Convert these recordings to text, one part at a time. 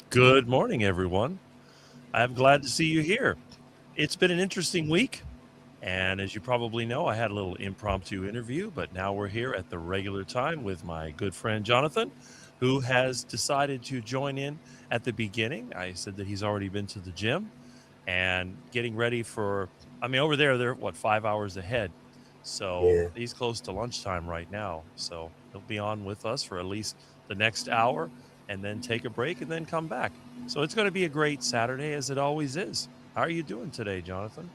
Good morning, everyone. I'm glad to see you here. It's been an interesting week, and as you probably know, I had a little impromptu interview, but now we're here at the regular time with my good friend Jonathan, who has decided to join in at the beginning. I said that he's already been to the gym and getting ready for, over there, they're what, 5 hours ahead. So Yeah, he's close to lunchtime right now. So he'll be on with us for at least the next hour and then take a break and then come back. So it's going to be a great Saturday as it always is. How are you doing today, Jonathan?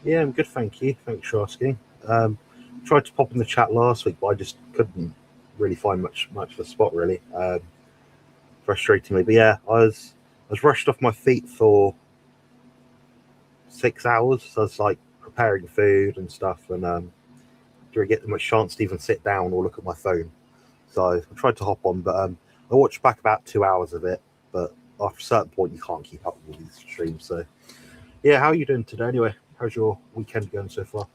yeah, I'm good, thank you. Thanks for asking. Um, Tried to pop in the chat last week, but I just couldn't really find much of a spot, really, frustratingly. But yeah, I was rushed off my feet for 6 hours. So I was like preparing food and stuff, and didn't get much chance to even sit down or look at my phone. So I tried to hop on, but I watched back about 2 hours of it. But after a certain point, you can't keep up with all these streams. So yeah, how are you doing today? Anyway, how's your weekend going so far?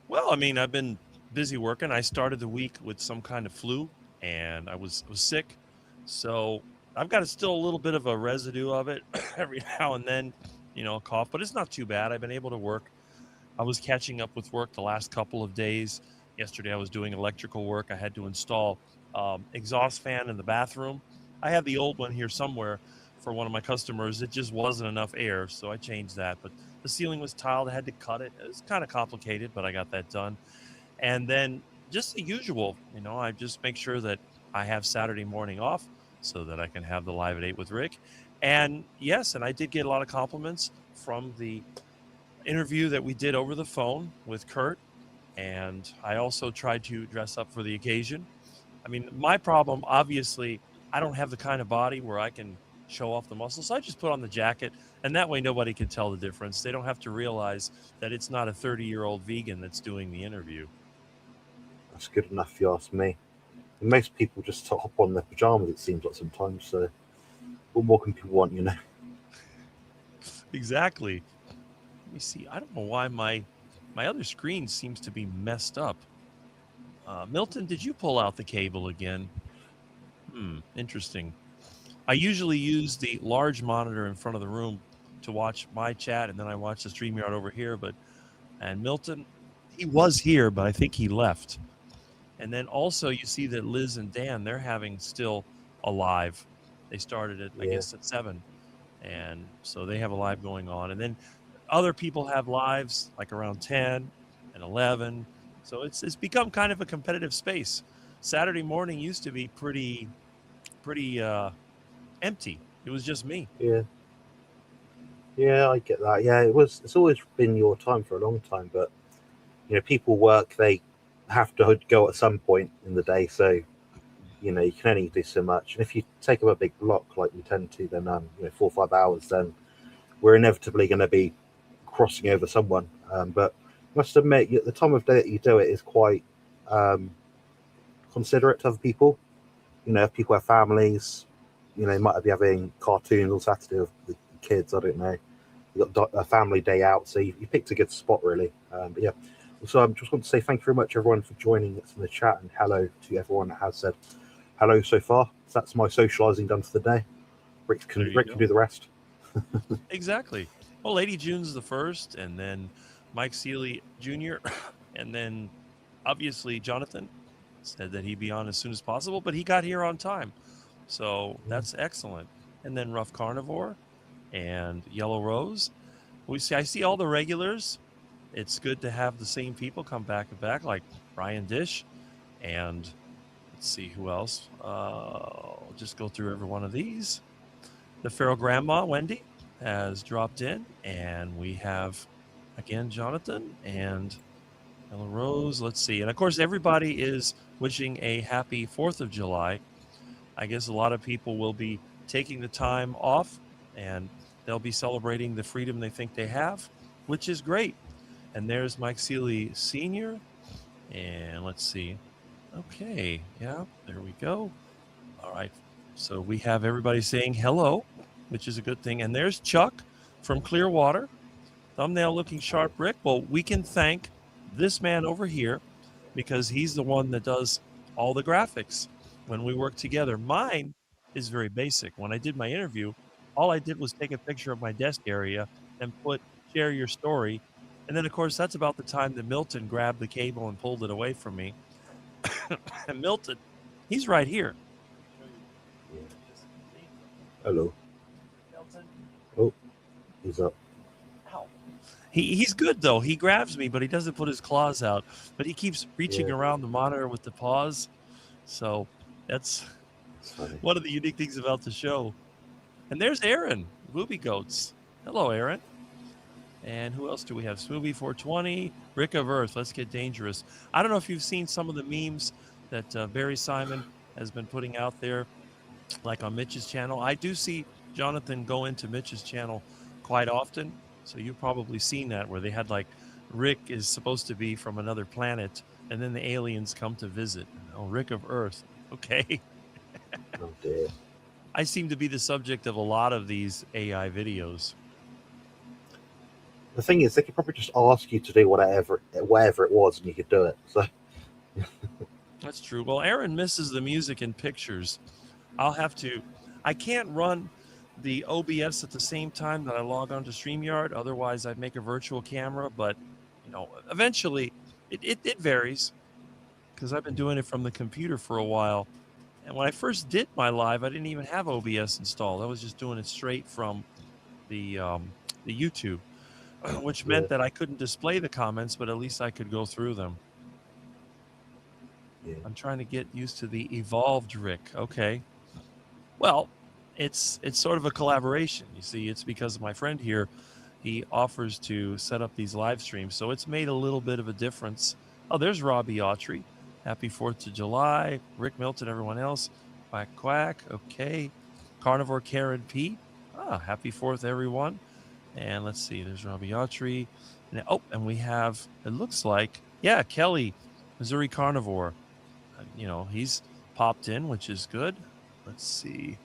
Well, I've been busy working. I started the week with some kind of flu and I was sick. So I've got still a little bit of a residue of it every now and then, a cough, but it's not too bad. I've been able to work. I was catching up with work the last couple of days. Yesterday, I was doing electrical work. I had to install exhaust fan in the bathroom. I have the old one here somewhere for one of my customers. It just wasn't enough air, so I changed that. But the ceiling was tiled. I had to cut it. It was kind of complicated, but I got that done. And then just the usual, I just make sure that I have Saturday morning off so that I can have the live at 8 with Rick. And yes, and I did get a lot of compliments from the interview that we did over the phone with Kurt. And I also tried to dress up for the occasion. My problem, obviously, I don't have the kind of body where I can show off the muscles. So I just put on the jacket, and that way nobody can tell the difference. They don't have to realize that it's not a 30-year-old vegan that's doing the interview. That's good enough, if you ask me. And most people just hop on their pajamas. It seems like sometimes. So, what more can people want? Exactly. Let me see. I don't know why my other screen seems to be messed up. Milton, did you pull out the cable again? Interesting. I usually use the large monitor in front of the room to watch my chat, and then I watch the StreamYard over here. And Milton, he was here, but I think he left. And then also you see that Liz and Dan, they're having still a live. They started it, I Yeah, guess, at 7, and so they have a live going on. And then other people have lives like around 10 and 11. So it's become kind of a competitive space. Saturday morning used to be pretty empty. It was just me. yeah, yeah. I get that. Yeah, it was. It's always been your time for a long time, but people work. They have to go at some point in the day, so you can only do so much. And if you take up a big block like we tend to, then 4 or 5 hours, then we're inevitably going to be crossing over someone. But I must admit, the time of day that you do it is quite um, considerate to other people. If people have families, they might be having cartoons on Saturday with the kids. I don't know. You got a family day out, so you picked a good spot, really. But yeah. So I just want to say thank you very much, everyone, for joining us in the chat, and hello to everyone that has said hello so far. So that's my socialising done for the day. There you Rick can go. do the rest. Exactly. Well, Lady June's the first, and then Mike Seeley Jr., and then obviously Jonathan said that he'd be on as soon as possible, but he got here on time. So Yeah. that's excellent. And then Rough Carnivore and Yellow Rose. I see all the regulars. It's good to have the same people come back to back, like Brian Dish. And let's see who else. I'll just go through every one of these. The Feral Grandma, Wendy, has dropped in. And we have, again, Jonathan and Ella Rose. Let's see. And of course, everybody is wishing a happy 4th of July. I guess a lot of people will be taking the time off and they'll be celebrating the freedom they think they have, which is great. And there's Mike Seeley Sr. And let's see. Okay. Yeah, there we go. All right. So we have everybody saying hello, which is a good thing. And there's Chuck from Clearwater. Thumbnail looking sharp, Rick. Well, we can thank this man over here because he's the one that does all the graphics when we work together. Mine is very basic. When I did my interview, all I did was take a picture of my desk area and put share your story. And then, of course, that's about the time that Milton grabbed the cable and pulled it away from me. And Milton, he's right here. Show you. Yeah. Just see? Hello. Milton. Oh, he's up. Ow. He's good though. He grabs me, but he doesn't put his claws out. But he keeps reaching Yeah. around the monitor with the paws. So that's It's funny. one of the unique things about the show. And there's Aaron, Booby Goats. Hello, Aaron. And who else do we have? Smoothie 420, Rick of Earth. Let's get dangerous. I don't know if you've seen some of the memes that Barry Simon has been putting out there, like on Mitch's channel. I do see Jonathan go into Mitch's channel quite often. So you've probably seen that where they had like Rick is supposed to be from another planet and then the aliens come to visit. Oh, Rick of Earth. Okay. Oh dear. I seem to be the subject of a lot of these AI videos. The thing is, they could probably just ask you to do whatever it was, and you could do it. So That's true. Well, Aaron misses the music and pictures. I can't run the OBS at the same time that I log on to StreamYard. Otherwise, I'd make a virtual camera. But, eventually it varies because I've been doing it from the computer for a while. And when I first did my live, I didn't even have OBS installed. I was just doing it straight from the YouTube, which meant that I couldn't display the comments, but at least I could go through them. yeah. I'm trying to get used to the evolved Rick. Okay. Well, it's sort of a collaboration. You see, it's because my friend here, he offers to set up these live streams. So it's made a little bit of a difference. Oh, there's Robbie Autry. Happy 4th of July. Rick Milton, everyone else. Quack, quack. Okay. Carnivore Karen P. Happy 4th, everyone. And let's see, there's Robbie Autry. And we have, it looks like, yeah, Kelly, Missouri Carnivore. He's popped in, which is good. Let's see.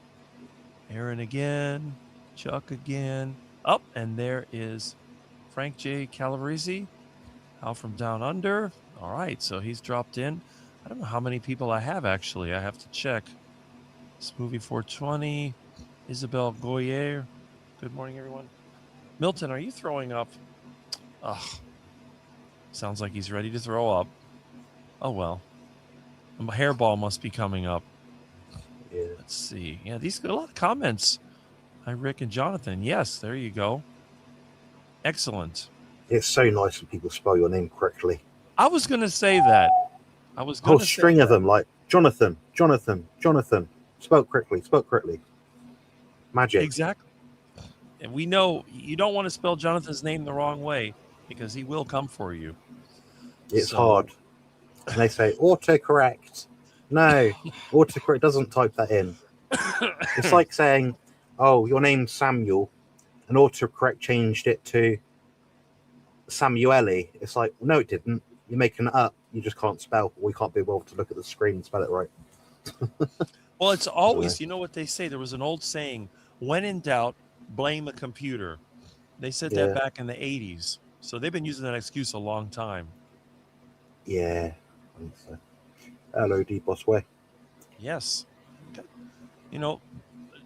Aaron again. Chuck again. Oh, and there is Frank J. Calabrese. Al from Down Under. All right, so he's dropped in. I don't know how many people I have, actually. I have to check. Smoothie 420. Isabel Goyer. Good morning, everyone. Milton, are you throwing up? Ugh. Sounds like he's ready to throw up. Oh, well. A hairball must be coming up. Yeah. Let's see. Yeah, these got a lot of comments. Hi, Rick and Jonathan. Yes, there you go. Excellent. It's so nice when people spell your name correctly. I was going to say that. A whole string of them, like Jonathan. Spelled correctly. Magic. Exactly. And we know you don't want to spell Jonathan's name the wrong way because he will come for you. It's hard. And they say autocorrect. No, autocorrect doesn't type that in. It's like saying, oh, your name's Samuel, and autocorrect changed it to Samueli. It's like, no, it didn't. You're making it up. You just can't spell. We can't be able to look at the screen and spell it right. Well, it's always, you know what they say? There was an old saying, when in doubt, blame a computer. They said that back in the 80s. So they've been using that excuse a long time. Yeah. I think so. Hello, D-Boss Way. Yes. Okay.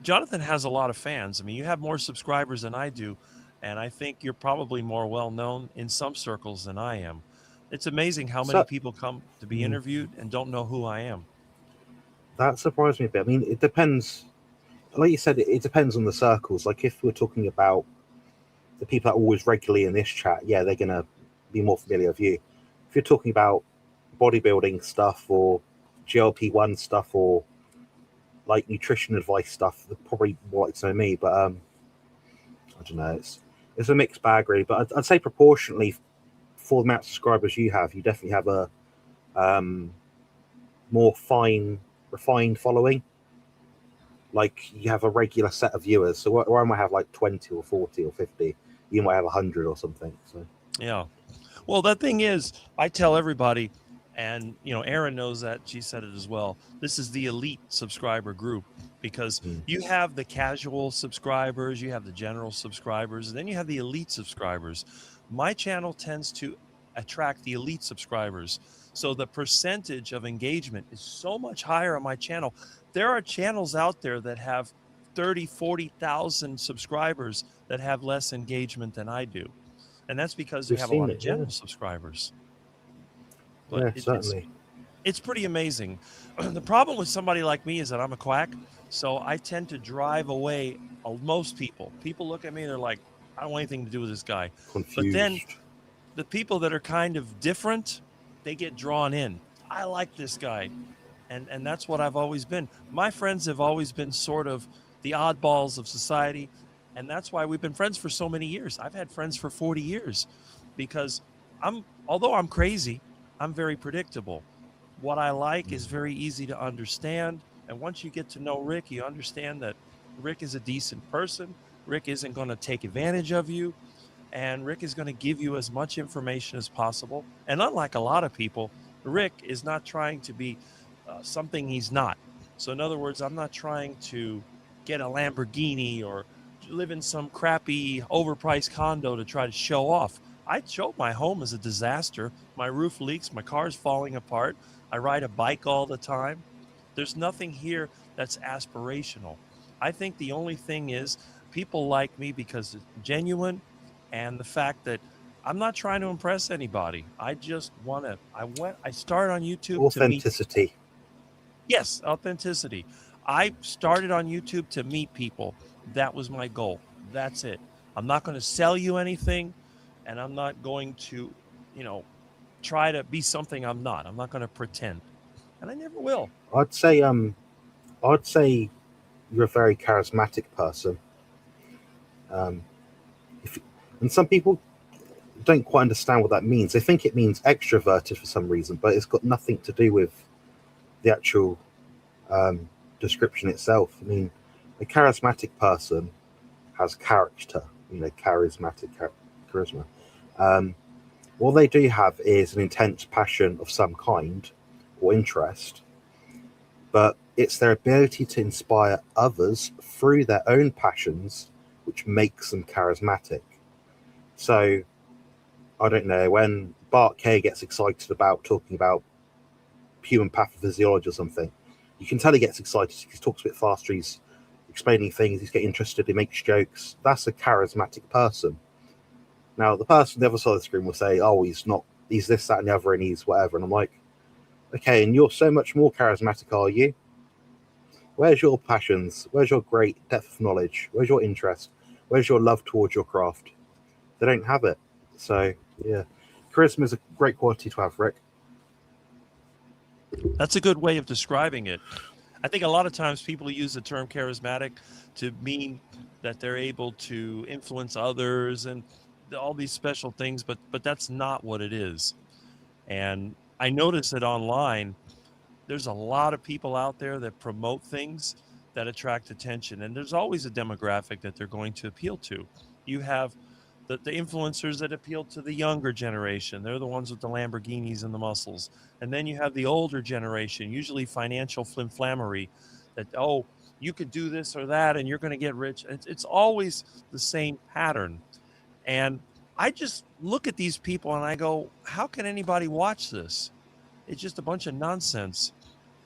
Jonathan has a lot of fans. I mean, you have more subscribers than I do. And I think you're probably more well-known in some circles than I am. It's amazing how many people come to be interviewed and don't know who I am. That surprised me a bit. I mean, it depends. Like you said, it depends on the circles. Like if we're talking about the people that are always regularly in this chat, yeah, they're going to be more familiar with you. If you're talking about bodybuilding stuff or GLP-1 stuff or like nutrition advice stuff, they're probably more like to know me. But I don't know. It's a mixed bag, really. But I'd say proportionately, for the amount of subscribers you have, you definitely have a more refined following. Like you have a regular set of viewers. So where I might have like 20 or 40 or 50, you might have 100 or something. So yeah. Well, the thing is, I tell everybody, and Aaron knows that. She said it as well. This is the elite subscriber group because you have the casual subscribers, you have the general subscribers, and then you have the elite subscribers. My channel tends to attract the elite subscribers. So the percentage of engagement is so much higher on my channel there are channels out there that have 30, 40,000 subscribers that have less engagement than I do. And that's because they We've have a seen lot of it, yeah. general subscribers. But Yeah, certainly. it's pretty amazing. The problem with somebody like me is that I'm a quack, so I tend to drive away most people. People look at me and they're like, I don't want anything to do with this guy. But then Confused. the people that are kind of different, they get drawn in. I like this guy. And that's what I've always been. My friends have always been sort of the oddballs of society, and that's why we've been friends for so many years. I've had friends for 40 years because although I'm crazy, I'm very predictable. What I like is very easy to understand, and once you get to know Rick, you understand that Rick is a decent person. Rick isn't going to take advantage of you, and Rick is going to give you as much information as possible. And unlike a lot of people, Rick is not trying to be something he's not. So, in other words, I'm not trying to get a Lamborghini or live in some crappy, overpriced condo to try to show off. I show my home is a disaster. My roof leaks, my car's falling apart. I ride a bike all the time. There's nothing here that's aspirational. I think the only thing is people like me because it's genuine and the fact that I'm not trying to impress anybody. I just want to. I started on YouTube to meet. Authenticity. Yes, authenticity. I started on YouTube to meet people. That was my goal. That's it. I'm not going to sell you anything, and I'm not going to, you know, try to be something I'm not. I'm not going to pretend, and I never will. I'd say you're a very charismatic person. Um, if, and some people don't quite understand what that means. They think it means extroverted for some reason, but it's got nothing to do with the actual description itself. I mean, a charismatic person has character, charismatic charisma. Um, what they do have is an intense passion of some kind or interest, but it's their ability to inspire others through their own passions which makes them charismatic. So, I don't know, when Bart Kay gets excited about talking about human pathophysiology or something, you can tell he gets excited. He talks a bit faster, he's explaining things, he's getting interested, he makes jokes. That's a charismatic person. Now, the person on the other side of the screen will say, oh, he's not, he's this, that, and the other, and he's whatever. And I'm like, okay, and you're so much more charismatic, are you? Where's your passions? Where's your great depth of knowledge? Where's your interest? Where's your love towards your craft? They don't have it. So, yeah. Charisma is a great quality to have, Rick. That's a good way of describing it. I think a lot of times people use the term charismatic to mean that they're able to influence others and all these special things, but that's not what it is. And I notice that online, there's a lot of people out there that promote things that attract attention, and there's always a demographic that they're going to appeal to. You have the influencers that appeal to the younger generation. They're the ones with the Lamborghinis and the muscles. And then you have the older generation, usually financial flimflammery, that, oh, you could do this or that and you're going to get rich. It's always the same pattern. And I just look at these people and I go, how can anybody watch this? It's just a bunch of nonsense.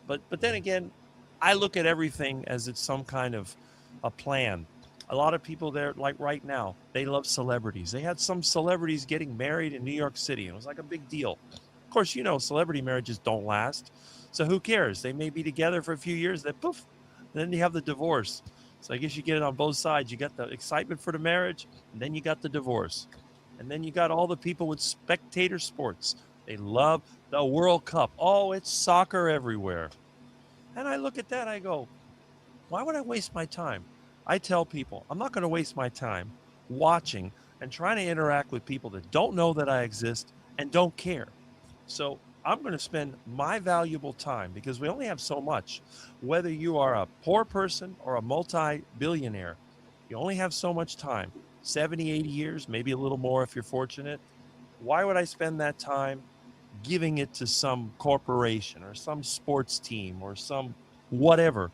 But then again, I look at everything as it's some kind of a plan. A lot of people there, like right now, they love celebrities. They had some celebrities getting married in New York City. It was like a big deal. Of course, celebrity marriages don't last. So who cares? They may be together for a few years, then poof, then you have the divorce. So I guess you get it on both sides. You got the excitement for the marriage, and then you got the divorce. And then you got all the people with spectator sports. They love the World Cup. Oh, it's soccer everywhere. And I look at that, I go, why would I waste my time? I tell people, I'm not going to waste my time watching and trying to interact with people that don't know that I exist and don't care. So I'm going to spend my valuable time, because we only have so much. Whether you are a poor person or a multi-billionaire, you only have so much time. 70, 80 years, maybe a little more if you're fortunate. Why would I spend that time giving it to some corporation or some sports team or some whatever,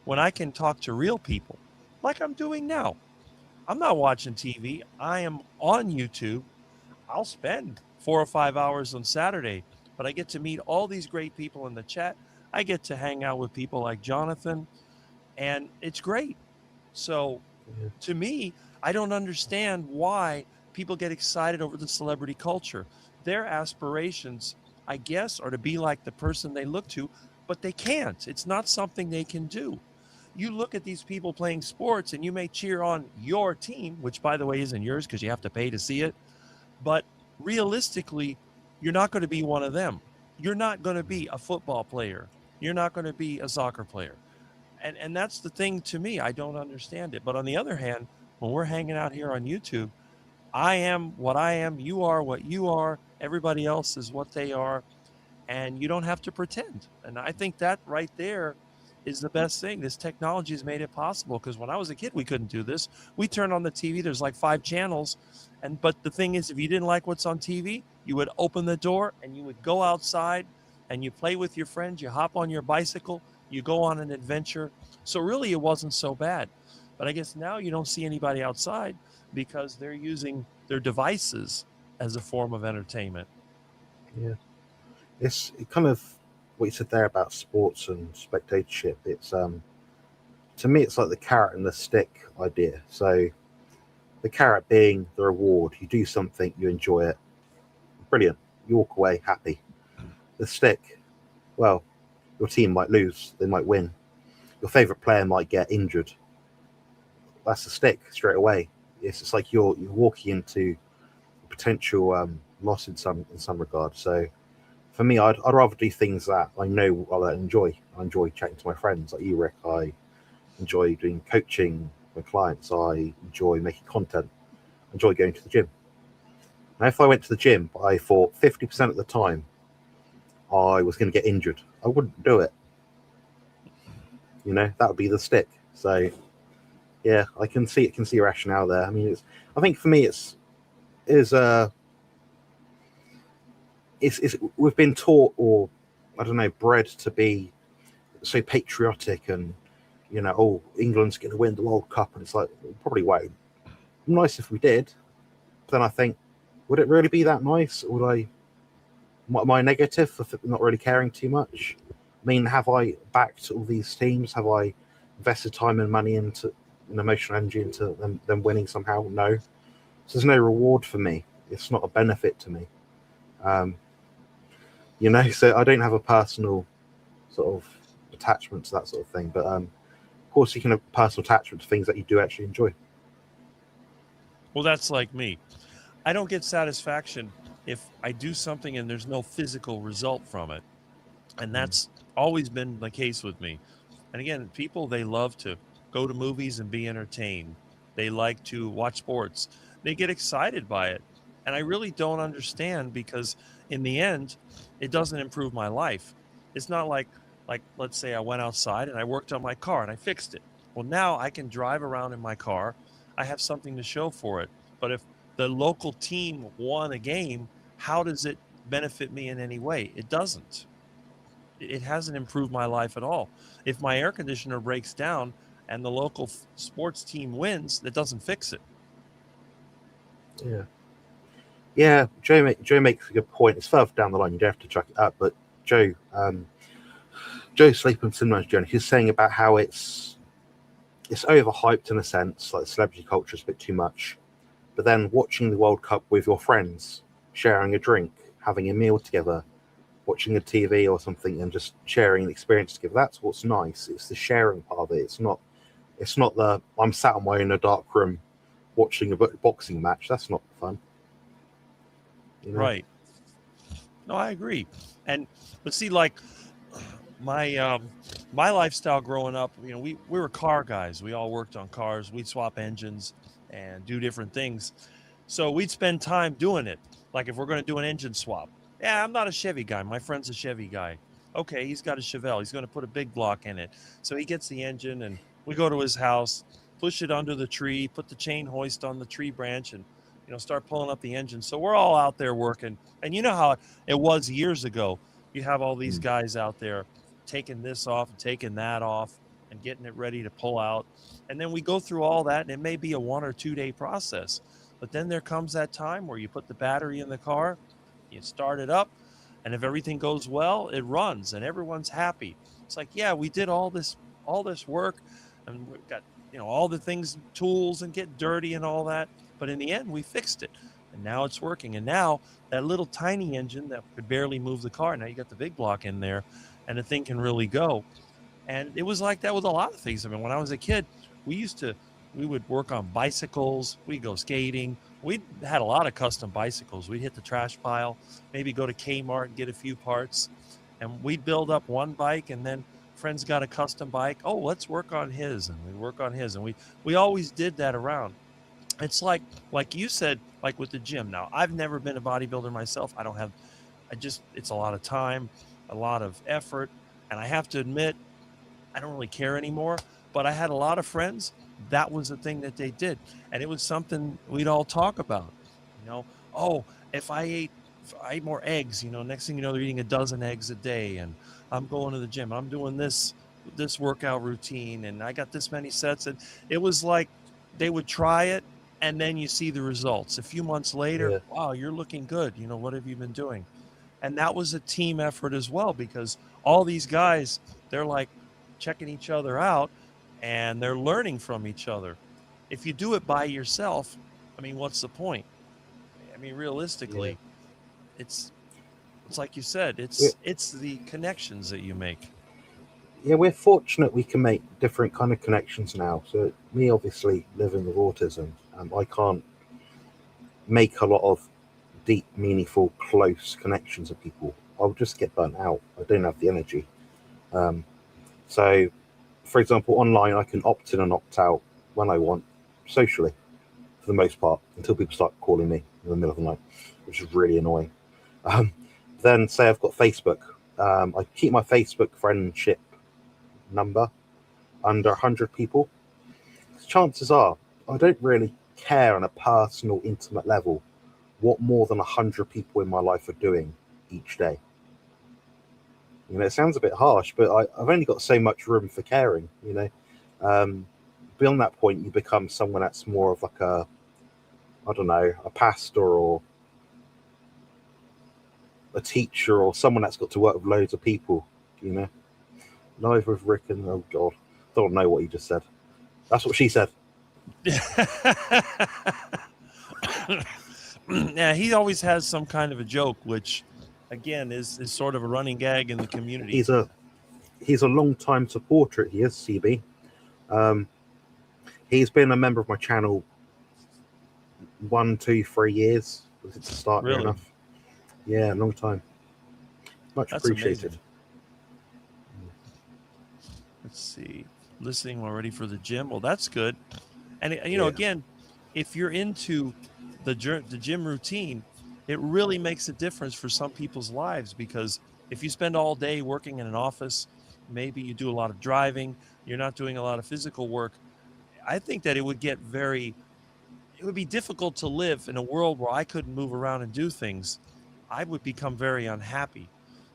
when I can talk to real people like I'm doing now? I'm not watching TV. I am on YouTube. I'll spend 4 or 5 hours on Saturday, but I get to meet all these great people in the chat. I get to hang out with people like Jonathan, and it's great. So Yeah. to me, I don't understand why people get excited over the celebrity culture. Their aspirations, I guess, are to be like the person they look to, but they can't. It's not something they can do. You look at these people playing sports and you may cheer on your team, which by the way isn't yours because you have to pay to see it. But realistically, you're not going to be one of them. You're not going to be a football player. You're not going to be a soccer player. And that's the thing to me. I don't understand it. But on the other hand, when we're hanging out here on YouTube, I am what I am, you are what you are, everybody else is what they are, and you don't have to pretend. And I think that right there is the best thing. This technology has made it possible because when I was a kid, we couldn't do this. We turned on the TV, there's like 5 channels. But the thing is, if you didn't like what's on TV, you would open the door and you would go outside and you play with your friends, you hop on your bicycle, you go on an adventure. So really it wasn't so bad. But I guess now you don't see anybody outside because they're using their devices as a form of entertainment. Yeah. It's it kind of what you said there about sports and spectatorship. It's to me, it's like the carrot and the stick idea. So the carrot being the reward. You do something, you enjoy it, brilliant. You walk away happy. The stick, well, your team might lose, they might win. Your favorite player might get injured. That's the stick straight away. It's just like you're walking into potential loss in some regard. So for me, I'd rather do things that I know I enjoy. I enjoy chatting to my friends like you, Rick. I enjoy doing coaching with clients. I enjoy making content. I enjoy going to the gym. Now, if I went to the gym, but I thought 50% of the time I was going to get injured, I wouldn't do it. That would be the stick. So, yeah, I can see rationale there. I mean, I think for me, it's we've been taught, or I don't know, bred to be so patriotic and oh, England's going to win the World Cup, and it's like probably won't. Nice if we did, but then I think, would it really be that nice? Would am I negative for not really caring too much? I mean, have I backed all these teams? Have I invested time and money into an emotional energy into them winning somehow? No. So there's no reward for me. It's not a benefit to me. Um, so I don't have a personal sort of attachment to that sort of thing. But of course, you can have personal attachment to things that you do actually enjoy. Well, that's like me. I don't get satisfaction if I do something and there's no physical result from it. And that's always been the case with me. And again, people, they love to go to movies and be entertained. They like to watch sports. They get excited by it. And I really don't understand because in the end, it doesn't improve my life. It's not like let's say I went outside and I worked on my car and I fixed it. Well, now I can drive around in my car. I have something to show for it. But if the local team won a game, how does it benefit me in any way? It doesn't. It hasn't improved my life at all. If my air conditioner breaks down and the local sports team wins, that doesn't fix it. Yeah. Yeah, Joe makes a good point. It's further down the line. You don't have to chuck it up. But Joe Sleep and Cinema's journey, he's saying about how it's overhyped in a sense, like celebrity culture is a bit too much. But then watching the World Cup with your friends, sharing a drink, having a meal together, watching a TV or something, and just sharing an experience together, that's what's nice. It's the sharing part of it. It's not the I'm sat on my own in a dark room watching a boxing match. That's not fun. Right. No, I agree. But see, like my lifestyle growing up, we were car guys. We all worked on cars. We'd swap engines and do different things. So we'd spend time doing it. Like if we're going to do an engine swap. Yeah, I'm not a Chevy guy. My friend's a Chevy guy. Okay, he's got a Chevelle. He's going to put a big block in it. So he gets the engine and we go to his house, push it under the tree, put the chain hoist on the tree branch and start pulling up the engine. So we're all out there working. And you know how it was years ago. You have all these guys out there taking this off and taking that off and getting it ready to pull out. And then we go through all that, and it may be a 1 or 2 day process. But then there comes that time where you put the battery in the car, you start it up, and if everything goes well, it runs and everyone's happy. It's like, yeah, we did all this work, and we got, all the things, tools, and get dirty and all that, but in the end we fixed it, and now it's working. And now that little tiny engine that could barely move the car, now you got the big block in there, and the thing can really go. And it was like that with a lot of things. I mean, when I was a kid, we would work on bicycles, we'd go skating. We had a lot of custom bicycles. We'd hit the trash pile, maybe go to Kmart and get a few parts, and we'd build up one bike, and then friends got a custom bike. Oh, let's work on his, and we work on his, and we always did that around. It's like you said, like with the gym. Now, I've never been a bodybuilder myself. It's a lot of time, a lot of effort, and I have to admit, I don't really care anymore. But I had a lot of friends, that was the thing that they did, and it was something we'd all talk about. Oh, if I ate more eggs, next thing you know, they're eating a dozen eggs a day, and I'm going to the gym, I'm doing this workout routine, and I got this many sets. And it was like they would try it, and then you see the results a few months later. Yeah. Wow, you're looking good. What have you been doing? And that was a team effort as well, because all these guys, they're like checking each other out, and they're learning from each other. If you do it by yourself, I mean, what's the point? I mean, realistically, it's like you said, it's the connections that you make. Yeah, we're fortunate we can make different kind of connections now. So me, obviously, living with autism, I can't make a lot of deep, meaningful, close connections with people. I'll just get burnt out. I don't have the energy. So, for example, online, I can opt in and opt out when I want, socially, for the most part, until people start calling me in the middle of the night, which is really annoying. Then, say I've got Facebook. I keep my Facebook friendship number under 100 people. Chances are, I don't really care on a personal, intimate level what more than 100 people in my life are doing each day. It sounds a bit harsh, but I've only got so much room for caring. Beyond that point, you become someone that's more of like a pastor or a teacher or someone that's got to work with loads of people. Live with Rick and, oh God, don't know what he just said. That's what she said. Yeah, he always has some kind of a joke, which again is sort of a running gag in the community. He's a long-time supporter. He is, CB. He's been a member of my channel 1, 2, 3 years. Was it to start Really? enough? Yeah, a long time. Much That's appreciated. amazing. Let's see. Listening already for the gym. Well, that's good. And again, if you're into the gym routine, it really makes a difference for some people's lives, because if you spend all day working in an office, maybe you do a lot of driving, you're not doing a lot of physical work. I think that it would be difficult to live in a world where I couldn't move around and do things. I would become very unhappy.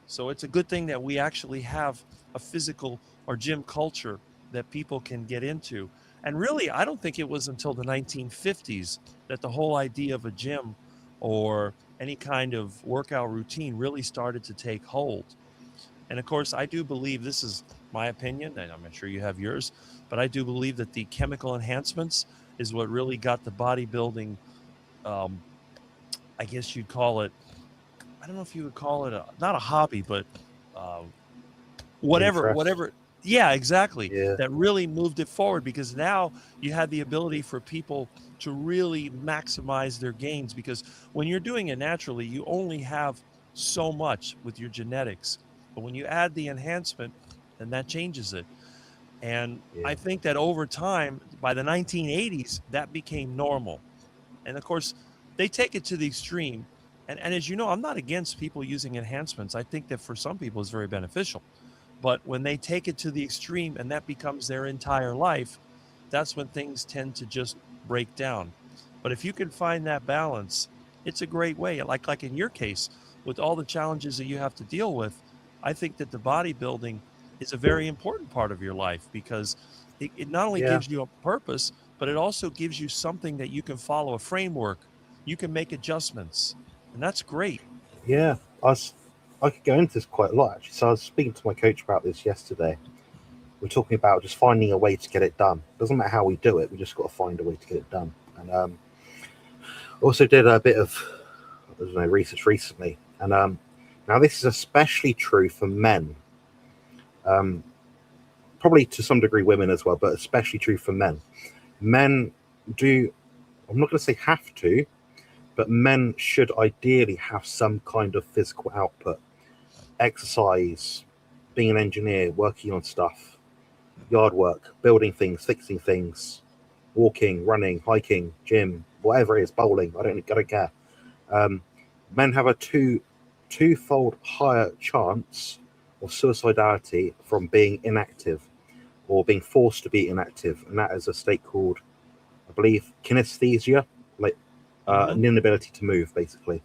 So it's a good thing that we actually have a physical or gym culture that people can get into. And really, I don't think it was until the 1950s that the whole idea of a gym or any kind of workout routine really started to take hold. And of course, I do believe, this is my opinion, and I'm sure you have yours, but I do believe that the chemical enhancements is what really got the bodybuilding, I guess you'd call it, I don't know if you would call it not a hobby, but whatever. Yeah, exactly. Yeah. That really moved it forward, because now you had the ability for people to really maximize their gains, because when you're doing it naturally, you only have so much with your genetics. But when you add the enhancement, then that changes it. And I think that over time, by the 1980s, that became normal. And of course, they take it to the extreme. And as you know, I'm not against people using enhancements. I think that for some people it's very beneficial. But when they take it to the extreme and that becomes their entire life, that's when things tend to just break down. But if you can find that balance, it's a great way. Like in your case, with all the challenges that you have to deal with, I think that the bodybuilding is a very important part of your life, because it not only gives you a purpose, but it also gives you something that you can follow, a framework. You can make adjustments, and that's great. Yeah, I could go into this quite a lot actually. So I was speaking to my coach about this yesterday. We're talking about just finding a way to get it done. Doesn't matter how we do it, we just got to find a way to get it done. And also did a bit of research recently, and now this is especially true for men. Probably to some degree women as well, but especially true for men. Men do, I'm not going to say have to, but men should ideally have some kind of physical output. Exercise, being an engineer, working on stuff, yard work, building things, fixing things, walking, running, hiking, gym, whatever it is, bowling. I don't care. Men have a twofold higher chance of suicidality from being inactive or being forced to be inactive, and that is a state called, I believe, kinesthesia, like an inability to move, basically.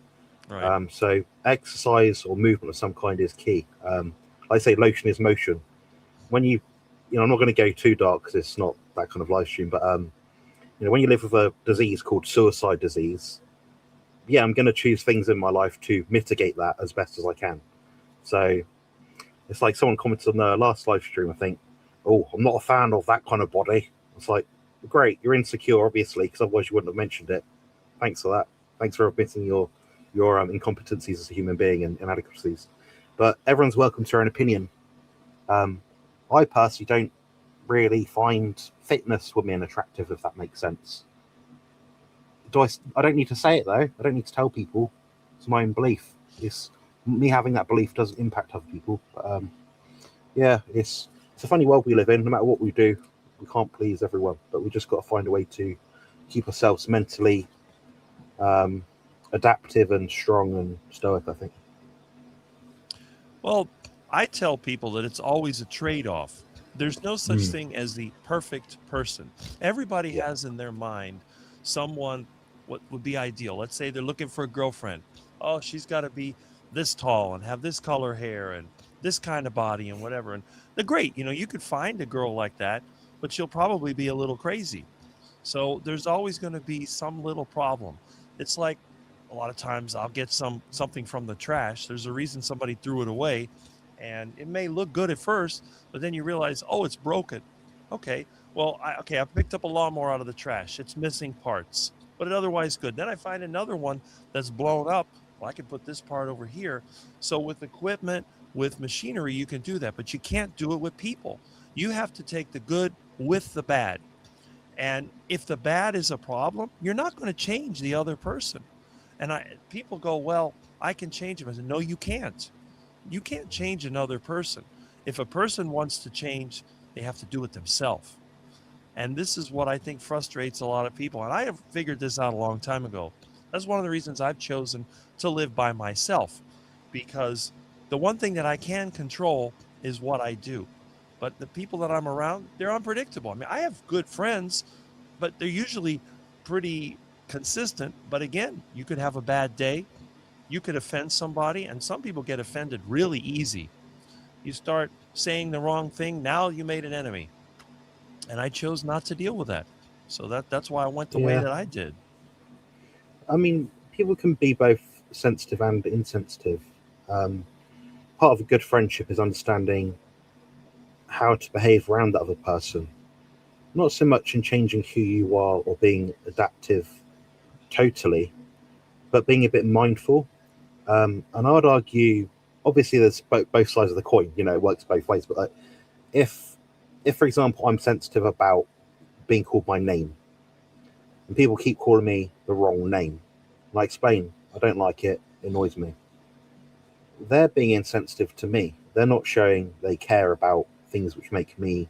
Right. So exercise or movement of some kind is key. Like I say, lotion is motion. When I'm not going to go too dark because it's not that kind of live stream, but when you live with a disease called suicide disease, I'm going to choose things in my life to mitigate that as best as I can. So it's like someone commented on the last live stream, I think, oh, I'm not a fan of that kind of body. It's like, great, you're insecure, obviously, because otherwise you wouldn't have mentioned it. Thanks for that. Thanks for admitting your incompetencies as a human being and inadequacies. But everyone's welcome to their own opinion. I personally don't really find fitness women attractive, if that makes sense. I don't need to say it though. I don't need to tell people. It's my own belief. It's me having that belief doesn't impact other people. But, it's a funny world we live in. No matter what we do, we can't please everyone. But we just got to find a way to keep ourselves mentally adaptive and strong and stoic, I think. Well, I tell people that it's always a trade-off. There's no such thing as the perfect person. Everybody has in their mind someone what would be ideal. Let's say they're looking for a girlfriend. Oh, she's got to be this tall and have this color hair and this kind of body and whatever. And they're great. You could find a girl like that, but she'll probably be a little crazy. So there's always going to be some little problem. It's like a lot of times I'll get something from the trash. There's a reason somebody threw it away, and it may look good at first, but then you realize, oh, it's broken. Okay, well, I picked up a lawnmower out of the trash. It's missing parts, but it otherwise good. Then I find another one that's blown up. Well, I can put this part over here. So with equipment, with machinery, you can do that, but you can't do it with people. You have to take the good with the bad. And if the bad is a problem, you're not going to change the other person. And people go, well, I can change him. I said, no, you can't. You can't change another person. If a person wants to change, they have to do it themselves. And this is what I think frustrates a lot of people. And I have figured this out a long time ago. That's one of the reasons I've chosen to live by myself, because the one thing that I can control is what I do. But the people that I'm around, they're unpredictable. I mean, I have good friends, but they're usually pretty consistent. But again, you could have a bad day. You could offend somebody, and some people get offended really easy. You start saying the wrong thing, now you made an enemy. And I chose not to deal with that. So that's why I went the way that I did. I mean, people can be both sensitive and insensitive. Part of a good friendship is understanding how to behave around the other person. Not so much in changing who you are or being adaptive totally, but being a bit mindful. And I would argue, obviously, there's both sides of the coin. It works both ways. But if, for example, I'm sensitive about being called my name, and people keep calling me the wrong name, and I explain, I don't like it, it annoys me. They're being insensitive to me. They're not showing they care about things which make me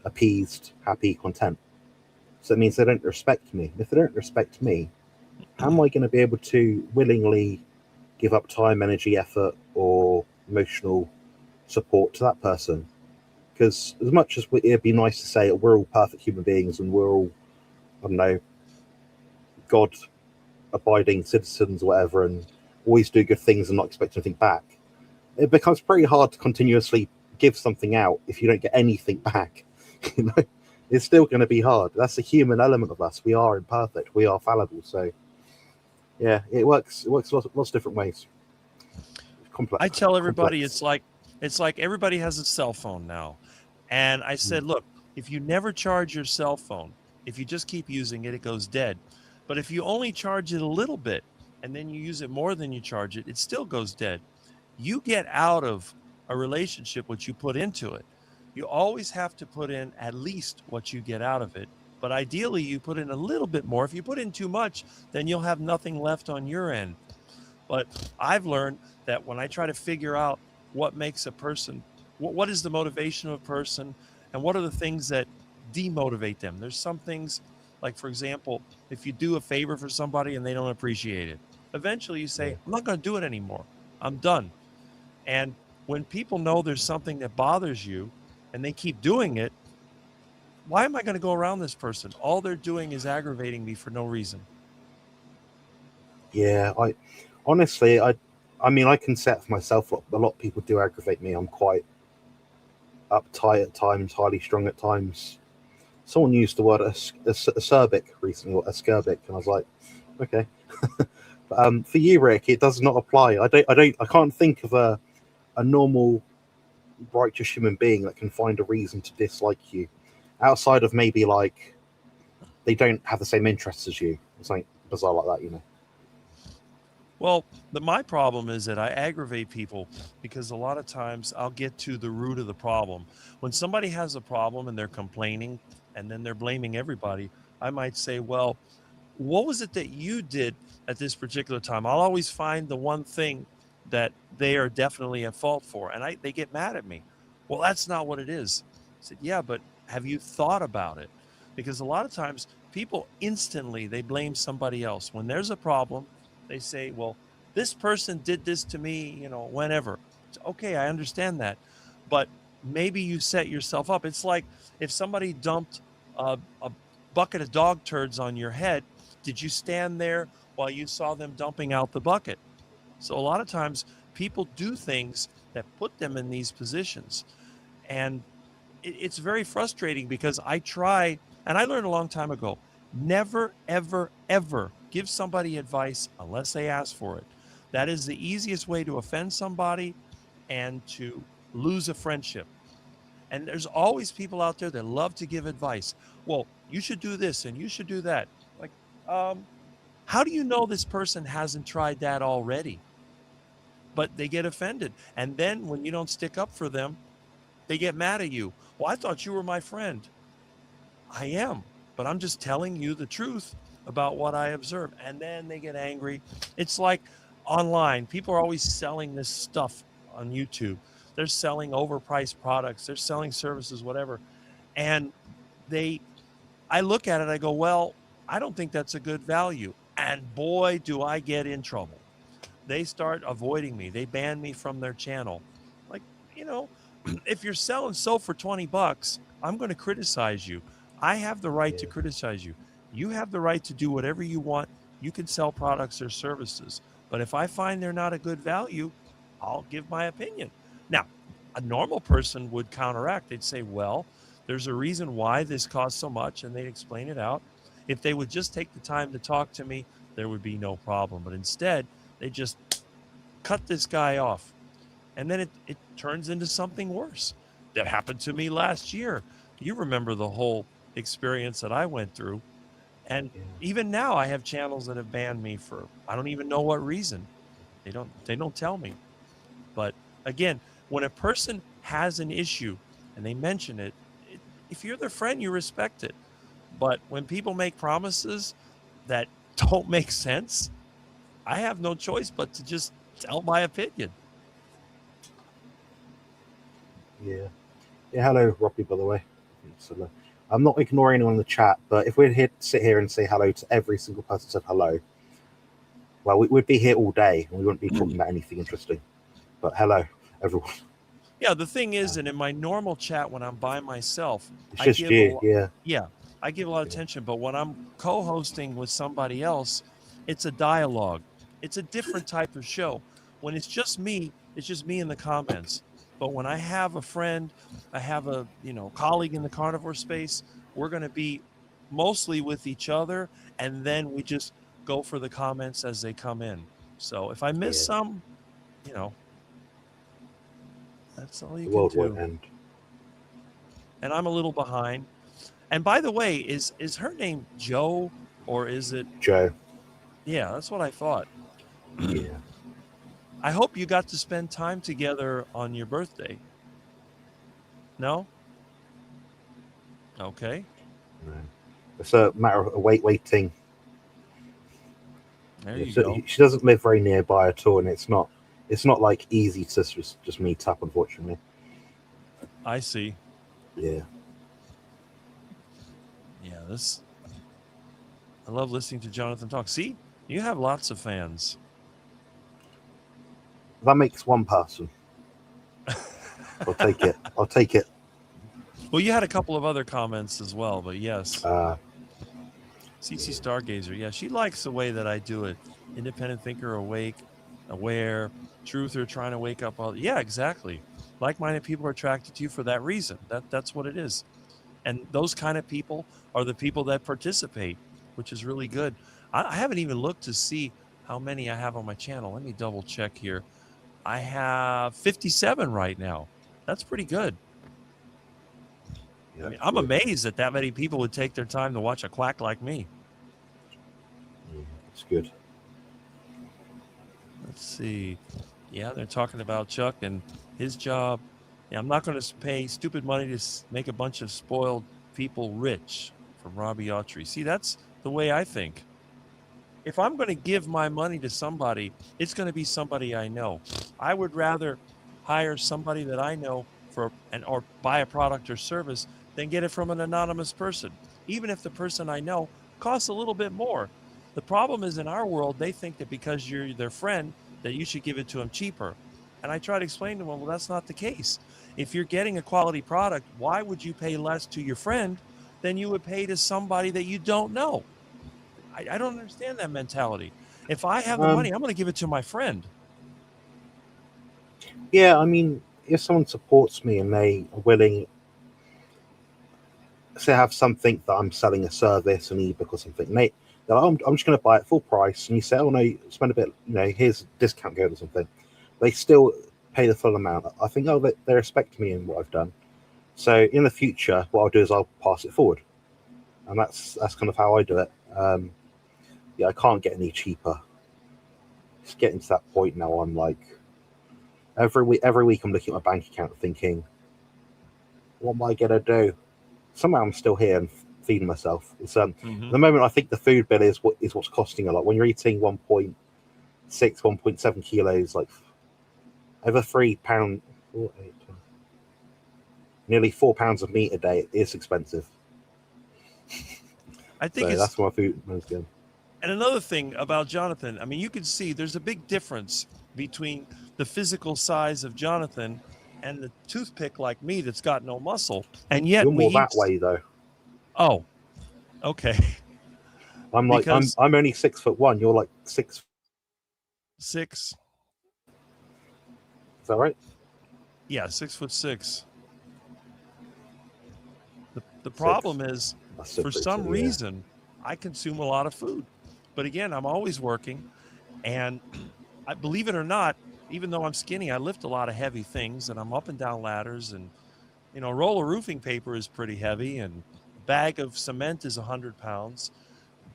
appeased, happy, content. So it means they don't respect me. If they don't respect me, how am I going to be able to willingly give up time, energy, effort, or emotional support to that person? Because as much as it'd be nice to say we're all perfect human beings and we're all, I don't know, God-abiding citizens or whatever, and always do good things and not expect anything back, it becomes pretty hard to continuously give something out if you don't get anything back. It's still going to be hard. That's the human element of us. We are imperfect. We are fallible. So, yeah, it works. It works lots of different ways. complex. I tell everybody it's like everybody has a cell phone now. And I said, look, if you never charge your cell phone, if you just keep using it, it goes dead. But if you only charge it a little bit and then you use it more than you charge it, it still goes dead. You get out of a relationship what you put into it. You always have to put in at least what you get out of it. But ideally, you put in a little bit more. If you put in too much, then you'll have nothing left on your end. But I've learned that when I try to figure out what makes a person, what is the motivation of a person, and what are the things that demotivate them. There's some things, like, for example, if you do a favor for somebody and they don't appreciate it, eventually you say, I'm not going to do it anymore. I'm done. And when people know there's something that bothers you and they keep doing it, why am I going to go around this person? All they're doing is aggravating me for no reason. Yeah, I honestly, I mean, I can set for myself. A lot of people do aggravate me. I'm quite uptight at times, highly strung at times. Someone used the word acerbic recently, or ascerbic, and I was like, okay. But for you, Rick, it does not apply. I can't think of a normal righteous human being that can find a reason to dislike you, outside of maybe like they don't have the same interests as you, or something bizarre like that, you know. Well, my problem is that I aggravate people because a lot of times I'll get to the root of the problem. When somebody has a problem and they're complaining and then they're blaming everybody, I might say, well, what was it that you did at this particular time? I'll always find the one thing that they are definitely at fault for. And they get mad at me. Well, that's not what it is. I said, yeah, but have you thought about it? Because a lot of times people instantly, they blame somebody else. When there's a problem, they say, well, this person did this to me, whenever. It's okay, I understand that. But maybe you set yourself up. It's like if somebody dumped a bucket of dog turds on your head, did you stand there while you saw them dumping out the bucket? So a lot of times people do things that put them in these positions. And it's very frustrating because I try, and I learned a long time ago, never, ever, ever give somebody advice unless they ask for it. That is the easiest way to offend somebody and to lose a friendship. And there's always people out there that love to give advice. Well, you should do this and you should do that. Like, how do you know this person hasn't tried that already? But they get offended. And then when you don't stick up for them, they get mad at you. Well, I thought you were my friend. I am, but I'm just telling you the truth about what I observe. And then they get angry. It's like online. People are always selling this stuff on YouTube. They're selling overpriced products. They're selling services, whatever. And I look at it, I go, well, I don't think that's a good value. And boy, do I get in trouble. They start avoiding me. They ban me from their channel. Like, if you're selling soap for $20, I'm going to criticize you. I have the right to criticize you. You have the right to do whatever you want. You can sell products or services. But if I find they're not a good value, I'll give my opinion. Now, a normal person would counteract. They'd say, well, there's a reason why this costs so much, and they'd explain it out. If they would just take the time to talk to me, there would be no problem. But instead, they just cut this guy off. And then it turns into something worse. That happened to me last year. You remember the whole experience that I went through. And even now I have channels that have banned me for, I don't even know what reason. They don't tell me. But again, when a person has an issue and they mention it, if you're their friend, you respect it. But when people make promises that don't make sense, I have no choice but to just tell my opinion. Yeah. Hello, Robbie, by the way. I'm not ignoring anyone in the chat, but if we'd sit here and say hello to every single person who said hello, well, we'd be here all day and we wouldn't be talking about anything interesting. But hello, everyone. Yeah, the thing is, and in my normal chat when I'm by myself, it's just you. I give a lot of attention. But when I'm co-hosting with somebody else, it's a dialogue. It's a different type of show. When it's just me in the comments. But when I have a friend, I have a colleague in the carnivore space, we're going to be mostly with each other, and then we just go for the comments as they come in. So if I miss some, That's all you The can world won't do. end. And I'm a little behind. And by the way, is her name Joe or is it? Joe. Yeah, that's what I thought. Yeah. I hope you got to spend time together on your birthday. No? Okay. No. It's a matter of waiting. There Yeah, you so go. she doesn't live very nearby at all, and it's not like easy to just meet up, unfortunately. I see. Yeah. Yeah, I love listening to Jonathan talk. See, you have lots of fans. That makes one person. I'll take it. I'll take it. Well, you had a couple of other comments as well, but yes. CC Stargazer, yeah, she likes the way that I do it. Independent thinker, awake, aware, truther, trying to wake up all. Yeah, exactly. Like-minded people are attracted to you for that reason. That's what it is. And those kind of people are the people that participate, which is really good. I haven't even looked to see how many I have on my channel. Let me double check here. I have 57 right now. That's pretty good. Yeah, I mean, I'm amazed that many people would take their time to watch a quack like me. it's good. Let's see. Yeah, they're talking about Chuck and his job. Yeah, I'm not going to pay stupid money to make a bunch of spoiled people rich, from Robbie Autry. See, that's the way I think. If I'm going to give my money to somebody, it's going to be somebody I know. I would rather hire somebody that I know or buy a product or service than get it from an anonymous person, even if the person I know costs a little bit more. The problem is in our world, they think that because you're their friend, that you should give it to them cheaper. And I try to explain to them, well, that's not the case. If you're getting a quality product, why would you pay less to your friend than you would pay to somebody that you don't know? I don't understand that mentality. If I have the money, I'm going to give it to my friend. Yeah, I mean, if someone supports me and they are willing, say, have something that I'm selling a service, an ebook or something, they're like, I'm just going to buy it full price, and you say, oh no, spend a bit, here's a discount code or something. They still pay the full amount. I think, oh, they respect me and what I've done. So in the future, what I'll do is I'll pass it forward, and that's kind of how I do it. Yeah, I can't get any cheaper. It's getting to that point now. I'm like, every week I'm looking at my bank account thinking, what am I gonna do? Somehow I'm still here and feeding myself. It's At the moment I think the food bill is what's costing a lot. When you're eating 1.6, 1.7 kilos, like over £3, nearly £4 of meat a day, it is expensive. I think so that's why food is good. And another thing about Jonathan, I mean, you can see there's a big difference between the physical size of Jonathan and the toothpick like me that's got no muscle. And yet you're more that way though. Oh, okay. I'm like I'm only 6'1". You're like 6'6". Is that right? Yeah, 6'6". The problem is, for some reason, I consume a lot of food. But again, I'm always working, and I believe it or not, even though I'm skinny, I lift a lot of heavy things, and I'm up and down ladders, and a roll of roofing paper is pretty heavy, and a bag of cement is 100 pounds,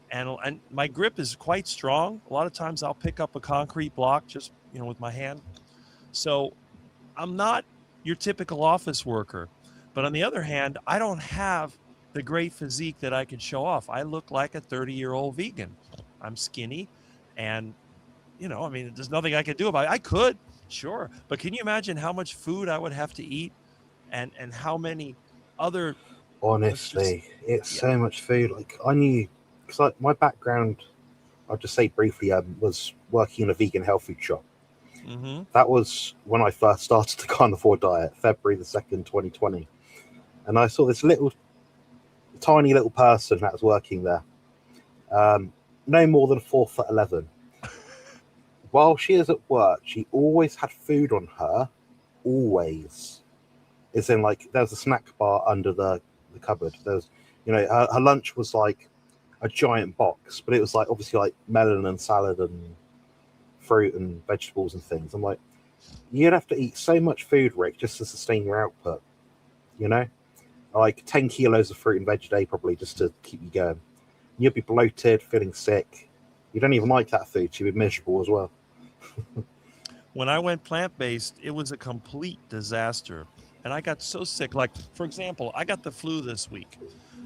and my grip is quite strong. A lot of times I'll pick up a concrete block just with my hand. So I'm not your typical office worker, but on the other hand, I don't have the great physique that I can show off. I look like a 30-year-old vegan. I'm skinny, and I mean, there's nothing I can do about it. I could, sure, but can you imagine how much food I would have to eat, and how many other? Honestly, it's so much food. Like I knew, because like my background, I'll just say briefly, was working in a vegan health food shop. Mm-hmm. That was when I first started the Carnivore Diet, February 2nd, 2020, and I saw this tiny little person that was working there, no more than 4'11". While she is at work, she always had food on her, always. It's in like there's a snack bar under the cupboard. There's, her lunch was like a giant box, but it was like obviously like melon and salad and fruit and vegetables and things. I'm like, you'd have to eat so much food, Rick, just to sustain your output. You know, like 10 kilos of fruit and veg a day, probably just to keep you going. You'd be bloated, feeling sick. You don't even like that food, so you'd be miserable as well. When I went plant-based, it was a complete disaster. And I got so sick. Like, for example, I got the flu this week.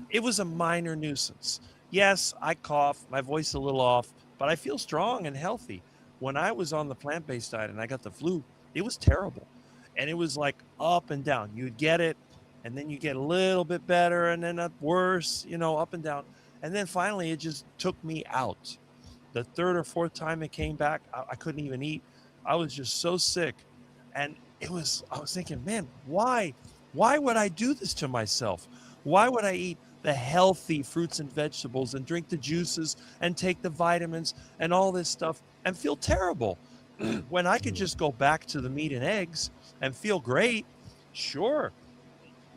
It was a minor nuisance. Yes, I cough, my voice is a little off, but I feel strong and healthy. When I was on the plant-based diet and I got the flu, it was terrible. And it was like up and down. You'd get it, and then you get a little bit better, and then worse, up and down. And then finally, it just took me out. The third or fourth time it came back, I couldn't even eat. I was just so sick. And I was thinking, man, why? Why would I do this to myself? Why would I eat the healthy fruits and vegetables and drink the juices and take the vitamins and all this stuff and feel terrible when I could just go back to the meat and eggs and feel great? Sure.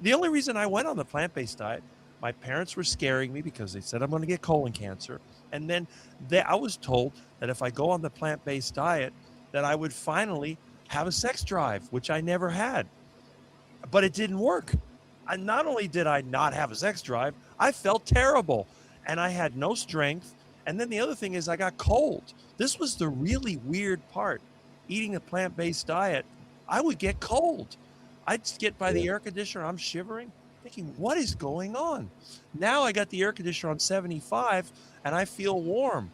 The only reason I went on the plant-based diet, my parents were scaring me because they said I'm going to get colon cancer. And then I was told that if I go on the plant-based diet, that I would finally have a sex drive, which I never had. But it didn't work. Not only did I not have a sex drive, I felt terrible and I had no strength. And then the other thing is I got cold. This was the really weird part. Eating a plant-based diet, I would get cold. I'd get by the air conditioner, I'm shivering, thinking, what is going on? Now I got the air conditioner on 75 and I feel warm.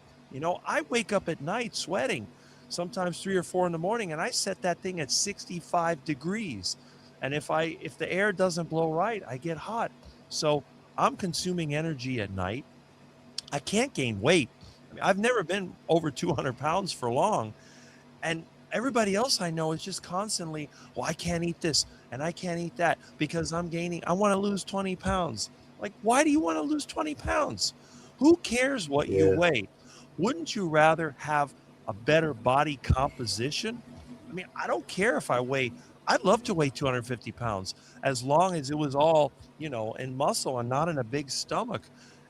I wake up at night sweating, sometimes 3 or 4 in the morning, and I set that thing at 65 degrees. And if the air doesn't blow right, I get hot. So I'm consuming energy at night. I can't gain weight. I mean, I've never been over 200 pounds for long. And everybody else I know is just constantly, well, I can't eat this and I can't eat that because I want to lose 20 pounds. Like, why do you want to lose 20 pounds? Who cares what you weigh? Wouldn't you rather have a better body composition? I mean, I don't care if I'd love to weigh 250 pounds as long as it was all, in muscle and not in a big stomach.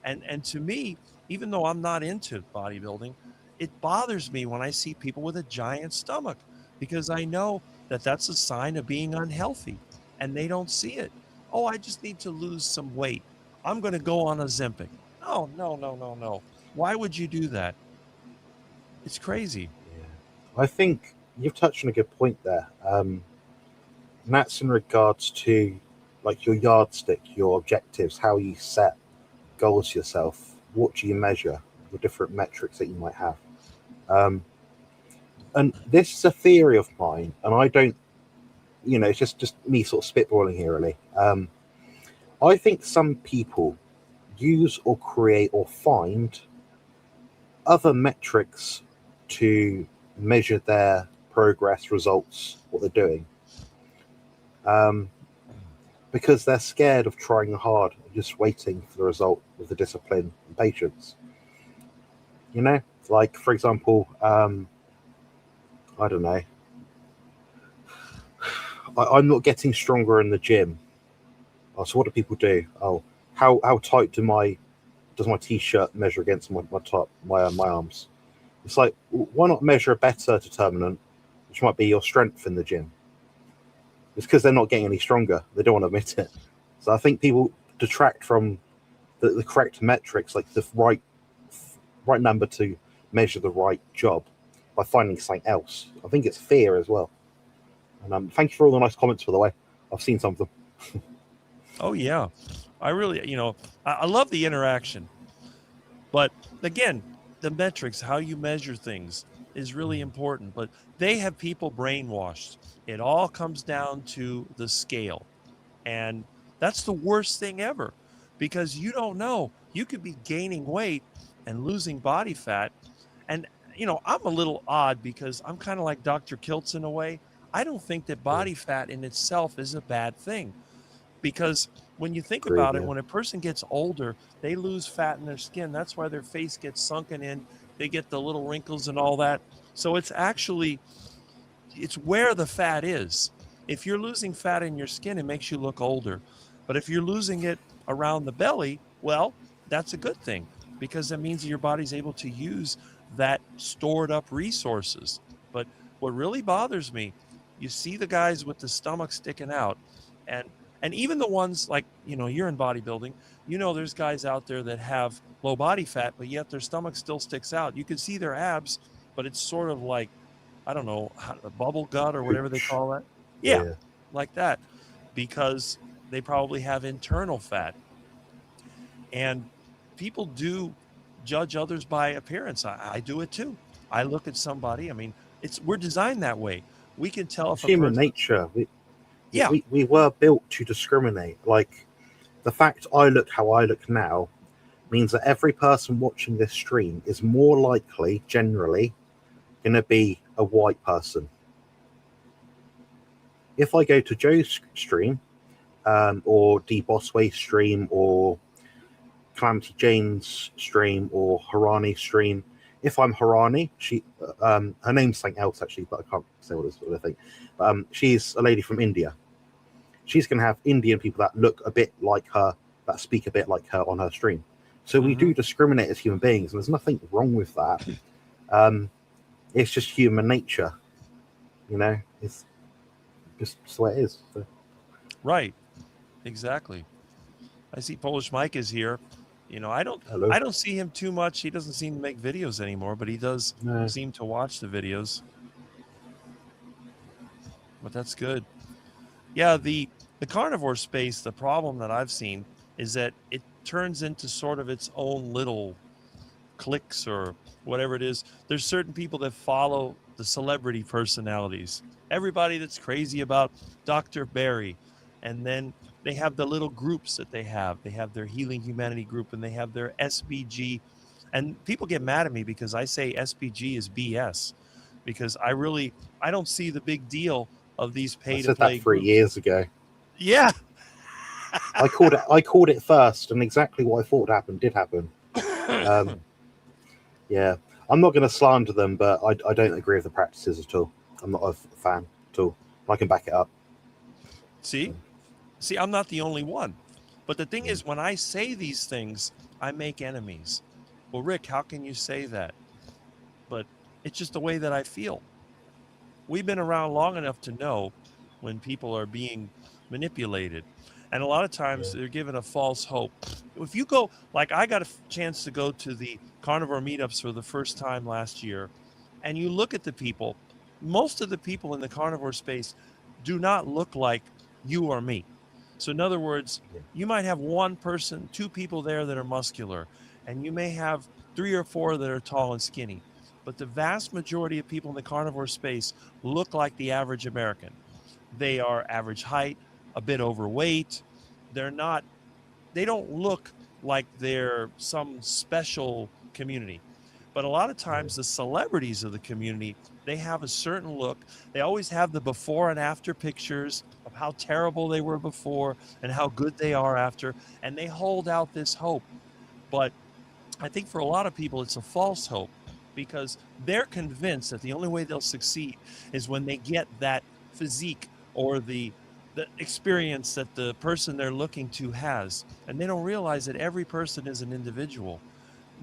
And to me, even though I'm not into bodybuilding, it bothers me when I see people with a giant stomach because I know that that's a sign of being unhealthy and they don't see it. Oh, I just need to lose some weight. I'm going to go on Ozempic. Oh, no, no, no, no. Why would you do that? It's crazy. Yeah. I think you've touched on a good point there. And that's in regards to like your yardstick, your objectives, how you set goals yourself, what do you measure, the different metrics that you might have. And this is a theory of mine, and I don't, it's just me sort of spitballing here, really. I think some people use or create or find other metrics to measure their progress, results, what they're doing, because they're scared of trying hard and just waiting for the result with the discipline and patience. Like, for example, I don't know, I'm not getting stronger in the gym. Oh, so what do people do? Oh, how tight does my t-shirt measure against my arms? It's like, why not measure a better determinant, which might be your strength in the gym? It's because they're not getting any stronger. They don't want to admit it. So I think people detract from the correct metrics, like the right number to measure the right job, by finding something else. I think it's fear as well. And thank you for all the nice comments, by the way. I've seen some of them. Oh, yeah. I really, I love the interaction. But again, the metrics, how you measure things is really important. But they have people brainwashed. It all comes down to the scale. And that's the worst thing ever because you don't know. You could be gaining weight and losing body fat. And, I'm a little odd because I'm kind of like Dr. Kiltz in a way. I don't think that body fat in itself is a bad thing because when you think about it, when a person gets older, they lose fat in their skin. That's why their face gets sunken in. They get the little wrinkles and all that. So it's where the fat is. If you're losing fat in your skin, it makes you look older. But if you're losing it around the belly, well, that's a good thing because that means that your body's able to use that stored up resources. But what really bothers me you see the guys with the stomach sticking out, and even the ones like, you're in bodybuilding, there's guys out there that have low body fat, but yet their stomach still sticks out. You can see their abs, but it's sort of like, I don't know, a bubble gut or whatever they Hooch. call that. Yeah, Yeah. like that, because they probably have internal fat. And people do judge others by appearance. I do it too. I look at somebody. I mean, we're designed that way. We can tell It's if a human person. nature. Yeah, We were built to discriminate. Like, the fact I look how I look now means that every person watching this stream is more likely, generally, going to be a white person. If I go to Joe's stream, or D Bossway stream, or Calamity Jane's stream, or Harani's stream, if I'm Harani, her name's something else actually, but I can't say what I think. She's a lady from India. She's going to have Indian people that look a bit like her, that speak a bit like her on her stream. So we do discriminate as human beings, and there's nothing wrong with that. It's just human nature, It's just the way it is. So. right. Exactly. I see Polish Mike is here. I Hello. don't see him too much. He doesn't seem to make videos anymore, but he does seem to watch the videos. But that's good. Yeah, the carnivore space, the problem that I've seen is that it turns into sort of its own little cliques or whatever it is. There's certain people that follow the celebrity personalities. Everybody that's crazy about Dr. Barry. And then they have the little groups that they have. They have their Healing Humanity group, and they have their SBG. And people get mad at me because I say SBG is BS, because I don't see the big deal of these pay to play. I said that 3 years ago. Yeah. I called it first, and exactly what I thought did happen. Yeah, I'm not going to slander them, but I don't agree with the practices at all. I'm not a fan at all. I can back it up. See, I'm not the only one. But the thing is, when I say these things, I make enemies. Well, Rick, how can you say that? But it's just the way that I feel. We've been around long enough to know when people are being manipulated. And a lot of times they're given a false hope. If you go, like I got a chance to go to the carnivore meetups for the first time last year, and you look at the people, most of the people in the carnivore space do not look like you or me. So in other words, you might have one person, two people there that are muscular, and you may have 3 or 4 that are tall and skinny. But the vast majority of people in the carnivore space look like the average American. They are average height, a bit overweight. They don't look like they're some special community. But a lot of times the celebrities of the community, they have a certain look. They always have the before and after pictures of how terrible they were before and how good they are after. And they hold out this hope. But I think for a lot of people, it's a false hope, because they're convinced that the only way they'll succeed is when they get that physique or the experience that the person they're looking to has. And they don't realize that every person is an individual.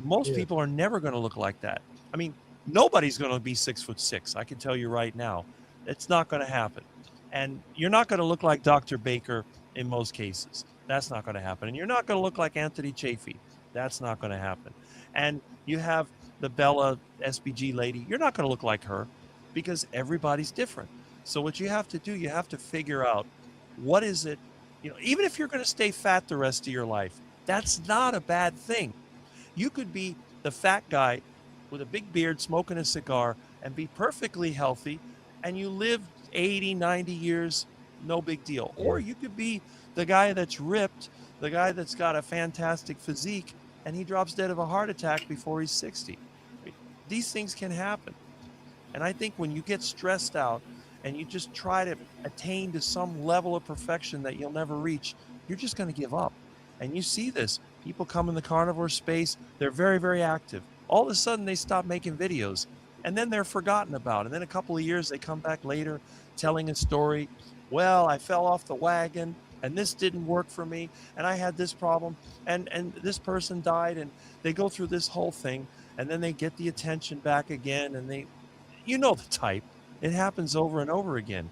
Most people are never going to look like that. I mean, nobody's going to be 6'6". I can tell you right now, it's not going to happen. And you're not going to look like Dr. Baker in most cases. That's not going to happen. And you're not going to look like Anthony Chafee. That's not going to happen. And you have the Bella SBG lady. You're not going to look like her, because everybody's different. So what you have to do, you have to figure out what is it, even if you're going to stay fat the rest of your life, that's not a bad thing. You could be the fat guy with a big beard smoking a cigar and be perfectly healthy, and you live 80, 90 years, no big deal. Or you could be the guy that's ripped, the guy that's got a fantastic physique, and he drops dead of a heart attack before he's 60. These things can happen. And I think when you get stressed out and you just try to attain to some level of perfection that you'll never reach, you're just going to give up. And you see this. People come in the carnivore space, they're very, very active. All of a sudden, they stop making videos, and then they're forgotten about. And then a couple of years, they come back later telling a story. Well, I fell off the wagon, and this didn't work for me, and I had this problem, and this person died, and they go through this whole thing, and then they get the attention back again, and the type. It happens over and over again.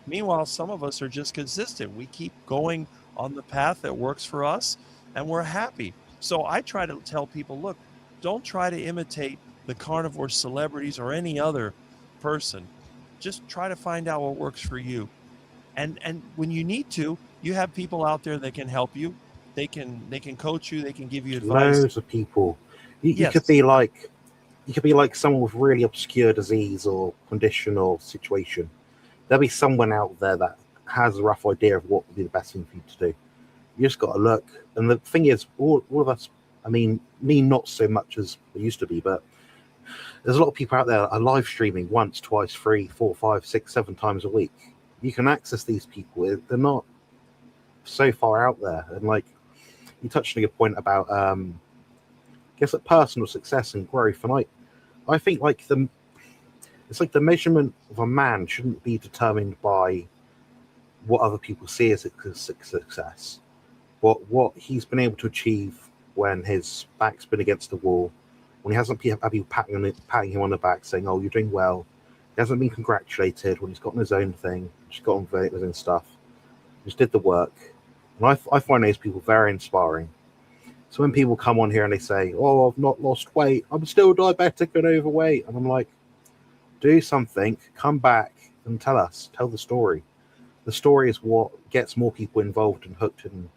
Meanwhile, some of us are just consistent. We keep going on the path that works for us, and we're happy. So I try to tell people, look, don't try to imitate the carnivore celebrities or any other person. Just try to find out what works for you. And when you need to, you have people out there that can help you. They can coach you, they can give you advice. Loads of people. You could Yes. be like someone with really obscure disease or condition or situation. There'll be someone out there that has a rough idea of what would be the best thing for you to do. You just got to look. And the thing is, all of us, I mean, me not so much as it used to be, but there's a lot of people out there that are live streaming once, twice, 3, 4, 5, 6, 7 times a week. You can access these people. They're not so far out there. And like you touched on a good point about, I guess, like personal success and growth. And I think it's like the measurement of a man shouldn't be determined by what other people see as a success, but what he's been able to achieve when his back's been against the wall, when he hasn't had people patting him on the back saying, "Oh, you're doing well." He hasn't been congratulated when he's gotten his own thing, just got on with his own stuff, just did the work. And I find those people very inspiring. So when people come on here and they say, "Oh, I've not lost weight, I'm still diabetic and overweight," and I'm like, do something, come back and tell the story. The story is what gets more people involved and hooked, and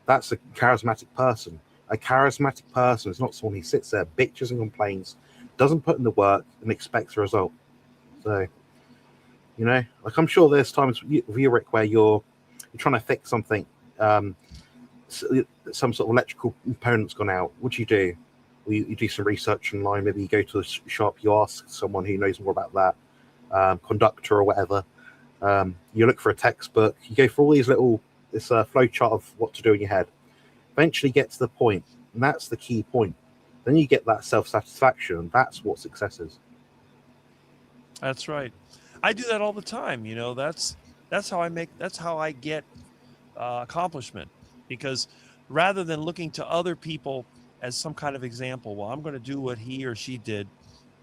that's a charismatic person. A charismatic person is not someone who sits there, bitches and complains, doesn't put in the work and expects a result. So, like I'm sure there's times with you, Rick, where you're trying to fix something, some sort of electrical component's gone out. What do? You do some research online. Maybe you go to a shop, you ask someone who knows more about that, conductor or whatever. You look for a textbook. You go for all these this flow chart of what to do in your head. Eventually get to the point, and that's the key point. Then you get that self-satisfaction, and that's what success is. That's right. I do that all the time. That's how I get accomplishment, because rather than looking to other people as some kind of example, well, I'm going to do what he or she did.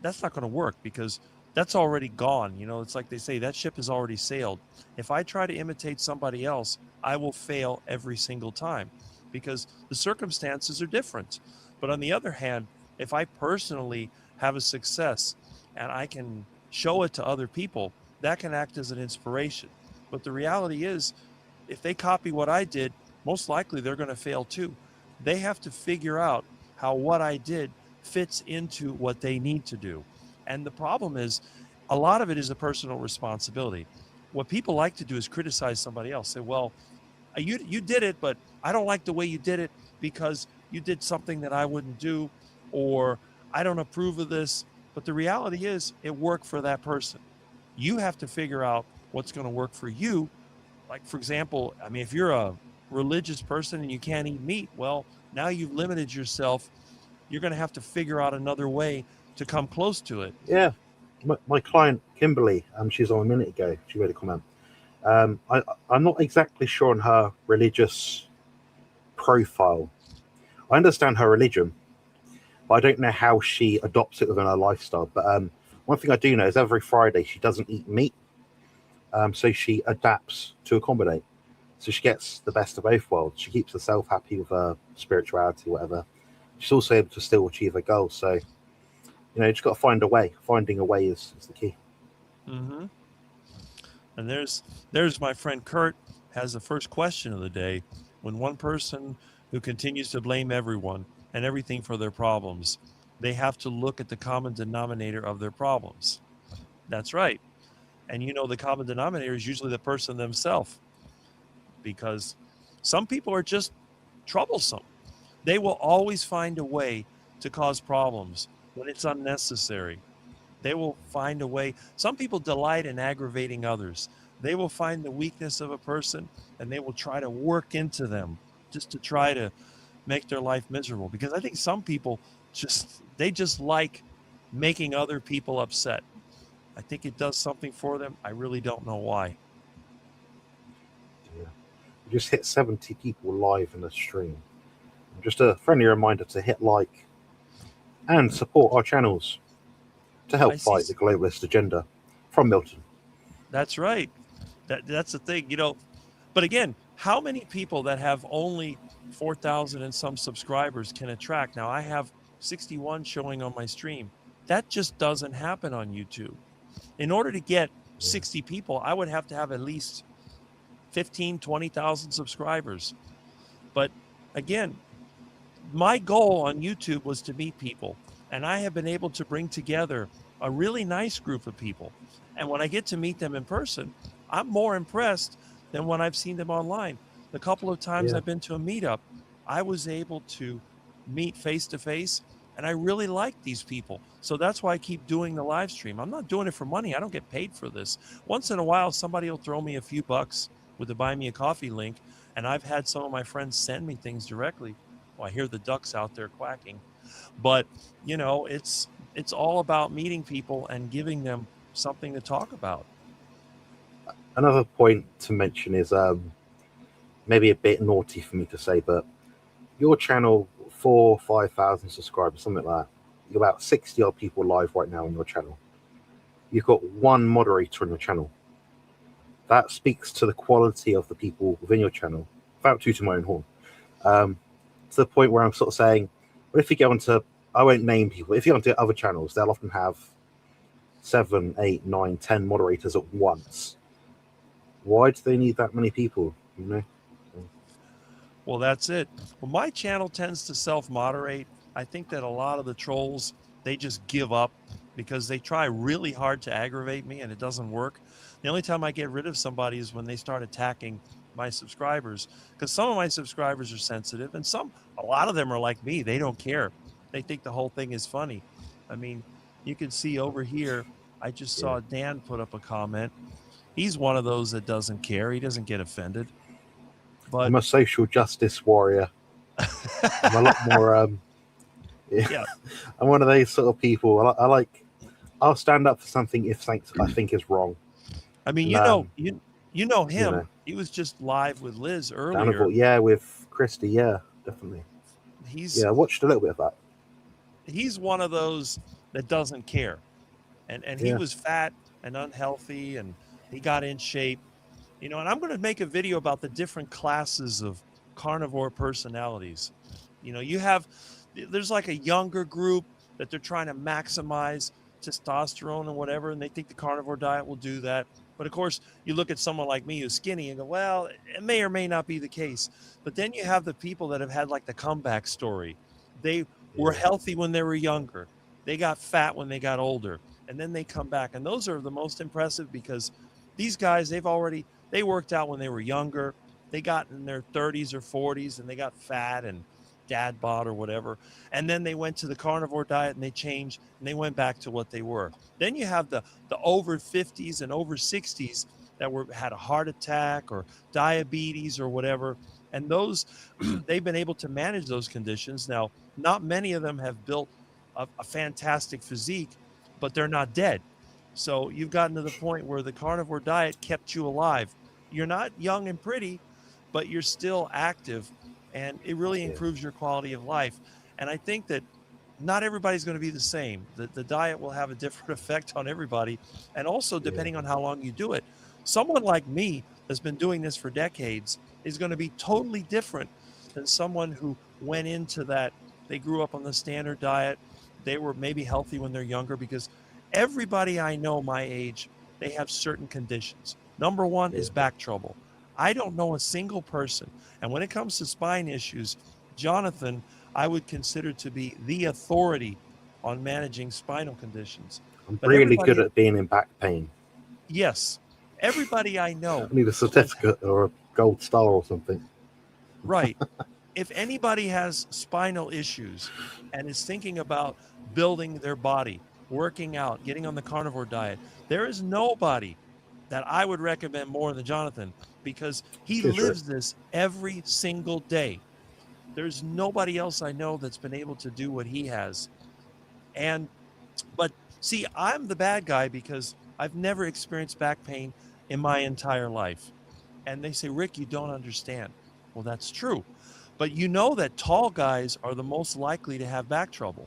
That's not going to work, because that's already gone. It's like they say, that ship has already sailed. If I try to imitate somebody else, I will fail every single time, because the circumstances are different. But on the other hand, if I personally have a success and I can show it to other people, that can act as an inspiration. But the reality is, if they copy what I did, most likely they're going to fail too. They have to figure out how what I did fits into what they need to do. And the problem is, a lot of it is a personal responsibility. What people like to do is criticize somebody else. Say, well, you did it, but I don't like the way you did it because you did something that I wouldn't do, or I don't approve of this. But the reality is, it worked for that person. You have to figure out what's going to work for you. Like, for example, I mean, if you're a religious person and you can't eat meat, well, now you've limited yourself. You're going to have to figure out another way to come close to it. Yeah. My client, Kimberly, she's on a minute ago. She made a comment. I'm not exactly sure on her religious profile. I understand her religion, but I don't know how she adopts it within her lifestyle. But one thing I do know is every Friday she doesn't eat meat. So she adapts to accommodate. So she gets the best of both worlds. She keeps herself happy with her spirituality, whatever. She's also able to still achieve her goals. So, you just got to find a way. Finding a way is the key. Mm-hmm. And there's my friend Kurt has the first question of the day. When one person who continues to blame everyone and everything for their problems, they have to look at the common denominator of their problems. That's right. And the common denominator is usually the person themselves, because some people are just troublesome. They will always find a way to cause problems when it's unnecessary. They will find a way. Some people delight in aggravating others. They will find the weakness of a person and they will try to work into them just to try to make their life miserable. Because I think some people just like making other people upset. I think it does something for them. I really don't know why. Yeah. We just hit 70 people live in the stream. Just a friendly reminder to hit like and support our channels to help fight the globalist agenda. From Milton. That's right. That's the thing, you know. But again, how many people that have only 4,000 and some subscribers can attract? Now I have 61 showing on my stream. That just doesn't happen on YouTube. In order to get Yeah. 60 people, I would have to have at least 15, 20,000 subscribers. But again, my goal on YouTube was to meet people, and I have been able to bring together a really nice group of people. And when I get to meet them in person, I'm more impressed than when I've seen them online. The couple of times Yeah. I've been to a meetup, I was able to meet face to face, and I really like these people. So that's why I keep doing the live stream. I'm not doing it for money. I don't get paid for this. Once in a while, somebody will throw me a few bucks with the Buy Me a Coffee link, and I've had some of my friends send me things directly. Well, I hear the ducks out there quacking, but you know, it's all about meeting people and giving them something to talk about. Another point to mention is maybe a bit naughty for me to say, but your channel, 5,000 subscribers, something like that. You're about 60 odd people live right now on your channel. You've got one moderator on your channel. That speaks to the quality of the people within your channel, without tooting my own horn. To the point where I'm sort of saying, well, if you go onto, I won't name people, if you go onto other channels, they'll often have 7, 8, 9, 10 moderators at once. Why do they need that many people? You know? Well, that's it. Well, my channel tends to self-moderate. I think that a lot of the trolls, they just give up because they try really hard to aggravate me and it doesn't work. The only time I get rid of somebody is when they start attacking my subscribers, because some of my subscribers are sensitive and a lot of them are like me. They don't care. They think the whole thing is funny. I mean, you can see over here, I just saw Dan put up a comment. He's one of those that doesn't care. He doesn't get offended. But I'm a social justice warrior. I'm a lot more. Yeah. I'm one of those sort of people. I'll stand up for something if I think is wrong. I mean, And, you know him. know. He was just live with Liz earlier. Yeah, with Christy. Yeah, definitely. I watched a little bit of that. He's one of those that doesn't care, and he was fat and unhealthy, and he got in shape, you know. And I'm going to make a video about the different classes of carnivore personalities. You know, there's like a younger group that they're trying to maximize testosterone and whatever, and they think the carnivore diet will do that. But of course, you look at someone like me who's skinny and go, well, it may or may not be the case. But then you have the people that have had like the comeback story. They were healthy when they were younger. They got fat when they got older, and then they come back. And those are the most impressive because these guys, they worked out when they were younger. They got in their 30s or 40s and they got fat and dad bod or whatever. And then they went to the carnivore diet and they changed and they went back to what they were. Then you have the over 50s and over 60s that had a heart attack or diabetes or whatever. And those, they've been able to manage those conditions. Now, not many of them have built a fantastic physique, but they're not dead. So you've gotten to the point where the carnivore diet kept you alive. You're not young and pretty, but you're still active, and it really improves your quality of life. And I think that not everybody's going to be the same. The diet will have a different effect on everybody, and also depending on how long you do it. Someone like me that's been doing this for decades is going to be totally different than someone who went into that. They grew up on the standard diet. They were maybe healthy when they're younger, because everybody I know my age, they have certain conditions. Number one is back trouble. I don't know a single person. And when it comes to spine issues, Jonathan, I would consider to be the authority on managing spinal conditions. I'm really good at being in back pain. Yes. Everybody I know. I need a certificate or a gold star or something. Right. If anybody has spinal issues and is thinking about building their body, working out, getting on the carnivore diet, there is nobody that I would recommend more than Jonathan, because he lives this every single day. There's nobody else I know that's been able to do what he has. But see, I'm the bad guy because I've never experienced back pain in my entire life. And they say, Rick, you don't understand. Well, that's true. But you know that tall guys are the most likely to have back trouble.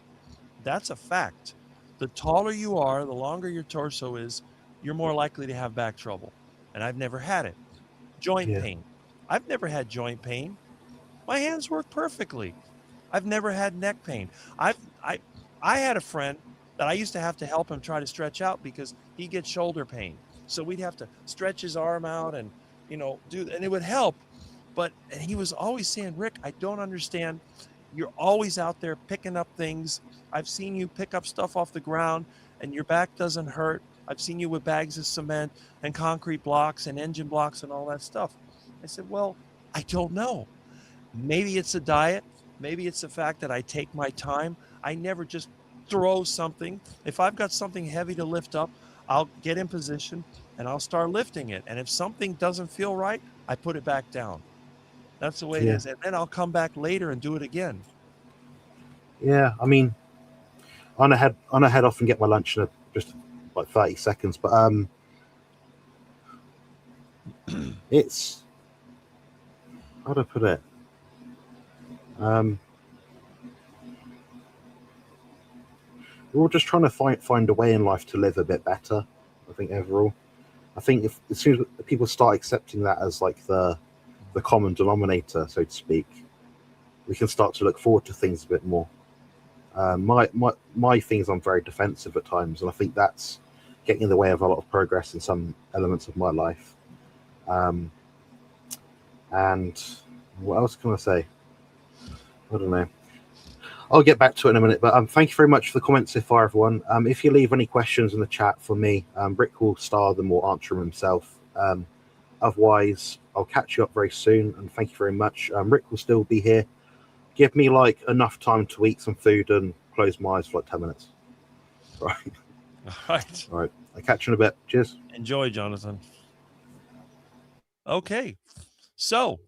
That's a fact. The taller you are, the longer your torso is, you're more likely to have back trouble. and I've never had it. Joint Yeah. pain. I've never had joint pain. My hands work perfectly. I've never had neck pain. I've I had a friend that I used to have to help him try to stretch out because he gets shoulder pain. So we'd have to stretch his arm out and do, and it would help. But and he was always saying, "Rick, I don't understand. You're always out there picking up things. I've seen you pick up stuff off the ground and your back doesn't hurt. I've seen you with bags of cement and concrete blocks and engine blocks and all that stuff." I said, "Well, I don't know. Maybe it's a diet. Maybe it's the fact that I take my time. I never just throw something. If I've got something heavy to lift up, I'll get in position and I'll start lifting it. And if something doesn't feel right, I put it back down. That's the way it Yeah. is. And then I'll come back later and do it again." Yeah. I mean, I'm gonna head off and get my lunch in just like 30 seconds. But it's, how do I put it? We're all just trying to find a way in life to live a bit better. I think overall, I think if as soon as people start accepting that as like the common denominator, so to speak, we can start to look forward to things a bit more. My things, I'm very defensive at times, and I think that's getting in the way of a lot of progress in some elements of my life. And what else can I say? I don't know. I'll get back to it in a minute, but thank you very much for the comments so far, everyone. If you leave any questions in the chat for me, Rick will star them or answer them himself. Otherwise, I'll catch you up very soon, and thank you very much. Rick will still be here. Give me like enough time to eat some food and close my eyes for like 10 minutes. Right. All right. All right. I'll catch you in a bit. Cheers. Enjoy, Jonathan. Okay. So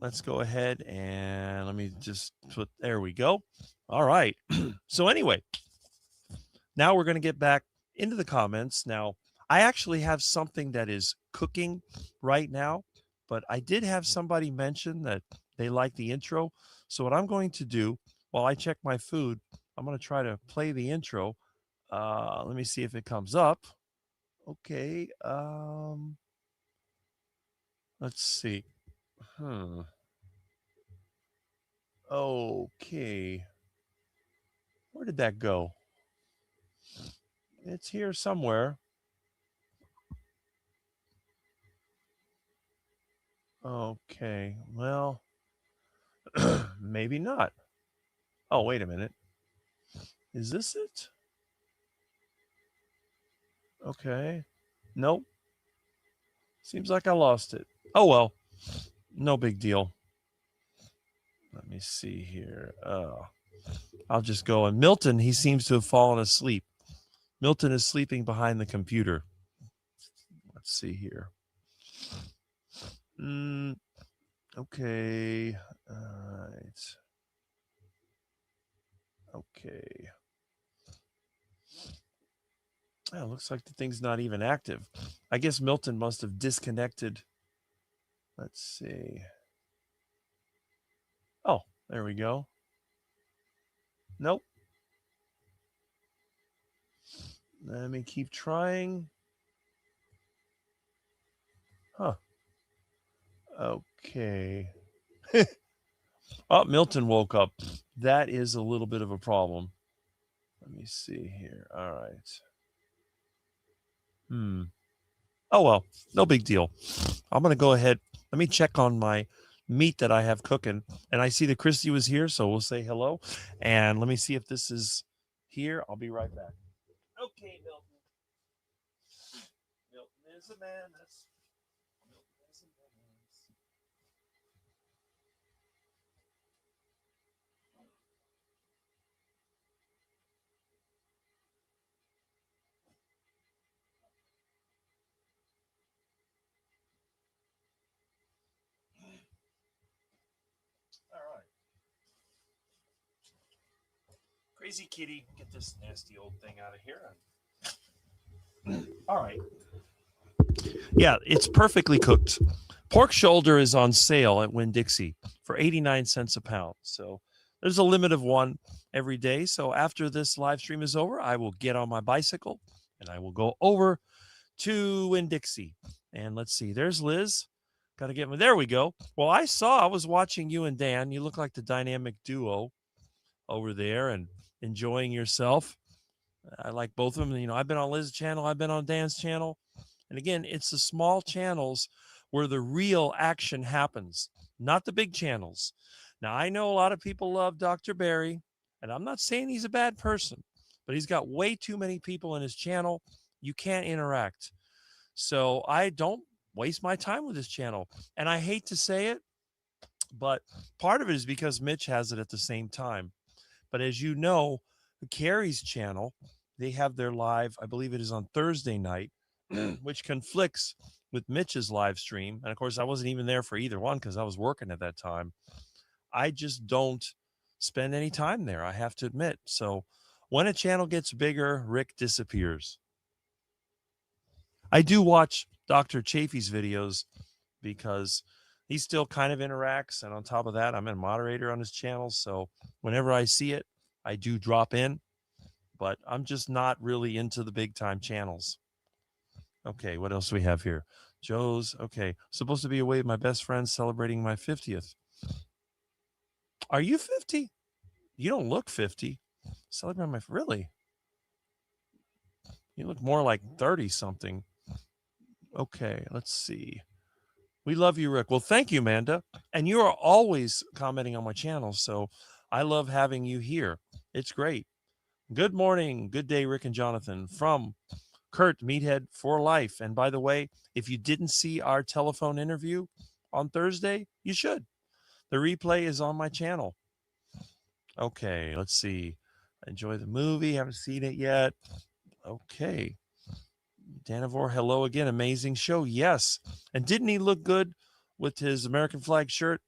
let's go ahead and let me just put, there we go. All right. So anyway, now we're going to get back into the comments. Now, I actually have something that is cooking right now, but I did have somebody mention that they like the intro. So what I'm going to do while I check my food, I'm going to try to play the intro. Let me see if it comes up. Okay. Let's see. Okay. Where did that go? It's here somewhere. Okay. Well, maybe not. Oh, wait a minute. Is this it? Okay. Nope. Seems like I lost it. Oh, well. No big deal. Let me see here. I'll just go. And Milton, he seems to have fallen asleep. Milton is sleeping behind the computer. Let's see here. Okay. All right. Okay. Oh, looks like the thing's not even active. I guess Milton must have disconnected. Let's see. Oh, there we go. Nope. Let me keep trying. Huh. Okay. Oh, Milton woke up. That is a little bit of a problem. Let me see here. All right. Oh, well, no big deal. I'm going to go ahead. Let me check on my meat that I have cooking. And I see that Christy was here, so we'll say hello. And let me see if this is here. I'll be right back. Okay, Milton. Milton is a menace. Milton is a menace. All right. Crazy kitty, get this nasty old thing out of here. All right. Yeah, it's perfectly cooked. Pork shoulder is on sale at Winn-Dixie for 89 cents a pound. So there's a limit of one every day. So after this live stream is over, I will get on my bicycle and I will go over to Winn-Dixie. And let's see, there's Liz. Got to get me. There we go. Well, I was watching you and Dan. You look like the dynamic duo over there and enjoying yourself. I like both of them. I've been on Liz's channel. I've been on Dan's channel. And again, it's the small channels where the real action happens, not the big channels. Now, I know a lot of people love Dr. Barry, and I'm not saying he's a bad person, but he's got way too many people in his channel. You can't interact. So I don't waste my time with his channel. And I hate to say it, but part of it is because Mitch has it at the same time. But as you know, Carrie's channel, they have their live, I believe it is on Thursday night, which conflicts with Mitch's live stream. And of course, I wasn't even there for either one because I was working at that time. I just don't spend any time there, I have to admit. So when a channel gets bigger, Rick disappears. I do watch Dr. Chafee's videos because he still kind of interacts. And on top of that, I'm a moderator on his channel. So whenever I see it, I do drop in. But I'm just not really into the big time channels. Okay, what else do we have here? Joe's, okay. Supposed to be away with my best friend celebrating my 50th. Are you 50? You don't look 50. Celebrating my, really? You look more like 30 something. Okay, let's see. We love you, Rick. Well, thank you, Amanda. And you are always commenting on my channel, so I love having you here. It's great. Good morning. Good day, Rick and Jonathan. From Kurt, Meathead for Life. And by the way, if you didn't see our telephone interview on Thursday, you should. The replay is on my channel. Okay, let's see. Enjoy the movie. Haven't seen it yet. Okay. Danivore, hello again. Amazing show. Yes. And didn't he look good with his American flag shirt?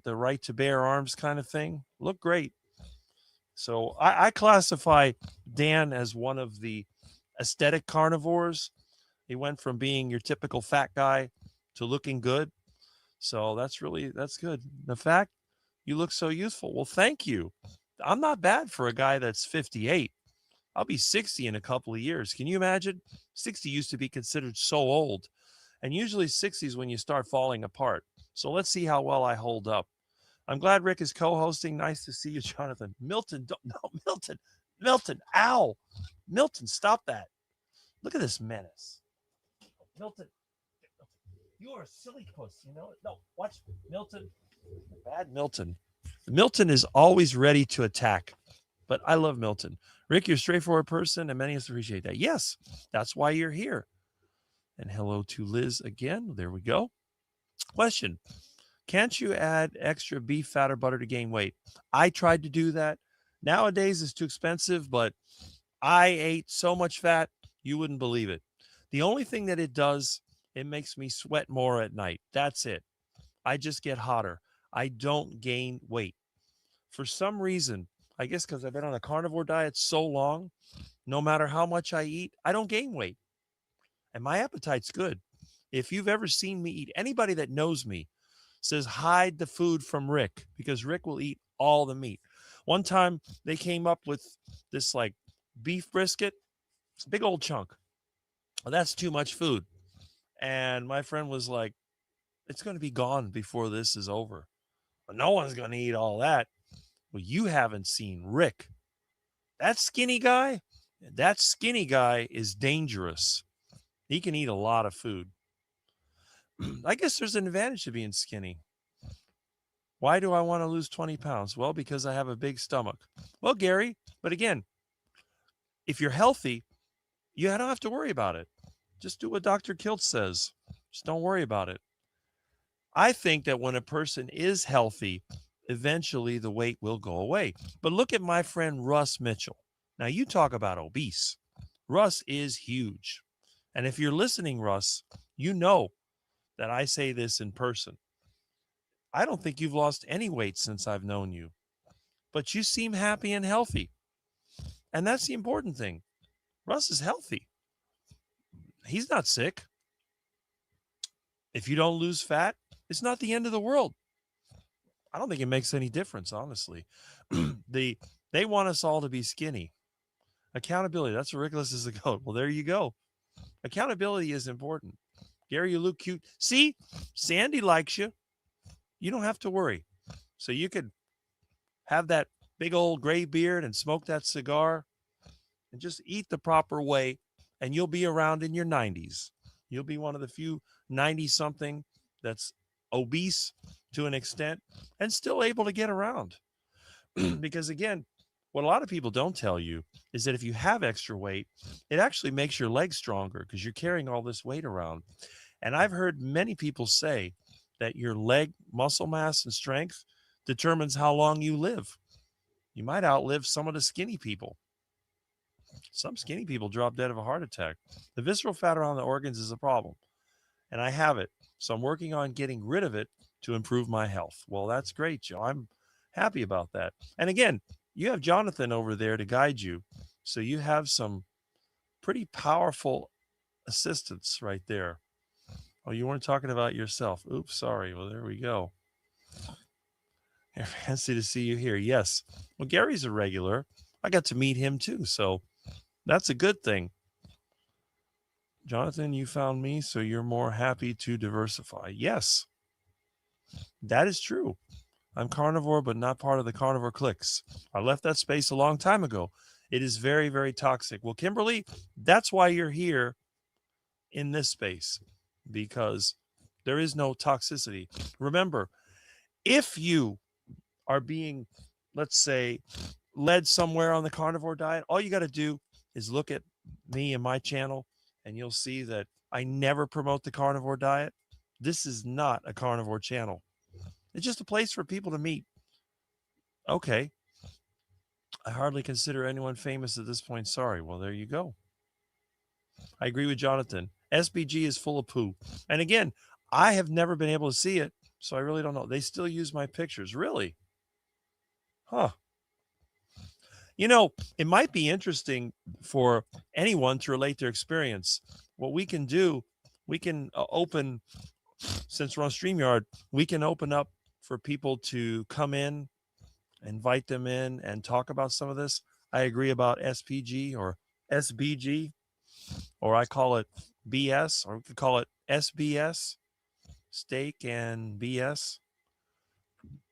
The right to bear arms kind of thing? Looked great. So I classify Dan as one of the aesthetic carnivores. He went from being your typical fat guy to looking good. So that's good. The fact you look so youthful. Well, thank you. I'm not bad for a guy that's 58. I'll be 60 in a couple of years. Can you imagine? 60 used to be considered so old. And usually 60 is when you start falling apart. So let's see how well I hold up. I'm glad Rick is co-hosting. Nice to see you, Jonathan. Milton, Milton, ow. Milton, stop that. Look at this menace. Milton, you are a silly puss, you know? No, watch Milton. Bad Milton. Milton is always ready to attack, but I love Milton. Rick, you're a straightforward person, and many of us appreciate that. Yes, that's why you're here. And hello to Liz again. There we go. Question. Can't you add extra beef fat or butter to gain weight? I tried to do that. Nowadays, it's too expensive, but I ate so much fat, you wouldn't believe it. The only thing that it does, it makes me sweat more at night. That's it. I just get hotter. I don't gain weight. For some reason, I guess because I've been on a carnivore diet so long, no matter how much I eat, I don't gain weight. And my appetite's good. If you've ever seen me eat, anybody that knows me says hide the food from Rick because Rick will eat all the meat. One time they came up with this like beef brisket. It's a big old chunk. Well, that's too much food. And my friend was like, it's going to be gone before this is over. But no one's going to eat all that. Well, you haven't seen Rick. That skinny guy is dangerous. He can eat a lot of food. I guess there's an advantage to being skinny. Why do I want to lose 20 pounds? Well, because I have a big stomach. Well, Gary, but again, if you're healthy, you don't have to worry about it. Just do what Dr. Kilt says. Just don't worry about it. I think that when a person is healthy, eventually the weight will go away. But look at my friend Russ Mitchell. Now, you talk about obese. Russ is huge. And if you're listening, Russ, you know that I say this in person. I don't think you've lost any weight since I've known you, but you seem happy and healthy. And that's the important thing. Russ is healthy. He's not sick. If you don't lose fat, it's not the end of the world. I don't think it makes any difference, honestly. They want us all to be skinny. Accountability. That's what Rick is the goat. Well, there you go. Accountability is important. Gary, you look cute. See, Sandy likes you. You don't have to worry. So you could have that big old gray beard and smoke that cigar and just eat the proper way, and you'll be around in your 90s. You'll be one of the few 90 something that's obese to an extent and still able to get around. Because again, what a lot of people don't tell you is that if you have extra weight, it actually makes your legs stronger because you're carrying all this weight around. And I've heard many people say that your leg muscle mass and strength determines how long you live. You might outlive some of the skinny people. Some skinny people drop dead of a heart attack. The visceral fat around the organs is a problem, and I have it. So I'm working on getting rid of it to improve my health. Well, that's great, Joe. I'm happy about that. And again, you have Jonathan over there to guide you. So you have some pretty powerful assistance right there. Oh, you weren't talking about yourself. Oops, sorry. Well, there we go. Fancy to see you here. Yes. Well, Gary's a regular. I got to meet him too. So that's a good thing. Jonathan, you found me, so you're more happy to diversify. Yes, that is true. I'm carnivore, but not part of the carnivore cliques. I left that space a long time ago. It is very, very toxic. Well, Kimberly, that's why you're here in this space, because there is no toxicity. Remember, if you are being, let's say, led somewhere on the carnivore diet, all you got to do is look at me and my channel, and you'll see that I never promote the carnivore diet. This is not a carnivore channel. It's just a place for people to meet. Okay. I hardly consider anyone famous at this point. Sorry. Well, there you go. I agree with Jonathan. SBG is full of poo. And again, I have never been able to see it, so I really don't know. They still use my pictures. Really? Huh. You know, it might be interesting for anyone to relate their experience. What we can do, we can open, since we're on StreamYard, we can open up for people to come in, invite them in, and talk about some of this. I agree about SPG or SBG, or I call it BS, or we could call it SBS, steak and BS.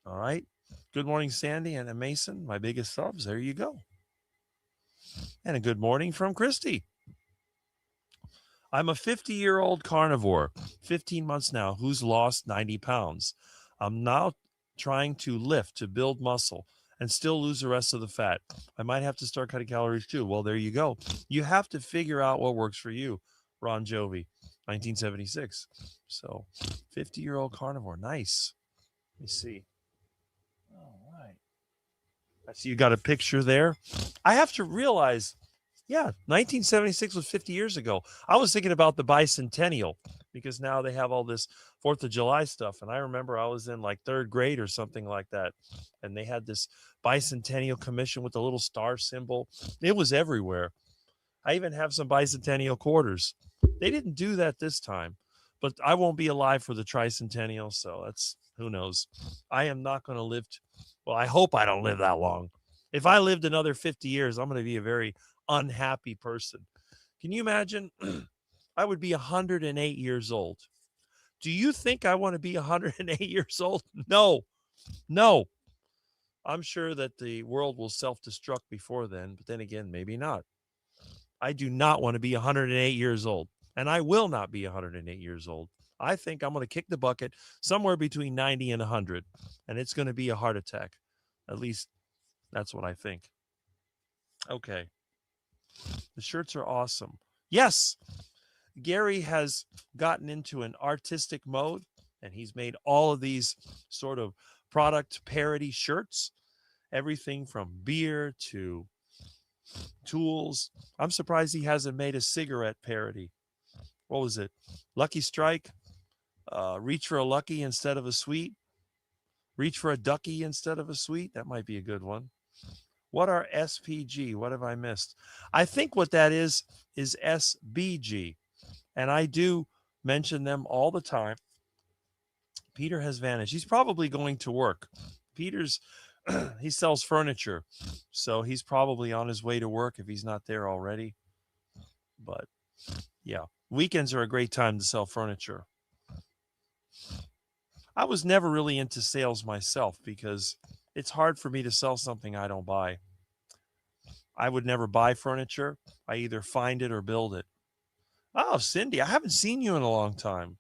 All right. Good morning, Sandy and Mason, my biggest subs. There you go. And a good morning from Christy. I'm a 50-year-old carnivore, 15 months now, who's lost 90 pounds. I'm now trying to lift to build muscle and still lose the rest of the fat. I might have to start cutting calories too. Well, there you go. You have to figure out what works for you. Ron Jovi, 1976. So 50-year-old carnivore. Nice. Let me see. All right. I see you got a picture there. I have to realize, yeah, 1976 was 50 years ago. I was thinking about the bicentennial because now they have all this 4th of July stuff. And I remember I was in like 3rd grade or something like that. And they had this bicentennial commission with the little star symbol. It was everywhere. I even have some bicentennial quarters. They didn't do that this time, but I won't be alive for the tricentennial. So that's, who knows? I am not going to live. Well, I hope I don't live that long. If I lived another 50 years, I'm going to be a very unhappy person. Can you imagine? I would be 108 years old. Do you think I want to be 108 years old? No. I'm sure that the world will self-destruct before then, but then again, maybe not. I do not want to be 108 years old, and I will not be 108 years old. I think I'm going to kick the bucket somewhere between 90 and 100, and it's going to be a heart attack. At least that's what I think. Okay. The shirts are awesome. Yes, Gary has gotten into an artistic mode, and he's made all of these sort of product parody shirts, everything from beer to tools. I'm surprised he hasn't made a cigarette parody. What was it? Lucky Strike? Reach for a lucky instead of a sweet? Reach for a ducky instead of a sweet? That might be a good one. What are SPG? What have I missed? I think what that is SBG. And I do mention them all the time. Peter has vanished. He's probably going to work. Peter's, he sells furniture. So he's probably on his way to work if he's not there already. But yeah, Weekends are a great time to sell furniture. I was never really into sales myself because it's hard for me to sell something I don't buy. I would never buy furniture. I either find it or build it. Oh, Cindy, I haven't seen you in a long time.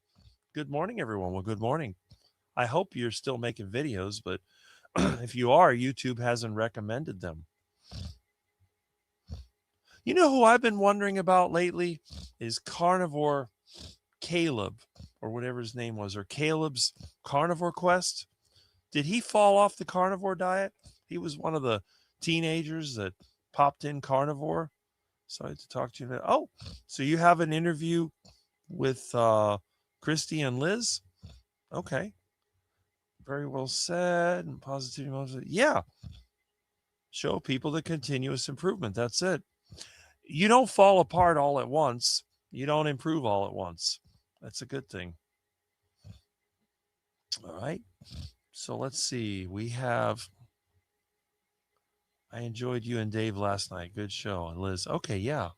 Good morning, everyone. Well, good morning. I hope you're still making videos, but if you are, YouTube hasn't recommended them. You know who I've been wondering about lately is Carnivore Caleb, or whatever his name was, or Caleb's Carnivore Quest. Did he fall off the carnivore diet? He was one of the teenagers that popped in carnivore. Sorry to talk to you. Oh, so you have an interview with Christy and Liz? Okay. Very well said. And positivity. Yeah. Show people the continuous improvement. That's it. You don't fall apart all at once. You don't improve all at once. That's a good thing. All right. So let's see. We have. I enjoyed you and Dave last night. Good show. And Liz. Okay. Yeah.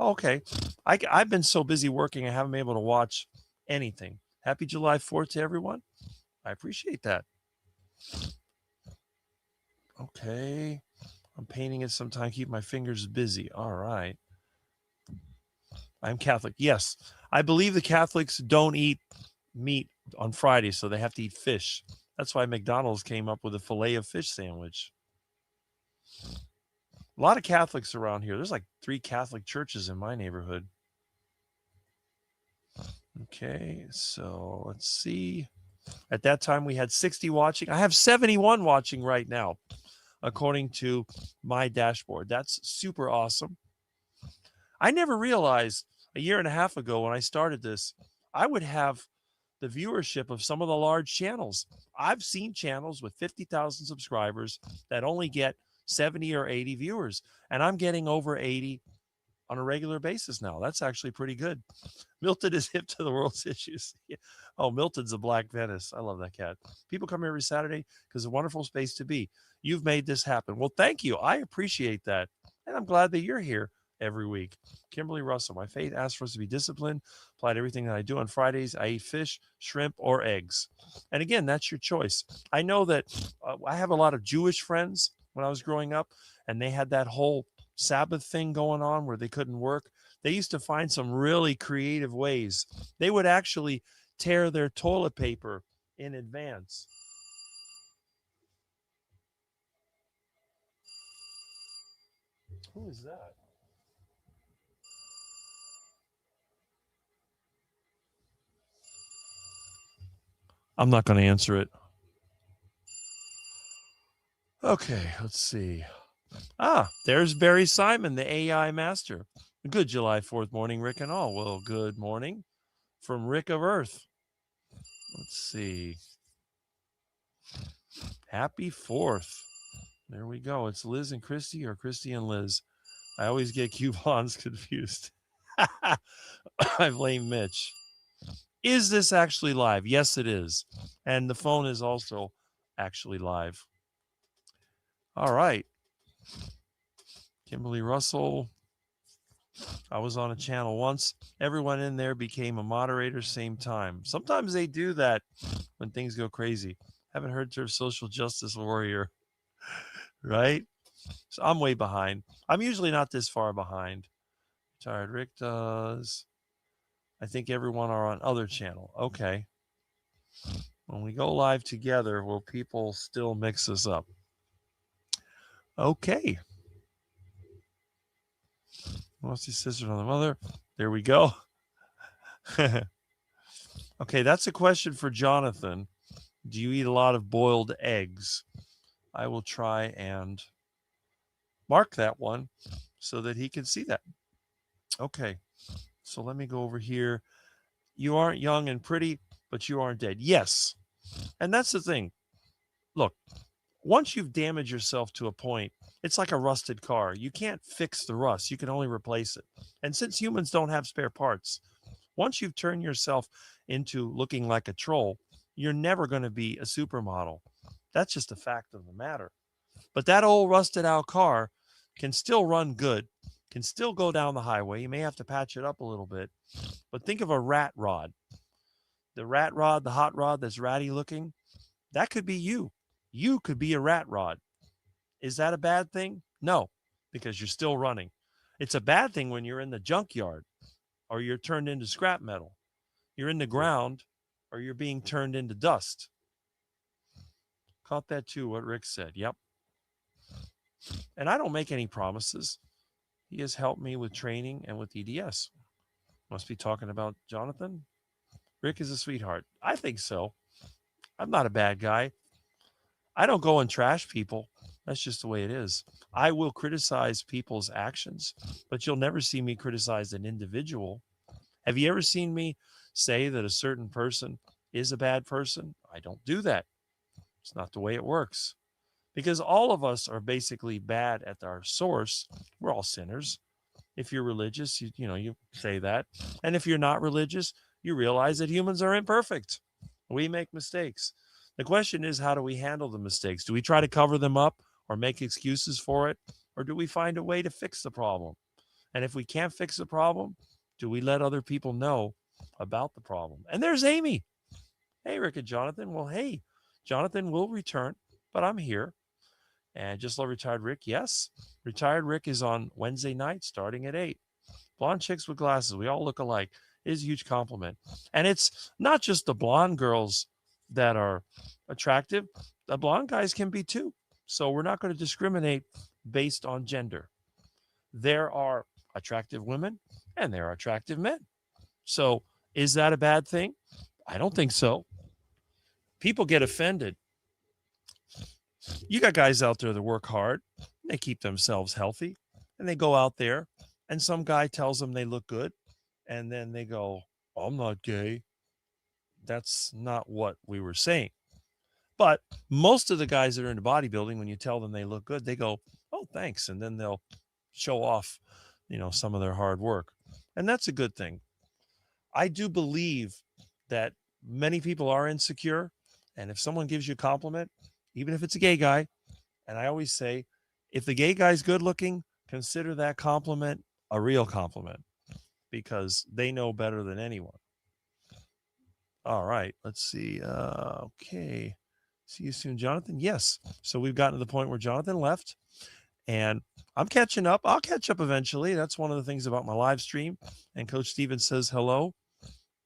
Okay. I've been so busy working, I haven't been able to watch anything. Happy July 4th to everyone. I appreciate that. Okay. I'm painting it sometime. Keep my fingers busy. All right. I'm Catholic. Yes. I believe the Catholics don't eat meat on Friday, so they have to eat fish. That's why McDonald's came up with a filet of fish sandwich. A lot of Catholics around here. There's like 3 Catholic churches in my neighborhood. Okay, so let's see. At that time, we had 60 watching. I have 71 watching right now, according to my dashboard. That's super awesome. I never realized a year and a half ago when I started this, I would have the viewership of some of the large channels. I've seen channels with 50,000 subscribers that only get 70 or 80 viewers, and I'm getting over 80 on a regular basis now. That's actually pretty good. Milton is hip to the world's issues. Yeah. Oh, Milton's a Black Venice. I love that cat. People come here every Saturday because it's a wonderful space to be. You've made this happen. Well, thank you. I appreciate that. And I'm glad that you're here every week. Kimberly Russell, my faith asks for us to be disciplined. Apply to everything that I do on Fridays. I eat fish, shrimp, or eggs. And again, that's your choice. I know that I have a lot of Jewish friends when I was growing up, and they had that whole Sabbath thing going on where they couldn't work. They used to find some really creative ways. They would actually tear their toilet paper in advance. Who is that? I'm not going to answer it. Okay, let's see. There's Barry Simon, the AI master. Good July 4th morning, Rick and all. Well, good morning from Rick of Earth. Let's see. Happy 4th. There we go. It's Liz and Christy or Christy and Liz. I always get coupons confused. I blame Mitch. Is this actually live? Yes, it is. And the phone is also actually live. All right. Kimberly Russell. I was on a channel once. Everyone in there became a moderator same time. Sometimes they do that when things go crazy. Haven't heard her social justice warrior. Right? So I'm way behind. I'm usually not this far behind. Tired Rick does. I think everyone are on other channel. Okay. When we go live together, will people still mix us up? Okay. What's his sister on the mother? There we go. Okay, that's a question for Jonathan. Do you eat a lot of boiled eggs? I will try and mark that one so that he can see that. Okay, so let me go over here. You aren't young and pretty, but you aren't dead. Yes, and that's the thing. Look, once you've damaged yourself to a point, it's like a rusted car. You can't fix the rust. You can only replace it. And since humans don't have spare parts, once you've turned yourself into looking like a troll, you're never going to be a supermodel. That's just a fact of the matter. But that old rusted out car can still run good can still go down the highway. You may have to patch it up a little bit, but think of a rat rod. The rat rod, the hot rod that's ratty looking, that could be you. You could be a rat rod. Is that a bad thing? No, because you're still running. It's a bad thing when you're in the junkyard or you're turned into scrap metal. You're in the ground or you're being turned into dust. Caught that too, what Rick said. Yep. And I don't make any promises. He has helped me with training and with EDS. Must be talking about Jonathan. Rick is a sweetheart. I think so. I'm not a bad guy. I don't go and trash people. That's just the way it is. I will criticize people's actions, but you'll never see me criticize an individual. Have you ever seen me say that a certain person is a bad person? I don't do that. It's not the way it works. Because all of us are basically bad at our source. We're all sinners. If you're religious, you say that. And if you're not religious, you realize that humans are imperfect. We make mistakes. The question is, how do we handle the mistakes? Do we try to cover them up or make excuses for it? Or do we find a way to fix the problem? And if we can't fix the problem, do we let other people know about the problem? And there's Amy. Hey, Rick and Jonathan. Well, hey, Jonathan will return, but I'm here. And Just Love Retired Rick, yes. Retired Rick is on Wednesday night starting at 8. Blonde chicks with glasses. We all look alike. It is a huge compliment. And it's not just the blonde girls that are attractive. The blonde guys can be too. So we're not going to discriminate based on gender. There are attractive women and there are attractive men. So is that a bad thing? I don't think so. People get offended. You got guys out there that work hard. They keep themselves healthy. And they go out there and some guy tells them they look good. And then they go, I'm not gay. That's not what we were saying. But most of the guys that are into bodybuilding, when you tell them they look good, they go, oh, thanks. And then they'll show off, some of their hard work. And that's a good thing. I do believe that many people are insecure. And if someone gives you a compliment, even if it's a gay guy, and I always say, if the gay guy's good looking, consider that compliment a real compliment because they know better than anyone. All right, let's see. Okay. See you soon, Jonathan. Yes. So we've gotten to the point where Jonathan left and I'm catching up. I'll catch up eventually. That's one of the things about my live stream. And Coach Steven says hello.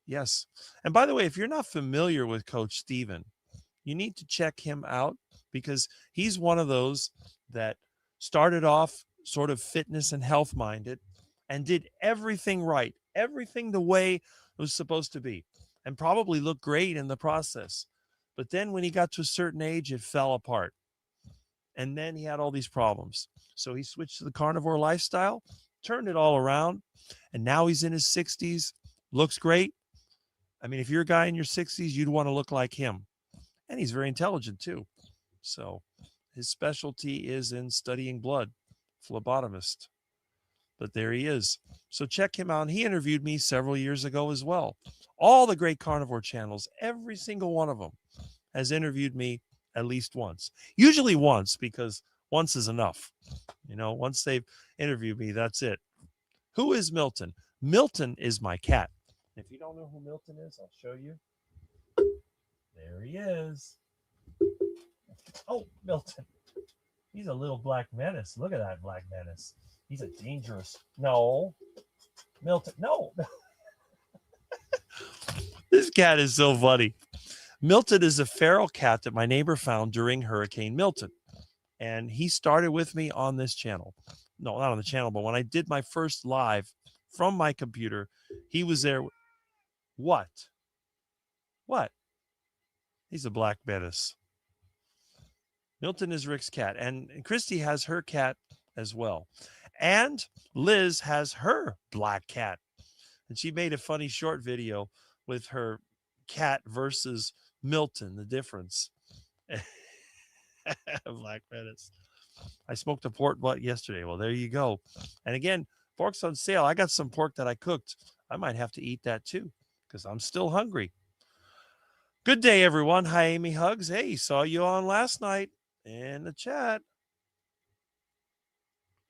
Yes. And by the way, if you're not familiar with Coach Steven, you need to check him out because he's one of those that started off sort of fitness and health minded and did everything right, everything the way it was supposed to be, and probably looked great in the process. But then when he got to a certain age, it fell apart. And then he had all these problems. So he switched to the carnivore lifestyle, turned it all around, and now he's in his 60s, looks great. I mean, if you're a guy in your 60s, you'd want to look like him. And he's very intelligent too. So his specialty is in studying blood, phlebotomist. But there he is. So check him out. He interviewed me several years ago as well. All the great carnivore channels, every single one of them has interviewed me at least once. Usually once, because once is enough. Once they've interviewed me, that's it. Who is Milton? Milton is my cat. If you don't know who Milton is, I'll show you. There he is. Oh, Milton. He's a little black menace. Look at that black menace. He's a dangerous. No. Milton. No. This cat is so funny. Milton is a feral cat that my neighbor found during Hurricane Milton. And he started with me on this channel. No, not on the channel, but when I did my first live from my computer, he was there. What? He's a black menace. Milton is Rick's cat. And Christy has her cat as well. And Liz has her black cat. And she made a funny short video with her cat versus Milton, the difference. Black menace. I smoked a pork butt yesterday. Well, there you go. And again, pork's on sale. I got some pork that I cooked. I might have to eat that too because I'm still hungry. Good day, everyone. Hi, Amy Hugs. Hey, saw you on last night in the chat.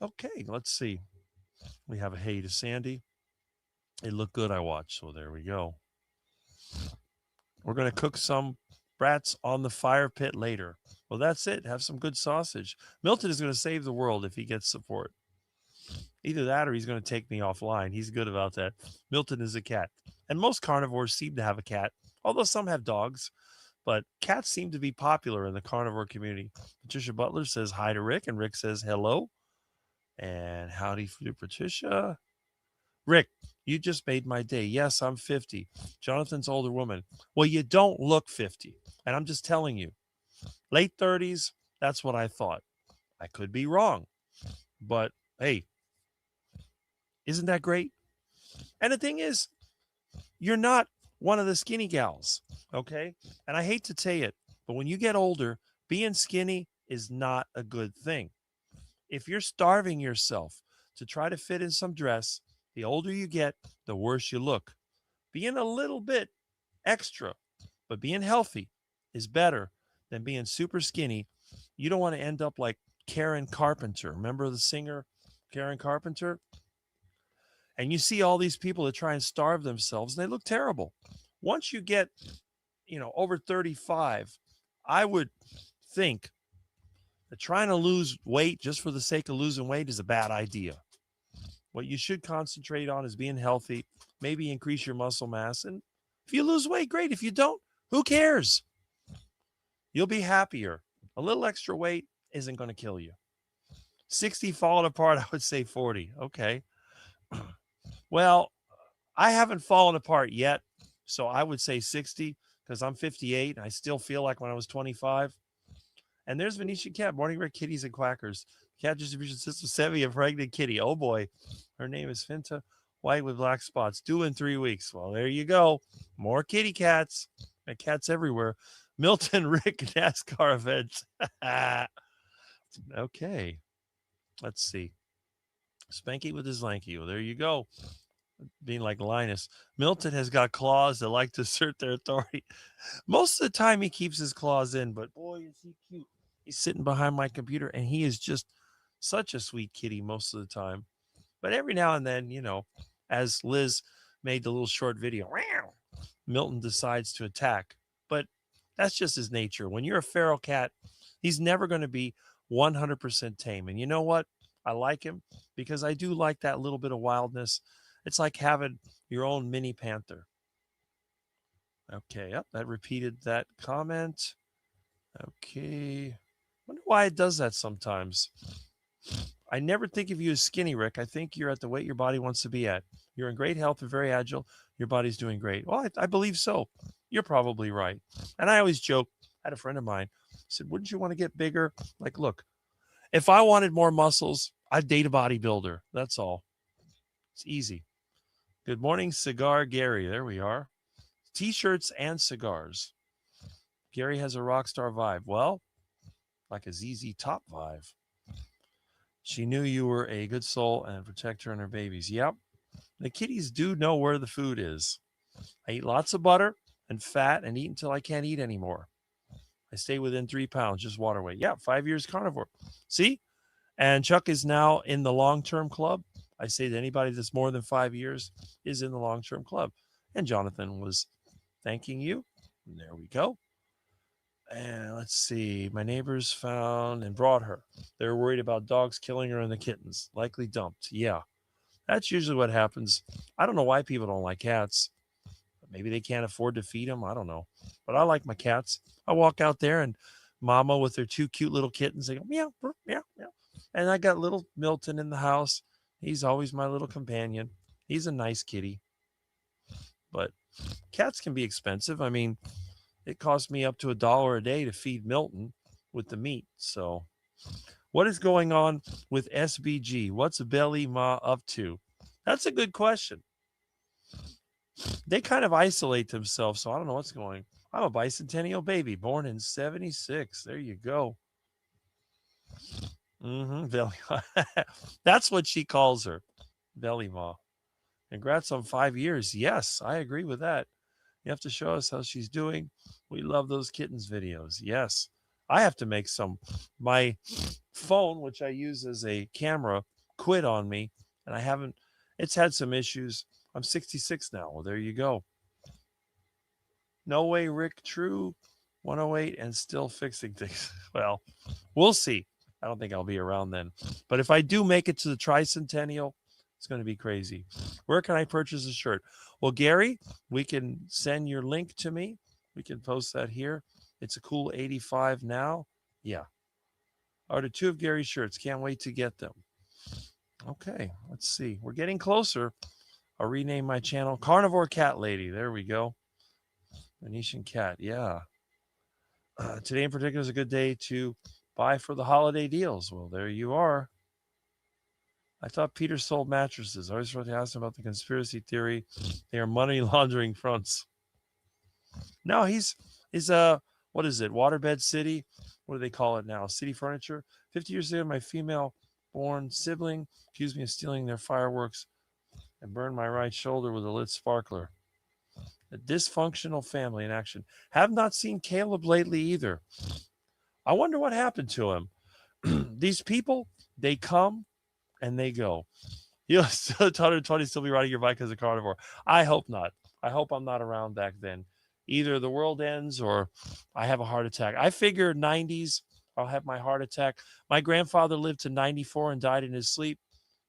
Okay, let's see. We have a hey to Sandy. It looked good, I watched. So there we go. We're going to cook some brats on the fire pit later. Well, that's it. Have some good sausage. Milton is going to save the world if he gets support. Either that or he's going to take me offline. He's good about that. Milton is a cat. And most carnivores seem to have a cat, although some have dogs. But cats seem to be popular in the carnivore community. Patricia Butler says hi to Rick, and Rick says hello. And howdy for Patricia. Rick, you just made my day. Yes, I'm 50. Jonathan's older woman. Well, you don't look 50. And I'm just telling you, late 30s, that's what I thought. I could be wrong. But hey, isn't that great? And the thing is, you're not one of the skinny gals, okay? And I hate to say it, but when you get older, being skinny is not a good thing. If you're starving yourself to try to fit in some dress, the older you get, the worse you look. Being a little bit extra, but being healthy is better than being super skinny. You don't want to end up like Karen Carpenter. Remember the singer Karen Carpenter? And you see all these people that try and starve themselves, and they look terrible. Once you get, over 35, I would think that trying to lose weight just for the sake of losing weight is a bad idea. What you should concentrate on is being healthy, maybe increase your muscle mass. And if you lose weight, great. If you don't, who cares? You'll be happier. A little extra weight isn't going to kill you. 60 falling apart, I would say 40. Okay. Well, I haven't fallen apart yet, so I would say 60 because I'm 58. And I still feel like when I was 25. And there's Venetian Cat, Morning Red Kitties and Quackers. Cat distribution system sent me a pregnant kitty. Oh boy. Her name is Finta, white with black spots, due in 3 weeks. Well, there you go. More kitty cats. And cats everywhere. Milton Rick NASCAR events. Okay. Let's see. Spanky with his lanky. Well, there you go. Being like Linus. Milton has got claws that like to assert their authority. Most of the time he keeps his claws in, but boy, is he cute. He's sitting behind my computer, and he is just such a sweet kitty most of the time. But every now and then, as Liz made the little short video, Milton decides to attack. But that's just his nature. When you're a feral cat, he's never going to be 100% tame. And you know what? I like him because I do like that little bit of wildness. It's like having your own mini panther. Okay, yep, that repeated that comment. Okay. Wonder why it does that sometimes. I never think of you as skinny, Rick. I think you're at the weight your body wants to be at. You're in great health and very agile. Your body's doing great. Well, I believe so. You're probably right. And I always joke. I had a friend of mine said, wouldn't you want to get bigger? Like, look, if I wanted more muscles, I'd date a bodybuilder. That's all. It's easy. Good morning, Cigar Gary. There we are. T-shirts and cigars. Gary has a rock star vibe. Well, like a ZZ Top vibe. She knew you were a good soul and protect her and her babies. Yep. The kitties do know where the food is. I eat lots of butter and fat and eat until I can't eat anymore. I stay within 3 pounds, just water weight. Yeah, 5 years carnivore. See? And Chuck is now in the long-term club. I say that anybody that's more than 5 years is in the long-term club. And Jonathan was thanking you. And there we go. And let's see. My neighbors found and brought her. They were worried about dogs killing her and the kittens. Likely dumped. Yeah. That's usually what happens. I don't know why people don't like cats. Maybe they can't afford to feed them. I don't know. But I like my cats. I walk out there and Mama with her 2 cute little kittens, they go, meow, meow, meow. And I got little Milton in the house. He's always my little companion. He's a nice kitty. But cats can be expensive. I mean, it costs me up to $1 a day to feed Milton with the meat. So what is going on with SBG? What's Belly Ma up to? That's a good question. They kind of isolate themselves, so I don't know what's going on. I'm a bicentennial baby, born in 76. There you go. Belly. That's what she calls her, Belly Ma. Congrats on 5 years. Yes, I agree with that. You have to show us how she's doing. We love those kittens videos. Yes, I have to make some. My phone, which I use as a camera, quit on me. and I haven't. It's had some issues. I'm 66 now. Well, there you go. No way, Rick. True. 108 and still fixing things. Well, we'll see. I don't think I'll be around then. But if I do make it to the tricentennial, it's going to be crazy. Where can I purchase a shirt? Well, Gary, we can send your link to me. We can post that here. It's a cool 85 now. Yeah. Order 2 of Gary's shirts. Can't wait to get them. Okay, let's see. We're getting closer. I'll rename my channel Carnivore Cat Lady. There we go. Venetian Cat. Yeah. Today in particular is a good day to buy for the holiday deals. Well, there you are. I thought Peter sold mattresses. I always wanted to ask him about the conspiracy theory. They are money laundering fronts. No, he's what is it? Waterbed City? What do they call it now? City Furniture. 50 years ago, my female-born sibling accused me of stealing their fireworks and burned my right shoulder with a lit sparkler. A dysfunctional family in action. Have not seen Caleb lately either. I wonder what happened to him. These people, they come and they go. You'll still 120 still be riding your bike as a carnivore. I hope not. I hope I'm not around back then. Either the world ends or I have a heart attack. I figure 90s, I'll have my heart attack. My grandfather lived to 94 and died in his sleep,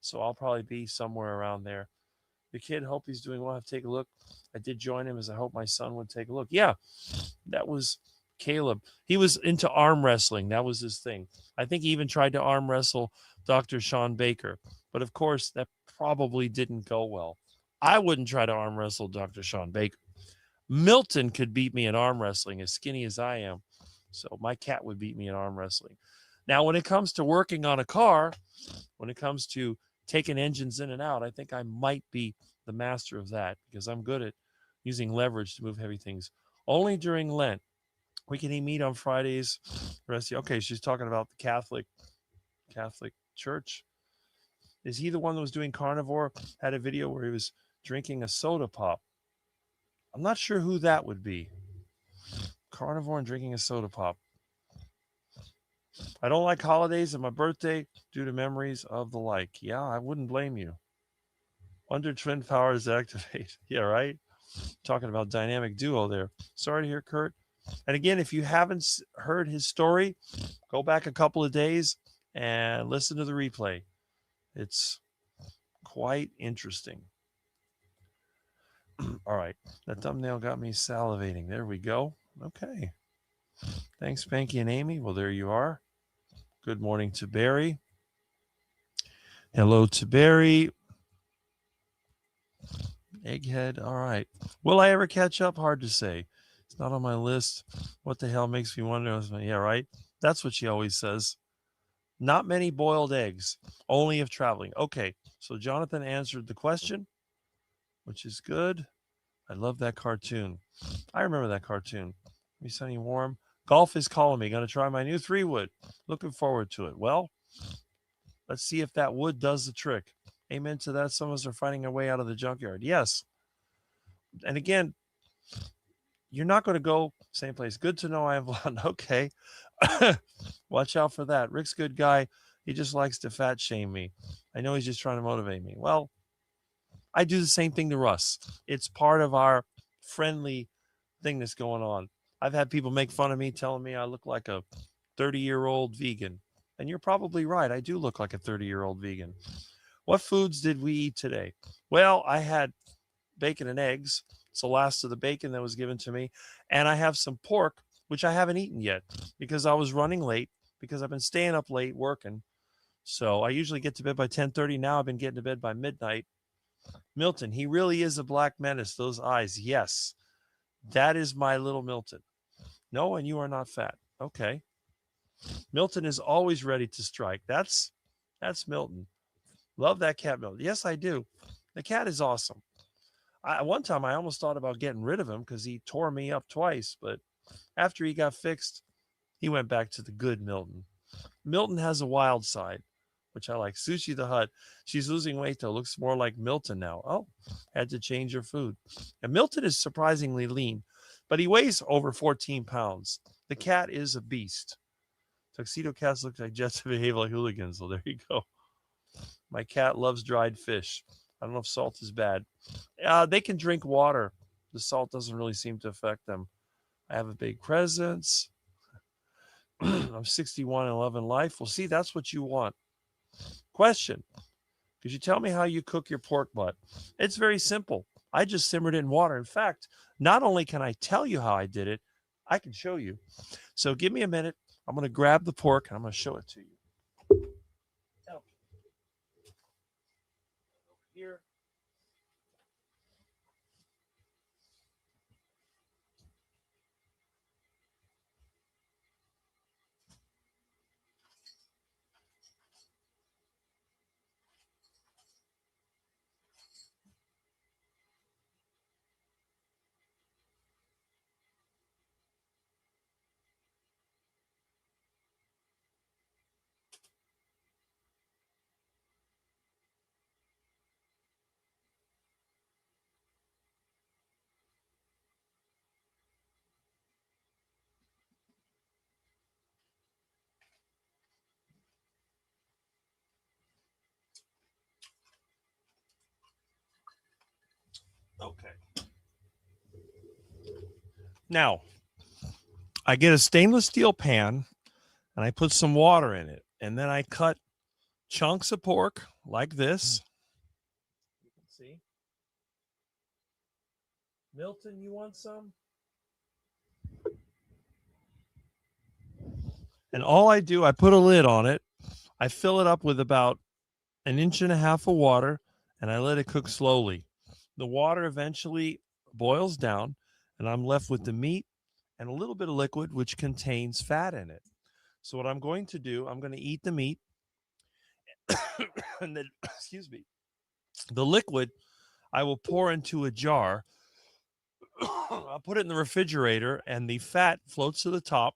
so I'll probably be somewhere around there. The kid, hope he's doing well. I have to take a look. I did join him as I hope my son would take a look. Yeah, that was Caleb. He was into arm wrestling. That was his thing. I think he even tried to arm wrestle Dr. Sean Baker. But of course, that probably didn't go well. I wouldn't try to arm wrestle Dr. Sean Baker. Milton could beat me in arm wrestling, as skinny as I am. So my cat would beat me in arm wrestling. Now, when it comes to working on a car, when it comes to taking engines in and out, I think I might be the master of that because I'm good at using leverage to move heavy things. Only during Lent. We can eat meat on Fridays. Okay, she's talking about the Catholic Church. Is he the one that was doing carnivore? Had a video where he was drinking a soda pop. I'm not sure who that would be. Carnivore and drinking a soda pop. I don't like holidays and my birthday due to memories of the like. Yeah, I wouldn't blame you. Under twin powers activate. Yeah, right? Talking about dynamic duo there. Sorry to hear, Kurt. And again, if you haven't heard his story, go back a couple of days and listen to the replay. It's quite interesting. All right. That thumbnail got me salivating. There we go. Okay. Thanks, Spanky and Amy. Well, there you are. Good morning to Barry. Hello to Barry. Egghead. All right. Will I ever catch up? Hard to say. It's not on my list. What the hell makes me wonder? Yeah, right. That's what she always says. Not many boiled eggs, only if traveling. Okay. So Jonathan answered the question, which is good. I love that cartoon. I remember that cartoon. Be sunny and warm. Golf is calling me. Going to try my new 3-wood. Looking forward to it. Well, let's see if that wood does the trick. Amen to that. Some of us are finding our way out of the junkyard. Yes. And again, you're not going to go same place. Good to know I have one. Okay. Watch out for that. Rick's a good guy. He just likes to fat shame me. I know he's just trying to motivate me. Well, I do the same thing to Russ. It's part of our friendly thing that's going on. I've had people make fun of me, telling me I look like a 30-year-old vegan. And you're probably right. I do look like a 30-year-old vegan. What foods did we eat today? Well, I had bacon and eggs. It's the last of the bacon that was given to me. And I have some pork, which I haven't eaten yet because I was running late because I've been staying up late working. So I usually get to bed by 10:30. Now I've been getting to bed by midnight. Milton, he really is a black menace. Those eyes. Yes, that is my little Milton. No, and you are not fat. Okay. Milton is always ready to strike. That's Milton. Love that cat, Milton. Yes, I do. The cat is awesome. One time I almost thought about getting rid of him because he tore me up twice. But after he got fixed, he went back to the good Milton. Milton has a wild side, which I like. Sushi the Hut. She's losing weight, though. Looks more like Milton now. Oh, had to change her food. And Milton is surprisingly lean, but he weighs over 14 pounds. The cat is a beast. Tuxedo cats look like Jets behave like hooligans. So there you go. My cat loves dried fish. I don't know if salt is bad. They can drink water. The salt doesn't really seem to affect them. I have a big presence. I'm 61 and loving life. Well, see, that's what you want. Question. Could you tell me how you cook your pork butt? It's very simple. I just simmered it in water. In fact, not only can I tell you how I did it, I can show you. So give me a minute. I'm going to grab the pork and I'm going to show it to you. Okay. Over here. Okay. Now, I get a stainless steel pan and I put some water in it. And then I cut chunks of pork like this. You can see. Milton, you want some? And all I do, I put a lid on it. I fill it up with about 1.5 inches of water and I let it cook slowly. The water eventually boils down and I'm left with the meat and a little bit of liquid, which contains fat in it. So what I'm going to do, I'm going to eat the meat and then, excuse me, the liquid I will pour into a jar. I'll put it in the refrigerator and the fat floats to the top.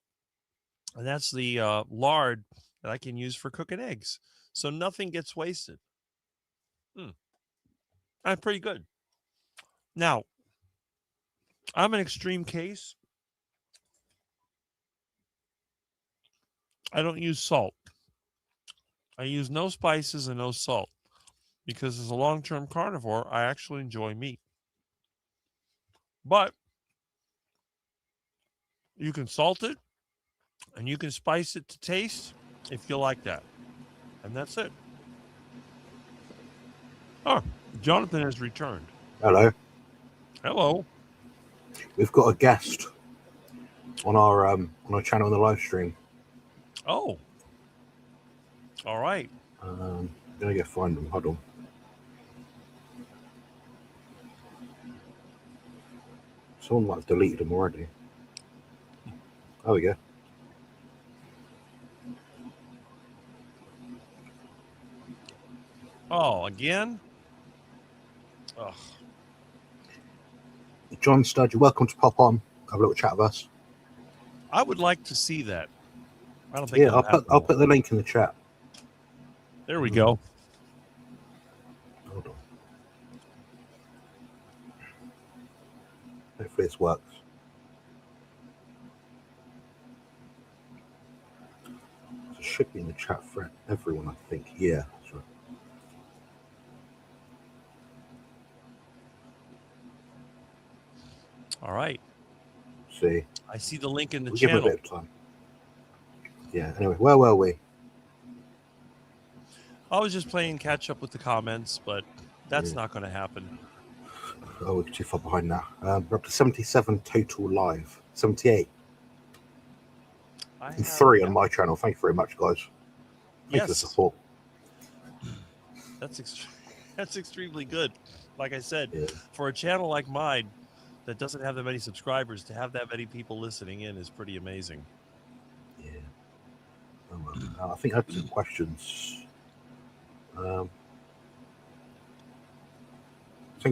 And that's the lard that I can use for cooking eggs. So nothing gets wasted. That's pretty good. Now, I'm an extreme case. I don't use salt. I use no spices and no salt because as a long-term carnivore, I actually enjoy meat. But you can salt it and you can spice it to taste if you like that. And that's it. Oh, Jonathan has returned. Hello. Hello. We've got a guest on our channel on the live stream. Oh. All right. I'm gonna go find them. Hold on. Someone might have deleted them already. There we go. Oh, again? Ugh. John Stud, you're welcome to pop on. Have a little chat with us. I would like to see that. I don't think. Yeah, I'll put the link in the chat. There we go. Hold on. Hopefully this works. It should be in the chat for everyone, I think. Yeah, that's right. All right. See. I see the link in the We'll channel. give it a bit of time. Yeah, anyway, where were we? I was just playing catch up with the comments, but that's not going to happen. Oh, we're too far behind now. We're up to 77 total live. 78. And 3 on my channel. Thank you very much, guys. Thanks for the support. That's extremely good. Like I said, for a channel like mine that doesn't have that many subscribers, to have that many people listening in is pretty amazing. Yeah. I think I had some questions. Think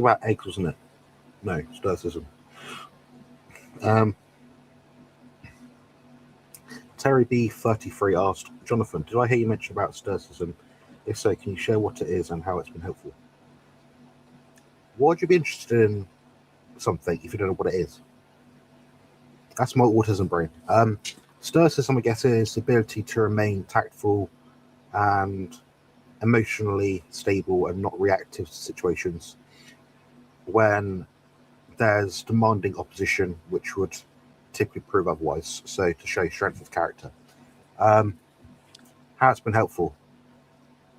about eggs, wasn't it? No, stoicism. Terry B33 asked, Jonathan, did I hear you mention about stoicism? If so, can you share what it is and how it's been helpful? Why would you be interested in something if you don't know what it is? That's my autism brain. Stoicism, I guess, is the ability to remain tactful and emotionally stable and not reactive to situations when there's demanding opposition, which would typically prove otherwise. So to show strength of character. How it's been helpful?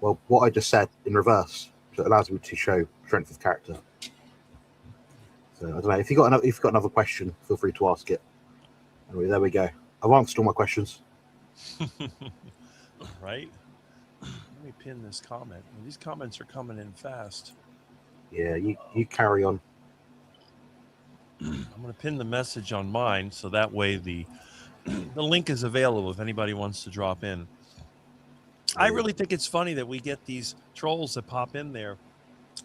Well, what I just said in reverse, so it allows me to show strength of character. So I don't know if you've got another question, feel free to ask it. Anyway, there we go. I've answered all my questions. Right? Let me pin this comment. These comments are coming in fast. Yeah, you carry on. I'm going to pin the message on mine so that way the link is available if anybody wants to drop in. I really think it's funny that we get these trolls that pop in there,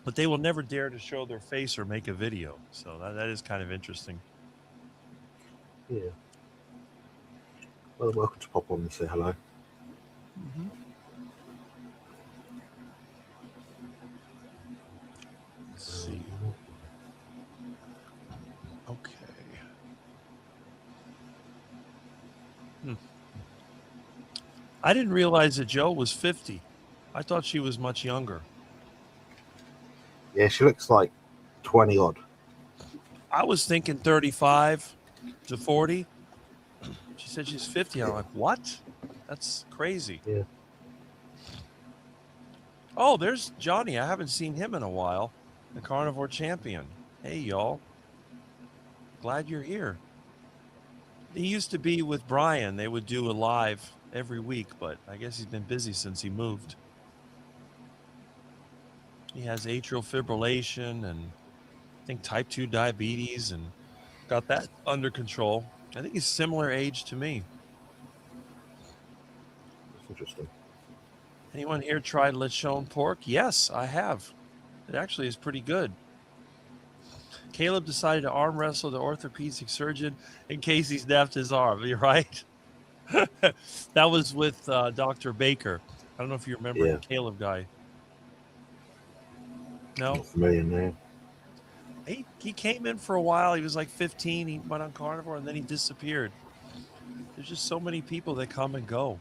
but they will never dare to show their face or make a video. So that is kind of interesting. Yeah. Well, welcome to pop on and say hello. Mm-hmm. Let's see. Okay. I didn't realize that Joe was 50. I thought she was much younger. Yeah, she looks like 20 odd. I was thinking 35 to 40. She said she's 50. I'm like, what? That's crazy. Yeah. Oh, there's Johnny. I haven't seen him in a while. The carnivore champion. Hey, y'all. Glad you're here. He used to be with Brian. They would do a live every week, but I guess he's been busy since he moved. He has atrial fibrillation and I think type 2 diabetes and got that under control. I think he's similar age to me. That's interesting. Anyone here tried lechon pork? Yes, I have. It actually is pretty good. Caleb decided to arm wrestle the orthopedic surgeon in case he snapped his arm. You're right. That was with Dr. Baker. I don't know if you remember the Caleb guy. No? Not familiar name. He came in for a while. He was like 15. He went on carnivore and then he disappeared. There's just so many people that come and go.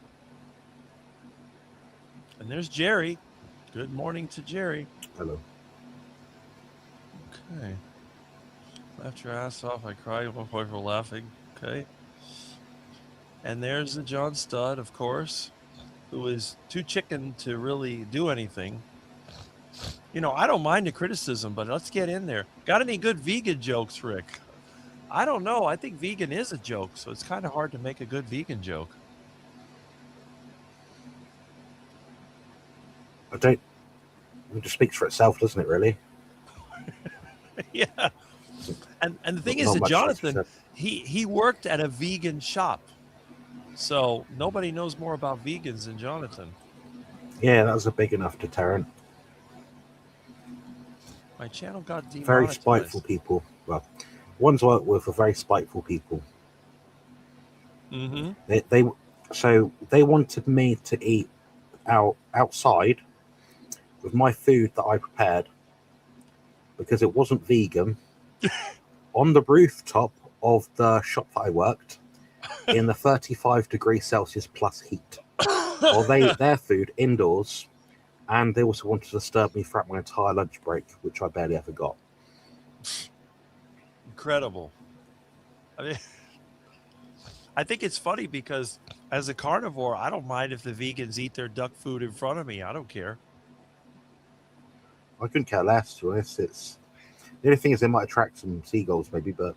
And there's Jerry. Good morning to Jerry. Hello. Okay. Laughed your ass off. I cried at one point for laughing. Okay. And there's the John Studd, of course, who is too chicken to really do anything. You know, I don't mind the criticism, but let's get in there. Got any good vegan jokes, Rick? I don't know. I think vegan is a joke, so it's kind of hard to make a good vegan joke. It just speaks for itself, doesn't it, really? Yeah. And the thing is that Jonathan, he worked at a vegan shop. So nobody knows more about vegans than Jonathan. Yeah, that was a big enough deterrent. My channel got demonetized. Very spiteful people. Well, ones I work with are very spiteful people. Mm-hmm. They wanted me to eat outside with my food that I prepared because it wasn't vegan on the rooftop of the shop that I worked in the 35°C plus heat. Or their food indoors, and they also wanted to disturb me throughout my entire lunch break, which I barely ever got. Incredible. I mean, I think it's funny because as a carnivore, I don't mind if the vegans eat their duck food in front of me. I don't care. I couldn't care less, to be honest. The only thing is they might attract some seagulls, maybe, but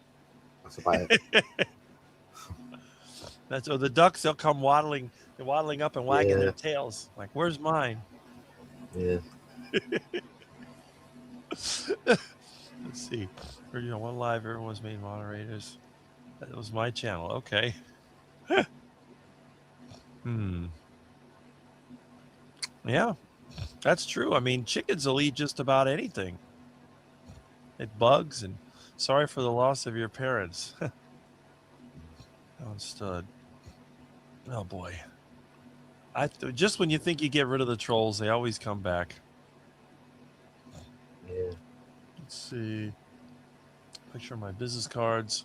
that's about it. So the ducks, they'll come waddling up and wagging their tails. Like, where's mine? Yeah. Let's see. One live, everyone's made moderators. That was my channel. Okay. Yeah, that's true. I mean, chickens will eat just about anything. It bugs, and sorry for the loss of your parents. Stud. Oh boy. Just when you think you get rid of the trolls, they always come back. Yeah. Let's see. Picture of my business cards.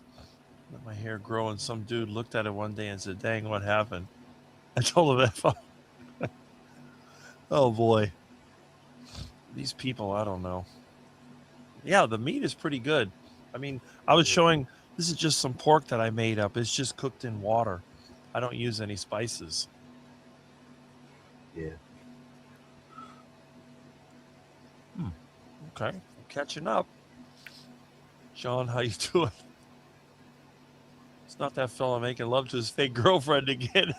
Let my hair grow, and some dude looked at it one day and said, "Dang, what happened?" I told him F off. Oh boy. These people, I don't know. Yeah, the meat is pretty good. I mean, I was showing, this is just some pork that I made up. It's just cooked in water. I don't use any spices. Yeah. Okay, catching up. John, how you doing? It's not that fella making love to his fake girlfriend again.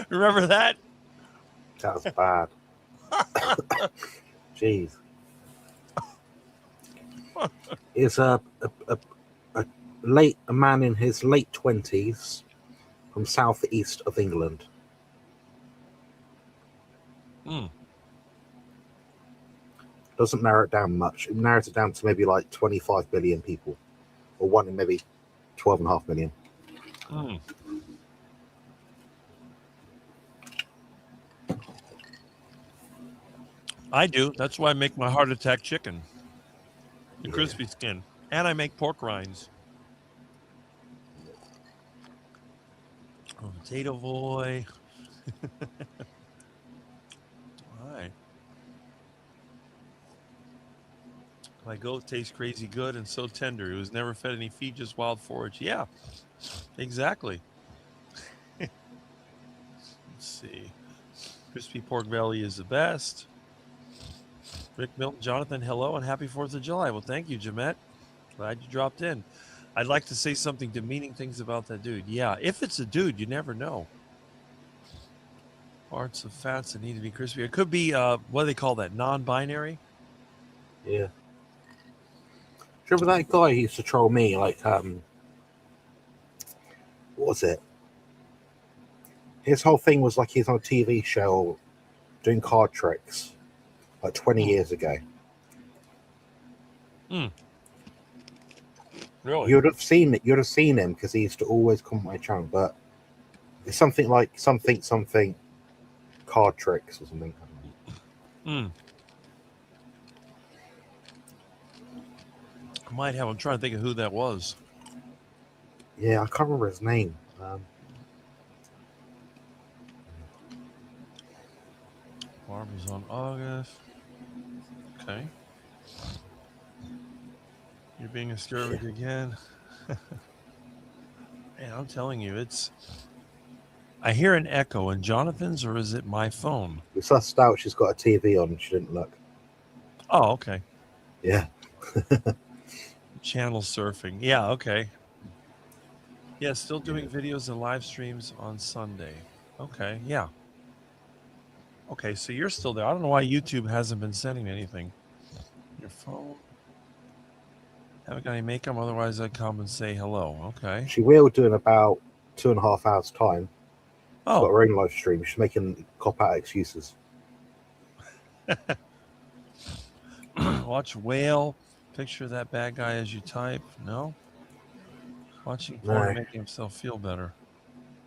Remember that? That was bad. Jeez. Is a man in his late 20s from southeast of England. Doesn't narrow it down much. It narrows it down to maybe like 25 billion people, or one in maybe 12.5 million. I do. That's why I make my heart attack chicken, the crispy skin, and I make pork rinds. Oh, potato boy. All right. My goat tastes crazy good and so tender. It was never fed any feed, just wild forage. Yeah, exactly. Let's see. Crispy pork belly is the best. Rick Milton, Jonathan, hello and happy 4th of July. Well, thank you, Jamette. Glad you dropped in. I'd like to say something demeaning things about that dude. Yeah, if it's a dude, you never know. Parts of fats that need to be crispy. It could be, what do they call that? Non-binary? Yeah. Remember that guy who used to troll me? Like, what was it? His whole thing was like he's on a TV show doing card tricks, like 20 years ago. Really? You'd have seen it. You'd have seen him because he used to always comment my channel. But it's something like something card tricks or something. I might have. I'm trying to think of who that was. Yeah, I can't remember his name. Barbara's on August. Okay. You're being a scurbag again. Man, I'm telling you, it's. I hear an echo in Jonathan's, or is it my phone? We sussed out she's got a TV on and she didn't look. Oh, okay. Yeah. Channel surfing. Yeah, okay. Yeah, still doing videos and live streams on Sunday. Okay, yeah. Okay, so you're still there. I don't know why YouTube hasn't been sending me anything. Your phone. Haven't got any makeup, otherwise I'd come and say hello. Okay. She will do in about 2.5 hours' time. She's Oh. got her own live stream. She's making cop-out excuses. Watch Whale. Picture that bad guy as you type. No? Watching porn to make himself feel better.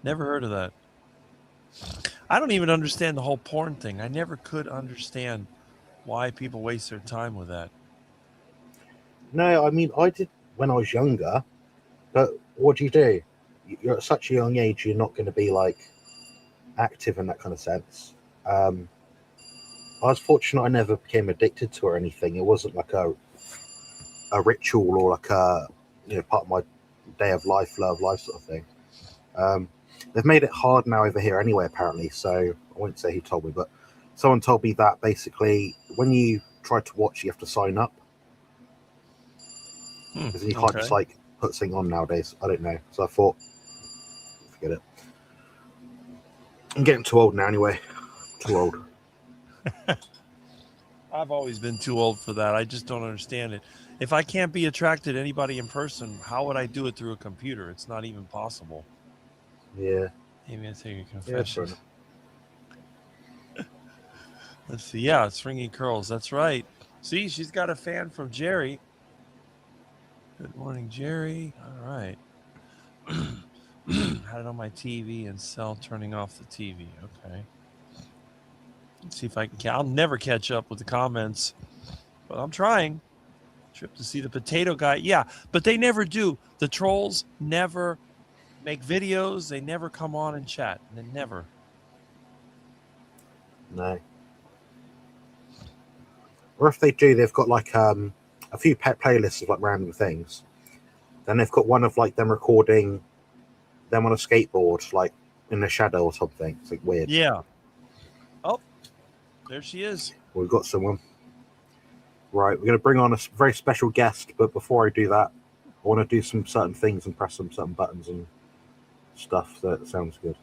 Never heard of that. I don't even understand the whole porn thing. I never could understand why people waste their time with that. No, I mean, I did when I was younger, but what do? You're at such a young age, you're not going to be like active in that kind of sense. I was fortunate I never became addicted to it or anything. It wasn't like a ritual or like a part of my day of life, flow of life sort of thing. They've made it hard now over here anyway, apparently. So I won't say who told me, but someone told me that basically when you try to watch, you have to sign up. Because you can't just like put something on nowadays. I don't know. So I thought, forget it. I'm getting too old now anyway. Too old. I've always been too old for that. I just don't understand it. If I can't be attracted to anybody in person, how would I do it through a computer? It's not even possible. Yeah. Maybe I'll take a confession. Yeah, let's see. Yeah, it's ringing curls. That's right. See, she's got a fan from Jerry. Good morning, Jerry. All right. Had it on my TV and cell turning off the TV. Okay. Let's see if I can. I'll never catch up with the comments, but I'm trying. Trip to see the potato guy. Yeah, but they never do. The trolls never make videos. They never come on and chat. They never. No. Or if they do, they've got like a few pet playlists of like random things. Then they've got one of like them recording them on a skateboard, like in the shadow or something. It's like weird. Yeah. Oh, there she is. We've got someone. Right, we're going to bring on a very special guest, but before I do that, I want to do some certain things and press some certain buttons and stuff. That sounds good.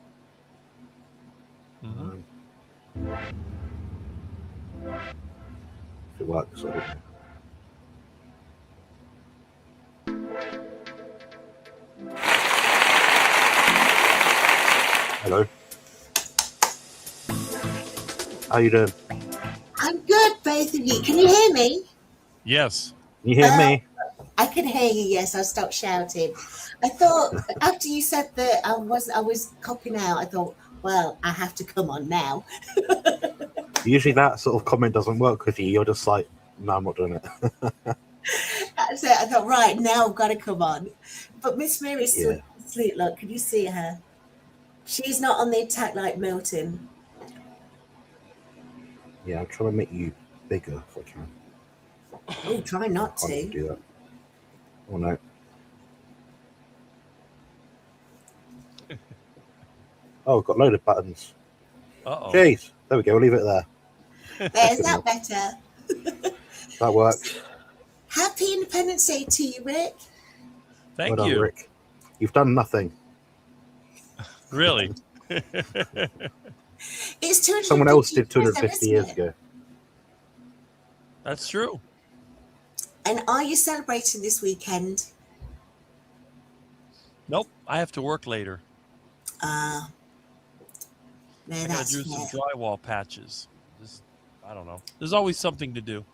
Mhm. If it works, I don't know. Hello. How you doing? I'm good, both of you. Can you hear me? Yes. Can you hear me? I can hear you. Yes, I'll stop shouting. I thought after you said that I was copying out. I thought, well, I have to come on now. Usually that sort of comment doesn't work with you. You're just like, no, I'm not doing it. That's it. I thought, right now I've got to come on. But Miss Mary's still Yeah. asleep. Look, can you see her? She's not on the attack like Milton. Yeah, I'm trying to make you bigger if I can. Oh, try not I can't to. do that. Oh no. Oh, I've got a load of buttons. Uh-oh. Jeez. There we go. We'll leave it there. There's that better. That worked. Happy Independence Day to you, Rick. Thank Well done, you. Rick. You've done nothing. Really? It's 250 Someone else did years, 250 isn't years it? ago. That's true. And are you celebrating this weekend? Nope. I have to work later. No, I gotta that's do some fair. drywall patches. I don't know. There's always something to do.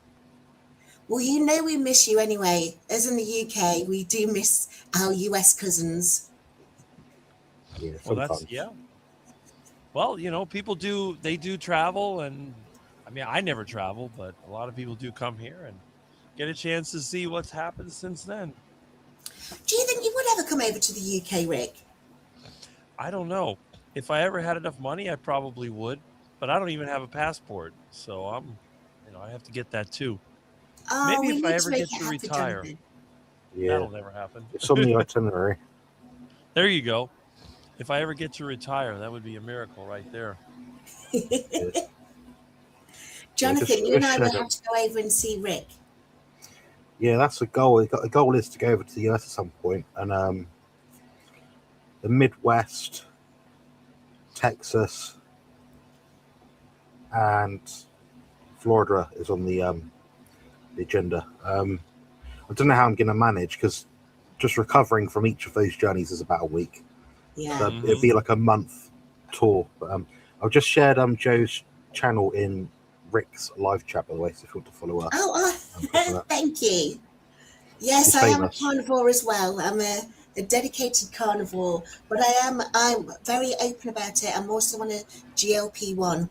Well, you know we miss you anyway. As in the UK, we do miss our US cousins. Yeah, Well, sometimes. yeah. Well, people do travel, and I mean, I never travel, but a lot of people do come here and get a chance to see what's happened since then. Do you think you would ever come over to the UK, Rick? I don't know. If I ever had enough money, I probably would, but I don't even have a passport, so I have to get that too. Oh, Maybe we if need I ever make get it to happen, retire. Jonathan. Yeah, That'll never happen. it's on the itinerary. There you go. If I ever get to retire, that would be a miracle right there. Yes. Jonathan, you and I will just- have to go over and see Rick. Yeah, that's a goal. The goal is to go over to the US at some point, and the Midwest, Texas, and Florida is on the agenda. I don't know how I'm going to manage because just recovering from each of those journeys is about a week. Yeah. So it'd be like a month tour. But I've just shared Joe's channel in Rick's live chat, by the way, so if you want to follow her. Thank you. Yes, She's I am a famous. carnivore as well. I'm a dedicated carnivore, but I'm very open about it. I'm also on a GLP-1.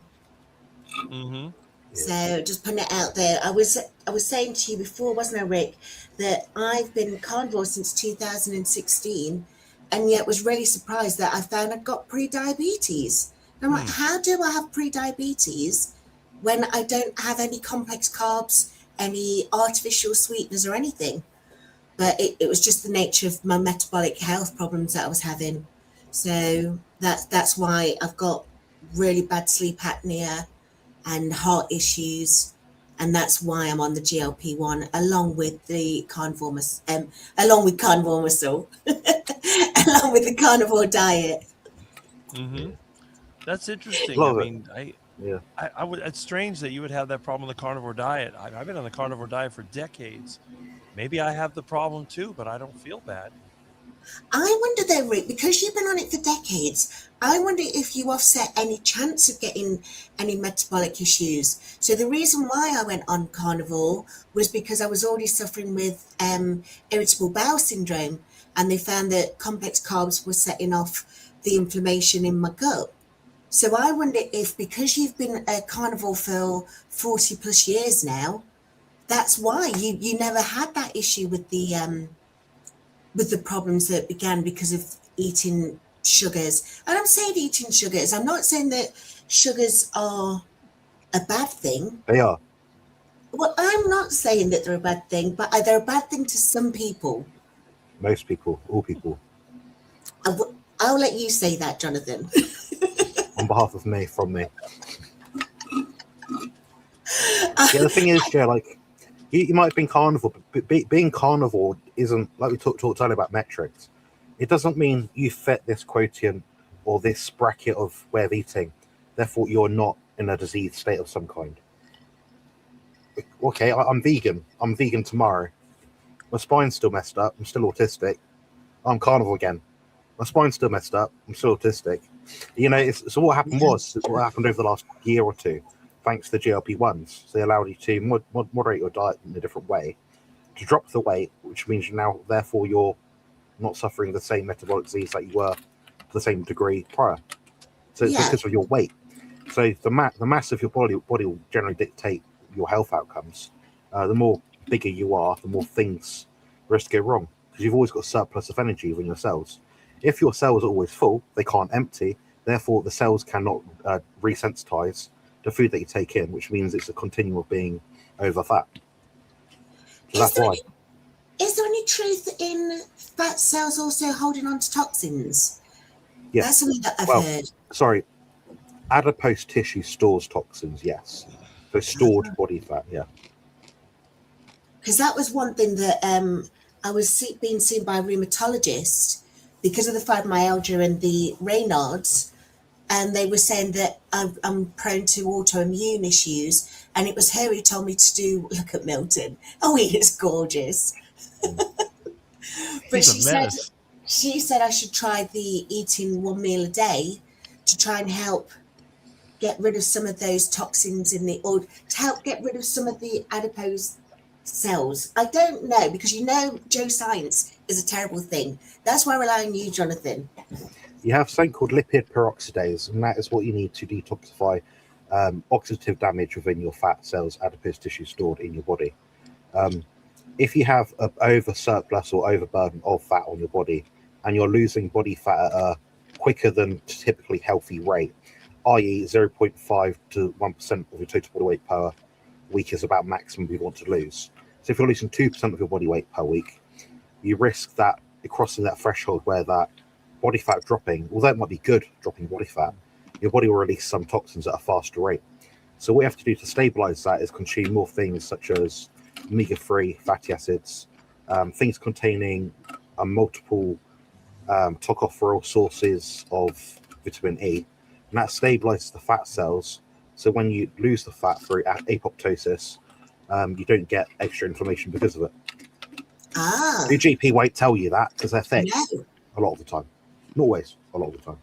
Mm-hmm. So just putting it out there. I was saying to you before, wasn't I, Rick, that I've been carnivore since 2016, and yet was really surprised that I found I'd got pre-diabetes. And I'm like, how do I have pre-diabetes when I don't have any complex carbs, any artificial sweeteners or anything? But it was just the nature of my metabolic health problems that I was having. So that's why I've got really bad sleep apnea and heart issues, and that's why I'm on the GLP-1 along with the carnivore muscle, along with the carnivore diet. Mm-hmm. That's interesting. Love I it. mean, Yeah. I would. It's strange that you would have that problem with the carnivore diet. I've been on the carnivore diet for decades. Maybe I have the problem too, but I don't feel bad. I wonder though, Rick, because you've been on it for decades, I wonder if you offset any chance of getting any metabolic issues. So the reason why I went on carnivore was because I was already suffering with irritable bowel syndrome, and they found that complex carbs were setting off the inflammation in my gut. So I wonder if, because you've been a carnivore for 40 plus years now, that's why you never had that issue with the problems that began because of eating sugars. And I'm saying eating sugars. I'm not saying that sugars are a bad thing. They are. Well, I'm not saying that they're a bad thing, but they're a bad thing to some people. Most people, all people. I'll let you say that, Jonathan. On behalf of me, from me. Yeah, the thing is, yeah, like you might have been carnivore, but being carnivore isn't like we talked earlier about metrics. It doesn't mean you fit this quotient or this bracket of way of eating. Therefore, you're not in a diseased state of some kind. Okay, I'm vegan. I'm vegan tomorrow. My spine's still messed up. I'm still autistic. I'm carnivore again. My spine's still messed up. I'm still autistic. You know, so what happened was, what happened over the last year or two, thanks to the GLP-1s, so they allowed you to moderate your diet in a different way, to drop the weight, which means therefore you're not suffering the same metabolic disease that you were to the same degree prior. So it's because of your weight. So the mass of your body will generally dictate your health outcomes. The more bigger you are, the more things risk to go wrong, because you've always got a surplus of energy within your cells. If your cells are always full, they can't empty. Therefore, the cells cannot resensitize the food that you take in, which means it's a continuum of being over fat. So that's why. Is there any truth in fat cells also holding on to toxins? Yes. That's something that I've heard. Sorry, adipose tissue stores toxins, yes. So stored body fat, yeah. Because that was one thing that I was being seen by a rheumatologist because of the fibromyalgia and the Raynaud's, and they were saying that I'm prone to autoimmune issues, and it was her who told me to look at Milton. Oh, he is gorgeous. But she said I should try the eating one meal a day to try and help get rid of some of those toxins or to help get rid of some of the adipose cells. I don't know, because Joe Science is a terrible thing. That's why I rely on you, Jonathan. You have something called lipid peroxidase, and that is what you need to detoxify oxidative damage within your fat cells, adipose tissue stored in your body. If you have an over surplus or overburden of fat on your body, and you're losing body fat at a quicker than typically healthy rate, i.e. 0.5 to 1% of your total body weight per week is about maximum you want to lose. So if you're losing 2% of your body weight per week, you risk that crossing that threshold where that body fat dropping, although it might be good dropping body fat, your body will release some toxins at a faster rate. So what you have to do to stabilize that is consume more things such as omega-3 fatty acids, things containing multiple tocopherol sources of vitamin E, and that stabilizes the fat cells. So when you lose the fat through apoptosis, you don't get extra inflammation because of it. Your GP won't tell you that because they're thick a lot of the time. Not always, a lot of the time.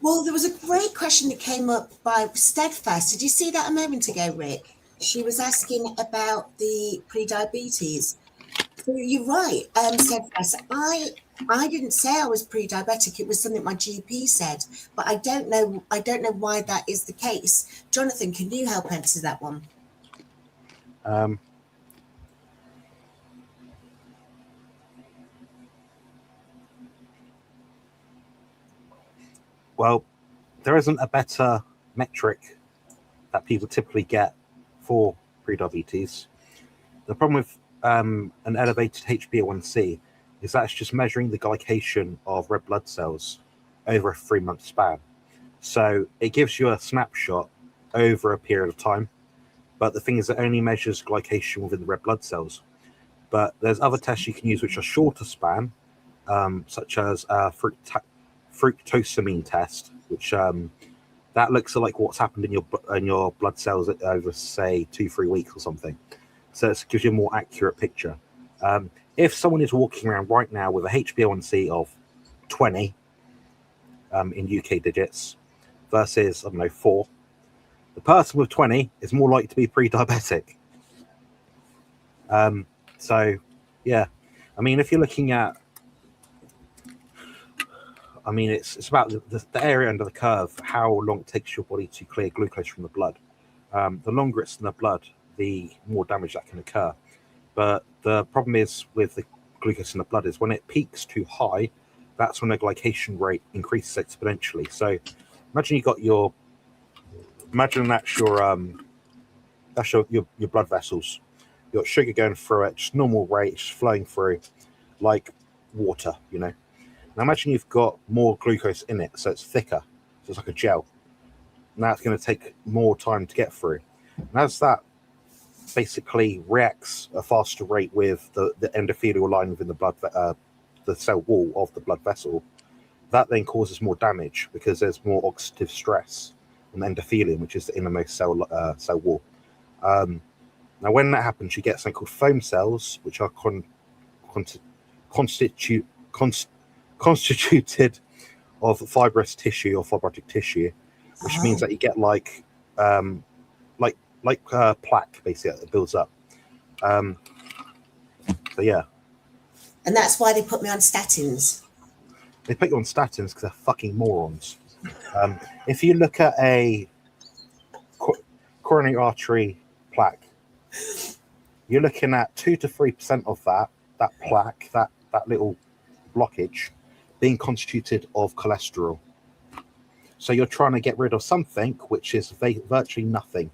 Well, there was a great question that came up by Steadfast. Did you see that a moment ago, Rick? She was asking about the pre-diabetes. So you're right, Steadfast. I didn't say I was pre-diabetic. It was something my GP said, but I don't know why that is the case. Jonathan, can you help answer that one? Well, there isn't a better metric that people typically get for pre-diabetes. The problem with an elevated HbA1c is that it's just measuring the glycation of red blood cells over a 3-month span. So it gives you a snapshot over a period of time, but the thing is it only measures glycation within the red blood cells. But there's other tests you can use which are shorter span, such as fructosamine test, which that looks like what's happened in your blood cells over, say, 2-3 weeks or something. So it gives you a more accurate picture. If someone is walking around right now with a HbA1c of 20 in UK digits versus, 4, the person with 20 is more likely to be pre-diabetic. So, yeah. If you're looking at, it's about the area under the curve, how long it takes your body to clear glucose from the blood. The longer it's in the blood, the more damage that can occur. But the problem is with the glucose in the blood is when it peaks too high, that's when the glycation rate increases exponentially. So imagine that's your blood vessels. You've got sugar going through it, just normal rate, just flowing through like water, you know. Now imagine you've got more glucose in it, so it's thicker, so it's like a gel. Now it's going to take more time to get through. And as that basically reacts at a faster rate with the endothelial line within the blood, the cell wall of the blood vessel, that then causes more damage because there's more oxidative stress on the endothelium, which is the innermost cell wall. Now, when that happens, you get something called foam cells, which are constituted of fibrous tissue or fibrotic tissue, which means that you get like plaque, basically, that builds up. So yeah. And that's why they put me on statins. They put you on statins because they're fucking morons. If you look at a coronary artery plaque, you're looking at 2 to 3% of that plaque, that little blockage, being constituted of cholesterol. So you're trying to get rid of something which is virtually nothing.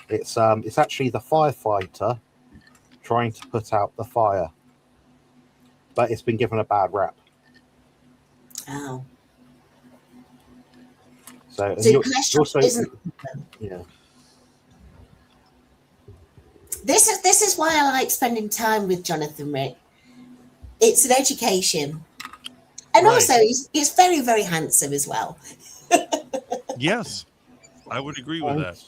It's actually the firefighter trying to put out the fire, but it's been given a bad rap. Oh. So cholesterol also, isn't. yeah. This is why I like spending time with Jonathan, Rick. It's an education, and Right. also he's very, very handsome as well. Yes, I would agree with that.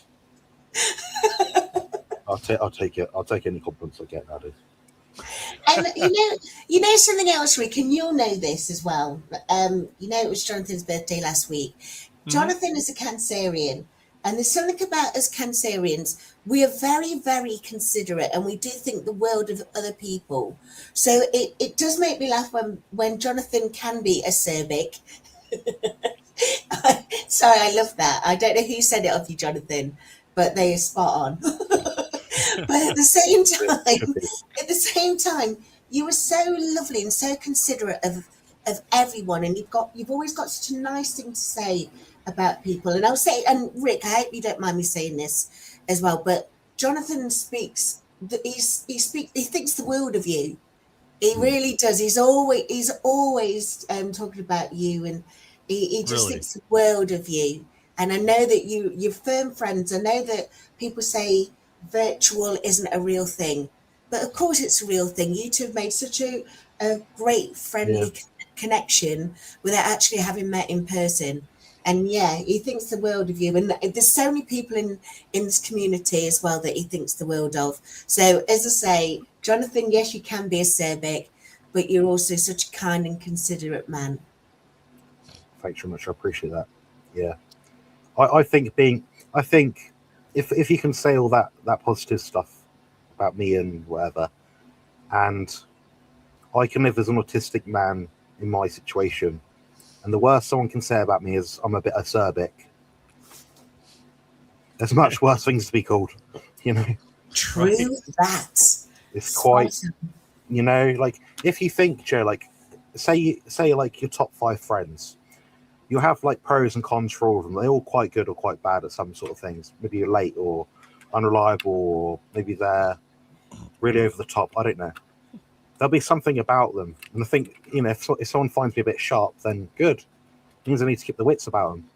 I'll take it. I'll take any compliments I get nowadays. And you know something else, Rick, and you'll know this as well. It was Jonathan's birthday last week. Jonathan is a Cancerian, and there's something about us Cancerians. We are very, very considerate, and we do think the world of other people. So it does make me laugh when Jonathan can be acerbic. Sorry, I love that. I don't know who said it of you, Jonathan, but they are spot on. But at the same time, you were so lovely and so considerate of everyone, and you've always got such a nice thing to say about people. And I'll say, and Rick, I hope you don't mind me saying this as well, but Jonathan speaks. He thinks the world of you. He really does. He's always talking about you, and he just Really? thinks the world of you. And I know that you're firm friends. I know that people say virtual isn't a real thing, but of course it's a real thing. You two have made such a great friendly connection without actually having met in person. And yeah, he thinks the world of you. And there's so many people in this community as well that he thinks the world of. So as I say, Jonathan, yes, you can be acerbic, but you're also such a kind and considerate man. Thanks very much. I appreciate that. Yeah. I think if you can say all that positive stuff about me and whatever, and I can live as an autistic man in my situation, and the worst someone can say about me is I'm a bit acerbic. There's much worse things to be called, you know. True Right. that. It's quite, you know, like if you think, Joe, like say like your top 5 friends, you have like pros and cons for all of them. They're all quite good or quite bad at some sort of things. Maybe you're late or unreliable, or maybe they're really over the top. I don't know. There'll be something about them. And I think, you know, if someone finds me a bit sharp, then good. It means I need to keep the wits about them.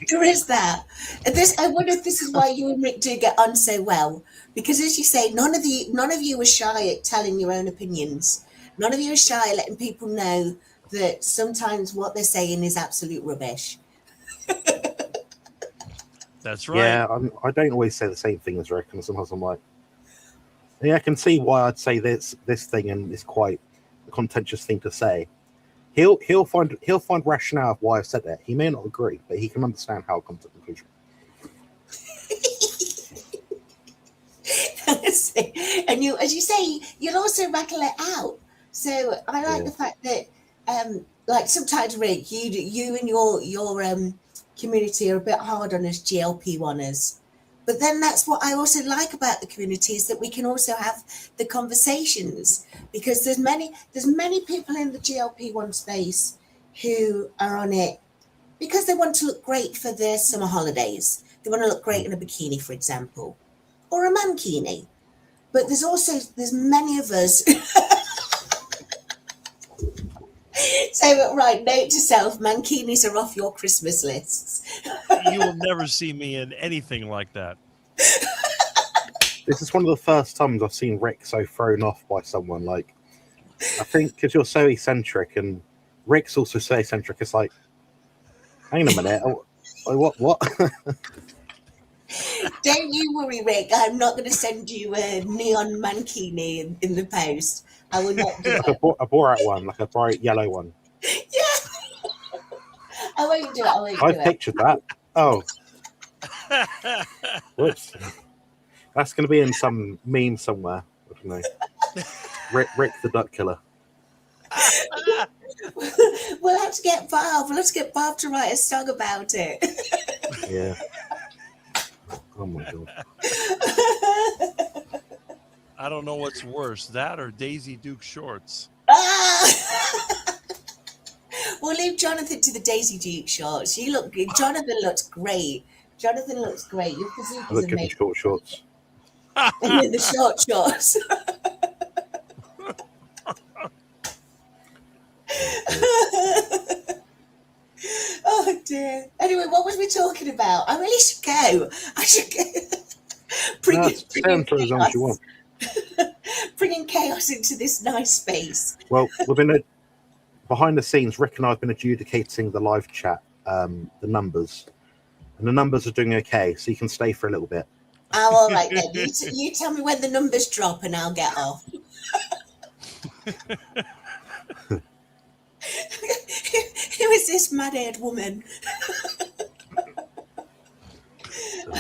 There is that. I wonder if this is why you and Rick do get on so well. Because as you say, none of you are shy at telling your own opinions. None of you are shy at letting people know that sometimes what they're saying is absolute rubbish. That's right. Yeah, I don't always say the same thing as Rick, and sometimes I'm like, yeah, I can see why I'd say this thing, and it's quite a contentious thing to say. He'll find rationale of why I've said it. He may not agree, but he can understand how I come to the conclusion. And you, as you say, you'll also rattle it out. So I like the fact that, like sometimes, Rick, you and your community are a bit hard on us GLP-1ers. But then that's what I also like about the community, is that we can also have the conversations, because there's many people in the GLP-1 space who are on it because they want to look great for their summer holidays. They want to look great in a bikini, for example, or a mankini. But there's many of us. So, right, note to self, mankinis are off your Christmas lists. You will never see me in anything like that. This is one of the first times I've seen Rick so thrown off by someone. Like, I think because you're so eccentric, and Rick's also so eccentric. It's like, hang on a minute, what? Don't you worry, Rick. I'm not going to send you a neon mankini in the post. I will not do Like that. a Borat one, like a bright yellow one. Yeah. I won't do it. I won't I do it. pictured that. Oh, whoops. That's going to be in some meme somewhere. I don't know. Rick the Duck Killer. We'll have to get Bob. We'll have to get Bob to write a song about it. Yeah. Oh my god. I don't know what's worse, that or Daisy Duke shorts. We'll leave Jonathan to the Daisy Duke shorts. You look good. Jonathan looks great. Jonathan looks great. Your physique I is look good in amazing. short shorts. In the short shorts. Oh dear. Anyway, what was we talking about? I really should go. I should go. Stay on for as long as you want. Bringing chaos into this nice space. Well, behind the scenes, Rick and I have been adjudicating the live chat, the numbers. And the numbers are doing okay, so you can stay for a little bit. Oh, all right then. You tell me when the numbers drop and I'll get off. Who is this mad-haired woman?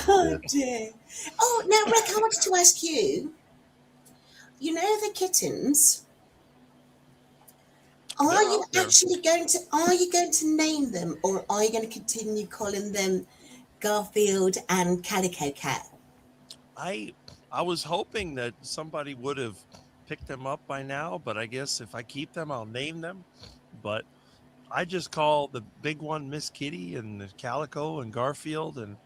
Oh dear. Oh, now Rick, I wanted to ask you. You know the kittens. Are They're you out there. actually going to name them, or are you going to continue calling them Garfield and Calico Cat? I was hoping that somebody would have picked them up by now, but I guess if I keep them, I'll name them. But I just call the big one Miss Kitty and the Calico and Garfield, and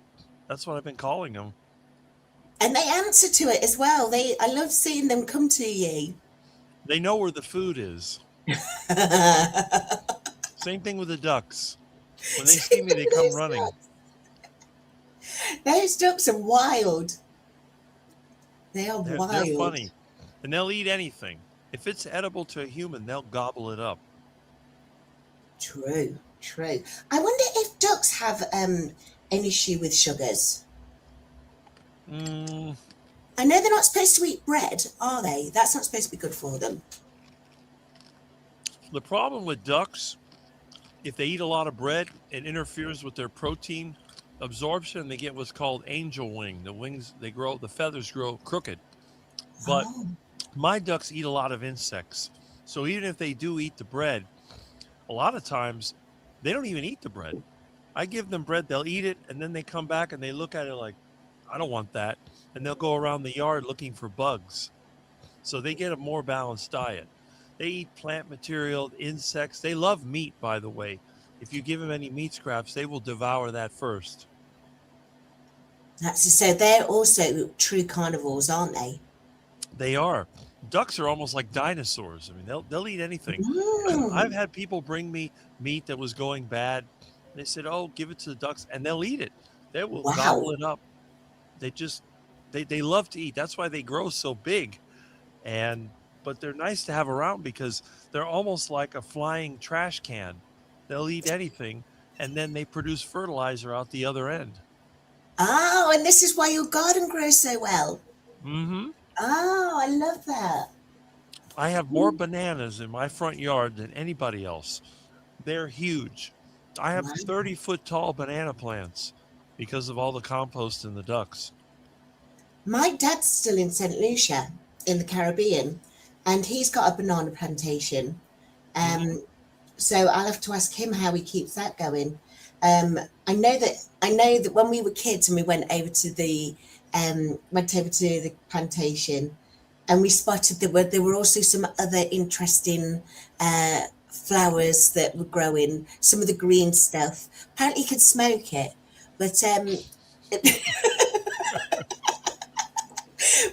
that's what I've been calling them. And they answer to it as well. I love seeing them come to you. They know where the food is. Same thing with the ducks. When they see me, they come running. Those ducks are wild. They are They're wild. funny. And they'll eat anything. If it's edible to a human, they'll gobble it up. True. I wonder if ducks have an issue with sugars. I know they're not supposed to eat bread, are they? That's not supposed to be good for them. The problem with ducks, if they eat a lot of bread, it interferes with their protein absorption. They get what's called angel wing. The wings, the feathers grow crooked. But my ducks eat a lot of insects. So even if they do eat the bread, a lot of times they don't even eat the bread. I give them bread, they'll eat it, and then they come back and they look at it like, I don't want that. And they'll go around the yard looking for bugs. So they get a more balanced diet. They eat plant material, insects. They love meat, by the way. If you give them any meat scraps, they will devour that first. So they're also true carnivores, aren't they? They are. Ducks are almost like dinosaurs. I mean, they'll eat anything. I've had people bring me meat that was going bad. They said, "Oh, give it to the ducks," and they'll eat it. They will gobble it up. They love to eat. That's why they grow so big. But they're nice to have around because they're almost like a flying trash can. They'll eat anything, and then they produce fertilizer out the other end. Oh, and this is why your garden grows so well. Mm-hmm. Oh, I love that. I have more bananas in my front yard than anybody else. They're huge. I have 30-foot tall banana plants because of all the compost in the ducks. My dad's still in St. Lucia in the Caribbean, and he's got a banana plantation. So I'll have to ask him how he keeps that going. I know that when we were kids and we went over to the plantation, and we spotted there were also some other interesting flowers that were growing, some of the green stuff. Apparently you could smoke it, but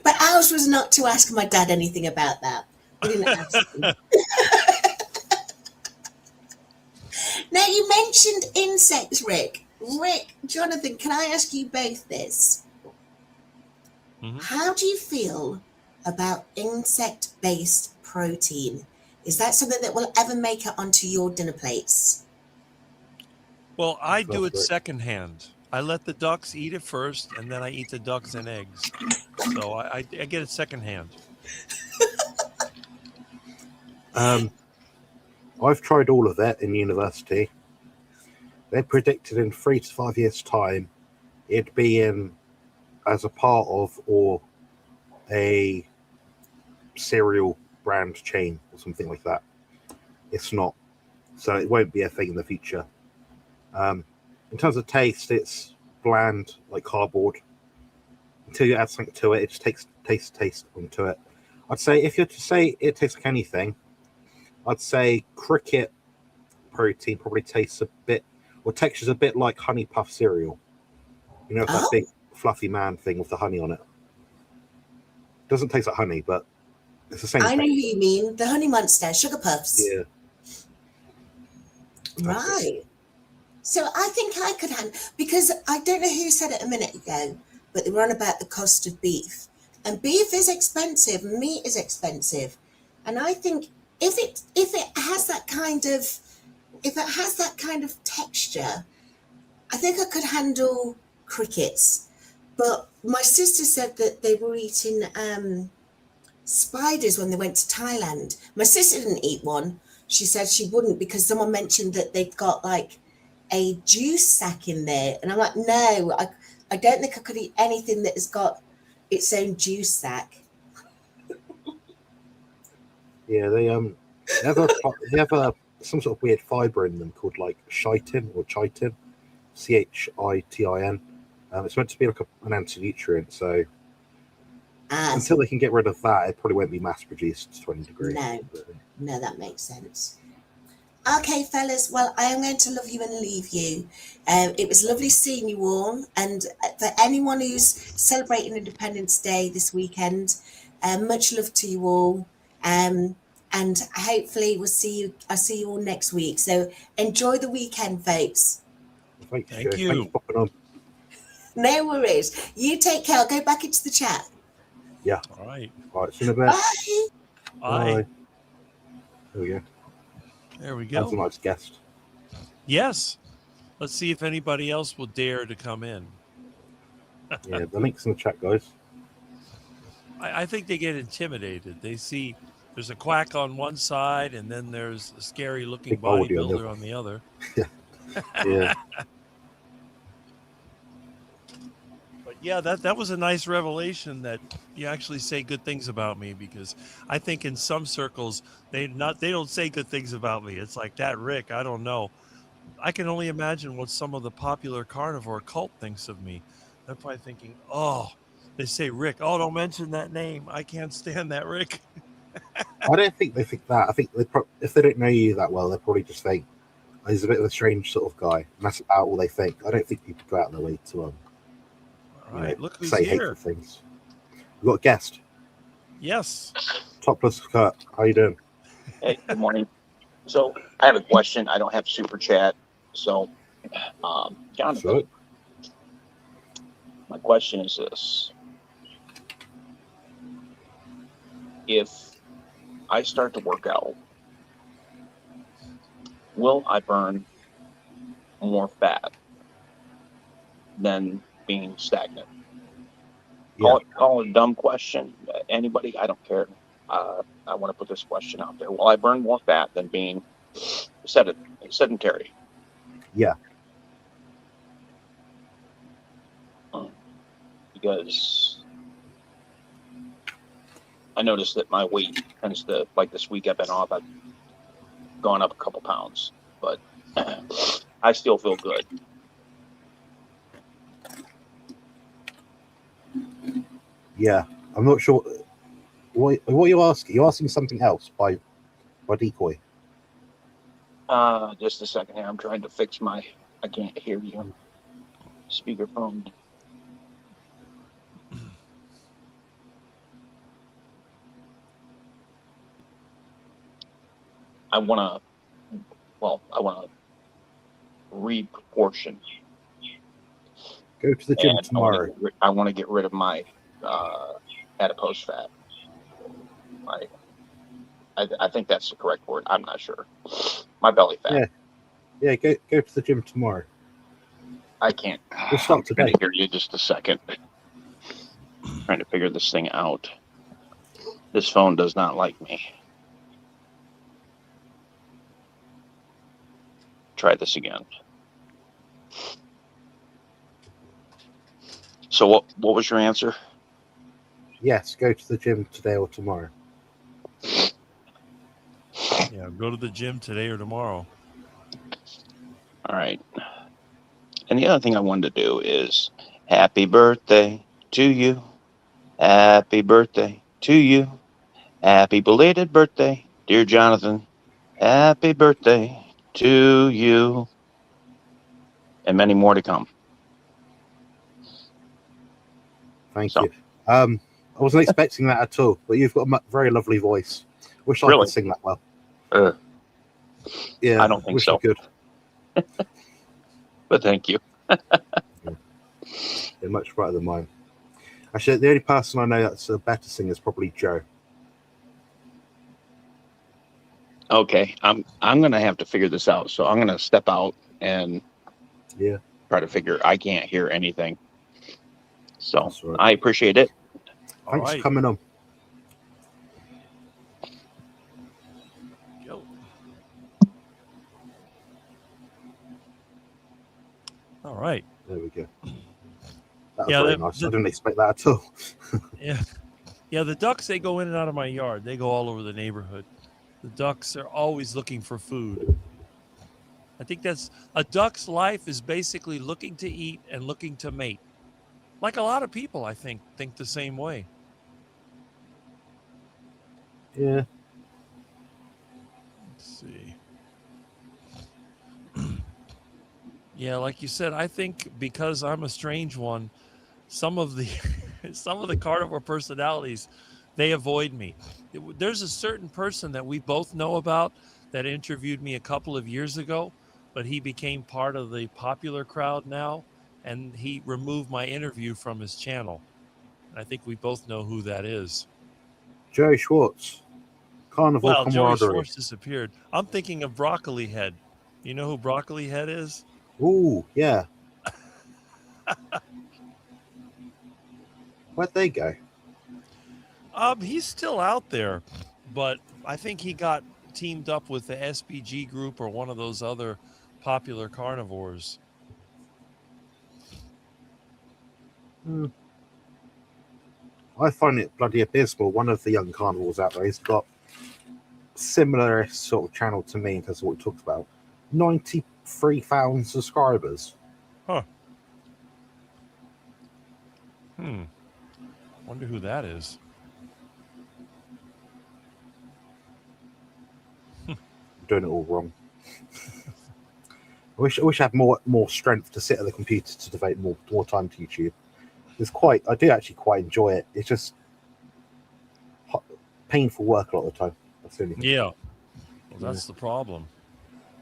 But ours was not to ask my dad anything about that. We didn't ask him. Now, you mentioned insects, Rick. Rick, Jonathan, can I ask you both this? Mhm. How do you feel about insect-based protein? Is that something that will ever make it onto your dinner plates? Well, I do That's it great. secondhand. I let the ducks eat it first, and then I eat the ducks and eggs. So I get it secondhand. I've tried all of that in university. They predicted in 3 to 5 years' time it'd be in as a part of or a cereal brand chain or something like that. It's not, so it won't be a thing in the future. In terms of taste, it's bland like cardboard. Until you add something to it, it just takes taste onto it. I'd say if you're to say it tastes like anything, I'd say cricket protein probably tastes a bit, or textures a bit like honey puff cereal. You know, that Oh, big fluffy man thing with the honey on it. Doesn't taste like honey, but it's the same I know who texture. you mean. The Honey Monster, Sugar Puffs. Yeah, that's it. Right. So I think I could handle, because I don't know who said it a minute ago, but they were on about the cost of beef. And beef is expensive, meat is expensive. And I think if it has that kind of texture, I think I could handle crickets. But my sister said that they were eating spiders when they went to Thailand. My sister didn't eat one. She said she wouldn't because someone mentioned that they'd got like a juice sack in there. And I'm like, no, I don't think I could eat anything that has got its own juice sack. Yeah, they have some sort of weird fiber in them called like chitin or chitin, CHITIN. It's meant to be like an anti-nutrient. So until they can get rid of that, it probably won't be mass produced to any degree. No, that makes sense. Okay, fellas, well, I am going to love you and leave you. It was lovely seeing you all. And for anyone who's celebrating Independence Day this weekend, much love to you all. And hopefully I'll see you all next week. So enjoy the weekend, folks. Thank Thank you. you. Thanks for popping on. No worries. You take care. I'll go back into the chat. Yeah. All right. All right, see you in a bit. Bye. Bye. There we go. There we That's a go. nice guest. Yes. Let's see if anybody else will dare to come in. Yeah, the link's in the chat, guys. I think they get intimidated. They see there's a quack on one side, and then there's a scary looking Big baldy bodybuilder on the other. Yeah. But yeah, that was a nice revelation that you actually say good things about me, because I think in some circles they don't say good things about me. It's like that Rick, I don't know. I can only imagine what some of the popular carnivore cult thinks of me. They're probably thinking, oh, they say Rick. Oh, don't mention that name. I can't stand that Rick. I don't think they think that. I think if they don't know you that well, they probably just think he's a bit of a strange sort of guy. And that's about all they think. I don't think people go out of their way to All right, look who's say here. hateful things. We've got a guest. Yes. Topless Kurt. How you doing? Hey, good morning. So I have a question. I don't have super chat. So, Jonathan, Sure. my question is this. If I start to work out, will I burn more fat than being stagnant? Yeah. Call it a dumb question. Anybody, I don't care. I want to put this question out there. Will I burn more fat than being sedentary? Yeah. Because I noticed that my weight tends to, like this week I've been off, I've gone up a couple pounds, but I still feel good. Yeah. I'm not sure. What are you asking? You're asking something else by decoy. Just a second here. I'm trying to fix I can't hear you. Speakerphone. I want to reproportion. Go to the gym And tomorrow. I want to get rid of my adipose fat. I think that's the correct word. I'm not sure. My belly fat. Yeah, go to the gym tomorrow. I can't. We'll start I'm trying today. to hear you just a second. Trying to figure this thing out. This phone does not like me. Try this again. So what was your answer? Yes, go to the gym today or tomorrow. Yeah, go to the gym today or tomorrow. All right. And the other thing I wanted to do is happy birthday to you. Happy birthday to you. Happy belated birthday, dear Jonathan. Happy birthday to you. And many more to come. Thank So. you. I wasn't expecting that at all, but you've got a very lovely voice. Wish I Really? could sing that well. Uh, Yeah, I don't think wish so. I could. But thank you. They're much better than mine. Actually, the only person I know that's a better singer is probably Joe. Okay, I'm gonna have to figure this out. So I'm gonna step out and try to figure. I can't hear anything. So That's right. I appreciate it. All Thanks right. for coming on. Go. All right. There we go. That was Yeah, very nice. I didn't expect that at all. Yeah, the ducks, they go in and out of my yard. They go all over the neighborhood. The ducks are always looking for food. I think that's a duck's life is basically looking to eat and looking to mate. Like a lot of people, I think the same way. Yeah. Let's see. Yeah, like you said, I think because I'm a strange one, some of the carnivore personalities, they avoid me. There's a certain person that we both know about that interviewed me a couple of years ago, but he became part of the popular crowd now, and he removed my interview from his channel. I think we both know who that is. Joe Schwartz. Carnival Well, Joey camaraderie. Schwartz disappeared. I'm thinking of Broccoli Head. You know who Broccoli Head is? Ooh, yeah. Where'd they go? He's still out there, but I think he got teamed up with the SBG group or one of those other popular carnivores. I find it bloody abysmal. One of the young carnivores out there has got similar sort of channel to me in terms of what we talked about. 93,000 subscribers. Wonder who that is. Doing it all wrong. I wish I had more strength to sit at the computer to devote more time to YouTube. I do actually quite enjoy it. It's just painful work a lot of the time. That's the only thing. Yeah. Well, that's the problem.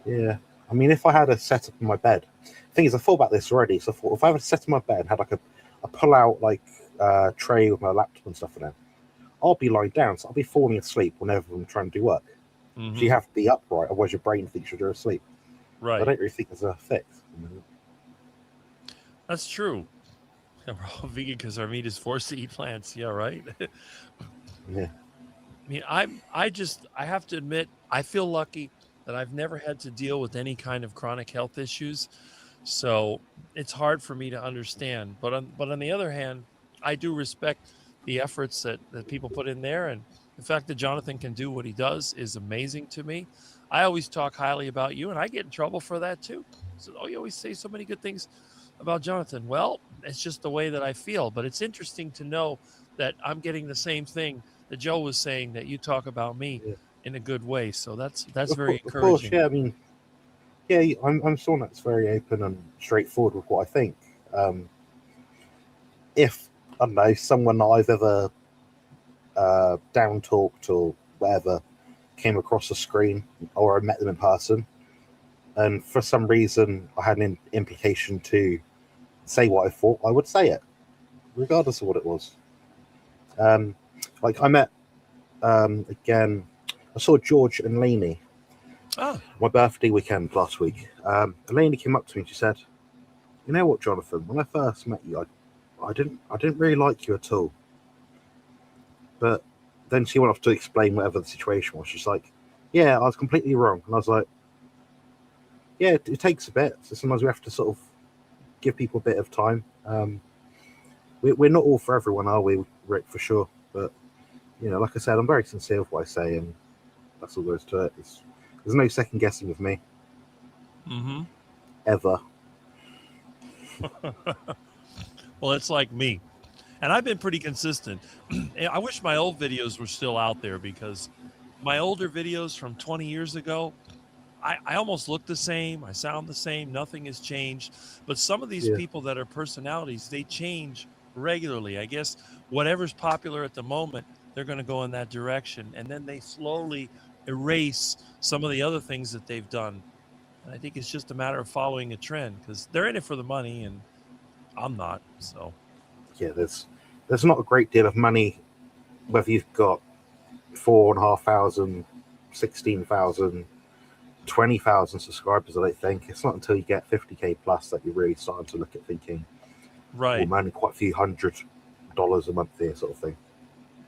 Yeah. I mean, if I had a setup in my bed, the thing is, I thought about this already. So I thought if I had a setup in my bed, had like a pull out like tray with my laptop and stuff in it, I'll be lying down, so I'll be falling asleep whenever I'm trying to do work. Mhm. So you have to be upright, otherwise your brain thinks you're asleep. Right. I don't really think there's a fix. That's true. We're all vegan because our meat is forced to eat plants. Yeah, right. Yeah. I mean, I have to admit, I feel lucky that I've never had to deal with any kind of chronic health issues. So it's hard for me to understand. But on the other hand, I do respect the efforts that people put in there. And the fact that Jonathan can do what he does is amazing to me. I always talk highly about you, and I get in trouble for that too. So, you always say so many good things about Jonathan. Well, it's just the way that I feel. But it's interesting to know that I'm getting the same thing that Joe was saying, that you talk about me in a good way. So that's very encouraging. Of course, yeah. I mean, yeah, I'm someone that's very open and straightforward with what I think. If I don't know someone that I've ever down talked or whatever, came across a screen or I met them in person, and for some reason I had an implication to say what I thought, I would say it, regardless of what it was. Like I met again, I saw George and Lainey Oh, my birthday weekend last week. Lainey came up to me and she said, "You know what, Jonathan? When I first met you, I didn't really like you at all." But then she went off to explain whatever the situation was. She's like, "Yeah, I was completely wrong," and I was like, "Yeah, it takes a bit. So sometimes we have to sort of give people a bit of time. We're not all for everyone, are we, Rick? For sure. But you know, like I said, I'm very sincere with what I say, and that's all there is to it. There's no second guessing with me mm-hmm. ever." Well, it's like me. And I've been pretty consistent. I wish my old videos were still out there, because my older videos from 20 years ago, I almost look the same. I sound the same. Nothing has changed. But some of these Yeah. people that are personalities, they change regularly. I guess whatever's popular at the moment, they're going to go in that direction. And then they slowly erase some of the other things that they've done. And I think it's just a matter of following a trend, because they're in it for the money and I'm not. So Yeah, there's not a great deal of money whether you've got 4,500, 16,000, 20,000 subscribers. I don't think it's not until you get 50k plus that you're really starting to look at thinking, right. "Oh man, quite a few $100 a month here," sort of thing.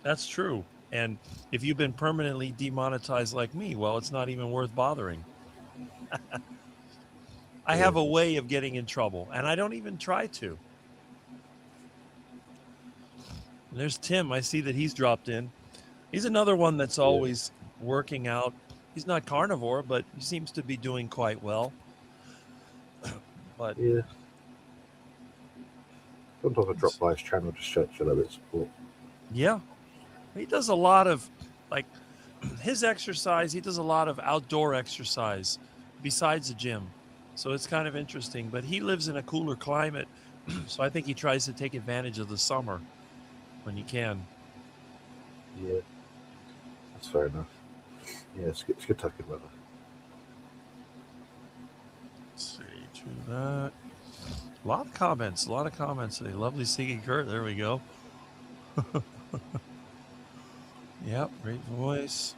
That's true. And if you've been permanently demonetized like me, well, it's not even worth bothering. I have a way of getting in trouble, and I don't even try to. And there's Tim. I see that he's dropped in. He's another one that's always working out. He's not carnivore, but he seems to be doing quite well. But Yeah. Sometimes I drop by his channel just to show a little bit of support. yeah, he does a lot of, like, his exercise. He does a lot of outdoor exercise besides the gym. So it's kind of interesting. But he lives in a cooler climate, so I think he tries to take advantage of the summer when he can. Yeah, that's fair enough. Yeah, it's good to have good weather. Let's see, to that. A lot of comments today. Lovely singing, Kurt. There we go. Yep, great voice.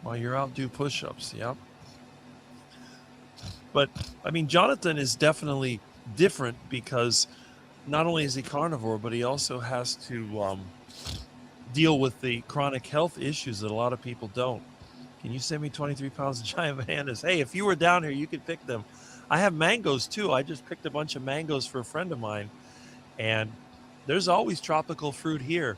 While you're out, do push-ups. Yep. But I mean, Jonathan is definitely different, because not only is he carnivore, but he also has to deal with the chronic health issues that a lot of people don't. Can you send me 23 pounds of giant bananas? Hey, if you were down here, you could pick them. I have mangoes too. I just picked a bunch of mangoes for a friend of mine, and there's always tropical fruit here.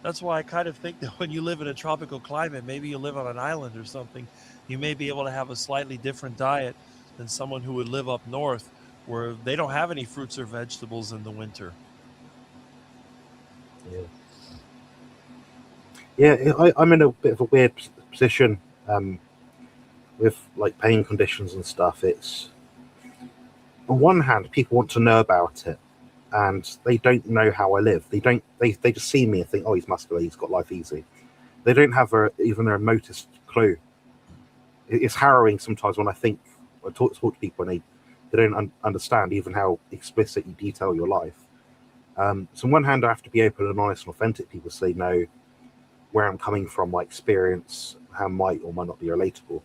That's why I kind of think that when you live in a tropical climate, maybe you live on an island or something, you may be able to have a slightly different diet than someone who would live up north, where they don't have any fruits or vegetables in the winter. Yeah, I'm in a bit of a weird position with like pain conditions and stuff. It's, on one hand, people want to know about it, and they don't know how I live. They just see me and think, "Oh, he's muscular, he's got life easy." They don't have even the remotest clue. It's harrowing sometimes when I talk to people and they don't understand even how explicit you detail your life. So on one hand, I have to be open and honest and authentic people, so they know where I'm coming from, my experience, how might or might not be relatable.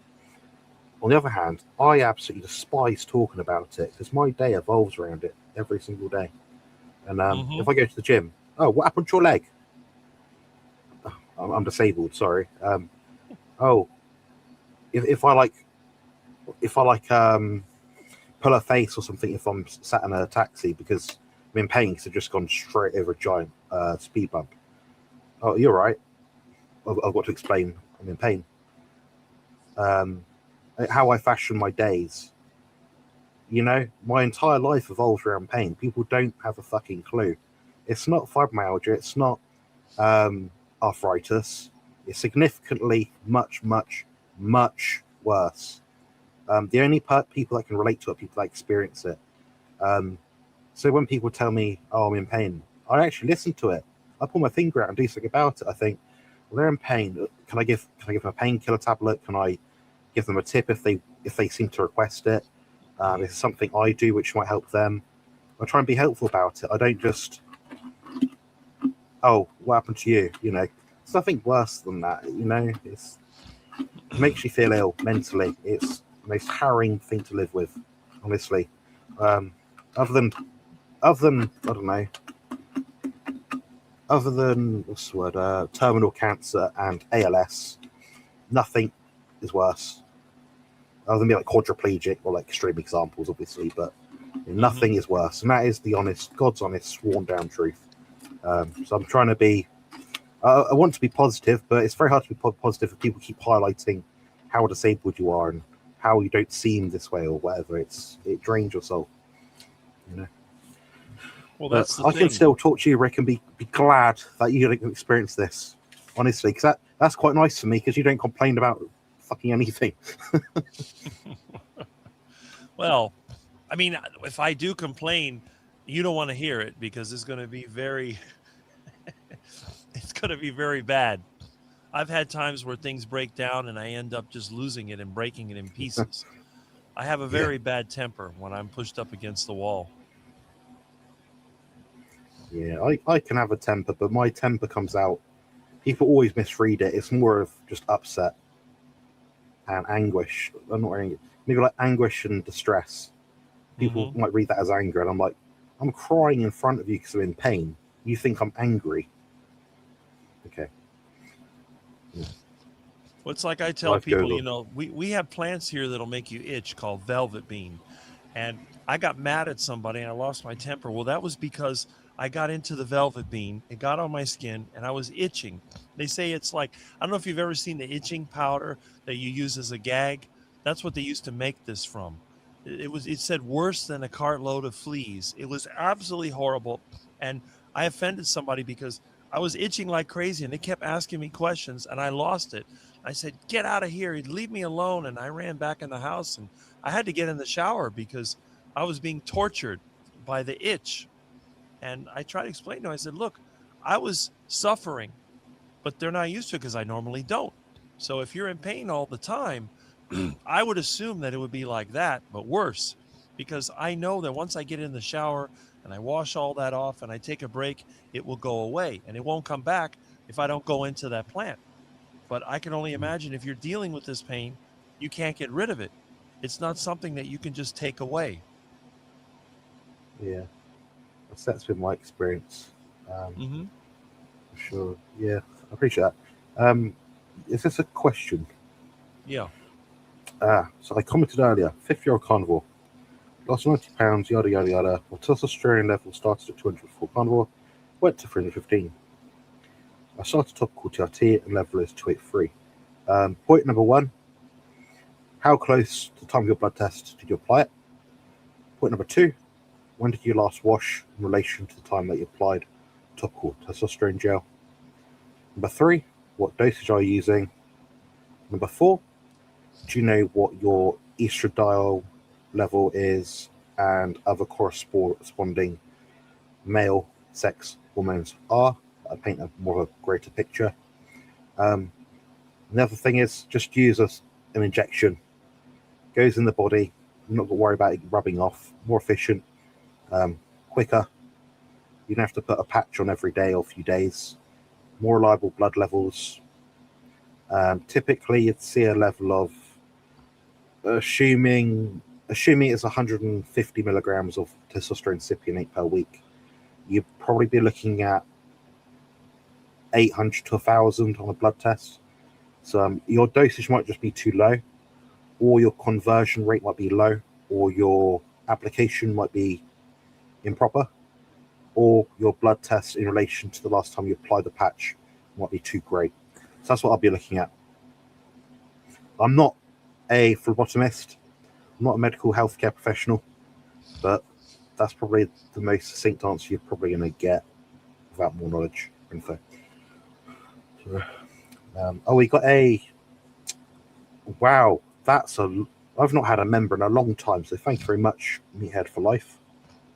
On the other hand, I absolutely despise talking about it, because my day evolves around it every single day. And if I go to the gym, "Oh, what happened to your leg?" I'm disabled, sorry. Oh, if I pull a face or something if I'm sat in a taxi because I'm in pain because I've just gone straight over a giant speed bump. "Oh, you're right. I've got to explain I'm in pain." How I fashion my days. You know, my entire life evolves around pain. People don't have a fucking clue. It's not fibromyalgia. It's not arthritis. It's significantly much worse. The only people that can relate to it are people that experience it. So when people tell me, "Oh, I'm in pain," I actually listen to it. I pull my finger out and do something about it. I think, they're in pain. Can I give them a painkiller tablet? Can I give them a tip if they seem to request it? Is it something I do which might help them? I try and be helpful about it. I don't just, oh, what happened to you? You know, it's nothing worse than that. You know, it makes you feel ill mentally. It's the most harrowing thing to live with, honestly. Other than I don't know. Other than what's the word, terminal cancer and ALS, nothing is worse. Other than be like quadriplegic or like extreme examples, obviously, but nothing is worse, and that is the God's honest, sworn down truth. So I'm trying to be. I want to be positive, but it's very hard to be positive if people keep highlighting how disabled you are and how you don't seem this way or whatever. It drains your soul, you know. Well, that's the I thing. can still talk to you, Rick, and be glad that you didn't experience this, honestly, because that's quite nice for me, because you don't complain about fucking anything. Well, I mean, if I do complain, you don't want to hear it, because it's going to be very it's going to be very bad. I've had times where things break down and I end up just losing it and breaking it in pieces. I have a very bad temper when I'm pushed up against the wall. Yeah, I can have a temper, but my temper comes out. People always misread it. It's more of just upset and anguish. I'm not angry. Maybe like anguish and distress. People might read that as anger, and I'm like, I'm crying in front of you because I'm in pain. You think I'm angry? Okay. Well, it's like I tell Life people, goes on. you know, we have plants here that'll make you itch called velvet bean. And I got mad at somebody and I lost my temper. Well, that was because I got into the velvet bean. It got on my skin and I was itching. They say it's like, I don't know if you've ever seen the itching powder that you use as a gag. That's what they used to make this from. It said worse than a cartload of fleas. It was absolutely horrible. And I offended somebody because I was itching like crazy and they kept asking me questions and I lost it. I said, get out of here. Leave me alone. And I ran back in the house and I had to get in the shower because I was being tortured by the itch. And I tried to explain to him, I said, look, I was suffering, but they're not used to it because I normally don't. So if you're in pain all the time, I would assume that it would be like that, but worse, because I know that once I get in the shower and I wash all that off and I take a break, it will go away and it won't come back if I don't go into that plant. But I can only imagine if you're dealing with this pain, you can't get rid of it. It's not something that you can just take away. Yeah, that's been my experience. For sure. Yeah, I appreciate that. Is this a question? Yeah. So I commented earlier, 50-year-old carnivore, lost 90 pounds, yada, yada, yada. My testosterone level started at 204 carnivore, went to 315. I started topical TRT and level is 283. Point number one, how close to the time of your blood test did you apply it? Point number two, when did you last wash in relation to the time that you applied topical testosterone gel? Number three, what dosage are you using? Number four, do you know what your estradiol level is and other corresponding male sex hormones are? I paint a more of a greater picture. The other thing is just use an injection. Goes in the body. I'm not going to worry about it rubbing off. More efficient, quicker. You don't have to put a patch on every day or a few days. More reliable blood levels. Typically, you'd see a level of assuming it's 150 milligrams of testosterone cypionate per week. You'd probably be looking at 800 to 1,000 on a blood test. So your dosage might just be too low, or your conversion rate might be low, or your application might be improper, or your blood test in relation to the last time you applied the patch might be too great. So that's what I'll be looking at. I'm not a phlebotomist. I'm not a medical healthcare professional, but that's probably the most succinct answer you're probably going to get without more knowledge or info. We got a wow. I've not had a member in a long time, so thank you very much, Meathead for Life.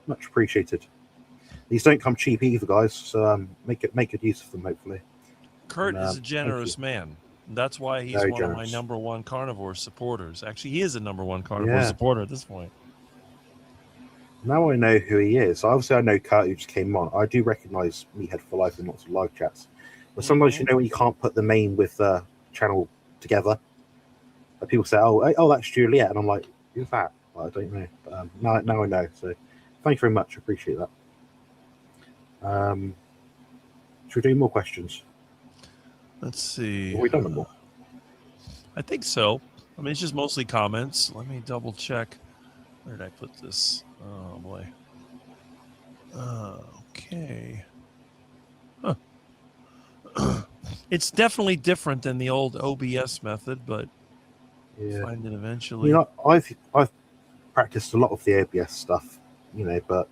Much appreciated. These don't come cheap either, guys. So make good use of them, hopefully. Kurt And, is a thank generous you. man. That's why he's Very one of my generous. number one carnivore supporters. Actually, he is a number one carnivore Yeah. supporter at this point. Now I know who he is. Obviously, I know Kurt, who just came on. I do recognise Meathead for Life in lots of live chats. But sometimes, you know, when you can't put the main with the channel together, like people say, oh, that's Juliet. And I'm like, who's that? Well, I don't know. But now I know. So thank you very much. I appreciate that. Should we do more questions? Let's see. Have we done them all? I think so. I mean, it's just mostly comments. Let me double check. Where did I put this? Oh, boy. Okay. Huh. It's definitely different than the old OBS method, but Yeah. find it eventually. You know, I've practiced a lot of the OBS stuff, you know, but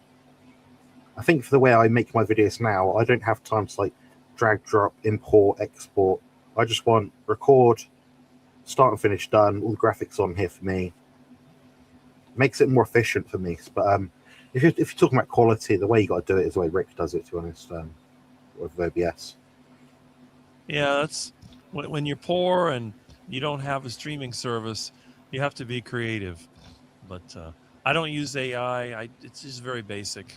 I think for the way I make my videos now, I don't have time to like drag, drop, import, export. I just want record, start and finish done, all the graphics on here for me. Makes it more efficient for me. But if you're talking about quality, the way you got to do it is the way Rick does it, to be honest, with OBS. Yeah, that's when you're poor and you don't have a streaming service, you have to be creative. But I don't use AI. It's just very basic.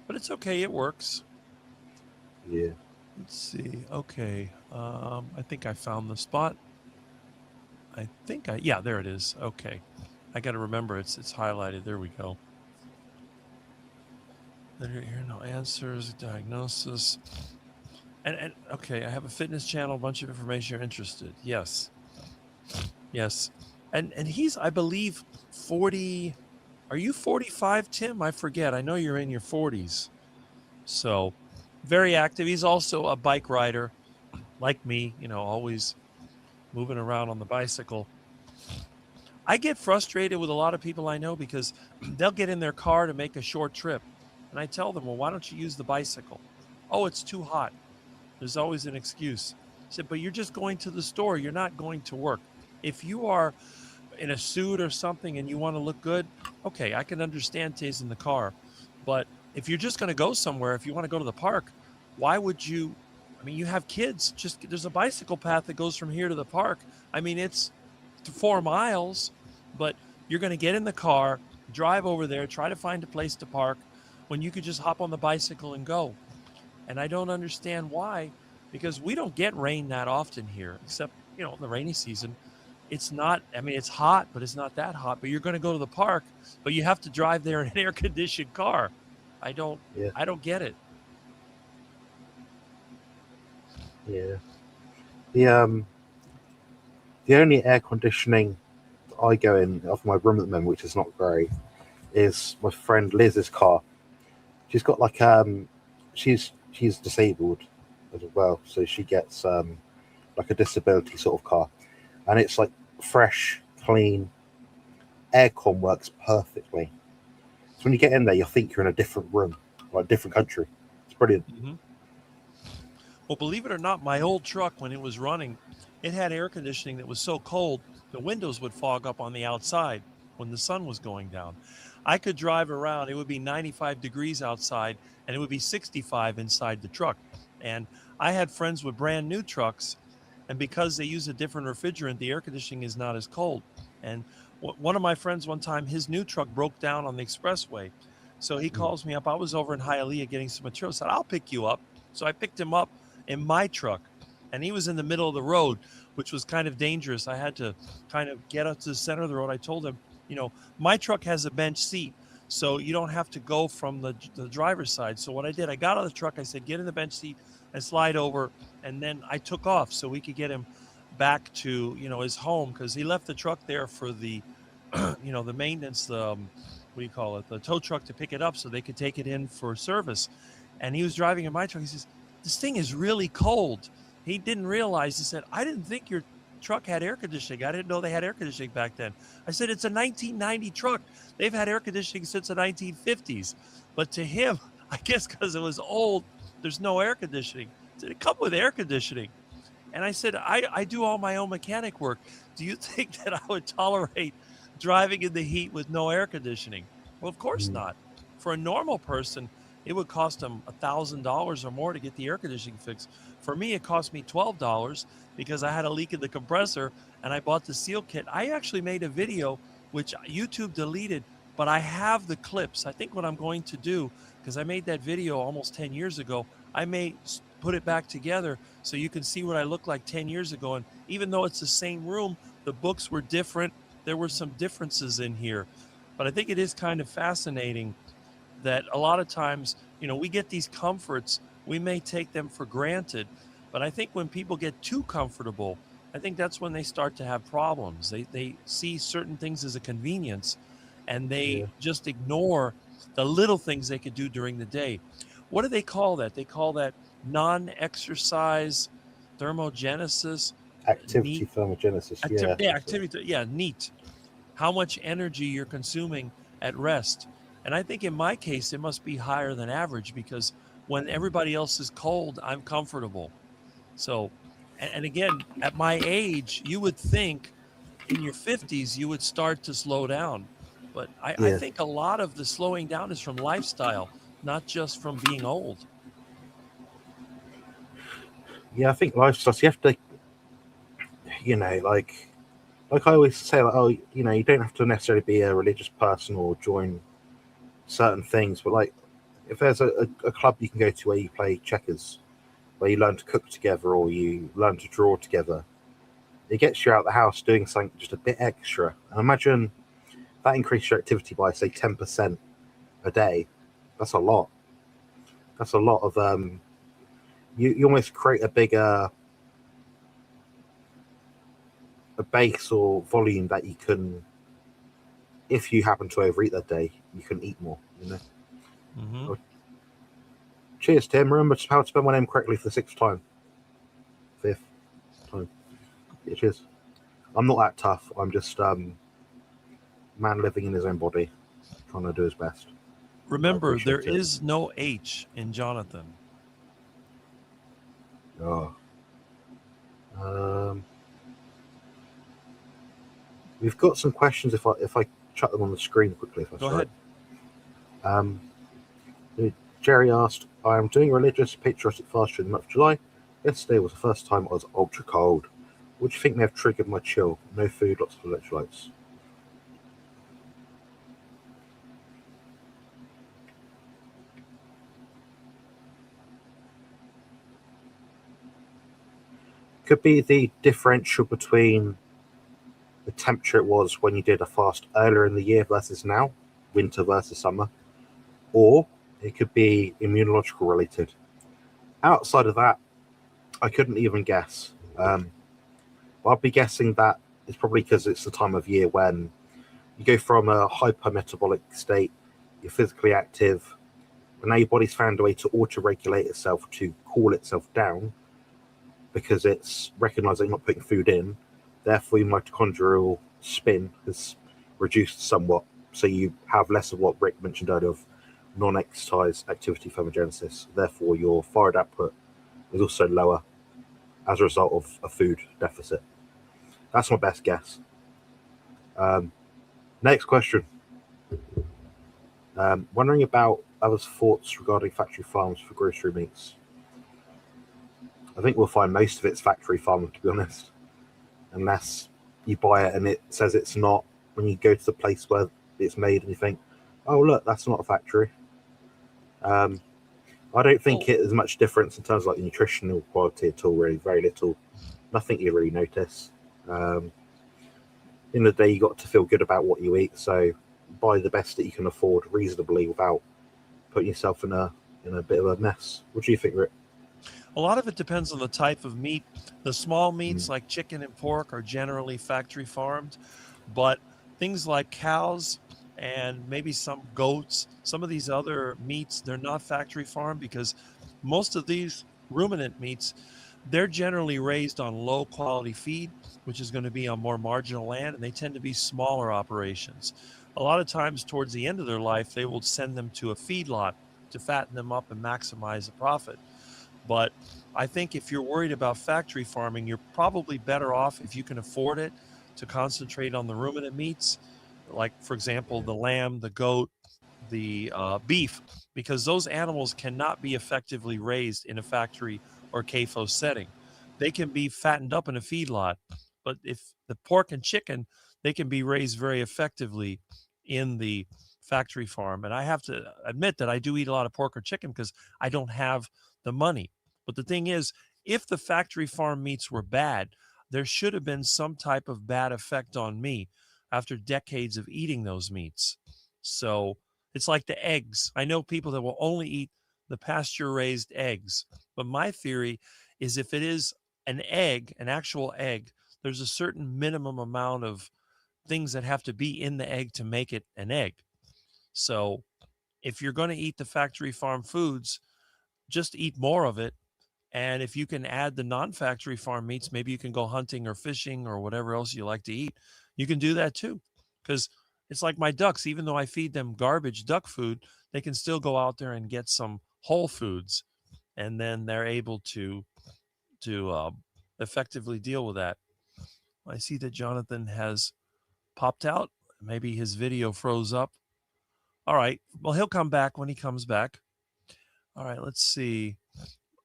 But it's okay. It works. Yeah. Let's see. Okay. I think I found the spot. Yeah, there it is. Okay. I got to remember it's highlighted. There we go. There are no answers, diagnosis. And okay, I have a fitness channel, a bunch of information you're interested. Yes. Yes. And he's, I believe, 40. Are you 45, Tim? I forget. I know you're in your 40s. So very active. He's also a bike rider like me, you know, always moving around on the bicycle. I get frustrated with a lot of people I know because they'll get in their car to make a short trip. And I tell them, well, why don't you use the bicycle? Oh, it's too hot. There's always an excuse. I said, but you're just going to the store. You're not going to work. If you are in a suit or something and you want to look good, okay, I can understand tasting the car. But if you're just going to go somewhere, if you want to go to the park, why would you? I mean, you have kids. Just there's a bicycle path that goes from here to the park. I mean, it's 4 miles, but you're going to get in the car, drive over there, try to find a place to park when you could just hop on the bicycle and go. And I don't understand why, because we don't get rain that often here, except, you know, in the rainy season. It's not, I mean, it's hot, but it's not that hot. But you're going to go to the park, but you have to drive there in an air-conditioned car. I don't get it. Yeah. The only air conditioning I go in of my room at the moment, which is not great, is my friend Liz's car. She's got like she's disabled as well, so she gets like a disability sort of car, and it's like fresh, clean. Aircon works perfectly. So when you get in there, you think you're in a different room, like a different country. It's brilliant. Mm-hmm. Well, believe it or not, my old truck, when it was running, it had air conditioning that was so cold, the windows would fog up on the outside when the sun was going down. I could drive around. It would be 95 degrees outside, and it would be 65 inside the truck. And I had friends with brand new trucks, and because they use a different refrigerant, the air conditioning is not as cold. And one of my friends one time, his new truck broke down on the expressway. So he calls me up. I was over in Hialeah getting some material. I said, I'll pick you up. So I picked him up in my truck, and he was in the middle of the road, which was kind of dangerous. I had to kind of get up to the center of the road. I told him, you know, my truck has a bench seat, so you don't have to go from the driver's side. So what I did, I got out of the truck. I said, get in the bench seat and slide over. And then I took off so we could get him back to, you know, his home, because he left the truck there for the, you know, the maintenance, what do you call it? The tow truck to pick it up so they could take it in for service. And he was driving in my truck. He says, this thing is really cold. He didn't realize, he said, I didn't think your truck had air conditioning. I didn't know they had air conditioning back then. I said, it's a 1990 truck. They've had air conditioning since the 1950s. But to him, I guess because it was old, there's no air conditioning. I said, it come with air conditioning. And I said, I do all my own mechanic work. Do you think that I would tolerate driving in the heat with no air conditioning? Well, of course not. For a normal person, it would cost them $1,000 or more to get the air conditioning fixed. For me, it cost me $12 because I had a leak in the compressor and I bought the seal kit. I actually made a video which YouTube deleted, but I have the clips. I think what I'm going to do, because I made that video almost 10 years ago, I may put it back together so you can see what I looked like 10 years ago. And even though it's the same room, the books were different. There were some differences in here. But I think it is kind of fascinating that a lot of times, we get these comforts, we may take them for granted. But I think when people get too comfortable, I think that's when they start to have problems. They see certain things as a convenience and they Yeah. just ignore the little things they could do during the day. What do they call that? They call that non-exercise thermogenesis. Activity thermogenesis. Activity. Yeah, neat. How much energy you're consuming at rest. And I think in my case, it must be higher than average because when everybody else is cold, I'm comfortable. So, and again, at my age, you would think in your 50s, you would start to slow down. But I Yeah. think a lot of the slowing down is from lifestyle, not just from being old. Yeah, I think lifestyle. You have to, like I always say, like, oh, you don't have to necessarily be a religious person or join certain things, but like, if there's a club you can go to where you play checkers, where you learn to cook together or you learn to draw together, it gets you out of the house doing something just a bit extra. And imagine that increases your activity by, say, 10% a day. That's a lot. That's a lot of you almost create a bigger base or volume that you can, if you happen to overeat that day, you can eat more. Mm-hmm. Cheers, Tim. Remember how to spell my name correctly for the 6th time. 5th time. Yeah, cheers. I'm not that tough. I'm just man living in his own body, trying to do his best. Remember, there appreciate it. is no H in Jonathan. Oh. We've got some questions. If I chuck them on the screen quickly, if that's Go right. ahead. Jerry asked, I am doing a religious patriotic fast during the month of July. Yesterday was the first time I was ultra cold. What do you think may have triggered my chill? No food, lots of electrolytes. Could be the differential between the temperature it was when you did a fast earlier in the year versus now, winter versus summer, or it could be immunological related. Outside of that, I couldn't even guess. I'd be guessing that it's probably because it's the time of year when you go from a hypermetabolic state, you're physically active, and now your body's found a way to auto-regulate itself to cool itself down because it's recognizing not putting food in. Therefore, your mitochondrial spin has reduced somewhat, so you have less of what Rick mentioned earlier of non-exercise activity thermogenesis. Therefore, your thyroid output is also lower as a result of a food deficit. That's my best guess. Next question. Wondering about others' thoughts regarding factory farms for grocery meats. I think we'll find most of it's factory farmed, to be honest, unless you buy it and it says it's not when you go to the place where it's made and you think, oh, look, that's not a factory. I don't think it is much difference in terms of like the nutritional quality at all, really. Very little. Nothing you really notice. In the day, you got to feel good about what you eat, so buy the best that you can afford reasonably without putting yourself in a bit of a mess. What do you think, Rick? A lot of it depends on the type of meat. The small meats like chicken and pork are generally factory farmed, but things like cows and maybe some goats, some of these other meats, they're not factory farmed because most of these ruminant meats, they're generally raised on low quality feed, which is going to be on more marginal land, and they tend to be smaller operations. A lot of times towards the end of their life, they will send them to a feedlot to fatten them up and maximize the profit. But I think if you're worried about factory farming, you're probably better off, if you can afford it, to concentrate on the ruminant meats, like, for example, the lamb, the goat, the beef. because those animals cannot be effectively raised in a factory or CAFO setting. They can be fattened up in a feedlot, but if the pork and chicken, they can be raised very effectively in the factory farm. And I have to admit that I do eat a lot of pork or chicken because I don't have the money. But the thing is, if the factory farm meats were bad, there should have been some type of bad effect on me after decades of eating those meats. So it's like the eggs. I know people that will only eat the pasture raised eggs, but my theory is if it is an egg, an actual egg, there's a certain minimum amount of things that have to be in the egg to make it an egg. So if you're going to eat the factory farm foods, just eat more of it. And if you can add the non-factory farm meats, maybe you can go hunting or fishing or whatever else you like to eat. You can do that too. Because it's like my ducks, even though I feed them garbage duck food, they can still go out there and get some whole foods. And then they're able to effectively deal with that. I see that Jonathan has popped out. Maybe his video froze up. All right. Well, he'll come back when he comes back. All right. Let's see.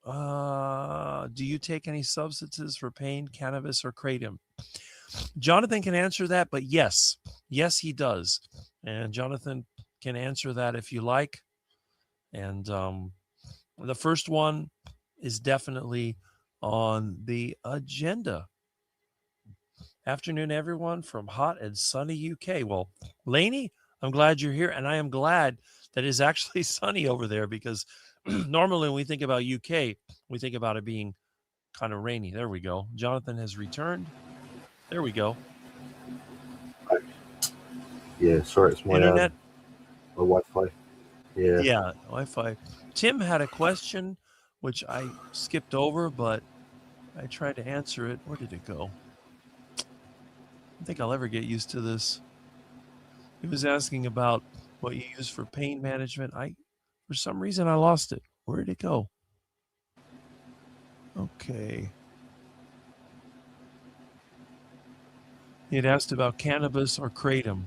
Do you take any substances for pain, cannabis, or kratom? Jonathan can answer that, but yes, he does. And Jonathan can answer that if you like. And the first one is definitely on the agenda. Afternoon, everyone, from hot and sunny UK. Well, Lainey, I'm glad you're here, and I am glad that it's actually sunny over there, because normally when we think about UK, we think about it being kind of rainy. There we go. Jonathan has returned. There we go. Yeah, sorry, it's my Internet. My Wi-Fi. Yeah, Wi-Fi. Tim had a question, which I skipped over, but I tried to answer it. Where did it go? I don't think I'll ever get used to this. He was asking about what you use for pain management. For some reason, I lost it. Where did it go? Okay. He had asked about cannabis or kratom.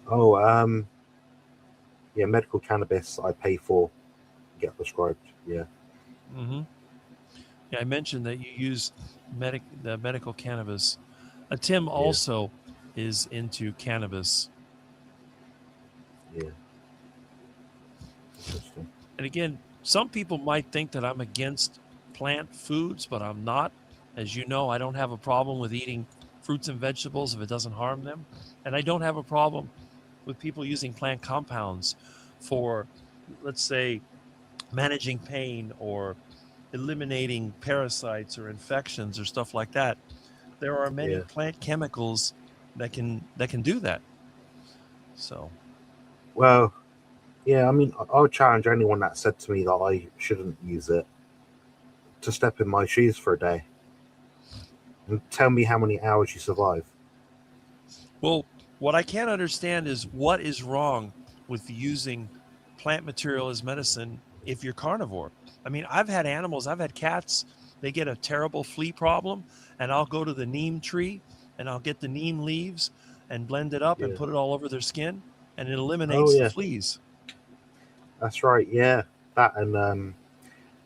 Oh, yeah, medical cannabis I pay for, get prescribed. Yeah. Mm-hmm. Yeah, I mentioned that you use the medical cannabis. Tim also is into cannabis. Yeah. Interesting. And again, some people might think that I'm against plant foods, but I'm not. As you know, I don't have a problem with eating fruits and vegetables if it doesn't harm them. And I don't have a problem with people using plant compounds for, let's say, managing pain or eliminating parasites or infections or stuff like that. There are many plant chemicals that can do that. So, well, yeah, I mean, I would challenge anyone that said to me that I shouldn't use it to step in my shoes for a day and tell me how many hours you survive. Well, what I can't understand is what is wrong with using plant material as medicine if you're carnivore. I mean, I've had animals, I've had cats, they get a terrible flea problem, and I'll go to the neem tree and I'll get the neem leaves and blend it up and put it all over their skin, and it eliminates the fleas. That's right, yeah. That and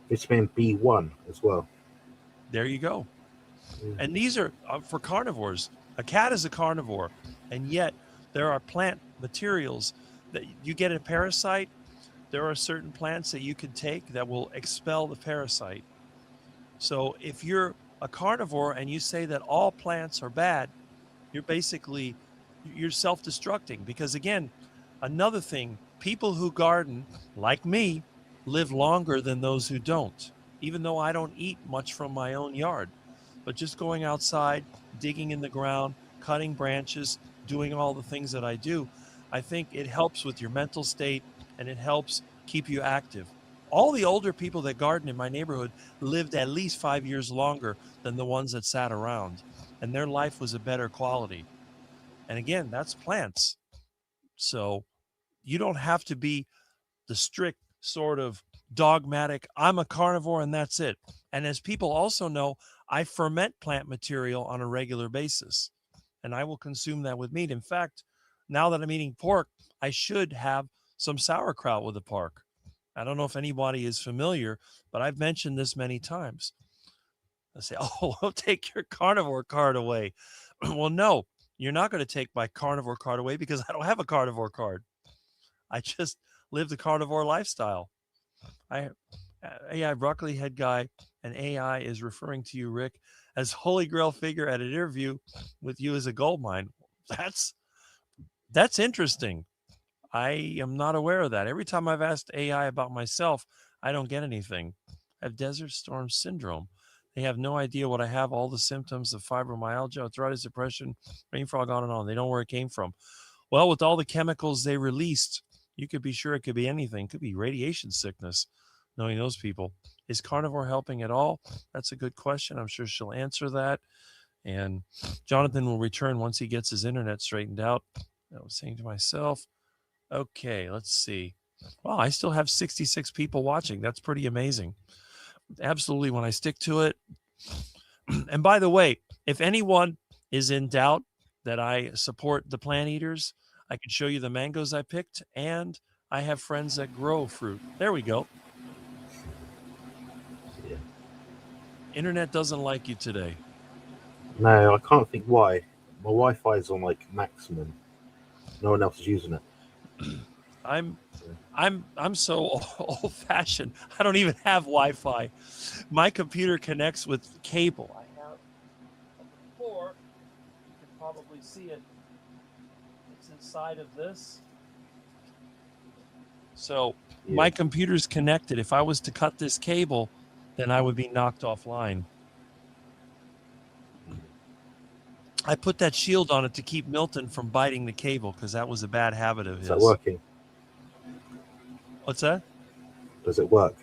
vitamin B1 as well. There you go. Yeah. And these are for carnivores. A cat is a carnivore, and yet there are plant materials that you get a parasite. There are certain plants that you can take that will expel the parasite. So if you're a carnivore and you say that all plants are bad, you're self-destructing. Because again, another thing, people who garden, like me, live longer than those who don't, even though I don't eat much from my own yard. But just going outside, digging in the ground, cutting branches, doing all the things that I do, I think it helps with your mental state, and it helps keep you active. All the older people that garden in my neighborhood lived at least 5 years longer than the ones that sat around, and their life was a better quality. And again, that's plants. So you don't have to be the strict sort of dogmatic, I'm a carnivore and that's it. And as people also know, I ferment plant material on a regular basis, and I will consume that with meat. In fact, now that I'm eating pork, I should have some sauerkraut with the park. I don't know if anybody is familiar, but I've mentioned this many times. I say, oh, we'll take your carnivore card away. Well, no, you're not going to take my carnivore card away because I don't have a carnivore card. I just live the carnivore lifestyle. AI broccoli head guy and AI is referring to you, Rick, as Holy Grail figure at an interview with you as a gold mine. That's interesting. I am not aware of that. Every time I've asked AI about myself, I don't get anything. I have Desert Storm Syndrome. They have no idea what I have, all the symptoms of fibromyalgia, arthritis, depression, brain fog, on and on. They don't know where it came from. Well, with all the chemicals they released, you could be sure it could be anything. It could be radiation sickness, knowing those people. Is carnivore helping at all? That's a good question. I'm sure she'll answer that. And Jonathan will return once he gets his internet straightened out. I was saying to myself, okay, let's see. Wow, I still have 66 people watching. That's pretty amazing. Absolutely, when I stick to it. And by the way, if anyone is in doubt that I support the plant eaters, I can show you the mangoes I picked, and I have friends that grow fruit. There we go. Yeah. Internet doesn't like you today. No, I can't think why. My Wi-Fi is on like maximum. No one else is using it. I'm so old-fashioned. I don't even have Wi-Fi. My computer connects with cable. I have a cord. You can probably see it. It's inside of this. So my computer's connected. If I was to cut this cable, then I would be knocked offline. I put that shield on it to keep Milton from biting the cable because that was a bad habit of his. Is that working? What's that? Does it work?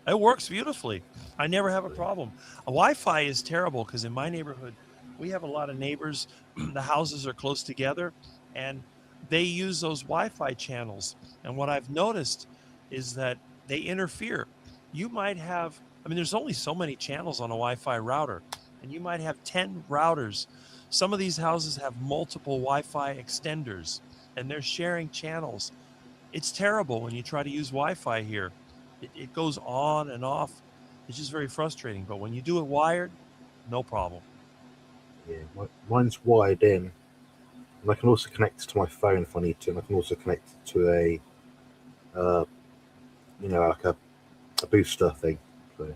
It works beautifully. I never have a problem. Wi-Fi is terrible because in my neighborhood, we have a lot of neighbors. The houses are close together, and they use those Wi-Fi channels. And what I've noticed is that they interfere. You might have, there's only so many channels on a Wi-Fi router, and you might have 10 routers. Some of these houses have multiple Wi-Fi extenders, and they're sharing channels. It's terrible when you try to use Wi-Fi here. It goes on and off. It's just very frustrating. But when you do it wired, no problem. Yeah, mine's wired in. And I can also connect it to my phone if I need to. And I can also connect it to a, like a booster thing. So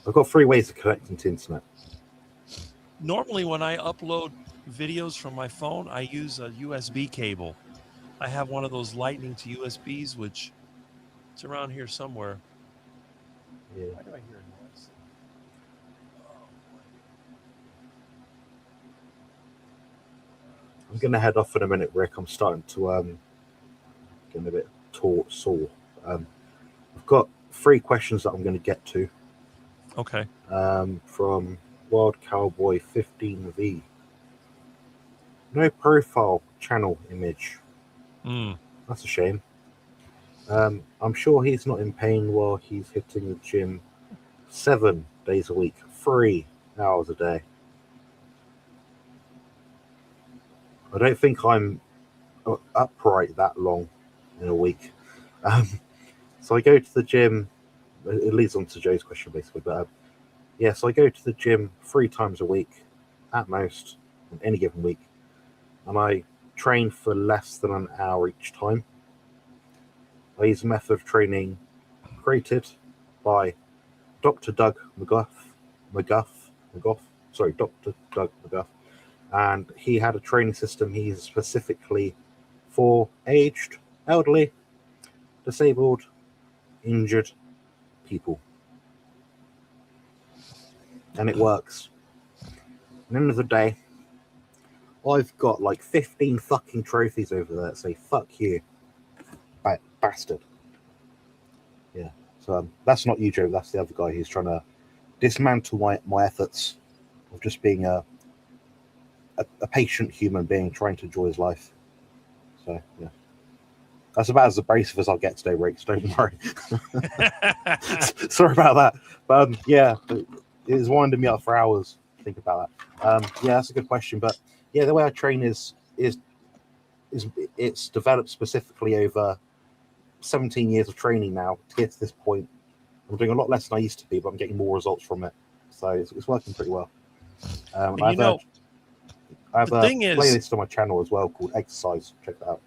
I've got 3 ways of connecting to internet. Normally, when I upload videos from my phone, I use a USB cable. I have one of those lightning to USBs, which it's around here somewhere. Yeah. Why do I hear a noise? I'm going to head off in a minute, Rick. I'm starting to get a bit sore. I've got 3 questions that I'm going to get to. Okay. From Wild Cowboy 15V. No profile channel image. That's a shame. I'm sure he's not in pain while he's hitting the gym 7 days a week, 3 hours a day. I don't think I'm upright that long in a week. So I go to the gym. It leads on to Joe's question, basically. But so I go to the gym 3 times a week, at most, in any given week. And I train for less than an hour each time. I use a method of training created by Dr. Doug McGuff. Dr. Doug McGuff. And he had a training system he used specifically for aged, elderly, disabled, injured people. And it works. At the end of the day, I've got like 15 fucking trophies over there that say, fuck you, bastard. Yeah. So that's not you, Joe. That's the other guy who's trying to dismantle my efforts of just being a patient human being trying to enjoy his life. So, yeah. That's about as abrasive as I'll get today, Rick. So don't worry. Sorry about that. But it was winding me up for hours. Think about that. That's a good question. But yeah, the way I train is it's developed specifically over 17 years of training now to get to this point. I'm doing a lot less than I used to be, but I'm getting more results from it. So it's working pretty well. And I have the a thing is- playlist on my channel as well called Exercise. Check that out.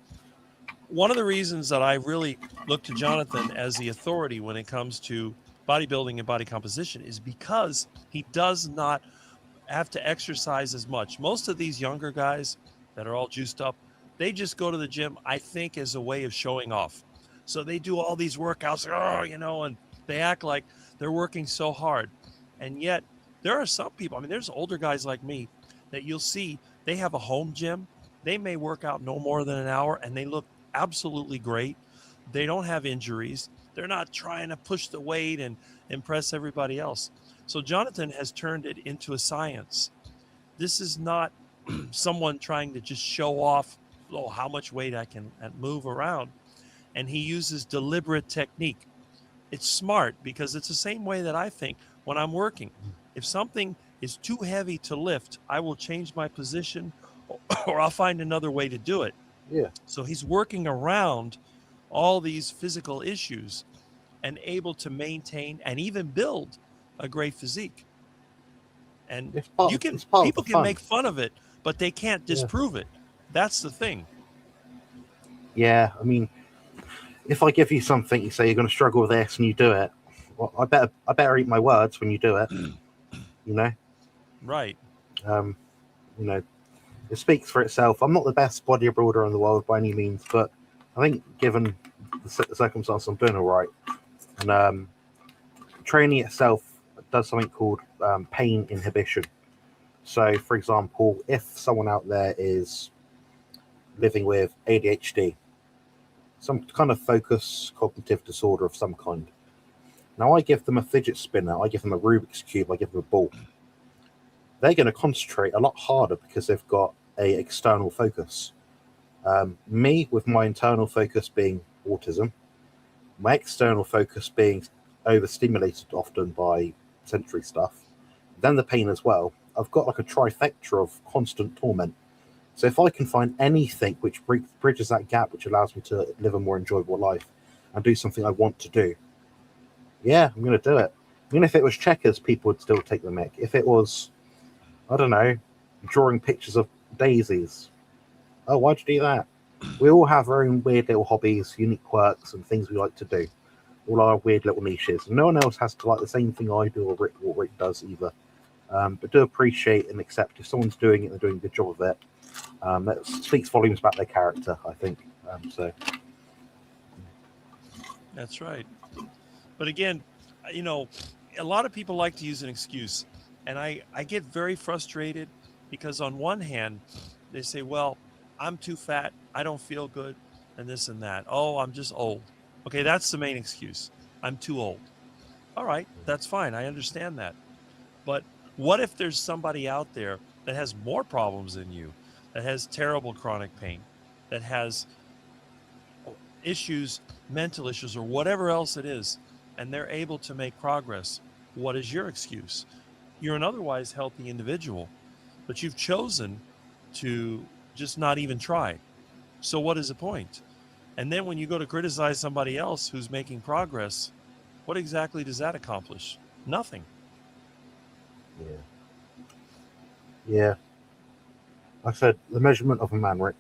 one of the reasons that I really look to Jonathan as the authority when it comes to bodybuilding and body composition is because he does not have to exercise as much. Most of these younger guys that are all juiced up, they just go to the gym, I think, as a way of showing off. So they do all these workouts, and they act like they're working so hard. And yet there are some people, I mean, there's older guys like me that you'll see, they have a home gym. They may work out no more than an hour and they look absolutely great. They don't have injuries. They're not trying to push the weight and impress everybody else. So Jonathan has turned it into a science. This is not someone trying to just show off, how much weight I can move around. And he uses deliberate technique. It's smart because it's the same way that I think when I'm working. If something is too heavy to lift, I will change my position or I'll find another way to do it. Yeah. So he's working around all these physical issues and able to maintain and even build a great physique. And It's part people of the can fun. make fun of it, but they can't disprove it. That's the thing. Yeah, I mean, if I give you something, you say you're going to struggle with this, and you do it. Well, I better eat my words when you do it. Right. It speaks for itself. I'm not the best bodybuilder in the world by any means, but I think given the circumstances, I'm doing all right. And training itself does something called pain inhibition. So, for example, if someone out there is living with ADHD, some kind of focus cognitive disorder of some kind, now I give them a fidget spinner, I give them a Rubik's Cube, I give them a ball. They're going to concentrate a lot harder because they've got a external focus. Me, with my internal focus being autism, my external focus being overstimulated often by sensory stuff, then the pain as well. I've got like a trifecta of constant torment. So if I can find anything which bridges that gap, which allows me to live a more enjoyable life and do something I want to do, yeah, I'm going to do it. Even if it was checkers, people would still take the mick. If it was, I don't know, drawing pictures of daisies, oh, why'd you do that? We all have our own weird little hobbies, unique quirks, and things we like to do. All our weird little niches. And no one else has to like the same thing I do or Rick does either. But do appreciate and accept if someone's doing it and they're doing a good job of it. That speaks volumes about their character, I think. So That's right. But again, a lot of people like to use an excuse. And I get very frustrated because on one hand, they say, well, I'm too fat, I don't feel good, and this and that. Oh, I'm just old. Okay, that's the main excuse. I'm too old. All right, that's fine. I understand that. But what if there's somebody out there that has more problems than you, that has terrible chronic pain, that has issues, mental issues, or whatever else it is, and they're able to make progress? What is your excuse? You're an otherwise healthy individual, but you've chosen to just not even try. So what is the point? And then when you go to criticize somebody else who's making progress, what exactly does that accomplish? Nothing. yeah. Like I said, the measurement of a man, Rick.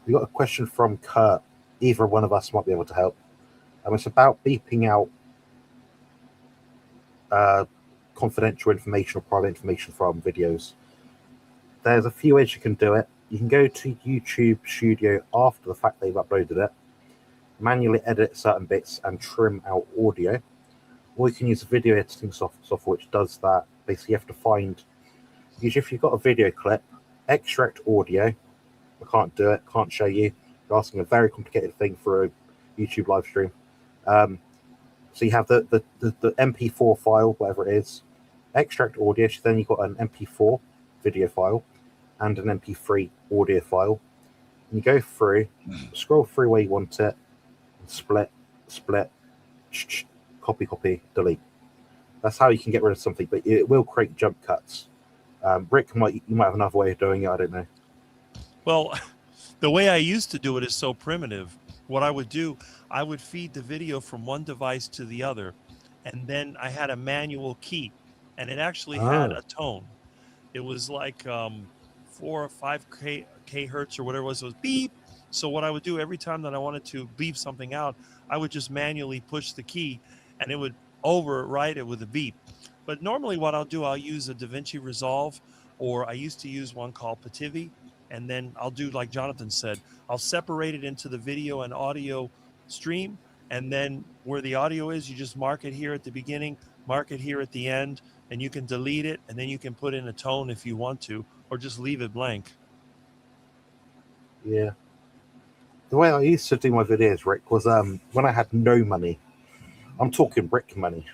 We got a question from Kurt. Either one of us might be able to help. It's about beeping out confidential information or private information from videos. There's a few ways you can do it. You can go to YouTube Studio after the fact they've uploaded it, manually edit certain bits and trim out audio, or you can use a video editing software which does that. Basically, you have to find, usually if you've got a video clip, extract audio. I can't do it, can't show you. You're asking a very complicated thing for a YouTube live stream. So you have the MP4 file, whatever it is, extract audio, so then you've got an MP4 video file and an MP3 audio file. And you go through, scroll through where you want it, and split, copy, delete. That's how you can get rid of something, but it will create jump cuts. Rick, you might have another way of doing it, I don't know. Well, The way I used to do it is so primitive. What I would do, I would feed the video from one device to the other, and then I had a manual key, and it actually had Oh, a tone. It was like 4 or 5 k hertz or whatever it was. It was beep. So what I would do every time that I wanted to beep something out, I would just manually push the key, and it would overwrite it with a beep. But normally, what I'll do, I'll use a DaVinci Resolve, or I used to use one called Pativi, and then I'll do like Jonathan said, I'll separate it into the video and audio stream, and then where the audio is, you just mark it here at the beginning, mark it here at the end, and you can delete it, and then you can put in a tone if you want to, or just leave it blank. yeah. The way I used to do my videos, Rick, was when I had no money. I'm talking Rick money.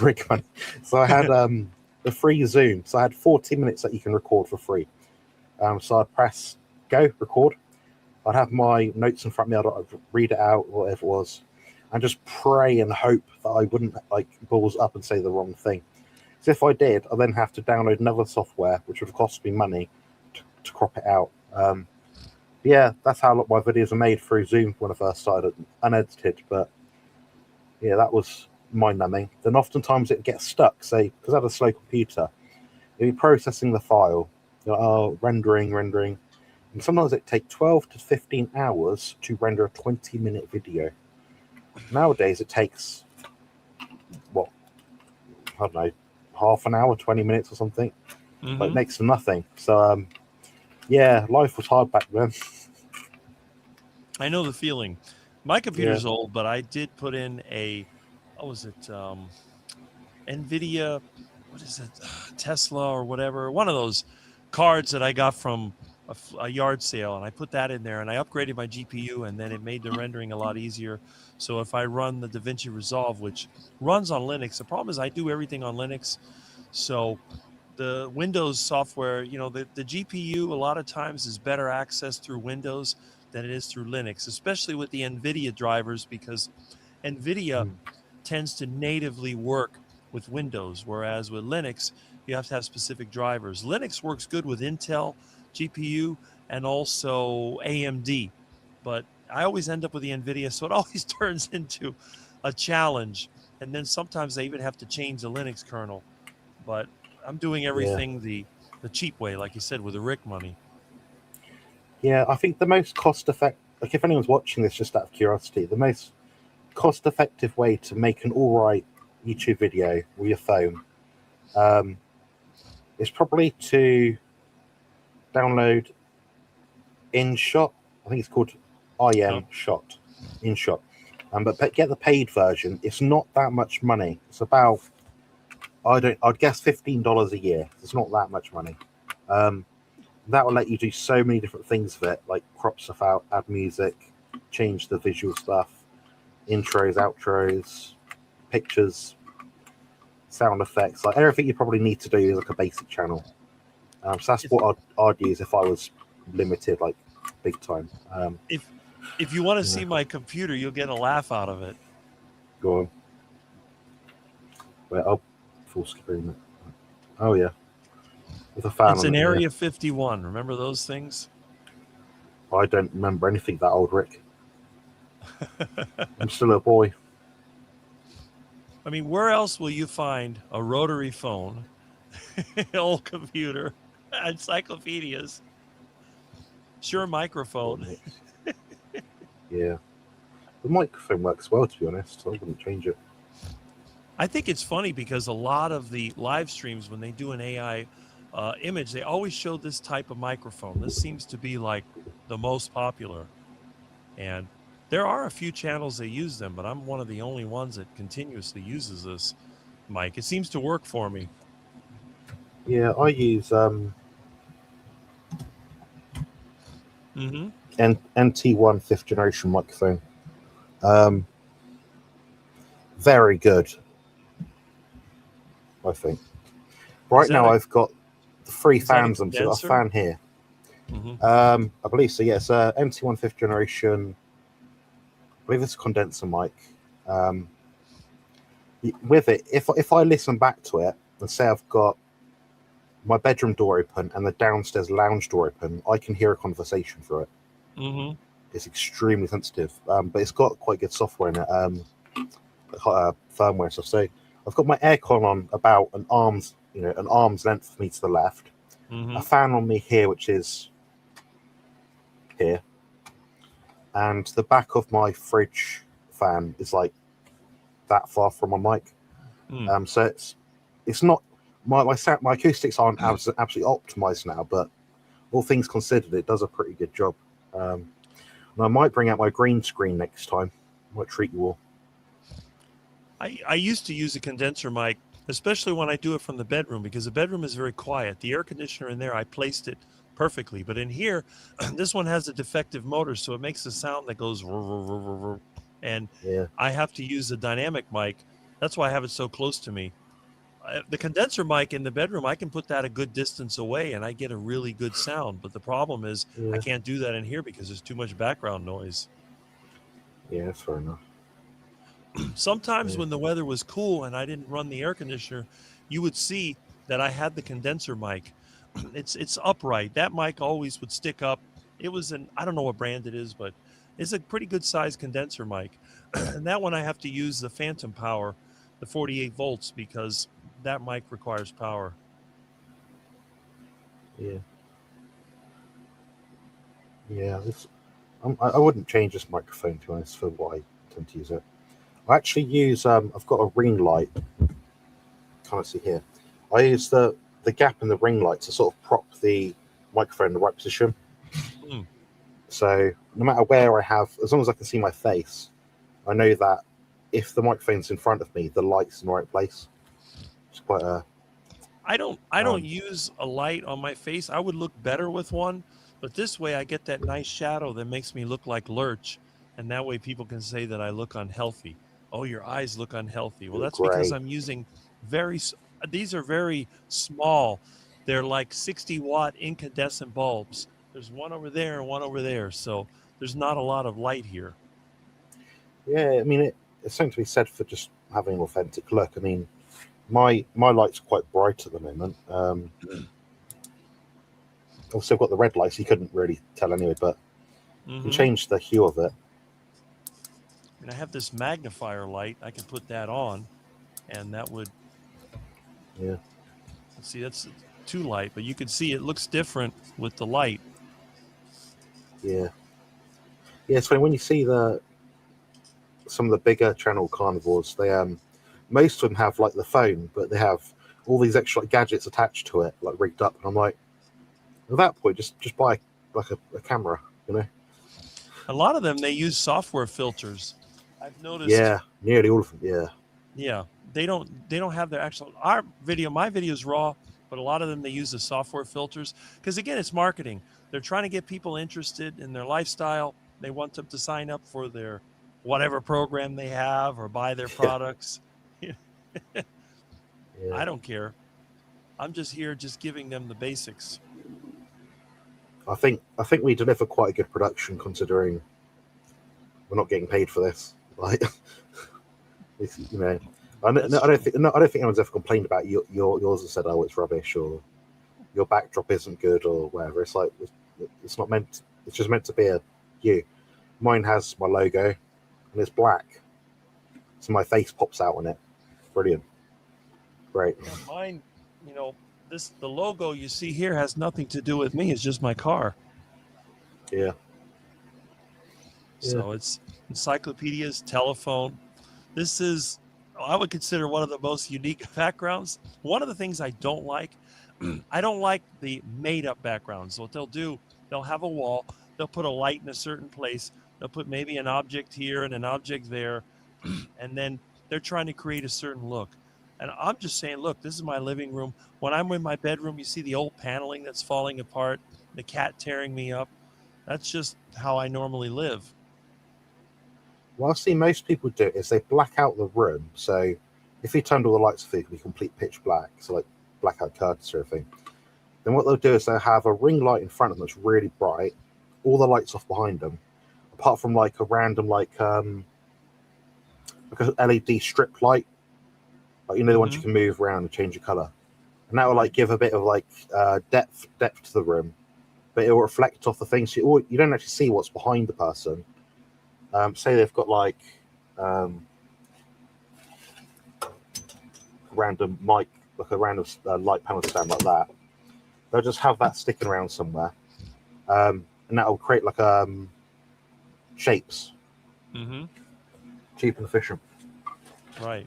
Rick money. So I had the free Zoom. So I had 40 minutes that you can record for free. So I'd press go, record. I'd have my notes in front of me. I'd read it out, whatever it was, and just pray and hope that I wouldn't like balls up and say the wrong thing. So if I did, I then have to download another software, which would cost me money to crop it out. Yeah, that's how a lot of my videos are made through Zoom when I first started, unedited. But yeah, that was mind numbing. Then oftentimes it gets stuck. Say, because I had a slow computer, it'd be processing the file, rendering. And sometimes it take 12 to 15 hours to render a 20-minute video. Nowadays, it takes, what, I don't know, half an hour, 20 minutes or something. Like next to nothing. So, yeah, life was hard back then. I know the feeling. My computer's old, but I did put in a, what was it, NVIDIA, what is it, Tesla or whatever, one of those cards that I got from a yard sale, and I put that in there, and I upgraded my GPU, and then it made the rendering a lot easier. So if I run the DaVinci Resolve, which runs on Linux, the problem is I do everything on Linux, so the Windows software, the GPU a lot of times is better accessed through Windows than it is through Linux, especially with the NVIDIA drivers, because NVIDIA tends to natively work with Windows, whereas with Linux, you have to have specific drivers. Linux works good with Intel GPU and also AMD, but I always end up with the NVIDIA, so it always turns into a challenge. And then sometimes I even have to change the Linux kernel, but I'm doing everything the cheap way, like you said, with the Rick money. Yeah, I think the most cost-effective, like if anyone's watching this just out of curiosity, the most cost-effective way to make an all-right YouTube video with your phone is probably to download InShot. I think it's called InShot. InShot. But get the paid version. It's not that much money. It's about, I'd guess $15 a year. It's not that much money. That will let you do so many different things with it, like crop stuff out, add music, change the visual stuff, intros, outros, pictures, sound effects, like everything you probably need to do is like a basic channel. So that's what I'd use if I was limited, like big time. If you want to see my computer, you'll get a laugh out of it. Go on. Wait, I'll full screen it. Oh yeah. With a fan. It's an Area 51. Remember those things? I don't remember anything that old, Rick. I'm still a boy. I mean, where else will you find a rotary phone, old computer, encyclopedias, sure microphone? Yeah. The microphone works well, to be honest. So I wouldn't change it. I think it's funny because a lot of the live streams, when they do an AI image, they always show this type of microphone. This seems to be like the most popular. And there are a few channels that use them, but I'm one of the only ones that continuously uses this mic. It seems to work for me. Yeah, I use NT1 5th generation microphone. Very good, I think. Right now I've got the three fans. I've got a fan here. I believe so. Yes, NT1 5th generation. I believe it's a condenser mic. With it, if I listen back to it and say I've got my bedroom door open and the downstairs lounge door open, I can hear a conversation through it. Mm-hmm. It's extremely sensitive, but it's got quite good software in it, firmware stuff. So I've got my aircon on about an arm's length of me to the left, Mm-hmm. a fan on me here, which is here, and the back of my fridge fan is like that far from my mic. So it's not my acoustics aren't absolutely optimized now, but all things considered, it does a pretty good job. And I might bring out my green screen next time. Might treat you all. I used to use a condenser mic, especially when I do it from the bedroom, because the bedroom is very quiet. The air conditioner in there, I placed it perfectly. But in here, this one has a defective motor, so it makes a sound that goes, and Yeah. I have to use a dynamic mic. That's why I have it so close to me. The condenser mic in the bedroom, I can put that a good distance away and I get a really good sound. But the problem is I can't do that in here because there's too much background noise. Yeah, that's fair enough. Sometimes when the weather was cool and I didn't run the air conditioner, you would see that I had the condenser mic. It's upright. That mic always would stick up. It was I don't know what brand it is, but it's a pretty good sized condenser mic. And that one I have to use the phantom power, the 48 volts, because that mic requires power. Yeah. I wouldn't change this microphone, to be honest, for what I tend to use it. I actually use I've got a ring light. Can't see here. I use the gap in the ring light to sort of prop the microphone in the right position. So no matter where I have, as long as I can see my face, I know that if the microphone's in front of me, the light's in the right place. It's quite a. I don't use a light on my face. I would look better with one, but this way I get that nice shadow that makes me look like Lurch, and that way people can say that I look unhealthy. Oh, your eyes look unhealthy. Well, that's because I'm using these are very small. They're like 60-watt incandescent bulbs. There's one over there and one over there, so there's not a lot of light here. Yeah, I mean, it's something to be said for just having an authentic look. I mean, my light's quite bright at the moment. Also, I've got the red light, so you couldn't really tell anyway, but you can change the hue of it. And I have this magnifier light. I can put that on, and that would. Yeah. Let's see, that's too light, but you can see it looks different with the light. Yeah. Yeah, it's funny when you see some of the bigger channel carnivores. They most of them have like the phone, but they have all these extra like, gadgets attached to it, like rigged up. And I'm like, at that point, just buy like a camera, you know. A lot of them they use software filters. I've noticed. Yeah, nearly all of them. Yeah. Yeah, they don't have their actual my video is raw, but a lot of them they use the software filters because again it's marketing. They're trying to get people interested in their lifestyle. They want them to sign up for their whatever program they have or buy their products. Yeah. I don't care. I'm just here just giving them the basics. I think we deliver quite a good production considering we're not getting paid for this. Like, you know, I don't think anyone's ever complained about yours and said, "Oh, it's rubbish," or "Your backdrop isn't good," or whatever. It's like it's not meant. It's just meant to be a you. Mine has my logo, and it's black, so my face pops out on it. Brilliant, great. Yeah, mine, you know, the logo you see here has nothing to do with me. It's just my car. Yeah. So it's encyclopedias, telephone. This is, I would consider one of the most unique backgrounds. One of the things I don't like, I don't like the made up backgrounds. So what they'll do, they'll have a wall, they'll put a light in a certain place, they'll put maybe an object here and an object there, and then they're trying to create a certain look. And I'm just saying, look, this is my living room. When I'm in my bedroom, you see the old paneling that's falling apart, the cat tearing me up. That's just how I normally live. What I've seen most people do is they black out the room. So if you turned all the lights off, it could be complete pitch black. So like blackout curtains or everything. Then what they'll do is they'll have a ring light in front of them that's really bright, all the lights off behind them, apart from like a random like an LED strip light, like you know the ones you can move around and change your color. and that will like give a bit of like depth to the room, but it will reflect off the things. So you don't actually see what's behind the person. Say they've got like random mic, like a random light panel stand like that. They'll just have that sticking around somewhere, and that will create like shapes, Mm-hmm. cheap and efficient. Right.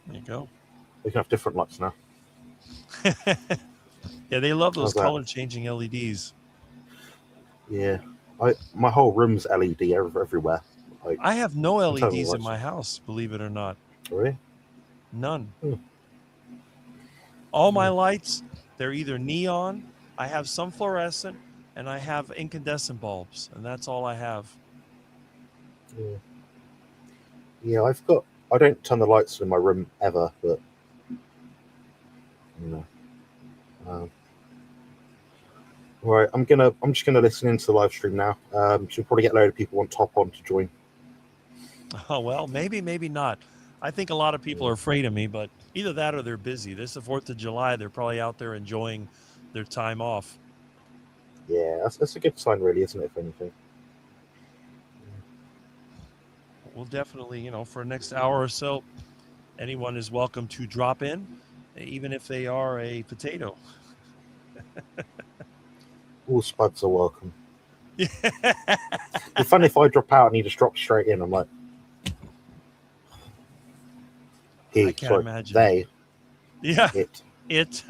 There you go. We can have different lights now. Yeah, they love those How's that? color changing LEDs. Yeah, my whole room's LED everywhere. Like, I have no I'm telling you LEDs in what. my house, believe it or not. Really? None. Hmm. All my lights, they're either neon, I have some fluorescent, and I have incandescent bulbs, and that's all I have. Yeah, I don't turn the lights in my room ever, but you know. All right, I'm just gonna listen into the live stream now. Should probably get a load of people on top on to join. Oh, well, maybe not. I think a lot of people are afraid of me, but either that or they're busy. This is the 4th of July. They're probably out there enjoying their time off. Yeah, that's a good sign, really, isn't it? If anything. We'll definitely, for the next hour or so, anyone is welcome to drop in, even if they are a potato. All spuds are welcome. It'd be funny if I drop out and he just drops straight in. I'm like, I can't imagine. They. Yeah. It.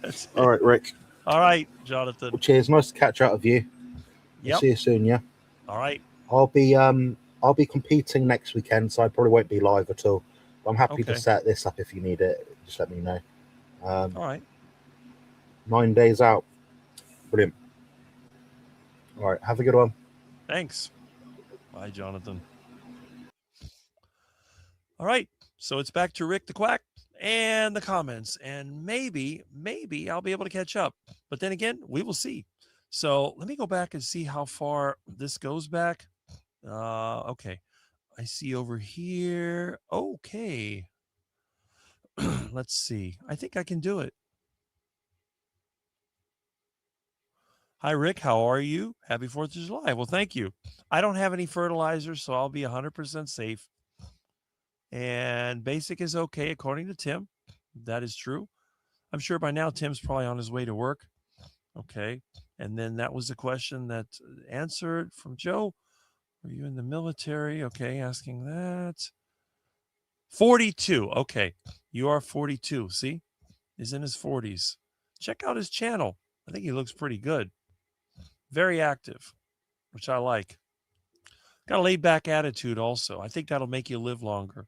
That's All right, Rick. All right, Jonathan. Well, cheers. Nice to catch up with you. Yep. See you soon. Yeah. All right. I'll be competing next weekend, so I probably won't be live at all. But I'm happy to set this up if you need it. Just let me know. All right. 9 days out. Brilliant. All right. Have a good one. Thanks. Bye, Jonathan. All right. So it's back to Rick the Quack and the comments. And maybe I'll be able to catch up. But then again, we will see. So let me go back and see how far this goes back. Okay. I see over here. Okay. Let's see. I think I can do it. Hi, Rick. How are you? Happy 4th of July. Well, thank you. I don't have any fertilizer, so I'll be 100% safe. And basic is okay, according to Tim. That is true. I'm sure by now Tim's probably on his way to work. Okay. And then that was the question that answered from Joe. Are you in the military? Okay, asking that. 42. Okay. You are 42. See? He's in his 40s. Check out his channel. I think he looks pretty good. Very active, which I like. Got a laid-back attitude also. I think that'll make you live longer.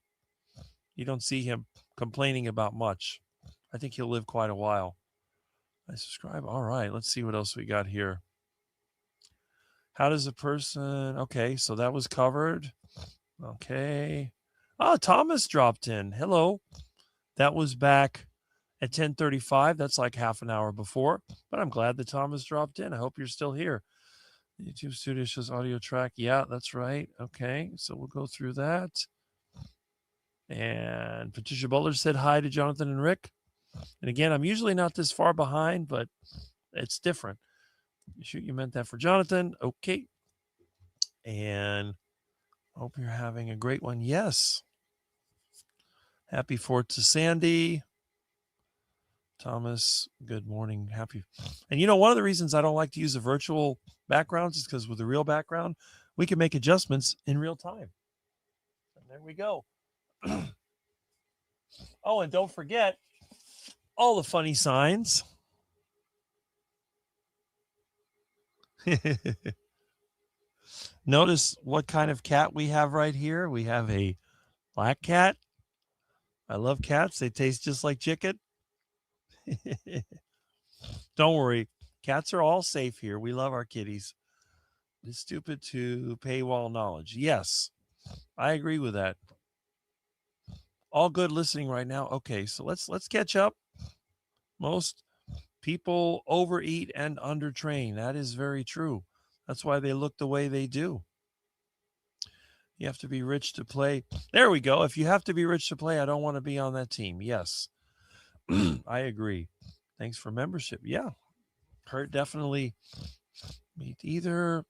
You don't see him complaining about much. I think he'll live quite a while. I subscribe. All right. Let's see what else we got here. How does a person... Okay, so that was covered. Okay. Oh, Thomas dropped in. Hello. That was back at 10:35. That's like half an hour before. But I'm glad that Thomas dropped in. I hope you're still here. YouTube Studio shows audio track. Yeah, that's right. Okay, so we'll go through that. And Patricia Butler said hi to Jonathan and Rick. And again, I'm usually not this far behind, but it's different. Shoot, you meant that for Jonathan. Okay. And I hope you're having a great one. Yes. Happy 4th to Sandy. Thomas, good morning. Happy. And one of the reasons I don't like to use the virtual backgrounds is because with the real background, we can make adjustments in real time. And there we go. Oh, and don't forget all the funny signs. Notice what kind of cat we have right here. We have a black cat. I love cats. They taste just like chicken. Don't worry. Cats are all safe here. We love our kitties. It's stupid to paywall knowledge. Yes, I agree with that. All good listening right now. Okay, so let's catch up. Most people overeat and undertrain. That is very true. That's why they look the way they do. You have to be rich to play. There we go. If you have to be rich to play, I don't want to be on that team. Yes, I agree. Thanks for membership. Yeah, Kurt definitely meet either.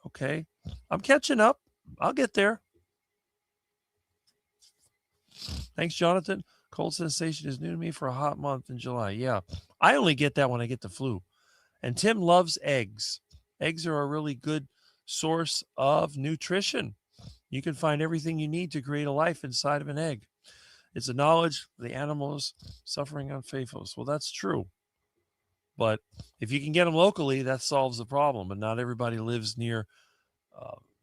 Okay, I'm catching up. I'll get there. Thanks, Jonathan. Cold sensation is new to me for a hot month in July. Yeah, I only get that when I get the flu. And Tim loves eggs. Eggs are a really good source of nutrition. You can find everything you need to create a life inside of an egg. It's a knowledge of the animals suffering on faithfuls. Well, that's true. But if you can get them locally, that solves the problem. But not everybody lives near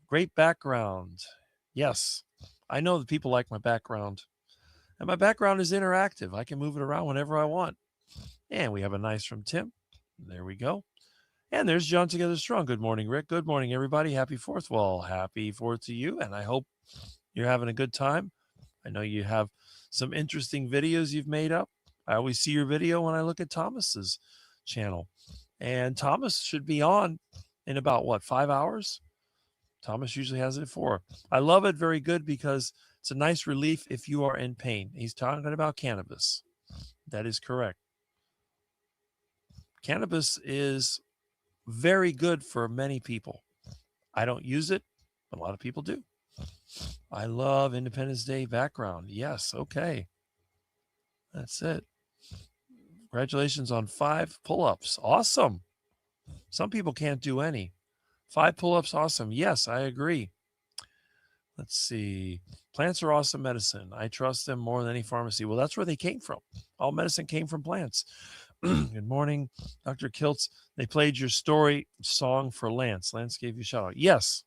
great background. Yes, I know that people like my background. And my background is interactive. I can move it around whenever I want. And we have a nice from Tim. There we go. And there's John Together Strong. Good morning, Rick. Good morning, everybody. Happy 4th. Well, happy 4th to you. And I hope you're having a good time. I know you have some interesting videos you've made up. I always see your video when I look at Thomas's channel. And Thomas should be on in about, 5 hours? Thomas usually has it at 4. I love it. Very good, because it's a nice relief if you are in pain. He's talking about cannabis. That is correct. Cannabis is very good for many people. I don't use it, but a lot of people do. I love Independence Day background. Yes, okay. That's it. Congratulations on 5 pull-ups. Awesome. Some people can't do any. 5 pull-ups, awesome. Yes, I agree. Let's see. Plants are awesome medicine. I trust them more than any pharmacy. Well, that's where they came from. All medicine came from plants. Good morning, Dr. Kiltz. They played your story song for Lance. Lance gave you a shout out. Yes.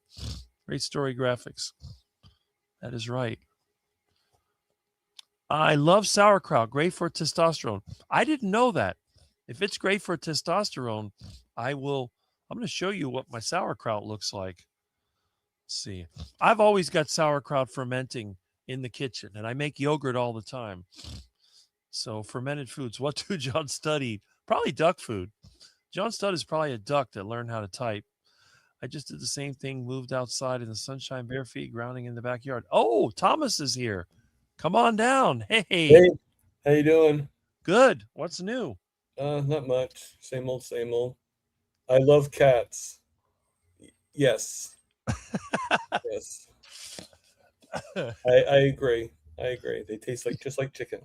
Great story graphics. That is right. I love sauerkraut. Great for testosterone. I didn't know that. If it's great for testosterone, I'm going to show you what my sauerkraut looks like. Let's see. I've always got sauerkraut fermenting in the kitchen, and I make yogurt all the time. So fermented foods. What do John study? Probably duck food. John Studd is probably a duck that learned how to type. I just did the same thing, moved outside in the sunshine, bare feet, grounding in the backyard. Oh, Thomas is here. Come on down. Hey, how you doing? Good. What's new? Not much. Same old, same old. I love cats. Yes. Yes. I agree. They taste just like chicken.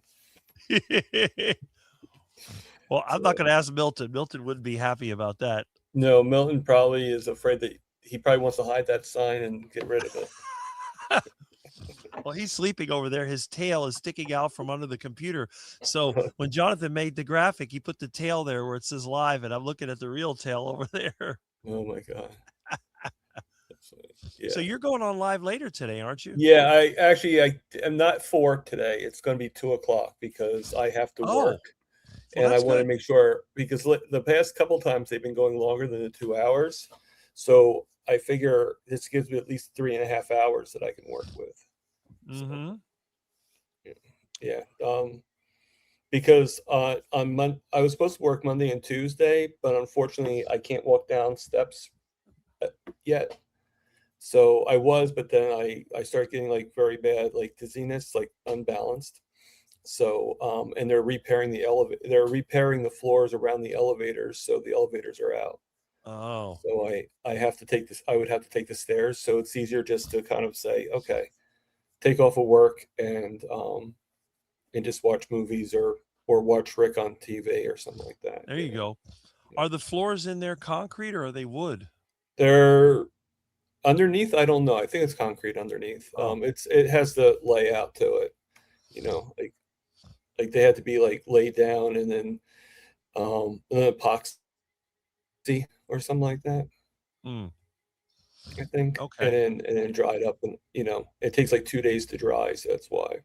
Well, I'm not going to ask Milton. Milton wouldn't be happy about that. No, Milton probably is afraid that he probably wants to hide that sign and get rid of it. Well, he's sleeping over there. His tail is sticking out from under the computer. So when Jonathan made the graphic, he put the tail there where it says live, and I'm looking at the real tail over there. Oh my God. Yeah. So you're going on live later today, aren't you? Yeah, I am not 4 today. It's going to be 2:00 because I have to work. Well, And I want to make sure, because the past couple times they've been going longer than the 2 hours. So I figure this gives me at least 3.5 hours that I can work with. Mm-hmm. So, yeah. Because I was supposed to work Monday and Tuesday, but unfortunately I can't walk down steps yet. So I was, but then I started getting like very bad, like dizziness, like unbalanced. So, and they're repairing they're repairing the floors around the elevators. So the elevators are out. Oh. So I would have to take the stairs. So it's easier just to kind of say, okay, take off of work and just watch movies or watch Rick on TV or something like that. There you go. Are the floors in there concrete or are they wood? They're underneath. I don't know. I think it's concrete underneath. It has the layout to it, like they had to be like laid down and then epoxy or something like that. I think. Okay. And then dried up, and it takes like 2 days to dry, so that's why.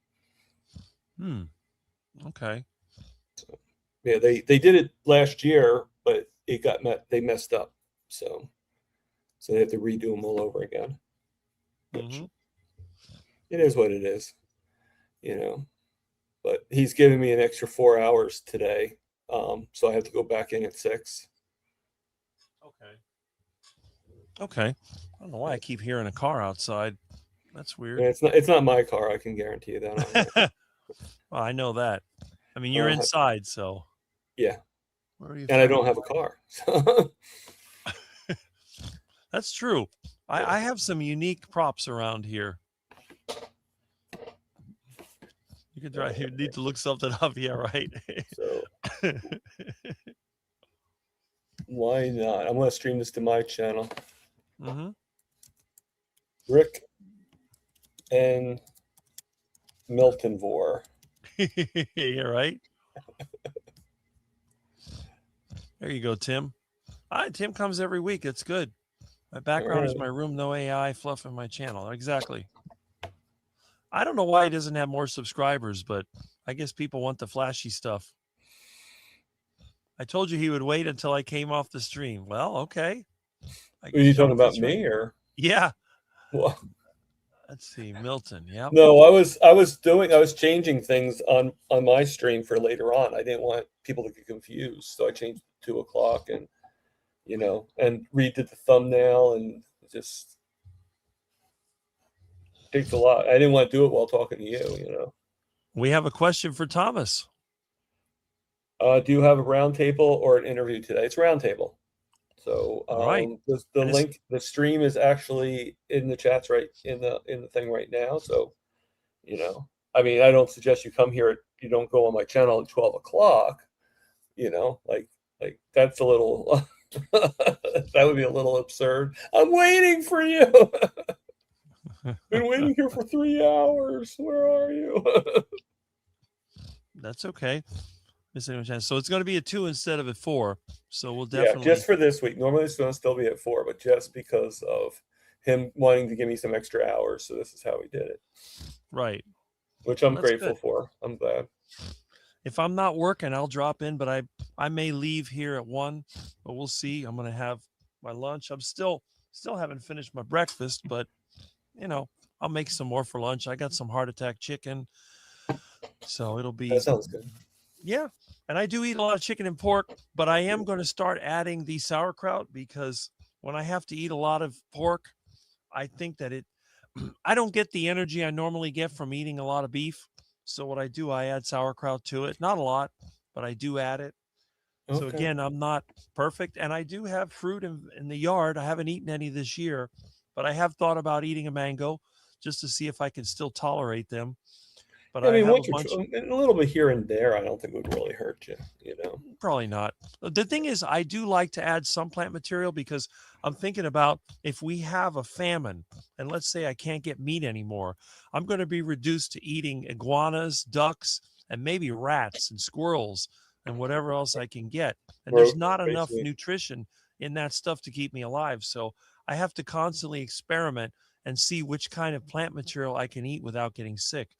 Okay. So, yeah, they did it last year, but they messed up, so they have to redo them all over again. Which it is what it is, But he's giving me an extra 4 hours today So I have to go back in at 6. Okay. I don't know why I keep hearing a car outside. That's And weird. it's not my car. I can guarantee you that. Well, I know that. I mean, you're Uh, inside, so Yeah, where are you and I finding- don't have a car. So That's true. Yeah. I have some unique props around here. You could drive. You need to look something up. Yeah, right. so why not? I'm going to stream this to my channel. hmm Rick and Milton Vor. Yeah, right. There you go, Tim. Tim comes every week. It's good. My background is Alright. my room, no AI fluff in my channel. Exactly. I don't know why he doesn't have more subscribers, but I guess people want the flashy stuff. I told you he would wait until I came off the stream. Well, okay. I Are guess you talking Jonathan's about right. me or? Yeah. Well, Let's see. Milton. Yeah. no, I was changing things on my stream for later on. I didn't want people to get confused, so I changed it to 2:00 and and redid the thumbnail, and it just takes a lot. I didn't want to do it while talking to you. We have a question for Thomas. Do you have a roundtable or an interview today? It's roundtable. So All right. the And it's- link, the stream is actually in the chats right in the thing right now. So, I mean, I don't suggest you come here. You don't go on my channel at 12:00. Like that's a little. That would be a little absurd. I'm waiting for you. Been waiting here for 3 hours. Where are you? That's okay. So it's going to be a 2 instead of a 4. So we'll Yeah, definitely. just for this week. Normally it's going to still be at 4, but just because of him wanting to give me some extra hours, so this is how he did it, Right. which I'm That's grateful good. for. I'm glad. If I'm not working, I'll drop in, but I may leave here at 1, but we'll see. I'm going to have my lunch. I'm still haven't finished my breakfast, but I'll make some more for lunch. I got some heart attack chicken. So it'll be That sounds good. Yeah. And I do eat a lot of chicken and pork, but I am going to start adding the sauerkraut because when I have to eat a lot of pork, I think that I don't get the energy I normally get from eating a lot of beef. So what I do, I add sauerkraut to it. Not a lot, but I do add it. So Okay. again, I'm not perfect. And I do have fruit in the yard. I haven't eaten any this year, but I have thought about eating a mango just to see if I can still tolerate them. But I mean, have once a bunch. a little bit here and there, I don't think would really hurt you. Probably not. The thing is, I do like to add some plant material because I'm thinking about if we have a famine and let's say I can't get meat anymore, I'm going to be reduced to eating iguanas, ducks, and maybe rats and squirrels and whatever else I can get. And there's not enough Basically. nutrition in that stuff to keep me alive. So I have to constantly experiment and see which kind of plant material I can eat without getting sick.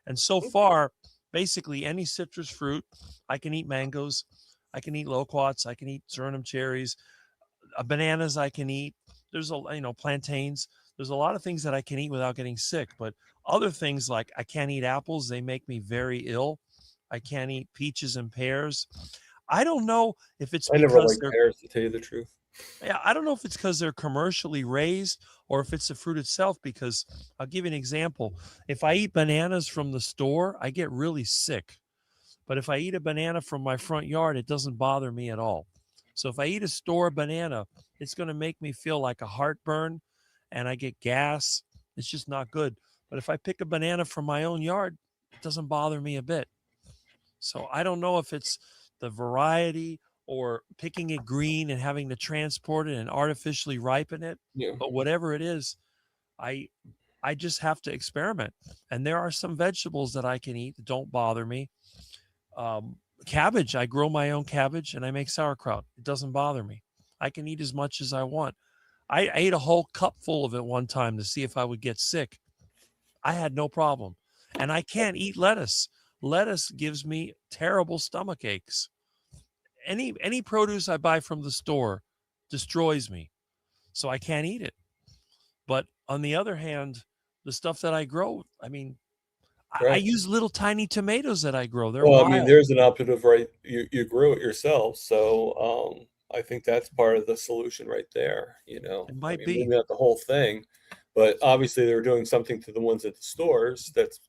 And so far, basically any citrus fruit, I can eat mangoes, I can eat loquats, I can eat Suriname cherries, bananas I can eat. There's plantains. There's a lot of things that I can eat without getting sick, but other things like I can't eat apples, they make me very ill. I can't eat peaches and pears. I don't know if it's I never because liked they're pears, to tell you the truth. Yeah, I don't know if it's because they're commercially raised or if it's the fruit itself, because I'll give you an example. If I eat bananas from the store, I get really sick. But if I eat a banana from my front yard, it doesn't bother me at all. So if I eat a store banana, it's going to make me feel like a heartburn and I get gas. It's just not good. But if I pick a banana from my own yard, it doesn't bother me a bit. So I don't know if it's the variety or picking it green and having to transport it and artificially ripen it, Yeah. but whatever it is, I just have to experiment. And there are some vegetables that I can eat that don't bother me. Cabbage, I grow my own cabbage and I make sauerkraut. It doesn't bother me. I can eat as much as I want. I ate a whole cup full of it one time to see if I would get sick. I had no problem. And I can't eat lettuce. Lettuce gives me terrible stomach aches. Any produce I buy from the store destroys me. So I can't eat it. But on the other hand, the stuff that I grow, I mean, I Right. use little tiny tomatoes that I grow. They're Well, I wild. mean, there's an operative, right? You grew it yourself, so I think that's part of the solution right there. You know, It I might mean, be. maybe not the whole thing, but obviously they're doing something to the ones at the stores that's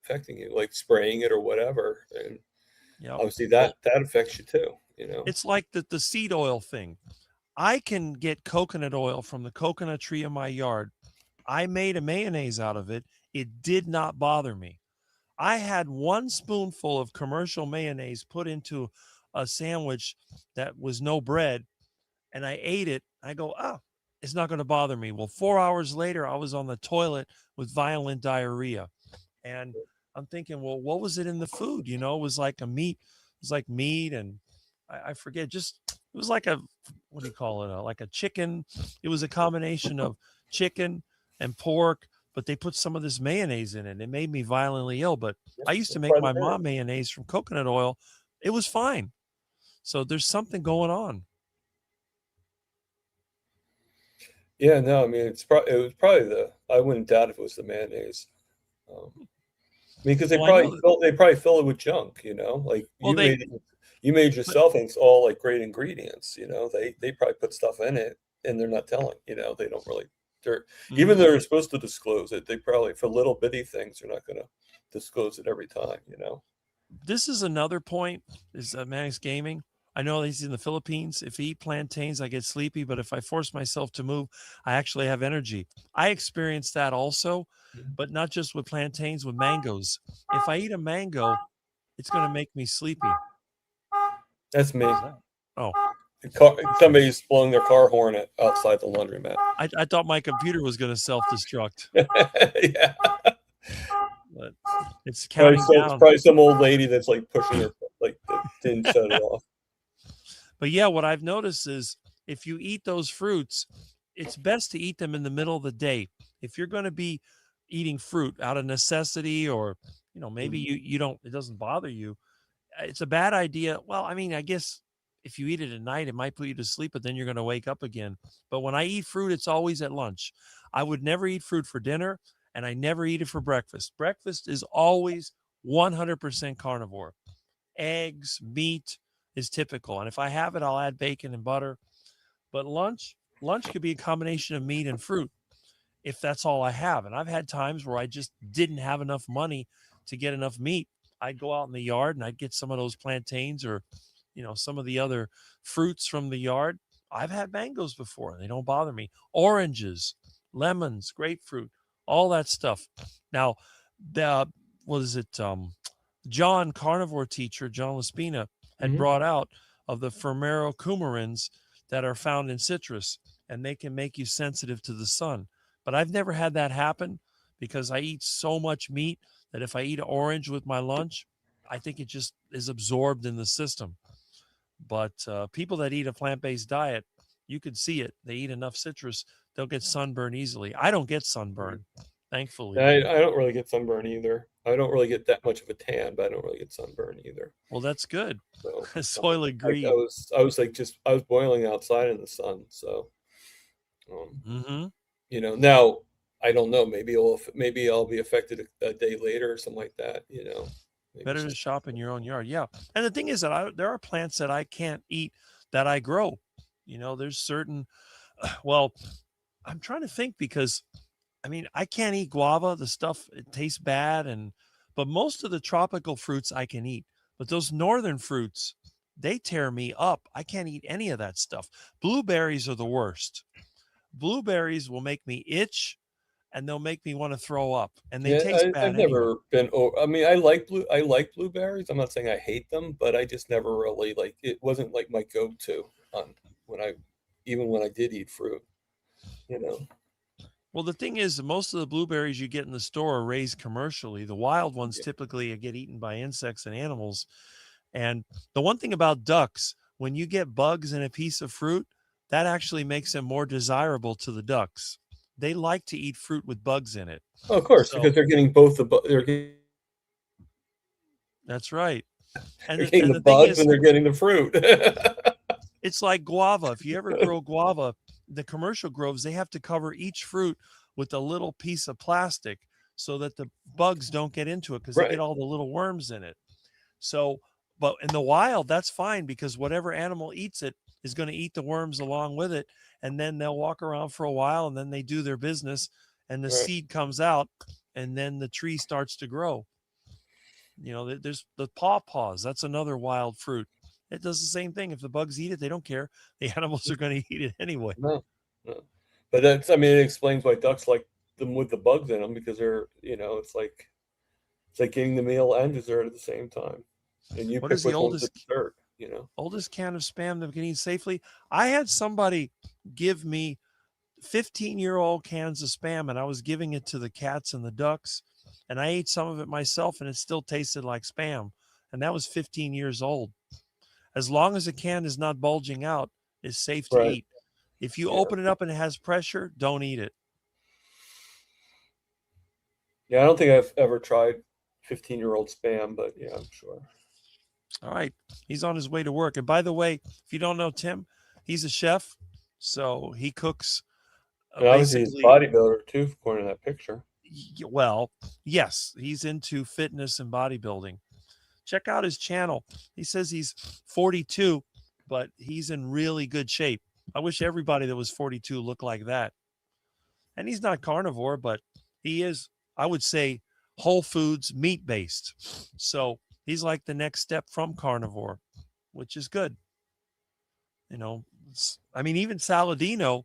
affecting you, like spraying it or whatever, and Yep. obviously Well, that affects you too. You know, it's like the seed oil thing. I can get coconut oil from the coconut tree in my yard. I made a mayonnaise out of it. It did not bother me. I had 1 spoonful of commercial mayonnaise put into a sandwich that was no bread, and I ate it. I go, oh, it's not going to bother me. Well, 4 hours later, I was on the toilet with violent diarrhea. And I'm thinking, well, what was it in the food? You know, it was like meat, and I forget, just it was like a, what do you call it? Like a chicken. It was a combination of chicken and pork, but they put some of this mayonnaise in it. It made me violently ill. But I used to that's make part my of it. mom mayonnaise from coconut oil. It was fine. So there's something going on. Yeah, no, I mean it was probably I wouldn't doubt if it was the mayonnaise. I mean, because Well, I know. they probably fill it with junk, you know, like Well, you made but yourself, and it's all like great ingredients, you know. They probably put stuff in it, and they're not telling, you know, they don't really. Even mhm. though they're supposed to disclose it, they probably for little bitty things they're not going to disclose it every time, you know. This is another point. Is Manix Gaming? I know he's in the Philippines. If I eat plantains, I get sleepy, but if I force myself to move, I actually have energy. I experience that also, but not just with plantains, with mangoes. If I eat a mango, it's going to make me sleepy. That's me. What is that? Oh, Somebody's blowing their car horn outside the laundromat. I thought my computer was going to self-destruct, Yeah. but it's Probably, counting it's down. probably some old lady that's like pushing her, like didn't shut it off. But yeah, what I've noticed is if you eat those fruits, it's best to eat them in the middle of the day. If you're going to be eating fruit out of necessity, or maybe you don't, it doesn't bother you, it's a bad idea. Well, I mean, I guess if you eat it at night, it might put you to sleep, but then you're going to wake up again. But when I eat fruit, it's always at lunch. I would never eat fruit for dinner, and I never eat it for breakfast. Breakfast is always 100% carnivore. Eggs, meat is typical. And if I have it, I'll add bacon and butter. But lunch could be a combination of meat and fruit if that's all I have. And I've had times where I just didn't have enough money to get enough meat. I'd go out in the yard and I'd get some of those plantains, or some of the other fruits from the yard. I've had mangoes before. They don't bother me. Oranges, lemons, grapefruit, all that stuff. Now, the what is it? John, carnivore teacher, John Laspina, had brought out of the coumarins that are found in citrus, and they can make you sensitive to the sun. But I've never had that happen because I eat so much meat that if I eat an orange with my lunch, I think it just is absorbed in the system. But people that eat a plant-based diet, you can see it. They eat enough citrus, they'll get sunburn easily. I don't get sunburn, thankfully. I don't really get sunburn either. I don't really get that much of a tan, but I don't really get sunburn either. Well, that's good. So Soil agreed. I was like I was boiling outside in the sun, so now I don't know. Maybe I'll be affected a day later or something like that. Maybe Better to shop in your own yard. Yeah. And the thing is that there are plants that I can't eat that I grow. There's certain, well, I'm trying to think because, I mean, I can't eat guava. The stuff, it tastes bad. But most of the tropical fruits I can eat. But those northern fruits, they tear me up. I can't eat any of that stuff. Blueberries are the worst. Blueberries will make me itch, and they'll make me want to throw up, and they taste bad. I've never been. I mean, I like blueberries. I'm not saying I hate them, but I just never really it wasn't like my go-to when I did eat fruit. Well, the thing is, most of the blueberries you get in the store are raised commercially. The wild ones typically get eaten by insects and animals. And the one thing about ducks, when you get bugs in a piece of fruit, that actually makes them more desirable to the ducks. They like to eat fruit with bugs in it. Oh, of course, because they're getting both That's right. And they're getting the bugs and they're getting the fruit. It's like guava. If you ever grow guava, the commercial groves, they have to cover each fruit with a little piece of plastic so that the bugs don't get into it, because they Right. get all the little worms in it. So, but in the wild, that's fine, because whatever animal eats it is going to eat the worms along with it. And then they'll walk around for a while, and then they do their business, and the Right. seed comes out, and then the tree starts to grow. There's the pawpaws. That's another wild fruit. It does the same thing. If the bugs eat it, they don't care. The animals are going to eat it anyway. No, no. But that's, I mean, it explains why ducks like them with the bugs in them, because they're, it's like getting the meal and dessert at the same time. And you What pick is the which one's the oldest dessert, oldest can of spam that we can eat safely? I had somebody give me 15-year-old cans of spam, and I was giving it to the cats and the ducks, and I ate some of it myself, and it still tasted like spam. And that was 15 years old. As long as the can is not bulging out, it's safe to Right. eat. If you Yeah. open it up and it has pressure, don't eat it. Yeah, I don't think I've ever tried 15-year-old spam, but yeah, I'm sure. All right. He's on his way to work. And by the way, if you don't know Tim, he's a chef. So he cooks And obviously he's a basically. bodybuilder too, according to that picture. Well, yes, he's into fitness and bodybuilding. Check out his channel. He says he's 42, but he's in really good shape. I wish everybody that was 42 looked like that. And he's not carnivore, but he is, I would say, whole foods, meat-based. So he's like the next step from carnivore, which is good. I mean, even Saladino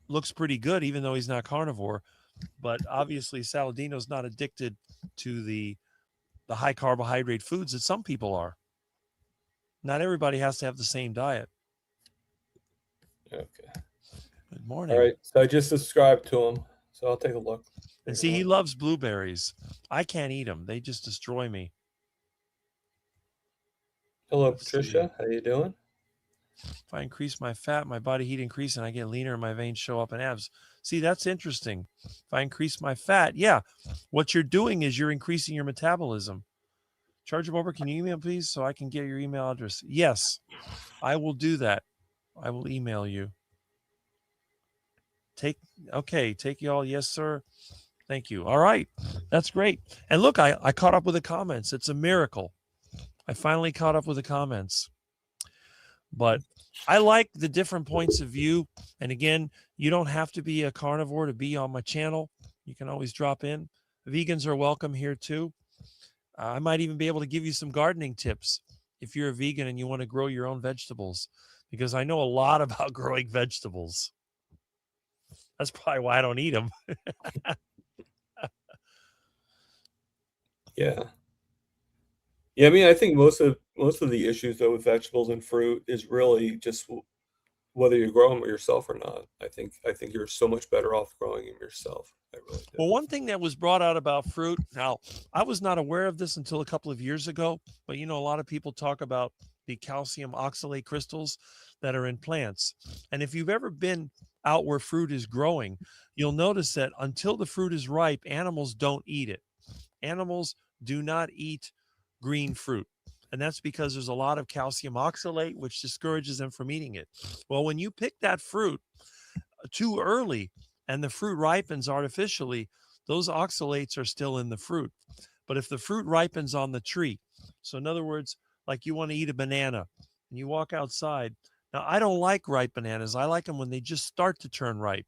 looks pretty good, even though he's not carnivore. But obviously, Saladino's not addicted to the high carbohydrate foods that some people are. Not everybody has to have the same diet. Okay. Good morning. All right. So I just subscribed to him, so I'll take a look. And see, he loves blueberries. I can't eat them. They just destroy me. Hello, Let's Patricia. How you doing? If I increase my fat, my body heat increase, and I get leaner and my veins show up in abs. See, that's interesting. If I increase my fat, yeah, what you're doing is you're increasing your metabolism. Charger Bober, can you email, please, so I can get your email address? Yes, I will do that. I will email you. Take you all. Yes, sir. Thank you. All right. That's great. And look, I caught up with the comments. It's a miracle. I finally caught up with the comments. But I like the different points of view. And again, you don't have to be a carnivore to be on my channel. You can always drop in. Vegans are welcome here too. I might even be able to give you some gardening tips if you're a vegan and you want to grow your own vegetables, because I know a lot about growing vegetables. That's probably why I don't eat them. Yeah. Yeah, I mean, I think most of the issues though with vegetables and fruit is really just whether you grow them yourself or not. I think you're so much better off growing them yourself. I really do. Well, one thing that was brought out about fruit, now I was not aware of this until a couple of years ago, but a lot of people talk about the calcium oxalate crystals that are in plants. And if you've ever been out where fruit is growing, you'll notice that until the fruit is ripe, animals don't eat it. Animals do not eat green fruit. And that's because there's a lot of calcium oxalate, which discourages them from eating it. Well, when you pick that fruit too early and the fruit ripens artificially, those oxalates are still in the fruit. But if the fruit ripens on the tree, so in other words, like you want to eat a banana and you walk outside. Now, I don't like ripe bananas. I like them when they just start to turn ripe.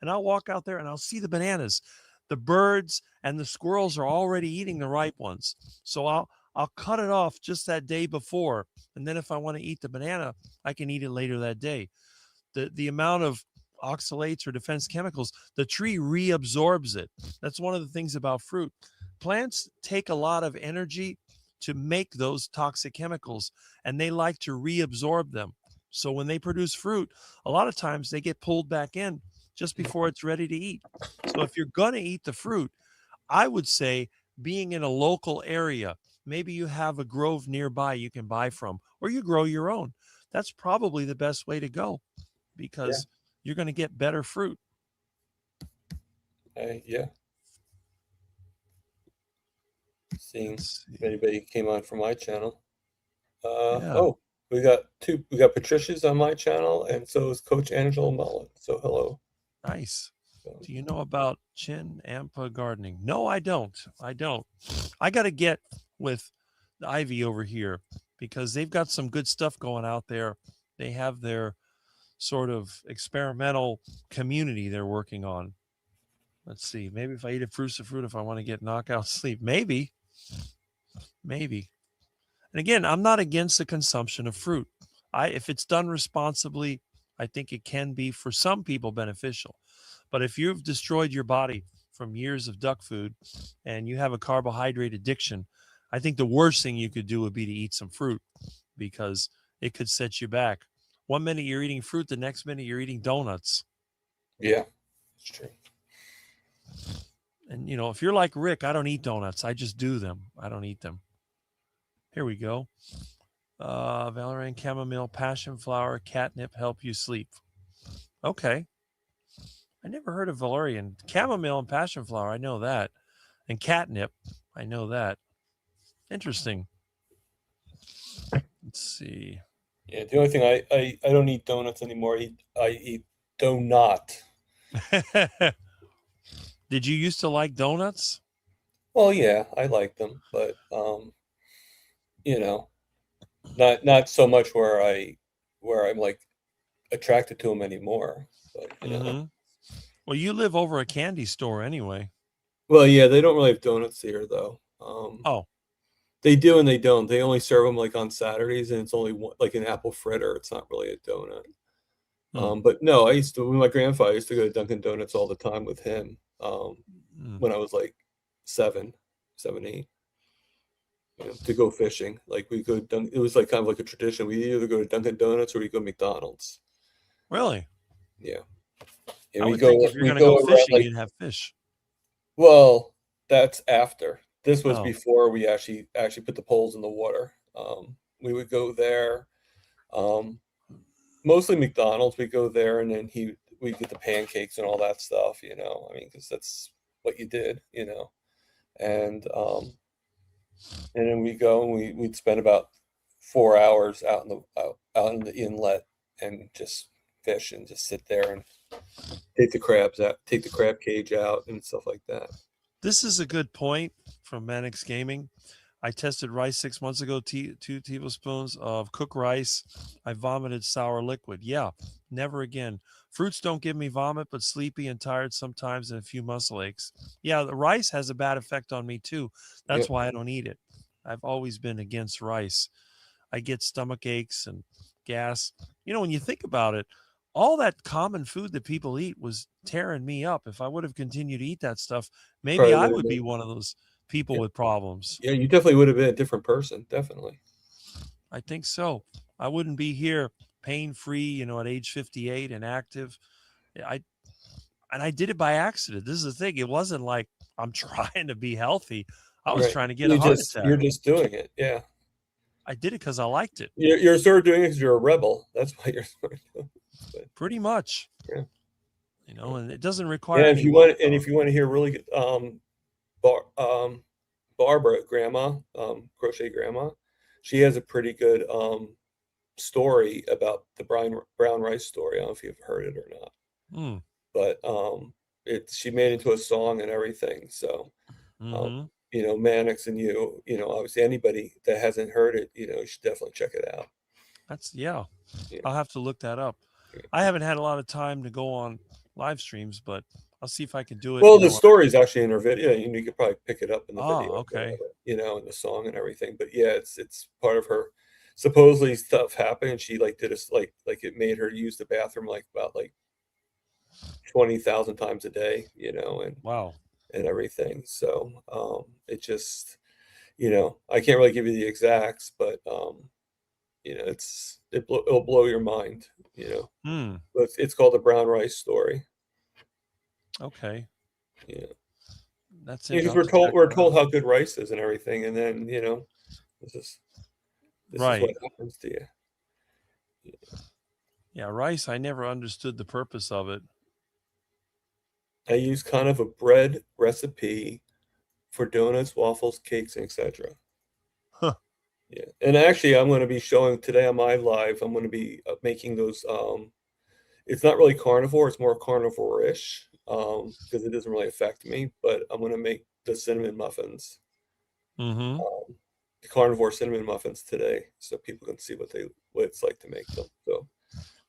And I'll walk out there and I'll see the bananas. The birds and the squirrels are already eating the ripe ones. So I'll cut it off just that day before. And then if I want to eat the banana, I can eat it later that day. The amount of oxalates or defense chemicals, the tree reabsorbs it. That's one of the things about fruit. Plants take a lot of energy to make those toxic chemicals, and they like to reabsorb them. So when they produce fruit, a lot of times they get pulled back in just before it's ready to eat. So if you're going to eat the fruit, I would say being in a local area, maybe you have a grove nearby you can buy from, or you grow your own. That's probably the best way to go, because you're going to get better fruit. Yeah. Seeing if anybody came on from my channel. Oh, we got Patricia's on my channel, and so is Coach Angela Mullen. So hello. Nice. So, Do you know about Chin Ampa gardening? No, I don't. I don't. I got to get with Ivy over here because they've got some good stuff going out there. They have their sort of experimental community they're working on. Let's see. Maybe if I eat a fruit, if I want to get knockout sleep, maybe. And again, I'm not against the consumption of fruit. If it's done responsibly, I think it can be for some people beneficial. But if you've destroyed your body from years of duck food and you have a carbohydrate addiction, I think the worst thing you could do would be to eat some fruit because it could set you back. 1 minute you're eating fruit, the next minute you're eating donuts. yeah, it's true. And, if you're like Rick, I don't eat donuts. I just do them. I don't eat them. Here we go. Valerian, chamomile, passion flower, catnip help you sleep. Okay. I never heard of valerian. Chamomile and passion flower, I know that. And catnip, I know that. Interesting. Let's see. Yeah, the only thing I don't eat donuts anymore. I eat donut. Did you used to like donuts? Well, yeah, I like them, but not so much where I'm like attracted to them anymore. But Well, you live over a candy store anyway. well, yeah, they don't really have donuts here though. Oh. They do and they don't. They only serve them like on Saturdays, and it's only like an apple fritter. It's not really a donut. But no, with my grandfather, I used to go to Dunkin' Donuts all the time with him when I was like 7, 8, to go fishing. Like we go, it was like kind of like a tradition. We either go to Dunkin' Donuts or we go to McDonald's. Really? Yeah. I would think if you're going to go fishing, you'd have fish. Well, that's after. This was before we actually put the poles in the water. We would go there. Mostly McDonald's. We go there, and then we get the pancakes and all that stuff. I mean, because that's what you did. And then we go and we'd spend about 4 hours out in the inlet and just fish and just sit there and take the crab cage out and stuff like that. This is a good point from Mannix Gaming. I tested rice 6 months ago, 2 tablespoons of cooked rice. I vomited sour liquid. Yeah, never again. Fruits don't give me vomit, but sleepy and tired sometimes and a few muscle aches. Yeah, the rice has a bad effect on me too. That's why I don't eat it. I've always been against rice. I get stomach aches and gas. When you think about it, all that common food that people eat was tearing me up. If I would have continued to eat that stuff, maybe I would be one of those people with problems. Yeah, you definitely would have been a different person. Definitely. I think so. I wouldn't be here pain-free, at age 58 and active. I did it by accident. This is the thing. It wasn't like I'm trying to be healthy. I was trying to get a heart attack. You're just doing it. Yeah. I did it because I liked it. You're sort of doing it because you're a rebel. That's why you're sort of doing it. Pretty much. Yeah. And it doesn't require. Yeah, if you want to hear really good, Barbara, grandma, crochet grandma, she has a pretty good story about the brown rice story. I don't know if you've heard it or not. But she made it into a song and everything. So Mannix and obviously anybody that hasn't heard it, you should definitely check it out. I'll have to look that up. I haven't had a lot of time to go on live streams, but I'll see if I can do it. Well, the story is actually in her video. You could probably pick it up in the video. Okay. In the song and everything. But yeah, it's part of her. Supposedly stuff happened, and she did it made her use the bathroom about 20,000 times a day. And wow, and everything. So it just I can't really give you the exacts, but it'll blow your mind. But it's called the brown rice story. Okay. Yeah. That's it. Because we're told how good rice is and everything, and then this is what happens to you. Yeah, rice. I never understood the purpose of it. I use kind of a bread recipe for donuts, waffles, cakes, etc. Huh. Yeah, and actually, I'm going to be showing today on my live. I'm going to be making those. It's not really carnivore; it's more carnivore-ish. because it doesn't really affect me. But I'm gonna make the cinnamon muffins, Mm-hmm. the carnivore cinnamon muffins today, so people can see what it's like to make them. So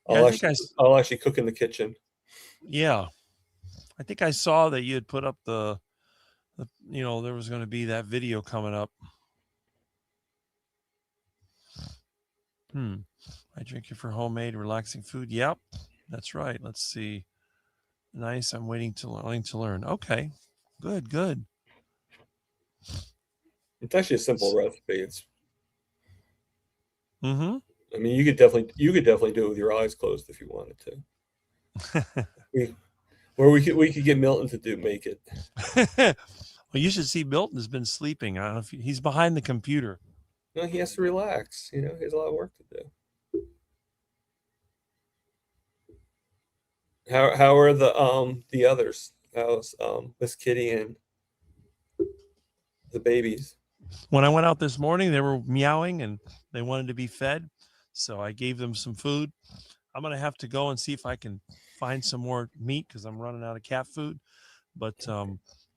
Yeah, I'll actually cook in the kitchen. yeah, I think I saw that you had put up the there was going to be that video coming up. I drink it for homemade, relaxing food. Yep, that's right. Let's see. Nice. I'm waiting to learn. Okay, good. It's actually a simple recipe. Mm-hmm. I mean, you could definitely do it with your eyes closed if you wanted to. We could get Milton to make it. Well, you should see Milton has been sleeping. I don't know if he's behind the computer. No, he has to relax. He has a lot of work to do. How are the others? How's Miss Kitty and the babies? When I went out this morning, they were meowing and they wanted to be fed. So I gave them some food. I'm going to have to go and see if I can find some more meat because I'm running out of cat food. But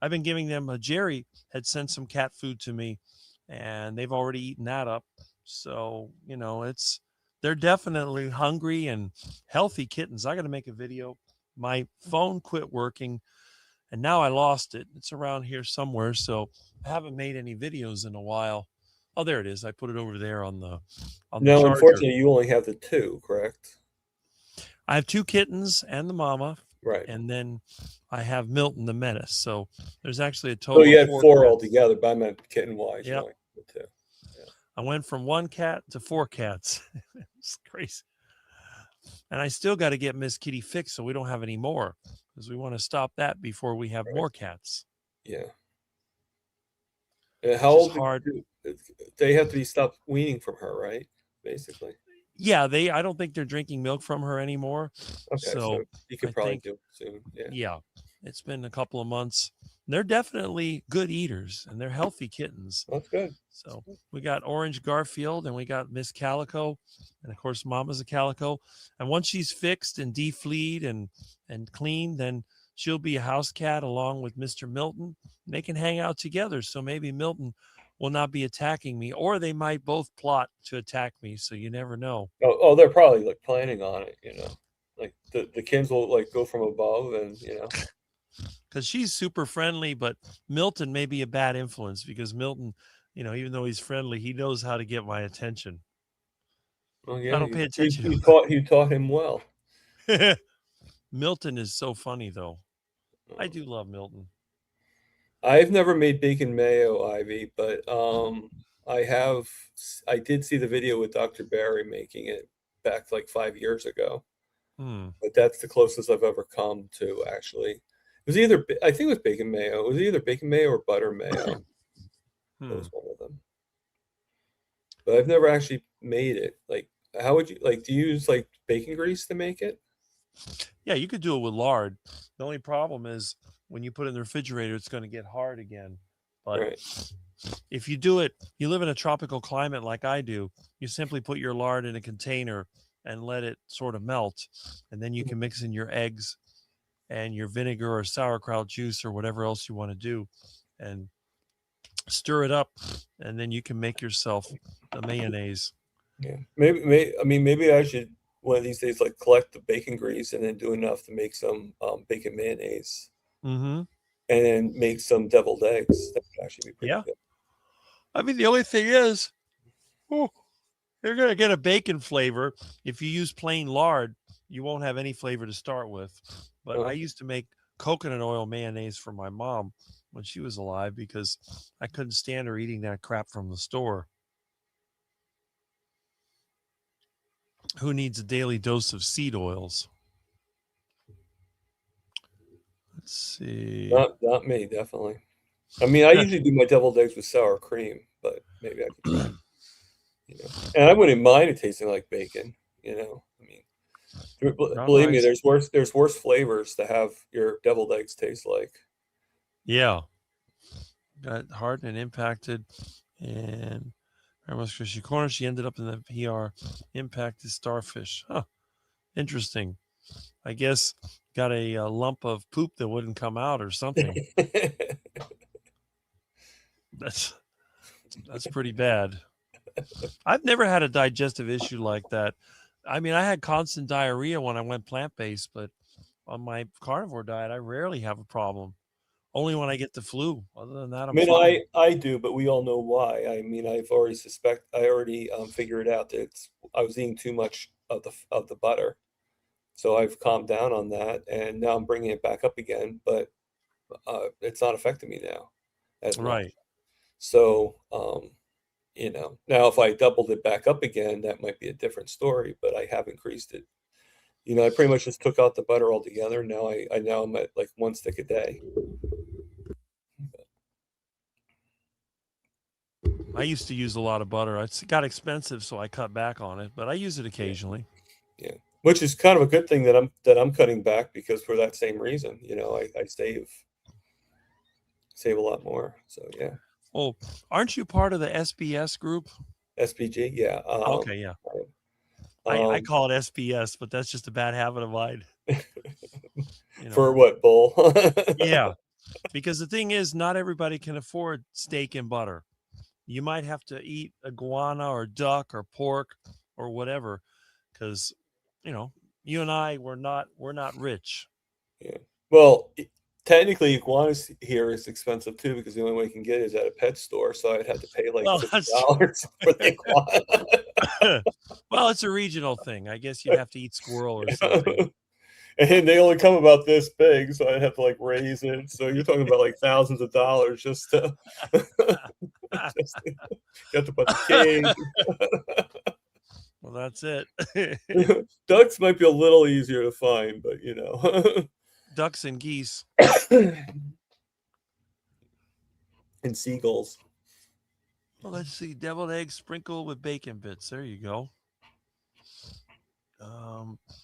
I've been giving them, Jerry had sent some cat food to me and they've already eaten that up. So, they're definitely hungry and healthy kittens. I got to make a video. My phone quit working and now I lost it. It's around here somewhere. So I haven't made any videos in a while. Oh, there it is. I put it over there on the charger. Unfortunately, you only have the two, correct? I have 2 kittens and the mama. Right. And then I have Milton the menace. So there's actually a total So you of had 4 cats. altogether, but I meant kitten wise. Yep. You only have the 2. Yeah. I went from 1 cat to 4 cats. It's crazy. And I still got to get Miss Kitty fixed so we don't have any more because we want to stop that before we have more cats. Yeah. How old? Hard. They have to be stopped weaning from her, right? Basically. Yeah, I don't think they're drinking milk from her anymore. Okay, so you could probably do it soon. Yeah. It's been a couple of months. They're definitely good eaters and they're healthy kittens. That's good. So we got Orange Garfield and we got Miss Calico. And of course, Mama's a Calico. And once she's fixed and defleed and cleaned, then she'll be a house cat along with Mr. Milton. They can hang out together. So maybe Milton will not be attacking me, or they might both plot to attack me. So you never know. Oh, they're probably planning on it, like the kids will go from above and, because she's super friendly, but Milton may be a bad influence because Milton, even though he's friendly, he knows how to get my attention. Oh yeah, I don't pay attention. You taught him well. Milton is so funny, though. I do love Milton. I've never made bacon mayo, Ivy, but I did see the video with Dr. Barry making it back like 5 years ago. But that's the closest I've ever come to actually. It was I think it was bacon mayo. It was either bacon mayo or butter mayo. It was one of them. But I've never actually made it. Like, how would you do you use bacon grease to make it? Yeah, you could do it with lard. The only problem is when you put it in the refrigerator, it's going to get hard again. But if you do it, you live in a tropical climate like I do, you simply put your lard in a container and let it sort of melt. And then you can mix in your eggs and your vinegar or sauerkraut juice or whatever else you want to do and stir it up. And then you can make yourself the mayonnaise. Yeah. Maybe I should one of these days collect the bacon grease and then do enough to make some bacon mayonnaise. Mm-hmm. And then make some deviled eggs. That would actually be pretty good. I mean, the only thing is, you're going to get a bacon flavor. If you use plain lard, you won't have any flavor to start with. But I used to make coconut oil mayonnaise for my mom when she was alive because I couldn't stand her eating that crap from the store. Who needs a daily dose of seed oils? Let's see. Not me, definitely. I mean, I usually do my deviled eggs with sour cream, but maybe I could try. And I wouldn't mind it tasting like bacon. I mean, believe me, there's worse flavors to have your deviled eggs taste like. Yeah. Got hardened and impacted, and Squishy Corner. She ended up in the PR impacted starfish. Huh. Interesting. I guess got a lump of poop that wouldn't come out or something. That's pretty bad. I've never had a digestive issue like that. I mean, I had constant diarrhea when I went plant-based, but on my carnivore diet, I rarely have a problem. Only when I get the flu. Other than that, I I'm mean, fine. I do, but we all know why. I mean, I already figured out that I was eating too much of the butter, so I've calmed down on that, and now I'm bringing it back up again. But it's not affecting me now as much. Right. So, now if I doubled it back up again, that might be a different story. But I have increased it. I pretty much just took out the butter altogether. Now I'm at like 1 stick a day. I used to use a lot of butter. It got expensive, so I cut back on it, but I use it occasionally. Yeah, which is kind of a good thing that I'm cutting back, because for that same reason, I save a lot more. So yeah, Oh, aren't you part of the SBS group? SPG, yeah. Okay, yeah. I call it SBS, but that's just a bad habit of mine. For what, bull? Yeah, because the thing is, not everybody can afford steak and butter. You might have to eat iguana or duck or pork or whatever, because you and I we're not rich. Yeah. Well, technically, iguanas here is expensive too, because the only way you can get it is at a pet store. So I'd have to pay like $50 for the iguana. Well, it's a regional thing. I guess you'd have to eat squirrel or something. And they only come about this big, so I'd have to like raise it. So you're talking about like thousands of dollars just to get to put the cage. Well, that's it. Ducks might be a little easier to find, but ducks and geese and seagulls. Well, let's see. Deviled eggs sprinkled with bacon bits. There you go.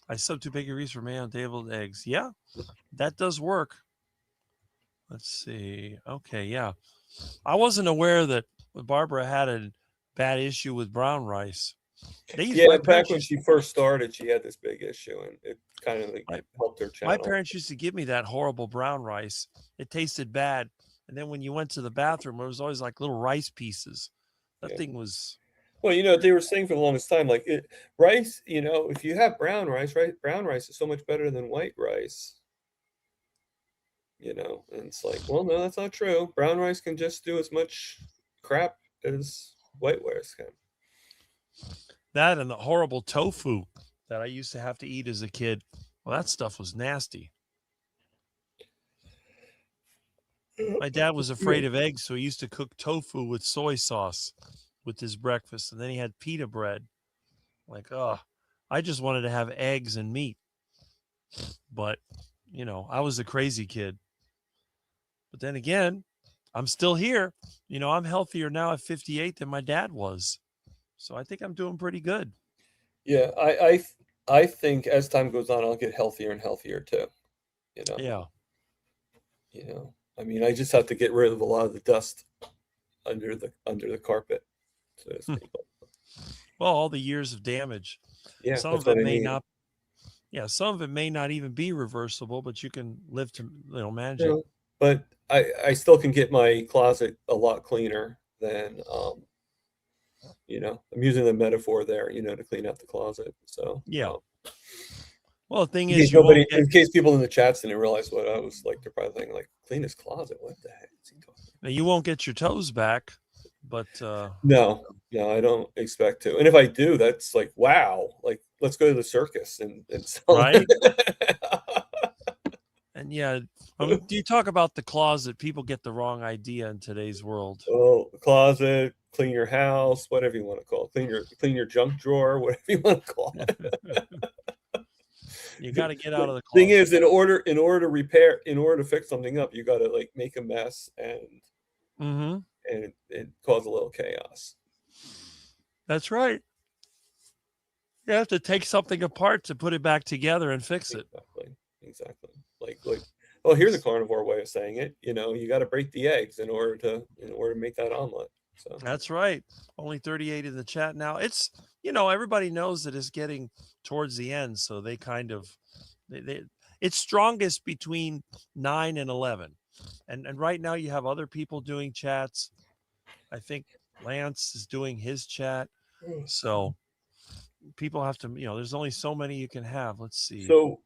I substitute bacon grease for mayo on deviled eggs. Yeah, that does work. Let's see. Okay, yeah. I wasn't aware that Barbara had a bad issue with brown rice. Back when she first started, she had this big issue, and it kind of helped her channel. My parents used to give me that horrible brown rice. It tasted bad. And then when you went to the bathroom, it was always like little rice pieces. That thing was... Well, they were saying for the longest time, like rice, if you have brown rice, brown rice is so much better than white rice. And it's like, well, no, that's not true. Brown rice can just do as much crap as white rice can. That and the horrible tofu that I used to have to eat as a kid. Well, that stuff was nasty. My dad was afraid of eggs, so he used to cook tofu with soy sauce with his breakfast, and then he had pita bread. Like, I just wanted to have eggs and meat. But, I was a crazy kid. But then again, I'm still here. I'm healthier now at 58 than my dad was. So I think I'm doing pretty good. Yeah, I think as time goes on, I'll get healthier and healthier too. Yeah. I mean, I just have to get rid of a lot of the dust under the carpet. So to speak. Well, all the years of damage. Yeah, some of it may not. Yeah, some of it may not even be reversible, but you can live to manage it. But I still can get my closet a lot cleaner than I'm using the metaphor there, to clean out the closet. So yeah. Well, the thing is, in case people in the chats didn't realize what I was like, they're probably thinking like, clean his closet. What the heck is he talking about? Now, you won't get your toes back, but no, I don't expect to. And if I do, that's like, wow, like let's go to the circus and right. And yeah, do you talk about the closet? People get the wrong idea in today's world. Oh, closet, clean your house, whatever you want to call it. Clean your junk drawer, whatever you want to call it. You got to get out of the closet. Thing is, in order to fix something up, you got to like make a mess and cause a little chaos. That's right. You have to take something apart to put it back together and fix it. Exactly. Like, well, here's a carnivore way of saying it. You got to break the eggs in order to make that omelet. So that's right. Only 38 in the chat now. It's everybody knows that it's getting towards the end, so they kind of It's strongest between 9 and 11. And right now you have other people doing chats. I think Lance is doing his chat. So people have to, there's only so many you can have. Let's see. So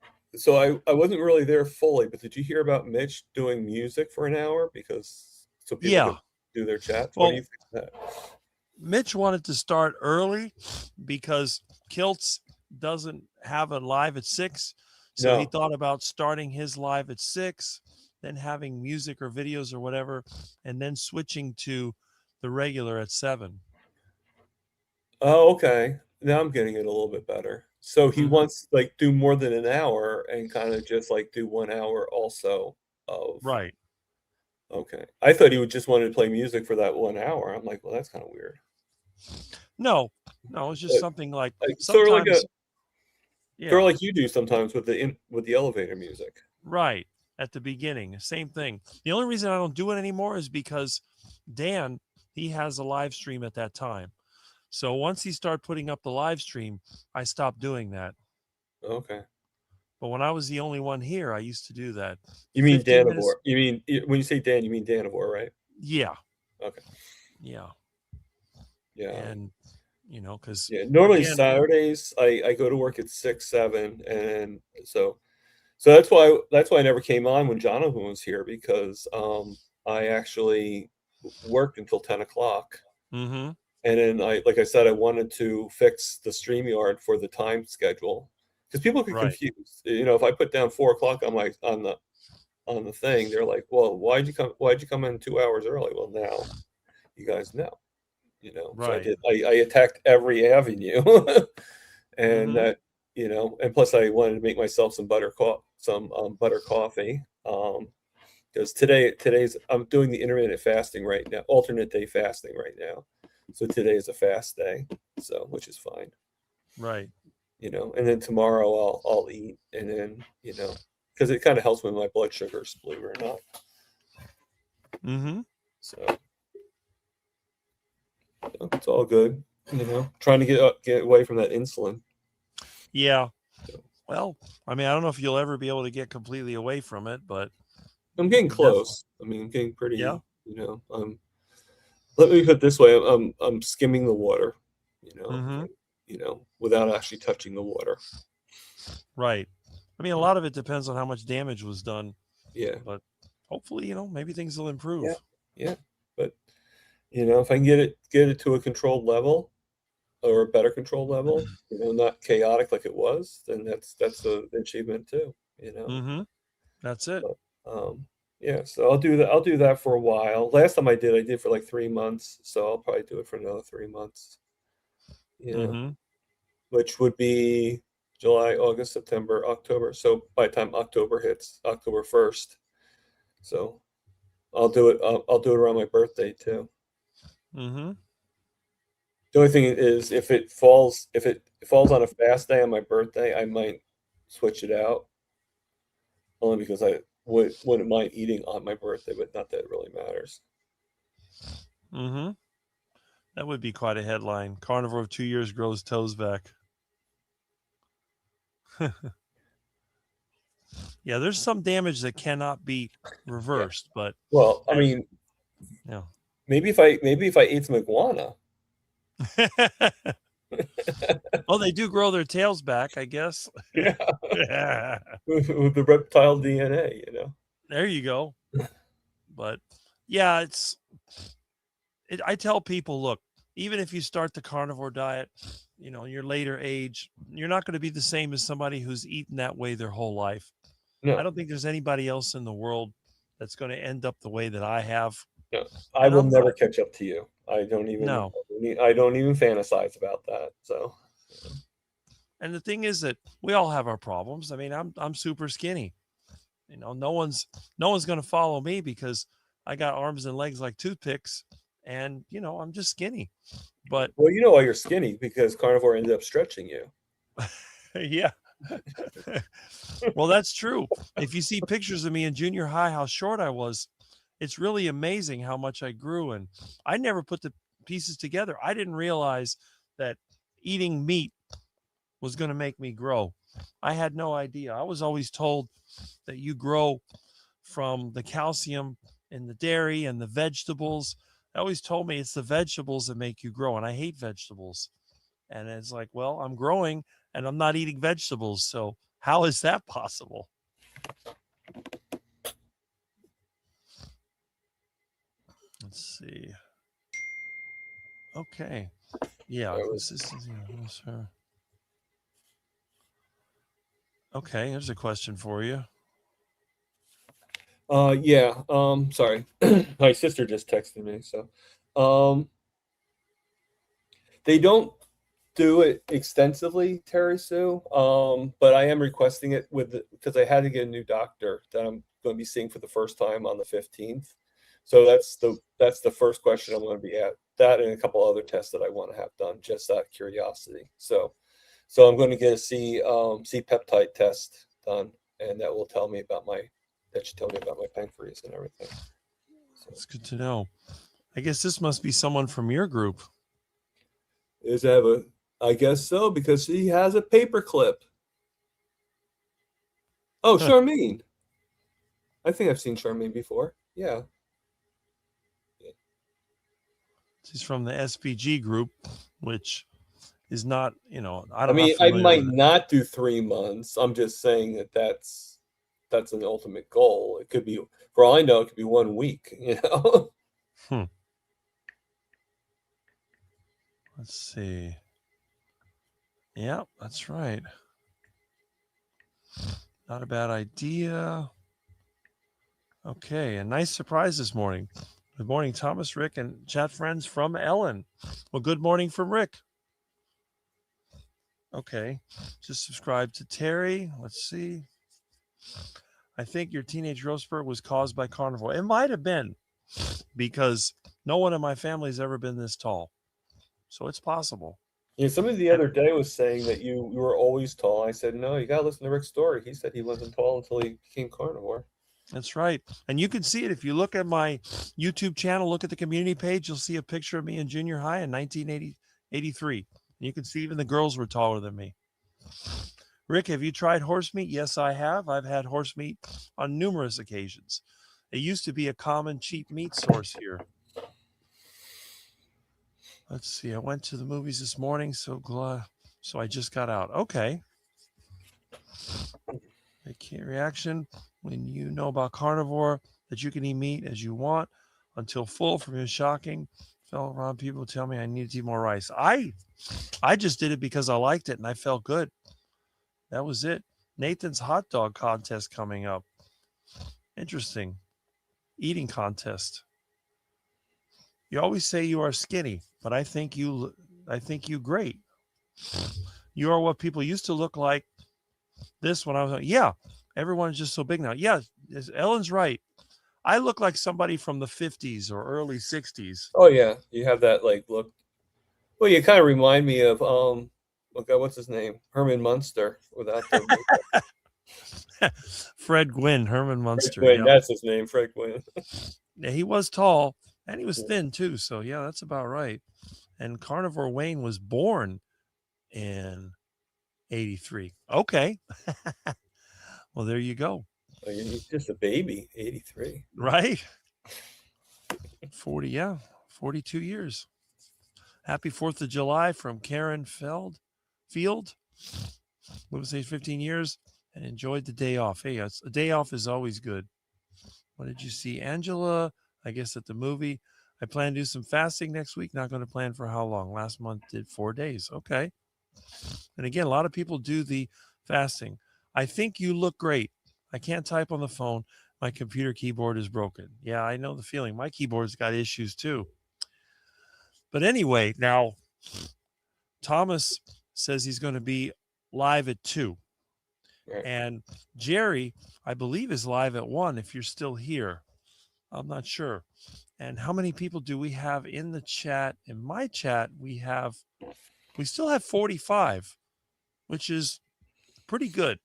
I wasn't really there fully, but did you hear about Mitch doing music for an hour because so people could do their chats? What do you think of that? Mitch wanted to start early because Kilts doesn't have a live at 6. So he thought about starting his live at 6, then having music or videos or whatever, and then switching to the regular at 7. Oh, okay. Now I'm getting it a little bit better. So he wants like do more than an hour and kind of just like do 1 hour also of right. Okay. I thought he would just wanted to play music for that 1 hour. I'm like, well, that's kind of weird. No, it's just something like sort of like sort of like you do sometimes with the elevator music. Right. At the beginning, same thing. The only reason I don't do it anymore is because Dan, he has a live stream at that time. So once he started putting up the live stream, I stopped doing that. Okay. But when I was the only one here, I used to do that. You mean Danivore? You mean when you say Dan, you mean Danivore, right? Yeah. Okay. Yeah. Yeah. And because normally Saturdays I go to work at 6, 7, and so that's why I never came on when Jonathan was here because I actually worked until 10 o'clock. Mm-hmm. And then like I said, I wanted to fix the StreamYard for the time schedule because people get confused. If I put down 4 o'clock on the thing, they're like, "Well, why'd you come in 2 hours early?" Well, now you guys know. Right. So I attacked every avenue, and that and plus I wanted to make myself some butter coffee. Because today's I'm doing the intermittent fasting right now, alternate day fasting right now. So today is a fast day, so which is fine. Right. And then tomorrow I'll eat, and then because it kind of helps with my blood sugars, believe it or not. Mm-hmm. So it's all good. Trying to get away from that insulin. Yeah. Well, I mean, I don't know if you'll ever be able to get completely away from it, but I'm getting close. I mean, I'm getting pretty. Yeah. Let me put it this way: I'm skimming the water. Mm-hmm. Without actually touching the water. Right. I mean, a lot of it depends on how much damage was done. Yeah. But hopefully, maybe things will improve. Yeah. But if I can get it to a controlled level or a better control level, not chaotic like it was, then that's an achievement too. Mm-hmm. That's it. But, yeah, so I'll do that for a while. Last time I did for like 3 months, so I'll probably do it for another 3 months. Mm-hmm. Which would be July, August, September, October. So by the time October hits, October 1st, so I'll do it. I'll do it around my birthday too. Mm-hmm. The only thing is, if it falls on a fast day on my birthday, I might switch it out. Only because I wouldn't mind eating on my birthday, but not that it really matters. Mm-hmm. That would be quite a headline. Carnivore of 2 years grows toes back. Yeah, there's some damage that cannot be reversed, but well, I mean, yeah. Maybe if I ate some iguana. Well, they do grow their tails back, I guess. Yeah. With the reptile DNA, There you go. But yeah, I tell people, look, even if you start the carnivore diet, your later age, you're not going to be the same as somebody who's eaten that way their whole life. No. I don't think there's anybody else in the world that's going to end up the way that I have. No, I will never catch up to you. I don't even fantasize about that. So, and the thing is that we all have our problems. I mean, I'm super skinny. No one's going to follow me because I got arms and legs like toothpicks, and I'm just skinny. But well, you know why you're skinny, because carnivore ended up stretching you. Yeah. Well, that's true. If you see pictures of me in junior high, how short I was, it's really amazing how much I grew. And I never put the pieces together. I didn't realize that eating meat was going to make me grow. I had no idea. I was always told that you grow from the calcium in the dairy and the vegetables. They always told me it's the vegetables that make you grow, and I hate vegetables. And it's like, well, I'm growing and I'm not eating vegetables. So how is that possible? Let's see. Okay. Yeah, consistency. Sure. Okay, here's a question for you. Yeah. Sorry. My sister just texted me, so they don't do it extensively, Terry Sue. But I am requesting it because I had to get a new doctor that I'm going to be seeing for the first time on the 15th. So that's the first question I'm going to be at. That and a couple other tests that I want to have done, just out of curiosity. So I'm going to get a C peptide test done, and that will tell me about my pancreas and everything. So, It's good to know. I guess this must be someone from your group. I guess so, because she has a paperclip. Oh, Huh. Charmaine. I think I've seen Charmaine before. Yeah. She's from the SPG group, which is not, I mean, I might not do 3 months. I'm just saying that's an ultimate goal. It could be, for all I know, it could be 1 week, Let's see. Yeah, that's right. Not a bad idea. Okay, a nice surprise this morning. Good morning, Thomas, Rick, and chat friends from Ellen. Well, good morning from Rick. Okay, just subscribe to Terry. Let's see. I think your teenage growth spurt was caused by carnivore. It might have been, because no one in my family has ever been this tall. So it's possible. Yeah, somebody the other day was saying that you were always tall. I said, no, you got to listen to Rick's story. He said he wasn't tall until he became carnivore. That's right. And you can see it if you look at my YouTube channel, look at the community page, you'll see a picture of me in junior high in 1983. You can see even the girls were taller than me. Rick, have you tried horse meat? Yes, I have. I've had horse meat on numerous occasions. It used to be a common cheap meat source here. Let's see. I went to the movies this morning, so I just got out. Okay. Reaction when you know about carnivore, that you can eat meat as you want until full from your shocking. Felt around people tell me I need to eat more rice. I just did it because I liked it and I felt good. That was it. Nathan's hot dog contest coming up. Interesting. Eating contest. You always say you are skinny, but I think you great. You are what people used to look like. This when I was like, yeah, everyone's just so big now. Yeah, Ellen's right. I look like somebody from the 50s or early 60s. Oh yeah, you have that look. Well, you kind of remind me of what's his name? Herman Munster without the Fred Gwynn, Herman Munster. Fred Gwynn, that's his name, Fred Gwynn. Yeah, he was tall and he was thin too. So yeah, that's about right. And Carnivore Wayne was born in 83. Okay. Well, there you go. He's just a baby, 83. Right? 42 years. Happy 4th of July from Karen Field. Lived age 15 years and enjoyed the day off. Hey, a day off is always good. What did you see? Angela, I guess at the movie. I plan to do some fasting next week. Not going to plan for how long. Last month did 4 days. Okay. And again, a lot of people do the fasting. I think you look great. I can't type on the phone. My computer keyboard is broken. Yeah, I know the feeling. My keyboard's got issues too. But anyway, now Thomas says he's going to be live at 2. Right. And Jerry, I believe, is live at 1 if you're still here. I'm not sure. And how many people do we have in the chat? In my chat, we still have 45, which is pretty good.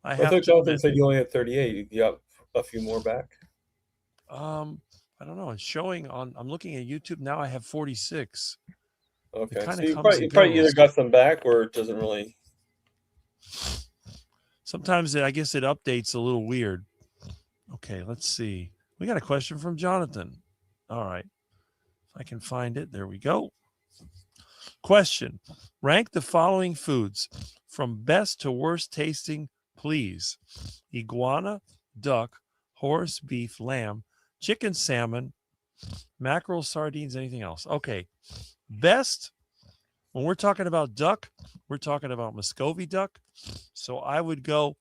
I thought Jonathan said you only had 38. You got a few more back. I don't know. It's showing on. I'm looking at YouTube now. I have 46. Okay, so you probably either got some back or it doesn't really. Sometimes I guess it updates a little weird. Okay, let's see. We got a question from Jonathan. All right. If I can find it. There we go. Question. Rank the following foods from best to worst tasting, please. Iguana, duck, horse, beef, lamb, chicken, salmon, mackerel, sardines, anything else. Okay. Best, when we're talking about duck, we're talking about Muscovy duck. So I would go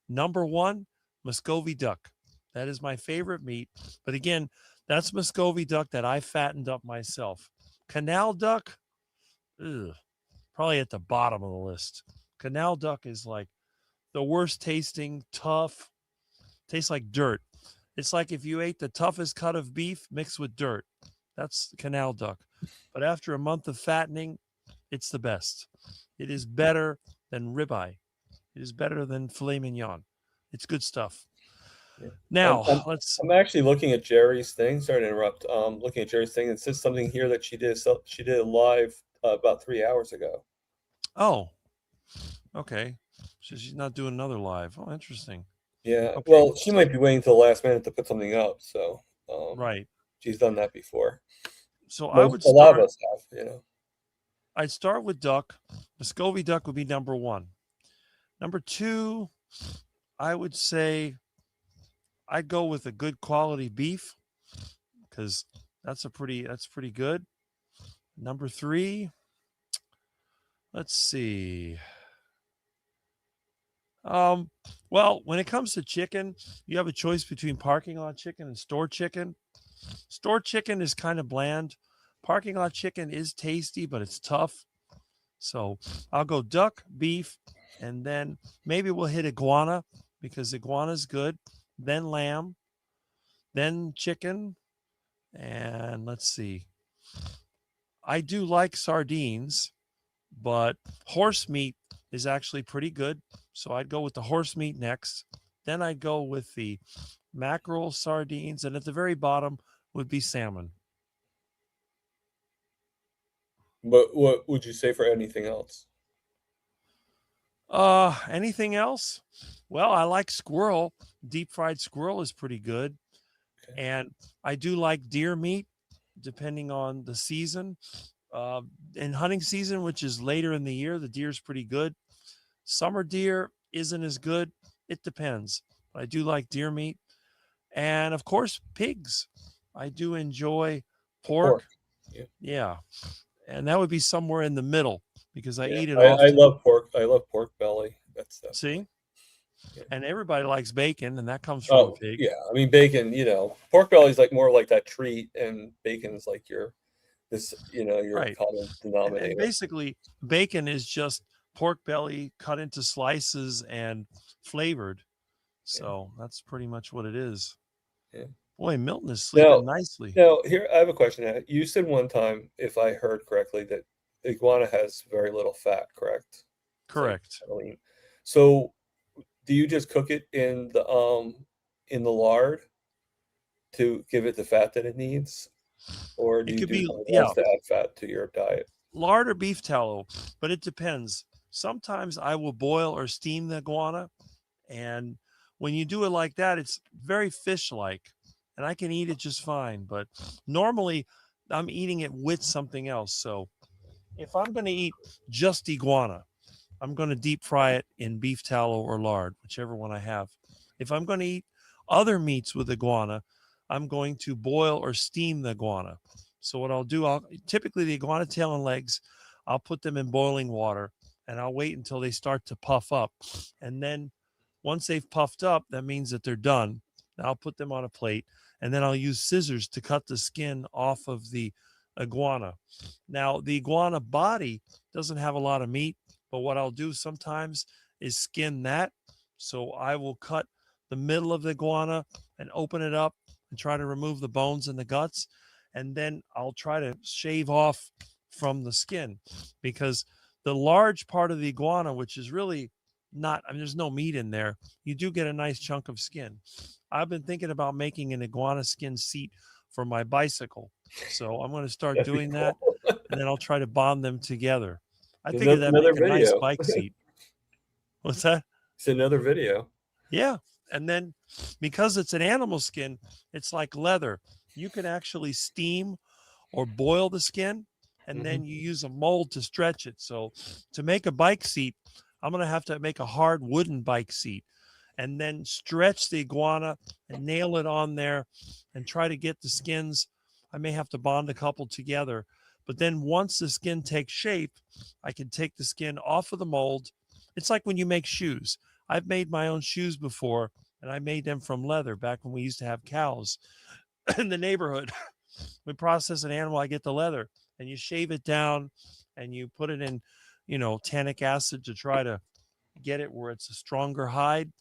number 1, Muscovy duck. That is my favorite meat. But again, that's Muscovy duck that I fattened up myself. Canal duck, probably at the bottom of the list. Canal duck is like the worst tasting, tough, tastes like dirt. It's like if you ate the toughest cut of beef mixed with dirt. That's canal duck. But after a month of fattening, it's the best. It is better than ribeye. It is better than filet mignon. It's good stuff. Yeah. Now, I'm actually looking at Jerry's thing. Sorry to interrupt. Looking at Jerry's thing. It says something here that she did a live about 3 hours ago. Oh, okay. So she's not doing another live. Oh, interesting. Yeah. Okay. Well, she might be waiting till the last minute to put something up. So Right. she's done that before. So I would A lot start. of us have, you know. I'd start with duck. Muscovy duck would be number 1. Number 2, I would say I'd go with a good quality beef because that's pretty good. Number 3, let's see. Well, when it comes to chicken, you have a choice between parking lot chicken and store chicken. Store chicken is kind of bland. Parking lot chicken is tasty, but it's tough. So I'll go duck, beef, and then maybe we'll hit iguana because iguana's good. Then lamb, then chicken, and let's see. I do like sardines, but horse meat is actually pretty good. So I'd go with the horse meat next. Then I'd go with the mackerel, sardines, and at the very bottom would be salmon. But what would you say for anything else? Anything else? Well, I like squirrel. Deep fried squirrel is pretty good. Okay. And I do like deer meat, depending on the season. In hunting season, which is later in the year, the deer is pretty good. Summer deer isn't as good. It depends. But I do like deer meat. And of course, pigs. I do enjoy pork. Yeah. And that would be somewhere in the middle because I eat it often. I love pork. I love pork belly. That's See? Yeah. And everybody likes bacon, and that comes from a pig. Yeah. I mean, bacon, you know, pork belly is like more like that treat, and bacon is like your Right. common denominator. And basically, bacon is just pork belly cut into slices and flavored. So that's pretty much what it is. Yeah. Boy, Milton is sleeping nicely. Now, here I have a question. You said one time, if I heard correctly, that iguana has very little fat, correct? Correct. So, do you just cook it in the lard to give it the fat that it needs, or do you do something else to add fat to your diet? Lard or beef tallow, but it depends. Sometimes I will boil or steam the iguana, and when you do it like that, it's very fish-like, and I can eat it just fine. But normally, I'm eating it with something else. So if I'm going to eat just iguana, I'm going to deep fry it in beef tallow or lard, whichever one I have. If I'm going to eat other meats with iguana, I'm going to boil or steam the iguana. So what I'll do, typically the iguana tail and legs, I'll put them in boiling water and I'll wait until they start to puff up. And then once they've puffed up, that means that they're done. I'll put them on a plate and then I'll use scissors to cut the skin off of the iguana. Now, the iguana body doesn't have a lot of meat, but what I'll do sometimes is skin that. So I will cut the middle of the iguana and open it up and try to remove the bones and the guts. And then I'll try to shave off from the skin because the large part of the iguana, which is really not, I mean, there's no meat in there. You do get a nice chunk of skin. I've been thinking about making an iguana skin seat for my bicycle. So I'm going to start doing that, and then I'll try to bond them together. I think that'd make a nice bike seat. What's that? It's another video. Yeah. And then because it's an animal skin, it's like leather. You can actually steam or boil the skin, and then you use a mold to stretch it. So to make a bike seat, I'm going to have to make a hard wooden bike seat and then stretch the iguana and nail it on there and try to get the skins. I may have to bond a couple together. But then once the skin takes shape, I can take the skin off of the mold. It's like when you make shoes. I've made my own shoes before, and I made them from leather back when we used to have cows in the neighborhood. We process an animal, I get the leather, and you shave it down and you put it in, tannic acid to try to get it where it's a stronger hide,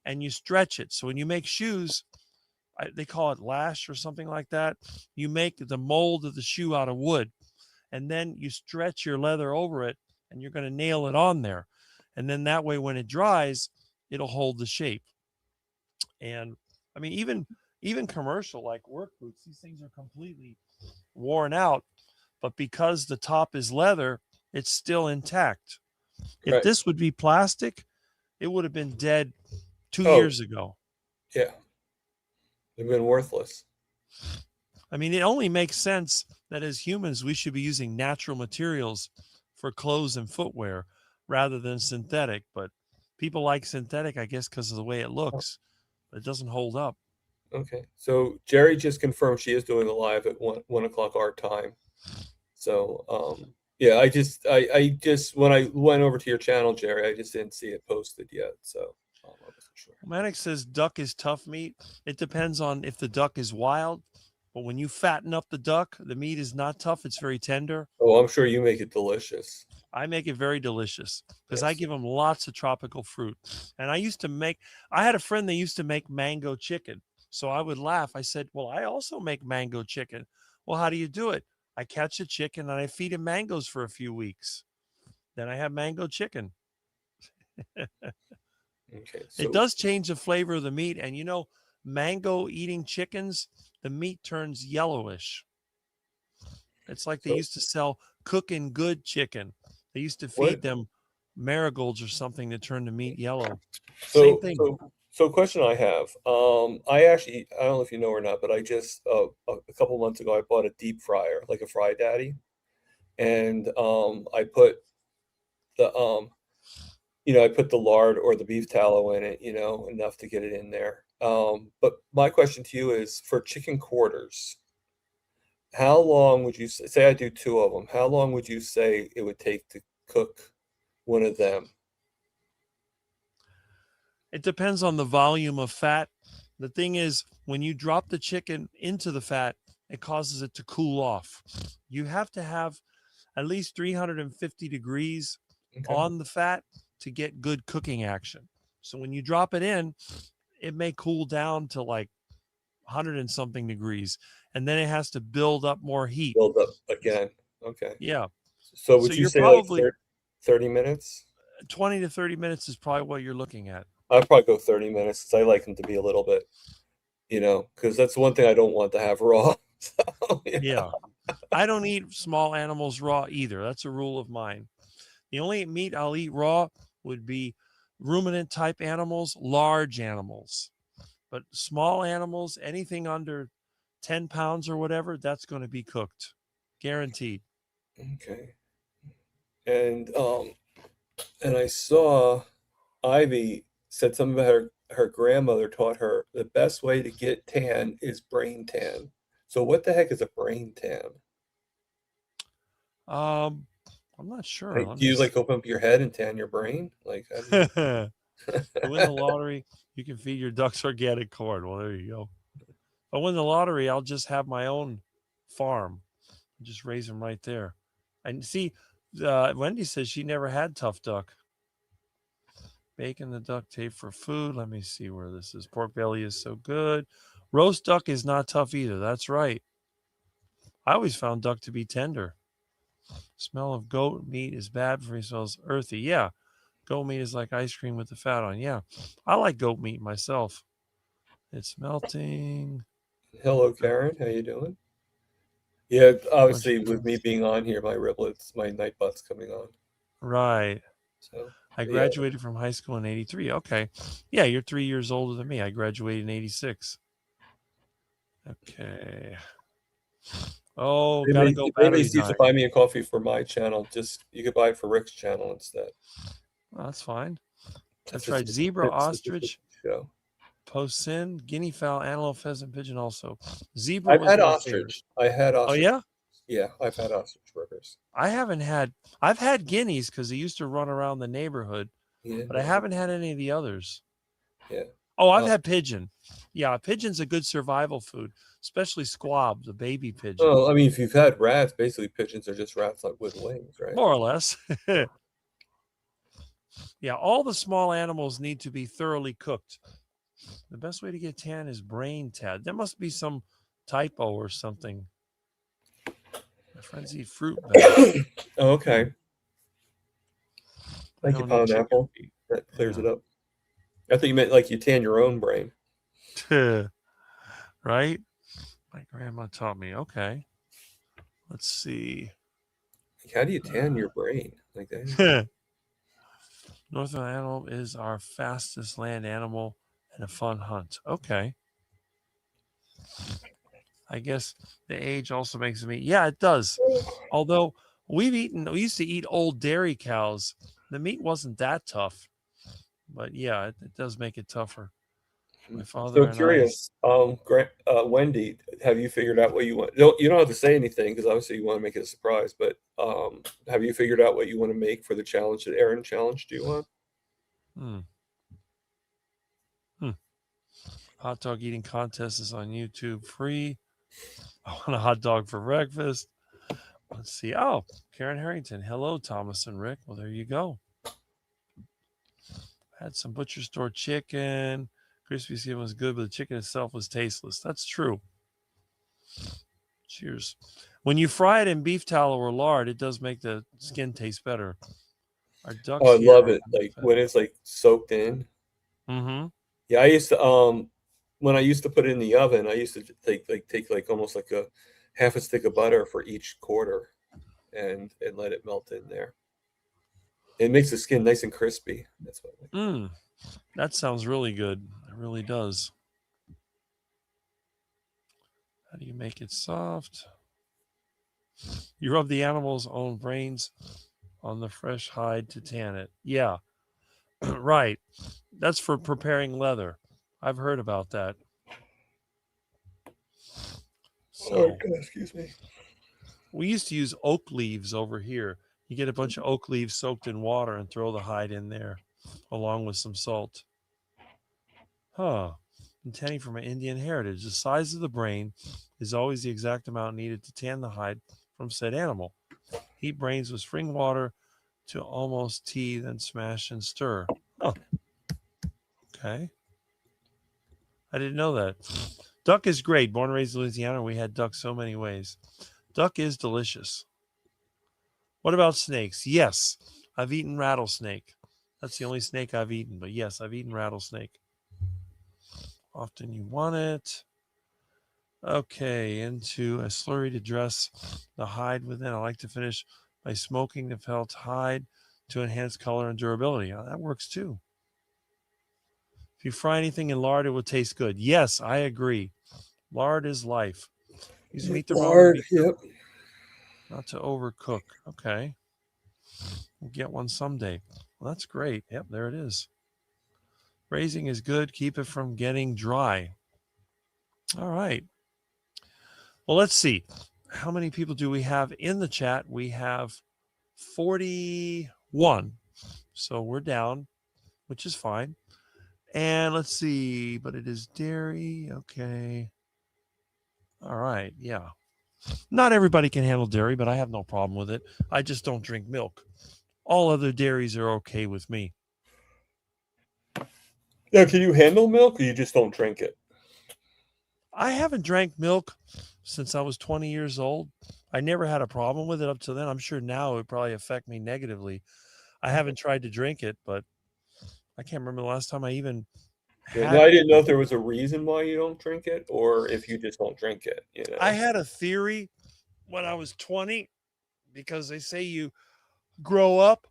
and you stretch it. So when you make shoes, they call it lash or something like that. You make the mold of the shoe out of wood, and then you stretch your leather over it, and you're going to nail it on there. And then that way, when it dries, it'll hold the shape. And I mean, even commercial like work boots, these things are completely worn out, but because the top is leather, it's still intact. If Right. this would be plastic, it would have been dead 2 Oh. years ago. Yeah. They've been worthless. I mean, it only makes sense that as humans, we should be using natural materials for clothes and footwear rather than synthetic. But people like synthetic, I guess, because of the way it looks. It doesn't hold up. Okay. So Jerry just confirmed she is doing a live at 1 o'clock our time. So yeah, I just when I went over to your channel, Jerry, I just didn't see it posted yet. So I wasn't sure. Manic says duck is tough meat. It depends on if the duck is wild. But when you fatten up the duck, the meat is not tough. It's very tender. Oh, I'm sure you make it delicious. I make it very delicious because I Yes. give them lots of tropical fruit. And I had a friend that used to make mango chicken. So I would laugh. I said, well, I also make mango chicken. Well, how do you do it? I catch a chicken and I feed him mangoes for a few weeks. Then I have mango chicken. Okay. It does change the flavor of the meat. And mango eating chickens, the meat turns yellowish. It's like they So- used to sell cooking good chicken. They used to feed them marigolds or something to turn the meat yellow. Same thing. So question I have, I don't know if you know or not, but I just a couple months ago I bought a deep fryer, like a Fry Daddy, and I put the I put the lard or the beef tallow in it, enough to get it in there. But my question to you is, for chicken quarters, how long would you say I do 2 of them? How long would you say it would take to cook one of them? It depends on the volume of fat. The thing is, when you drop the chicken into the fat, it causes it to cool off. You have to have at least 350 degrees Okay. on the fat to get good cooking action. So when you drop it in, it may cool down to like 100 and something degrees, and then it has to build up more heat. Build up again. Okay. Yeah. So would So you you're say probably- like 30 minutes? 20 to 30 minutes is probably what you're looking at. I'd probably go 30 minutes because I like them to be a little bit, because that's one thing I don't want to have raw. So, Yeah. I don't eat small animals raw either. That's a rule of mine. The only meat I'll eat raw would be ruminant type animals, large animals. But small animals, anything under 10 pounds or whatever, that's going to be cooked. Guaranteed. Okay. And I saw Ivy said something about her grandmother taught her the best way to get tan is brain tan. So what the heck is a brain tan? I'm not sure. Like, Let do you me like open up your head and tan your brain? Like, how do see. you- You win the lottery, you can feed your ducks organic corn. Well, there you go. If I win the lottery, I'll just have my own farm. Just raise them right there. And see, Wendy says she never had tough duck. Bacon, the duck tape for food. Let me see where this is. Pork belly is so good. Roast duck is not tough either. That's right. I always found duck to be tender. Smell of goat meat is bad for me. Smells earthy. Yeah. Goat meat is like ice cream with the fat on. Yeah. I like goat meat myself. It's melting. Hello, Karen. How you doing? Yeah, obviously with me being on here, my riblets, my night butt's coming on. Right. So I yeah. graduated from high school in 83. Okay. Yeah, you're 3 years older than me. I graduated in 86. Okay. Oh, gotta go If anybody battery sees to die. buy me a coffee for my channel, just you could buy it for Rick's channel instead. Well, that's fine. That's It's right. Zebra, it's a ostrich, show. Posin, guinea fowl, antelope, pheasant, pigeon also. Zebra I've was had my favorite. ostrich. I had Oh, ostrich. yeah? Yeah, I've had ostrich burgers. I've had guineas because they used to run around the neighborhood, Yeah, but I haven't had any of the others. yeah. Oh, I've had pigeon. Yeah, pigeon's a good survival food, especially squab, the baby pigeon. Oh, I mean, if you've had rats, basically pigeons are just rats like with wings, right? More or less. Yeah, all the small animals need to be thoroughly cooked. The best way to get tan is brain tad. There must be some typo or something. My friends eat fruit better. Oh, okay. I Thank you, don't eat chicken pineapple. feet. That clears Yeah. it up. I thought you meant like you tan your own brain. Right? My grandma taught me. Okay. Let's see. Like, how do you tan your brain? Like that? Northern antelope is our fastest land animal and a fun hunt. Okay. I guess the age also makes me. Yeah, it does. Although we used to eat old dairy cows. The meat wasn't that tough. But yeah, it does make it tougher. My father So and curious, Wendy, have you figured out what you want? You don't have to say anything because obviously you want to make it a surprise. But have you figured out what you want to make for the challenge that Aaron challenged you on? Hot dog eating contest is on YouTube free. I want a hot dog for breakfast. Let's see. Oh, Karen Harrington. Hello, Thomas and Rick. Well, there you go. Had some butcher store chicken. Crispy skin was good, but the chicken itself was tasteless. That's true. Cheers. When you fry it in beef tallow or lard, it does make the skin taste better. Our ducks Oh, I here love are it. Like when it's like soaked in. Mm-hmm. Yeah, I used to when I used to put it in the oven, I used to take like almost like a half a stick of butter for each quarter and let it melt in there. It makes the skin nice and crispy. That's what I like. That sounds really good. It really does. How do you make it soft? You rub the animal's own brains on the fresh hide to tan it. Yeah, right. That's for preparing leather. I've heard about that. So, excuse me. we used to use oak leaves over here. You get a bunch of oak leaves soaked in water and throw the hide in there along with some salt. Huh. And tanning from an Indian heritage. The size of the brain is always the exact amount needed to tan the hide from said animal. Heat brains with spring water to almost tea, then smash and stir. Oh. Okay. I didn't know that. Duck is great. Born and raised in Louisiana, we had duck so many ways. Duck is delicious. What about snakes? Yes, I've eaten rattlesnake. That's the only snake I've eaten, but yes, I've eaten rattlesnake. Often you want it. Okay, into a slurry to dress the hide within. I like to finish by smoking the felt hide to enhance color and durability. Oh, that works too. If you fry anything in lard, it will taste good. Yes, I agree. Lard is life. Use meat the wrong way. Yep. Not to overcook. Okay. We'll get one someday. Well, that's great. Yep, there it is. Braising is good. Keep it from getting dry. All right. Well, let's see. How many people do we have in the chat? We have 41. So we're down, which is fine. And let's see. But it is dairy. Okay. All right. Yeah. Not everybody can handle dairy, but I have no problem with it. I just don't drink milk. All other dairies are okay with me. Yeah, can you handle milk or you just don't drink it? I haven't drank milk since I was 20 years old. I never had a problem with it up to then. I'm sure now it would probably affect me negatively. I haven't tried to drink it, but I can't remember the last time I even had No, I it. didn't know if there was a reason why you don't drink it or if you just don't drink it. You know? I had a theory when I was 20 because they say you grow up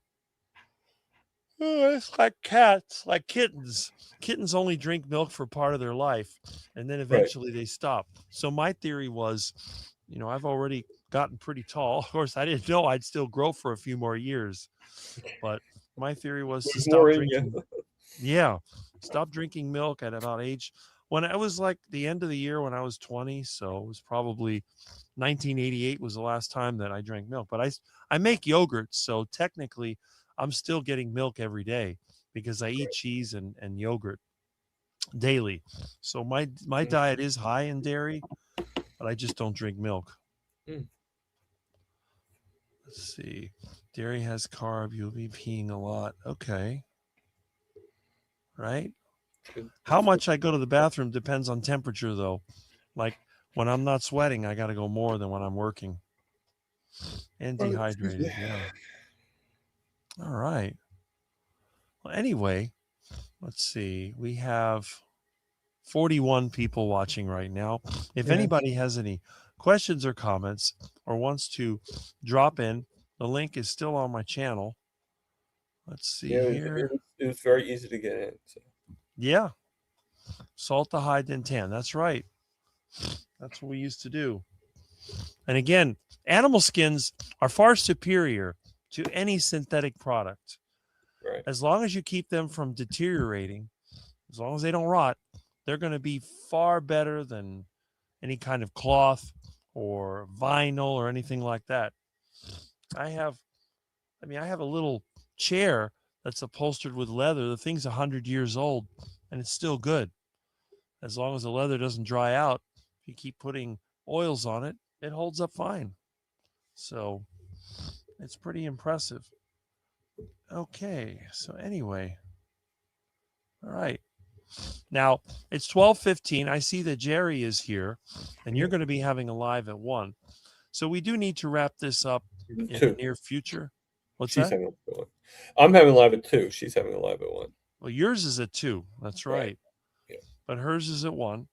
Oh, it's like cats, like kittens. Kittens only drink milk for part of their life, and then eventually they stop. So my theory was, I've already gotten pretty tall. Of course, I didn't know I'd still grow for a few more years, but my theory was to There's stop more in you. drinking. Yeah, stop drinking milk at about age when I was like the end of the year when I was 20. So it was probably 1988 was the last time that I drank milk. But I make yogurt, so technically I'm still getting milk every day because I eat cheese and yogurt daily. So my diet is high in dairy, but I just don't drink milk. Mm. Let's see. Dairy has carb. You'll be peeing a lot. Okay. Right? Good. How much I go to the bathroom depends on temperature, though. Like when I'm not sweating, I got to go more than when I'm working. And dehydrated, yeah. All right. Well, anyway, let's see. We have 41 people watching right now. If Yeah. anybody has any questions or comments or wants to drop in, the link is still on my channel. Let's see here. It was very easy to get in. So. Yeah. Salt the hide then tan. That's right. That's what we used to do. And again, animal skins are far superior to any synthetic product. Right. As long as you keep them from deteriorating, as long as they don't rot, they're going to be far better than any kind of cloth or vinyl or anything like that. I have a little chair that's upholstered with leather. The thing's 100 years old and it's still good. As long as the leather doesn't dry out, if you keep putting oils on it, it holds up fine. So it's pretty impressive. Okay, so anyway. All right. Now, it's 12:15. I see that Jerry is here, and you're going to be having a live at 1. So we do need to wrap this up in the near future. What's She's that? having a live at 1. I'm having a live at 2. She's having a live at 1. Well, yours is at 2. That's right. Right. Yeah. But hers is at 1.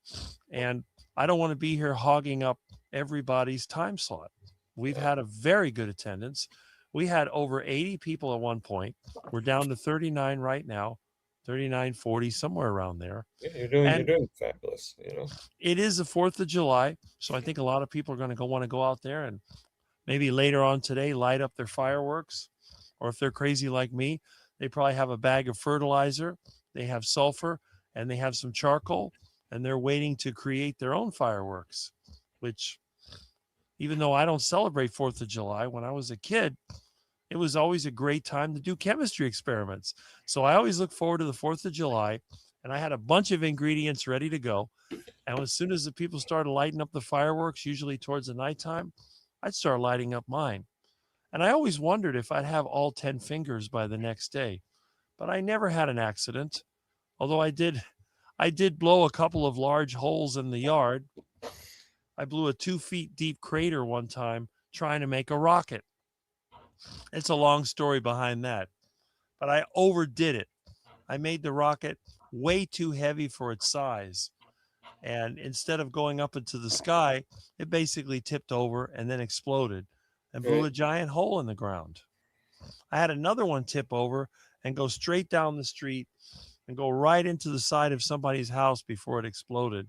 And I don't want to be here hogging up everybody's time slot. We've had a very good attendance. We had over 80 people at one point. We're down to 39 right now, 39, 40, somewhere around there. Yeah, you're doing fabulous, It is the 4th of July, so I think a lot of people are going to want to go out there and maybe later on today light up their fireworks. Or if they're crazy like me, they probably have a bag of fertilizer, they have sulfur, and they have some charcoal, and they're waiting to create their own fireworks, which even though I don't celebrate 4th of July, when I was a kid, it was always a great time to do chemistry experiments. So I always look forward to the 4th of July, and I had a bunch of ingredients ready to go. And as soon as the people started lighting up the fireworks, usually towards the nighttime, I'd start lighting up mine. And I always wondered if I'd have all 10 fingers by the next day, but I never had an accident. Although I did blow a couple of large holes in the yard. I blew a 2 feet deep crater one time trying to make a rocket. It's a long story behind that, but I overdid it. I made the rocket way too heavy for its size. And instead of going up into the sky, it basically tipped over and then exploded and blew a giant hole in the ground. I had another one tip over and go straight down the street and go right into the side of somebody's house before it exploded.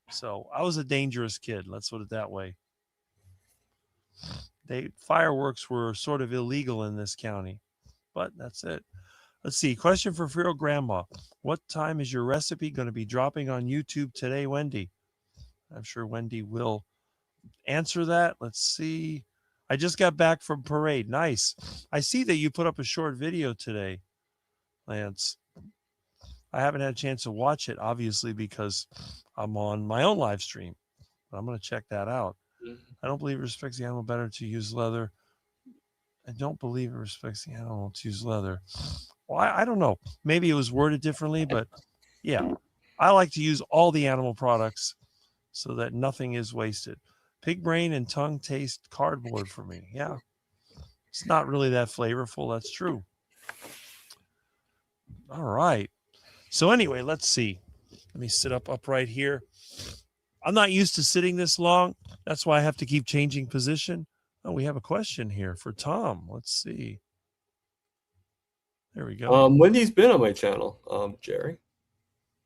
So I was a dangerous kid. Let's put it that way. Fireworks were sort of illegal in this county, but that's it. Let's see. Question for Fero Grandma. What time is your recipe going to be dropping on YouTube today, Wendy? I'm sure Wendy will answer that. Let's see. I just got back from parade. Nice. I see that you put up a short video today, Lance. I haven't had a chance to watch it, obviously, because I'm on my own live stream. But I'm going to check that out. I don't believe it respects the animal better to use leather. I don't believe it respects the animal to use leather. Well, I don't know. Maybe it was worded differently, but yeah, I like to use all the animal products so that nothing is wasted. Pig brain and tongue taste cardboard for me. Yeah, it's not really that flavorful. That's true. All right. So anyway, let's see. Let me sit up upright here. I'm not used to sitting this long. That's why I have to keep changing position. Oh, we have a question here for Tom. Let's see. There we go. Wendy's been on my channel, Jerry.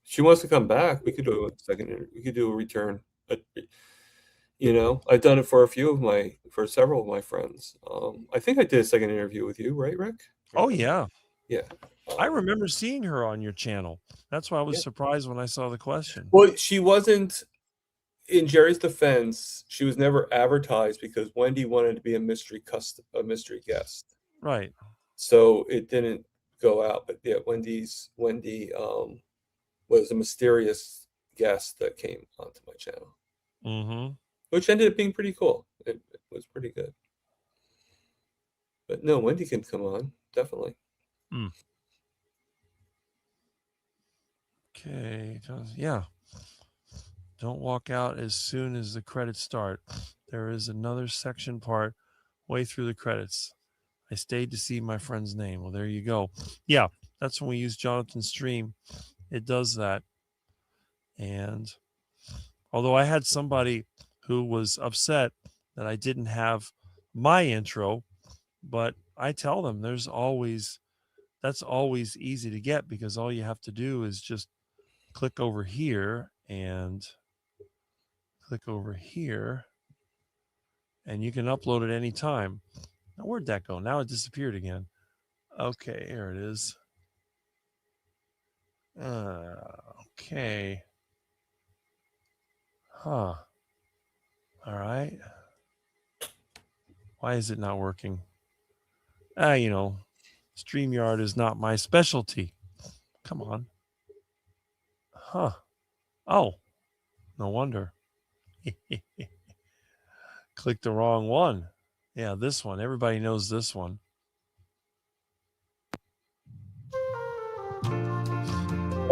She wants to come back. We could do a second. We could do a return. But, you know, I've done it for several of my friends. I think I did a second interview with you, right, Rick? Oh yeah. Yeah. I remember seeing her on your channel. That's why I was Yeah. surprised when I saw the question. Well, she wasn't. In Jerry's defense, she was never advertised because Wendy wanted to be a mystery guest. Right. So it didn't go out. But yeah, Wendy was a mysterious guest that came onto my channel, Mm-hmm. which ended up being pretty cool. It was pretty good. But no, Wendy can come on, definitely. Okay. Yeah. Don't walk out as soon as the credits start. There is another section part way through the credits. I stayed to see my friend's name. Well, there you go. Yeah, that's when we use Jonathan's stream. It does that. And although I had somebody who was upset that I didn't have my intro, but I tell them that's always easy to get, because all you have to do is just click over here and click over here, and you can upload it anytime. Now, where'd that go? Now it disappeared again. Okay, here it is. Okay. Huh. All right. Why is it not working? You know, StreamYard is not my specialty. Come on. Huh. Oh, no wonder. Click the wrong one. Yeah, this one. Everybody knows this one.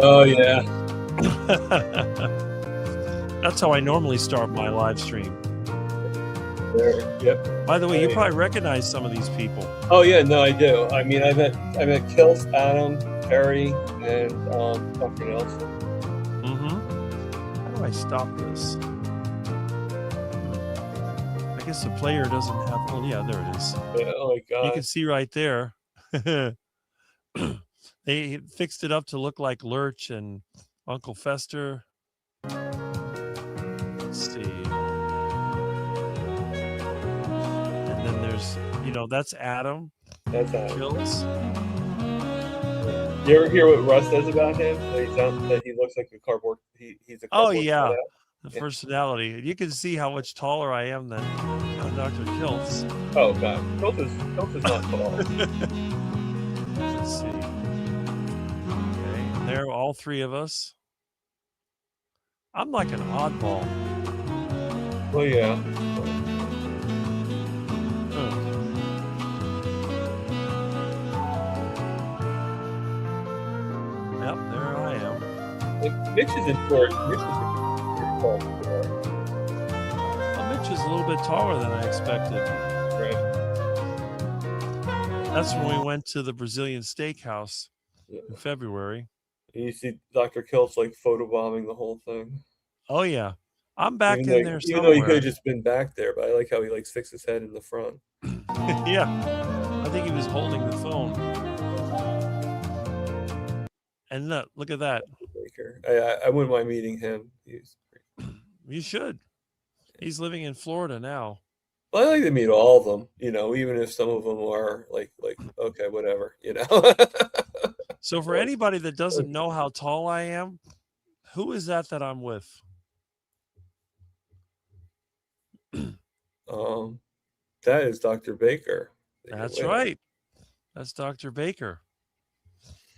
Oh yeah. That's how I normally start my live stream. There. Yep. By the way, you probably recognize some of these people. Oh yeah, no, I do. I mean, I met Kills, Adam, Perry, and Dr. Nelson. Mm-hmm. How do I stop this? I guess the player doesn't have. Oh yeah, there it is. Yeah, oh my god. You can see right there. They fixed it up to look like Lurch and Uncle Fester. Let's see. And then there's, that's Adam. That's Adam. Kills. You ever hear what Russ says about him? That he looks like a cardboard. He's a Oh cardboard yeah, cutout? the personality. You can see how much taller I am than Dr. Kiltz. Oh god, Kiltz is not tall. Let's see. Okay, there, all three of us. I'm like an oddball. Well, yeah. Yep, there I am. Mitch is in short. Mitch is pretty tall. Well, Mitch is a little bit taller than I expected. Right. That's when we went to the Brazilian steakhouse Yeah. in February. And you see Dr. Kiltz like photobombing the whole thing. Oh yeah, I'm back Even in though, there even though he somewhere. could have just been back there, but I like how he like sticks his head in the front. Yeah, I think he was holding the phone. And look at that. Baker. I wouldn't mind meeting him. You should. He's living in Florida now. Well, I like to meet all of them, even if some of them are like okay, whatever, So for anybody that doesn't know how tall I am, who is that I'm with? That is Dr. Baker. That's right. That's Dr. Baker.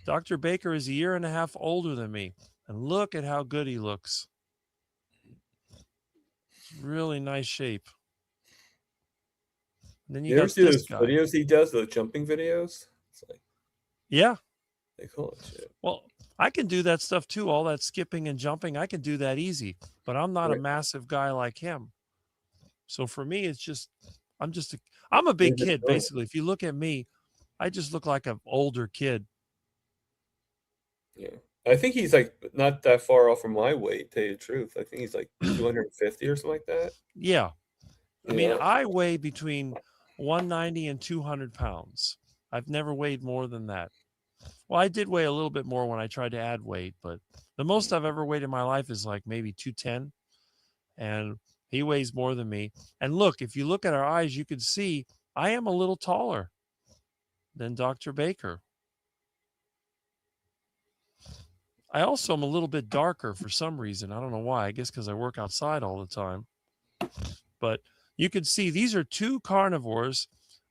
Dr. Baker is a year and a half older than me. And look at how good he looks. Really nice shape. And then You ever see those videos he does, those jumping videos? It's like, yeah. They call it shit. Well, I can do that stuff too. All that skipping and jumping, I can do that easy. But I'm not a massive guy like him. So for me, it's just, I'm a big kid, basically. If you look at me, I just look like an older kid. Yeah. I think he's like not that far off from my weight, to tell you the truth. I think he's like 250 or something like that. Yeah. I mean, I weigh between 190 and 200 pounds. I've never weighed more than that. Well, I did weigh a little bit more when I tried to add weight, but the most I've ever weighed in my life is like maybe 210. And he weighs more than me. And look, if you look at our eyes, you can see I am a little taller than Dr. Baker. I also am a little bit darker for some reason. I don't know why. I guess because I work outside all the time. But you can see these are two carnivores,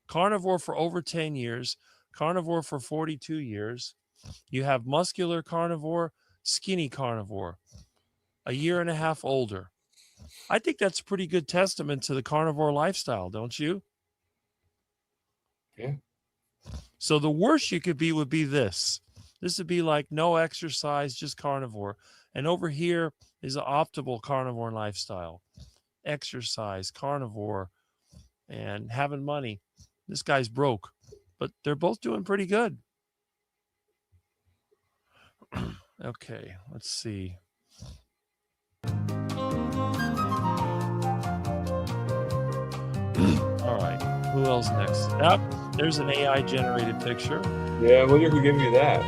carnivore for over 10 years, carnivore for 42 years. You have muscular carnivore, skinny carnivore, a year and a half older. I think that's a pretty good testament to the carnivore lifestyle, don't you? Yeah. So the worst you could be would be this. This would be like no exercise, just carnivore. And over here is an optimal carnivore lifestyle. Exercise, carnivore, and having money. This guy's broke, but they're both doing pretty good. Okay, let's see. All right, who else next? There's an AI generated picture. Yeah, I wonder who gave you that.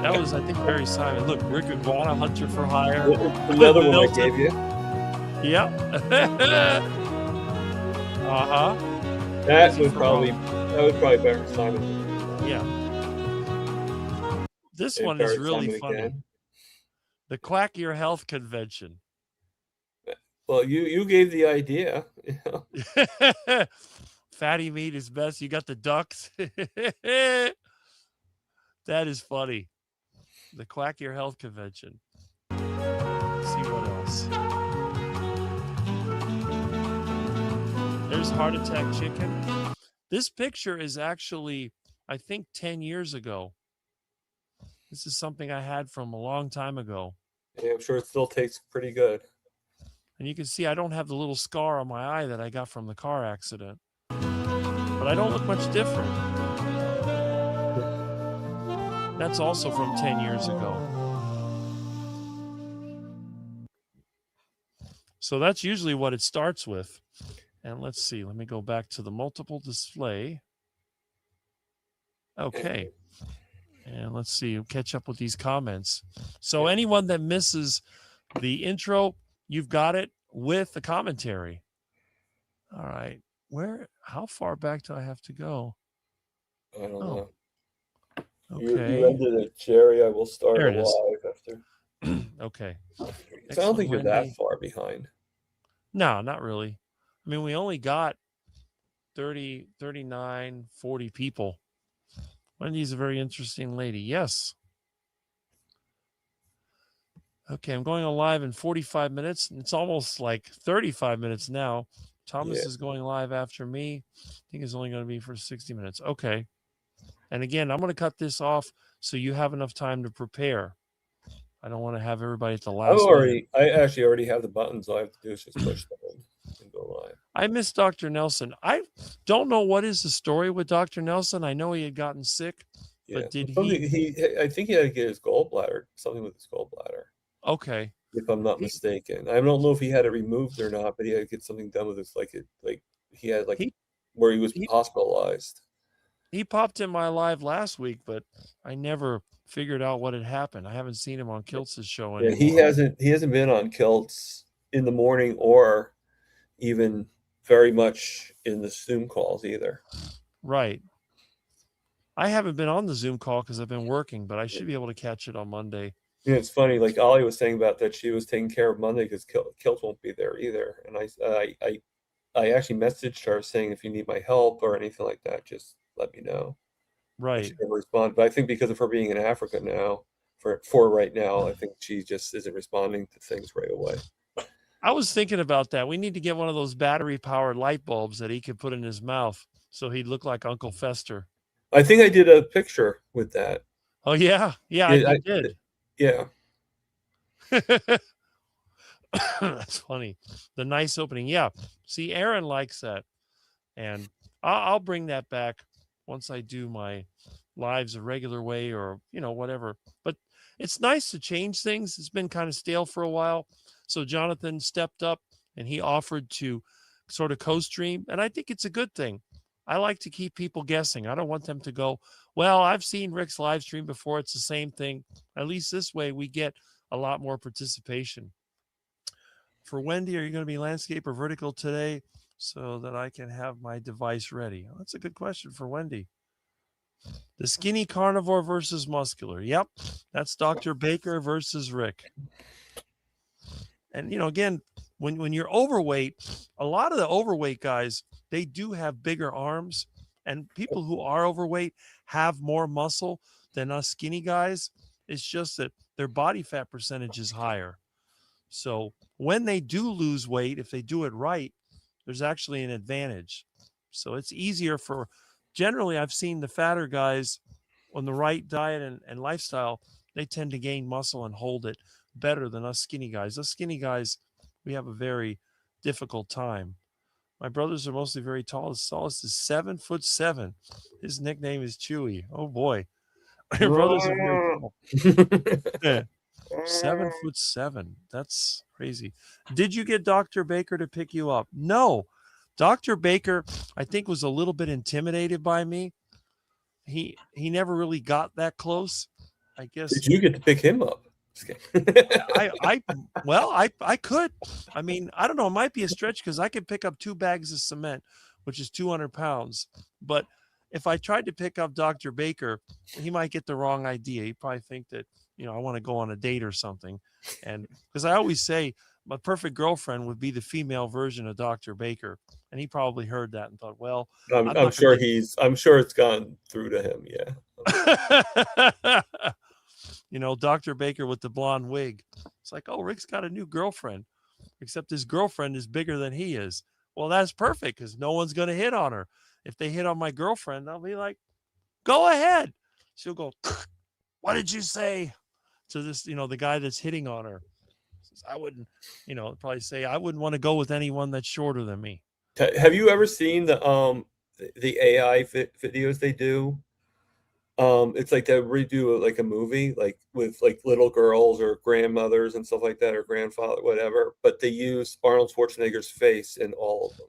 That was, I think, Barry Simon. Look, Rick Iguana, Hunter for Hire. Another one I Milton. gave you. Yep. Uh-huh. That Easy was for probably Barry Simon. Yeah. This Yeah, one is Barry really Simon funny. again. The Quack Your Health Convention. Well, you gave the idea. You know? Fatty meat is best. You got the ducks. That is funny. The Quack Your Health Convention. Let's see what else. There's Heart Attack Chicken. This picture is actually, I think, 10 years ago. This is something I had from a long time ago. Yeah, I'm sure it still tastes pretty good. And you can see I don't have the little scar on my eye that I got from the car accident. But I don't look much different. That's also from 10 years ago. So that's usually what it starts with. And let's see, let me go back to the multiple display. Okay. And let's see, catch up with these comments. So anyone that misses the intro, you've got it with the commentary. All right. How far back do I have to go? I don't Oh, know. okay. You ended it, Jerry. I will start There a it is. live after. Okay. So I don't Excellent, think you're Wendy. that far behind. No, not really. I mean, we only got 30, 39, 40 people. Wendy's a very interesting lady. Yes. Okay, I'm going on live in 45 minutes. It's almost like 35 minutes now. Thomas Yeah. is going live after me. I think it's only going to be for 60 minutes. Okay. And again, I'm going to cut this off so you have enough time to prepare. I don't want to have everybody at the last minute. I actually already have the buttons. All I have to do is just push them and go live. I miss Dr. Nelson. I don't know what is the story with Dr. Nelson. I know he had gotten sick, Yeah. but did Something he? I think he had to get his gallbladder, something with his gallbladder, Okay. if I'm not mistaken. I don't know if he had it removed or not, but he had to get something done with his he had where he was hospitalized. He popped in my live last week, but I never figured out what had happened. I haven't seen him on Kiltz's show anymore. Yeah, he hasn't been on Kiltz in the morning or even very much in the Zoom calls either. Right. I haven't been on the Zoom call because I've been working, but I should be able to catch it on Monday. Yeah, it's funny. Like Ollie was saying about that, she was taking care of Monday because Kilt won't be there either. And I actually messaged her saying, if you need my help or anything like that, just let me know. Right. She never responded. But I think because of her being in Africa now, for right now, I think she just isn't responding to things right away. I was thinking about that. We need to get one of those battery-powered light bulbs that he could put in his mouth so he'd look like Uncle Fester. I think I did a picture with that. Oh, yeah? Yeah, I did. Yeah. That's funny. The nice opening. Yeah. See, Aaron likes that. And I'll bring that back once I do my lives a regular way or, whatever. But it's nice to change things. It's been kind of stale for a while. So Jonathan stepped up and he offered to sort of co-stream. And I think it's a good thing. I like to keep people guessing. I don't want them to go, well, I've seen Rick's live stream before. It's the same thing. At least this way we get a lot more participation. For Wendy, are you going to be landscape or vertical today so that I can have my device ready? Oh, that's a good question for Wendy. The skinny carnivore versus muscular. Yep. That's Dr. Baker versus Rick. And, you know, again, when you're overweight, a lot of the overweight guys, they do have bigger arms, and people who are overweight have more muscle than us skinny guys. It's just that their body fat percentage is higher. So when they do lose weight, if they do it right, there's actually an advantage. So it's easier for, generally, I've seen the fatter guys on the right diet and lifestyle, they tend to gain muscle and hold it better than us skinny guys. Us skinny guys, we have a very difficult time. My brothers are mostly very tall. The tallest is 7'7". His nickname is Chewy. Oh boy. Your brothers are very tall. 7'7". That's crazy. Did you get Dr. Baker to pick you up? No. Dr. Baker, I think, was a little bit intimidated by me. He never really got that close. I guess. Did you get to pick him up? I could. I mean, I don't know. It might be a stretch because I could pick up 2 bags of cement, which is 200 pounds. But if I tried to pick up Dr. Baker, he might get the wrong idea. He'd probably think that, you know, I want to go on a date or something. And because I always say my perfect girlfriend would be the female version of Dr. Baker. And he probably heard that and thought, well, I'm sure I'm sure it's gone through to him. Yeah. You know, Dr. Baker with the blonde wig. It's like, oh, Rick's got a new girlfriend, except his girlfriend is bigger than he is. Well, that's perfect because no one's going to hit on her. If they hit on my girlfriend, I'll be like, go ahead. She'll go, what did you say to this, you know, the guy that's hitting on her? I wouldn't, you know, probably say I wouldn't want to go with anyone that's shorter than me. Have you ever seen the AI videos they do? It's like they redo like a movie, like with like little girls or grandmothers and stuff like that, or grandfather, whatever. But they use Arnold Schwarzenegger's face in all of them.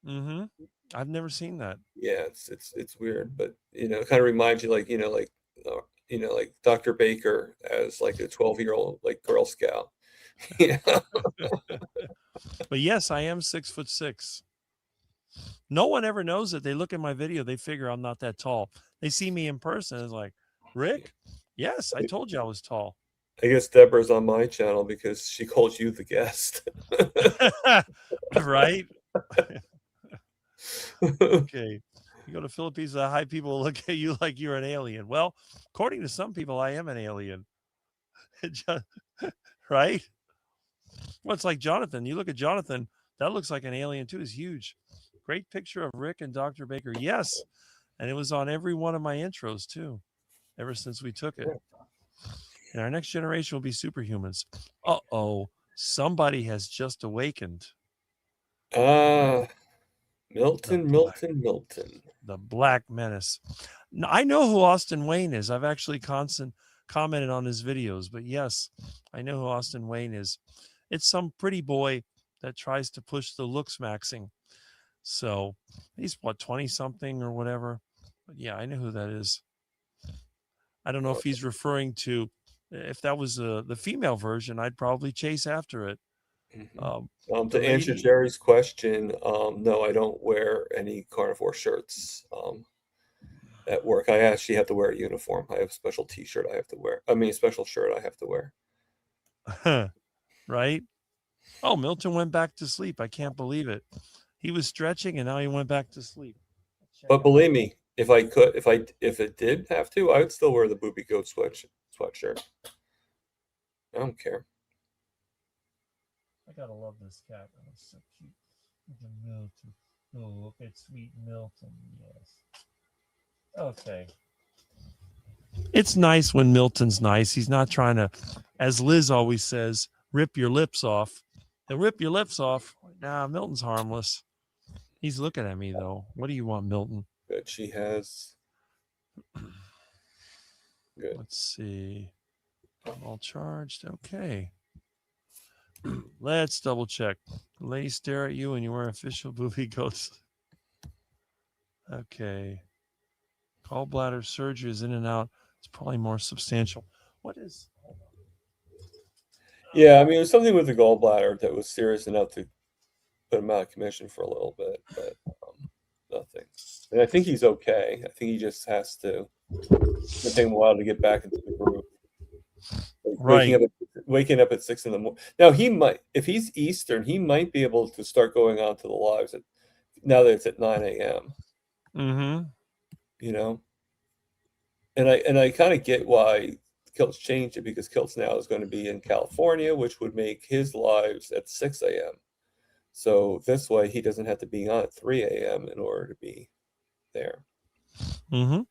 Mm-hmm. I've never seen that. Yeah, it's weird, but you know, it kind of reminds you, like like Dr. Baker as like a 12-year-old like Girl Scout. Yeah. But yes, I am 6'6". No one ever knows that. They look at my video, they figure I'm not that tall. They see me in person, it's like, Rick, yes, I told you I was tall. I guess Deborah's on my channel because she calls you the guest. Right? Okay. You go to Philippines, the high people look at you like you're an alien. Well, according to some people, I am an alien. Right? Well, it's like Jonathan. You look at Jonathan, that looks like an alien too. It's huge. Great picture of Rick and Dr. Baker. Yes. And it was on every one of my intros too, ever since we took it. And our next generation will be superhumans. Uh-oh. Somebody has just awakened. Milton. The Black Menace. Now, I know who Austin Wayne is. I've actually commented on his videos, but yes, I know who Austin Wayne is. It's some pretty boy that tries to push the looks maxing. So he's what, 20 something or whatever. But yeah, I know who that is. I don't know if he's referring to, if that was the female version, I'd probably chase after it. To answer Jerry's question, no, I don't wear any carnivore shirts at work. I actually have to wear a uniform. I have a special T-shirt I have to wear. I mean, a special shirt I have to wear. Right? Oh, Milton went back to sleep. I can't believe it. He was stretching and now he went back to sleep. But believe me, if it did have to, I would still wear the Booby Goat sweatshirt. I don't care. I gotta love this cat. Oh, it's so cute. The Milton. Oh, look at sweet Milton. Yes. Okay. It's nice when Milton's nice. He's not trying to, as Liz always says, rip your lips off. He'll rip your lips off. Nah, Milton's harmless. He's looking at me though. What do you want, Milton? Good. She has. Good. Let's see. All charged. Okay. Let's double check. The ladies stare at you and you wear official Booby Goats. Okay. Gallbladder surgery is in and out. It's probably more substantial. What is? Yeah, I mean, it was something with the gallbladder that was serious enough to put him out of commission for a little bit, but nothing. And I think he's okay. I think he just has to. It's gonna take him a while to get back into the groove. Like Right. waking up at 6 in the morning. Now he might, if he's Eastern, he might be able to start going on to the lives now that it's at 9 a.m. Mm-hmm. You know, and I kind of get why Kilt's changed it, because Kilt's now is going to be in California, which would make his lives at 6 a.m. So this way he doesn't have to be on at 3 a.m. in order to be there. Mm-hmm.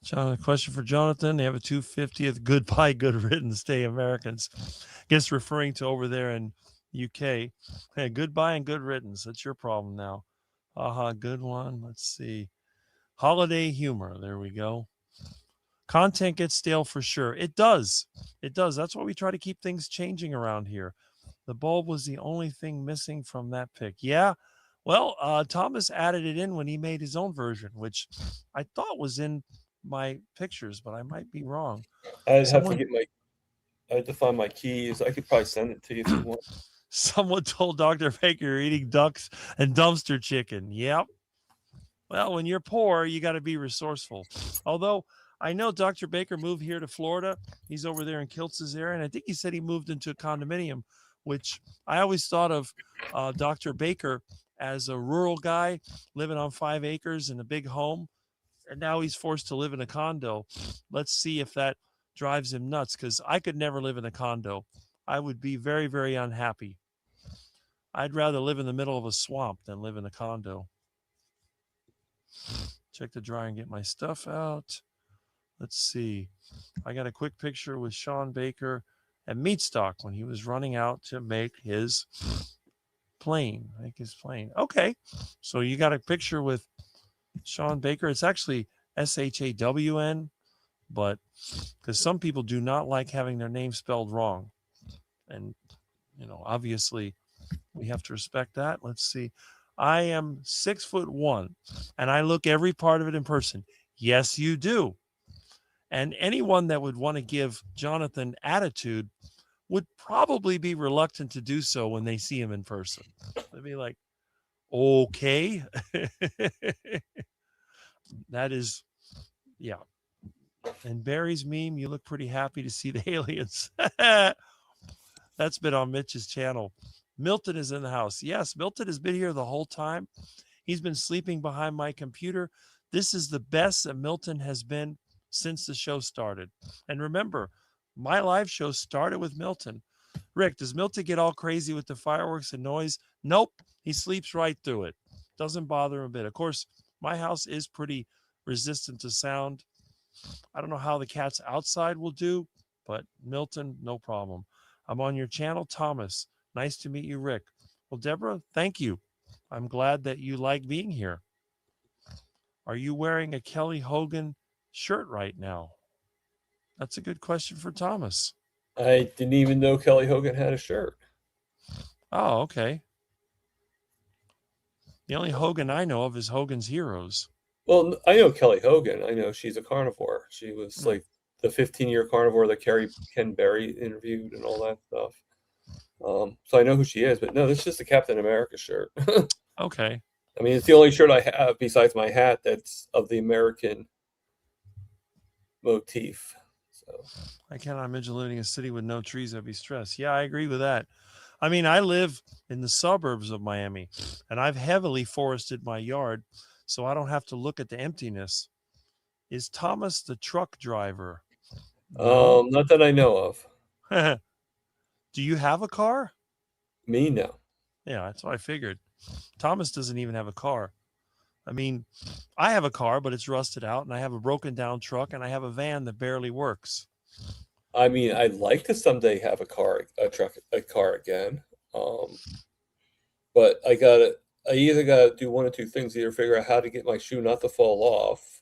John, a question for Jonathan. They have a 250th goodbye, good riddance day, Americans. Guess referring to over there in UK. Hey, goodbye and good riddance. That's your problem now. Good one. Let's see. Holiday humor. There we go. Content gets stale for sure. It does. It does. That's why we try to keep things changing around here. The bulb was the only thing missing from that pic. Yeah. Well, Thomas added it in when he made his own version, which I thought was in my pictures, but I might be wrong. I'd have Someone- to I had to find my keys. I could probably send it to you if you want. Someone told Dr. Baker you're eating ducks and dumpster chicken. Yep. Well, when you're poor, you got to be resourceful. Although I know Dr. Baker moved here to Florida. He's over there in Kiltz's area. And I think he said he moved into a condominium, which I always thought of Dr. Baker as a rural guy living on 5 acres in a big home. And now he's forced to live in a condo. Let's see if that drives him nuts, because I could never live in a condo. I would be very, very unhappy. I'd rather live in the middle of a swamp than live in a condo. Check the dryer and get my stuff out. Let's see. I got a quick picture with Sean Baker at Meatstock when he was running out to make his plane. Okay. So you got a picture with Sean Baker. It's actually SHAWN, but because some people do not like having their name spelled wrong. And, obviously we have to respect that. Let's see. I am 6'1" and I look every part of it in person. Yes, you do. And anyone that would want to give Jonathan attitude would probably be reluctant to do so when they see him in person. They'd be like, okay. That is, yeah. And Barry's meme, you look pretty happy to see the aliens. That's been on Mitch's channel. Milton is in the house. Yes, Milton has been here the whole time. He's been sleeping behind my computer. This is the best that Milton has been since the show started. And remember, my live show started with Milton. Rick, does Milton get all crazy with the fireworks and noise? Nope. He sleeps right through it. Doesn't bother him a bit. Of course, my house is pretty resistant to sound. I don't know how the cats outside will do, but Milton, no problem. I'm on your channel, Thomas. Nice to meet you, Rick. Well, Deborah, thank you. I'm glad that you like being here. Are you wearing a Kelly Hogan shirt right now? That's a good question for Thomas. I didn't even know Kelly Hogan had a shirt. Oh, okay. The only Hogan I know of is Hogan's Heroes. Well, I know Kelly Hogan. I know she's a carnivore. She was like the 15-year carnivore that Ken Berry interviewed and all that stuff. So I know who she is, but no, this is just a Captain America shirt. Okay. I mean, it's the only shirt I have besides my hat that's of the American motif. So I cannot imagine living in a city with no trees. I'd be stressed. Yeah, I agree with that. I mean, I live in the suburbs of Miami, and I've heavily forested my yard, so I don't have to look at the emptiness. Is Thomas the truck driver? No. not that I know of. Do you have a car? Me, no. Yeah, that's what I figured. Thomas doesn't even have a car. I mean, I have a car, but it's rusted out, and I have a broken down truck, and I have a van that barely works. I mean, I'd like to someday have a car again. But I either gotta do one or two things. Either figure out how to get my shoe not to fall off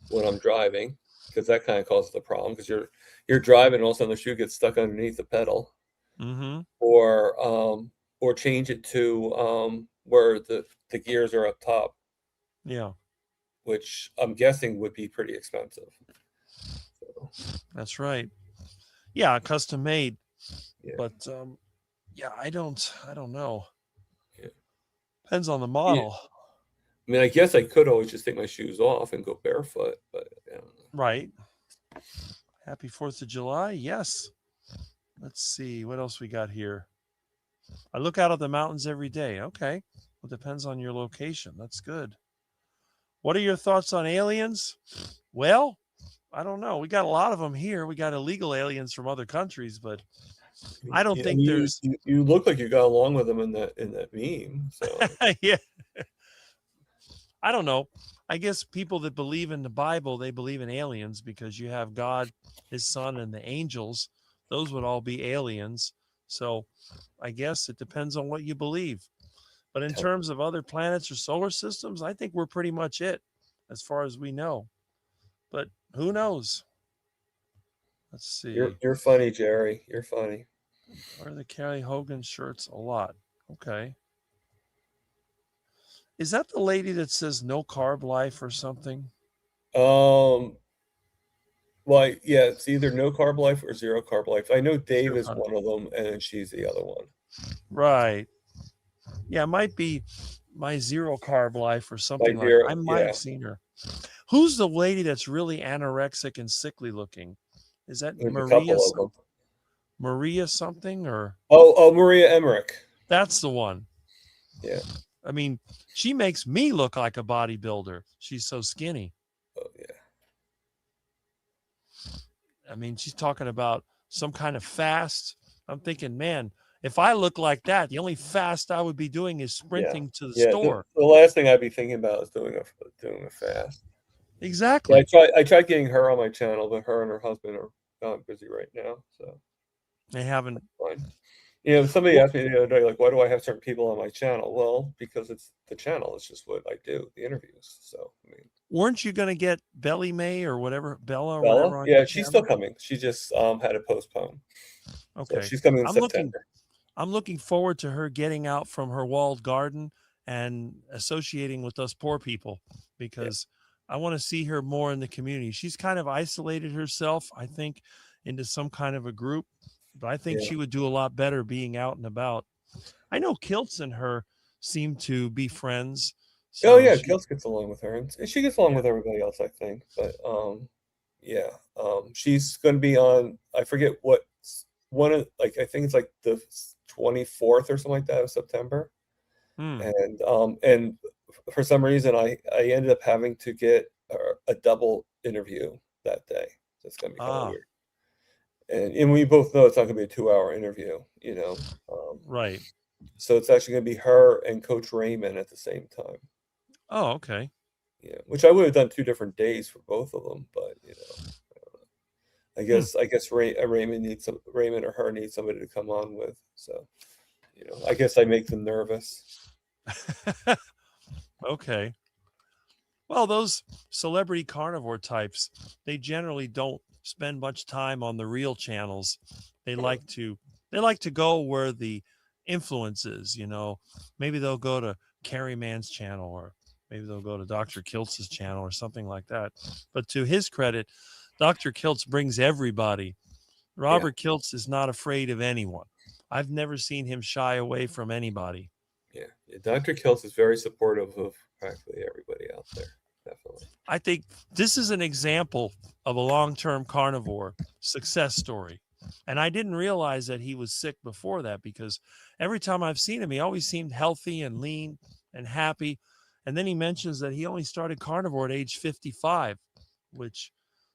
when I'm driving, because that kind of causes the problem, because you're driving and all of a sudden the shoe gets stuck underneath the pedal. Mm-hmm. Or change it to where the gears are up top. Yeah. which I'm guessing would be pretty expensive. So, That's right. Yeah, custom made. yeah. But yeah, I don't know. Yeah. Depends on the model. I mean, I guess I could always just take my shoes off and go barefoot, but I don't know. Right. Happy 4th of July. Yes. Let's see what else we got here. I look out at the mountains every day. Okay. Well, depends on your location. That's good. What are your thoughts on aliens? Well, I don't know. We got a lot of them here. We got illegal aliens from other countries, but I don't Yeah, think there's you look like you got along with them in that meme. So yeah. I don't know. I guess people that believe in the Bible, they believe in aliens because you have God, his son, and the angels. Those would all be aliens. So I guess it depends on what you believe. But in terms of other planets or solar systems, I think we're pretty much it as far as we know. But who knows? Let's see. you're funny, Jerry. You're funny. Wear the Kelly Hogan shirts a lot. Okay. Is that the lady that says no carb life or something? Well, yeah, it's either no carb life or zero carb life. I know Dave is one of them, and then she's the other one. Right. Yeah, it might be my zero carb life or something like zero, that. I might yeah. have seen her. Who's the lady that's really anorexic and sickly looking? Is that There's a Maria? couple of them. Maria something or? Oh, Maria Emmerich. That's the one. Yeah. I mean, she makes me look like a bodybuilder. She's so skinny. Oh yeah. I mean, she's talking about some kind of fast. I'm thinking, man, if I look like that, the only fast I would be doing is sprinting to the store. The last thing I'd be thinking about is doing a fast. Exactly. Yeah, I tried getting her on my channel, but her and her husband are busy right now, so They haven't. fine. You know, somebody asked me the other day, like, why do I have certain people on my channel? Well, because it's the channel. It's just what I do, the interviews. So, I mean, Weren't you going to get Belly May or whatever, Bella or Bella? whatever? On Yeah, your she's channel? still coming. She just had to postpone. Okay. So she's coming in I'm September. looking forward to her getting out from her walled garden and associating with us poor people because I want to see her more in the community. She's kind of isolated herself, I think, into some kind of a group, but I think she would do a lot better being out and about. I know Kiltz and her seem to be friends. Oh yeah, Kiltz gets along with her, and she gets along with everybody else, I think. But she's going to be on. I forget what one of I think it's like the 24th or something like that of September. And for some reason I ended up having to get a double interview that day. So it's going to be kind of weird. And we both know it's not going to be a 2-hour interview, you know. Right. So it's actually going to be her and Coach Raymond at the same time. Oh, okay. Yeah, which I would have done 2 different days for both of them, but you know, I guess Raymond or her needs somebody to come on with. So, you know, I guess I make them nervous. Okay. Well, those celebrity carnivore types, they generally don't spend much time on the real channels. They like to go where the influence is, you know. Maybe they'll go to Carrie Mann's channel or maybe they'll go to Dr. Kiltz's channel or something like that. But to his credit, Dr. Kiltz brings everybody. Robert Kiltz is not afraid of anyone. I've never seen him shy away from anybody. Yeah. Dr. Kiltz is very supportive of practically everybody out there. Definitely. I think this is an example of a long-term carnivore success story. And I didn't realize that he was sick before that because every time I've seen him, he always seemed healthy and lean and happy. And then he mentions that he only started carnivore at age 55, which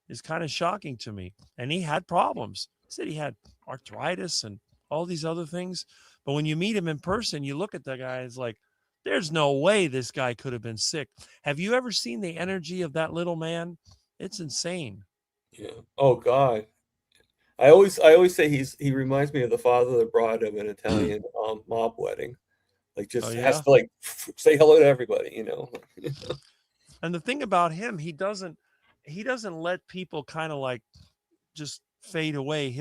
is kind of shocking to me. And he had problems. He said he had arthritis and all these other things. But when you meet him in person, you look at the guy, it's like, there's no way this guy could have been sick. Have you ever seen the energy of that little man? It's insane. Yeah. Oh God. I always say he reminds me of the father of the bride of an Italian mob wedding. Like just has to like say hello to everybody, you know. And the thing about him, he doesn't let people kind of like just fade away.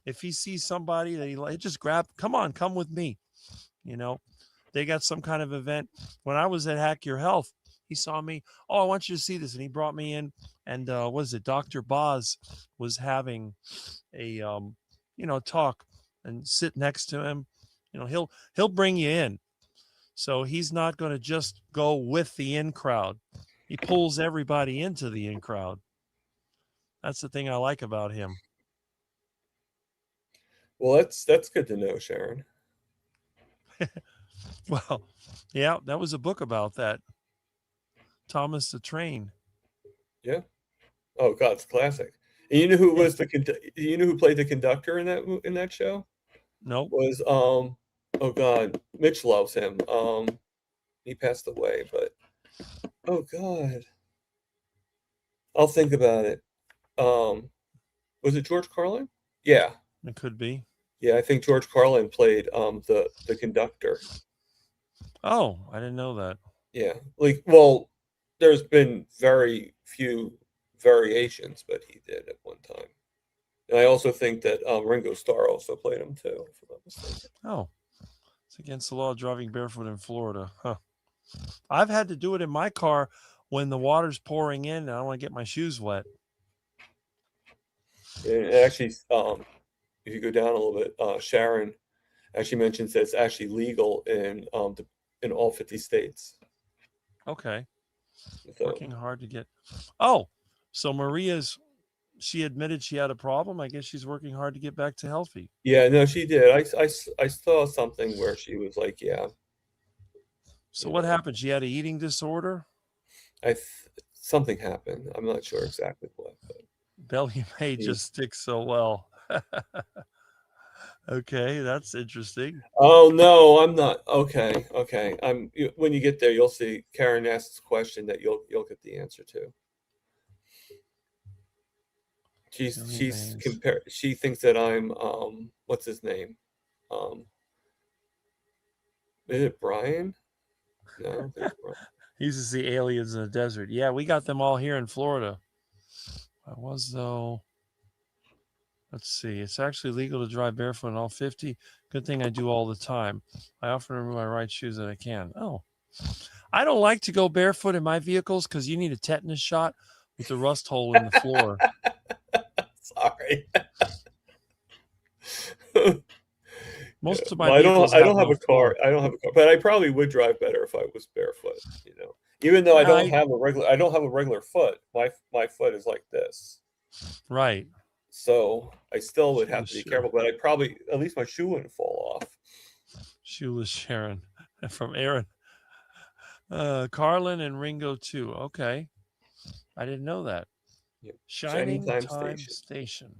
If he sees somebody that he just come with me. You know, they got some kind of event. When I was at Hack Your Health, He saw me. Oh, I want you to see this, and he brought me in. And what is it? Dr. Boz was having a talk, and sit next to him. He'll bring you in. So he's not going to just go with the in crowd. He pulls everybody into the in crowd. That's the thing I like about him. Well, that's good to know, Sharon. Well, yeah, that was a book about that. Thomas the Train. Yeah. Oh God, it's classic. And you know who was you know who played the conductor in that show? Nope. Was oh God, Mitch loves him. He passed away, but oh God, I'll think about it. Was it George Carlin? Yeah, It could be. yeah. I think George Carlin played the conductor. Oh, I didn't know that. Yeah, like, well, there's been very few variations, but he did at one time. And I also think that Ringo Starr also played him too, if I'm not mistaken. Oh, it's against the law driving barefoot in Florida. Huh. I've had to do it in my car when the water's pouring in and I don't want to get my shoes wet. And actually, if you go down a little bit, Sharon actually mentions that it's actually legal in all 50 states. Okay. So, Working hard to get. Oh, so she admitted she had a problem. I guess she's working hard to get back to healthy. yeah, no, she did. I saw something where she was like, yeah. So what happened? She had an eating disorder? Something happened. I'm not sure exactly what. But Belly May just sticks so well. Okay, that's interesting. oh no, I'm not. Okay. When you get there, you'll see Karen asks a question that you'll get the answer to. She thinks that I'm what's his name? Is it Brian? No, I don't think it's Brian. He used to see aliens in the desert. Yeah, we got them all here in Florida. I was though. Let's see. It's actually legal to drive barefoot in all 50. Good thing I do all the time. I often remove my right shoes that I can. Oh, I don't like to go barefoot in my vehicles because you need a tetanus shot with the rust hole in the floor. Sorry. Most of my I don't vehicles have no a car. floor. I don't have a car, but I probably would drive better if I was barefoot, Even though I don't have a regular foot. My foot is like this. Right. So I still would have to be Sure. careful, but at least my shoe wouldn't fall off. Shoeless Sharon from Aaron. Carlin and Ringo too. Okay. I didn't know that. Yep. Shining Time Station.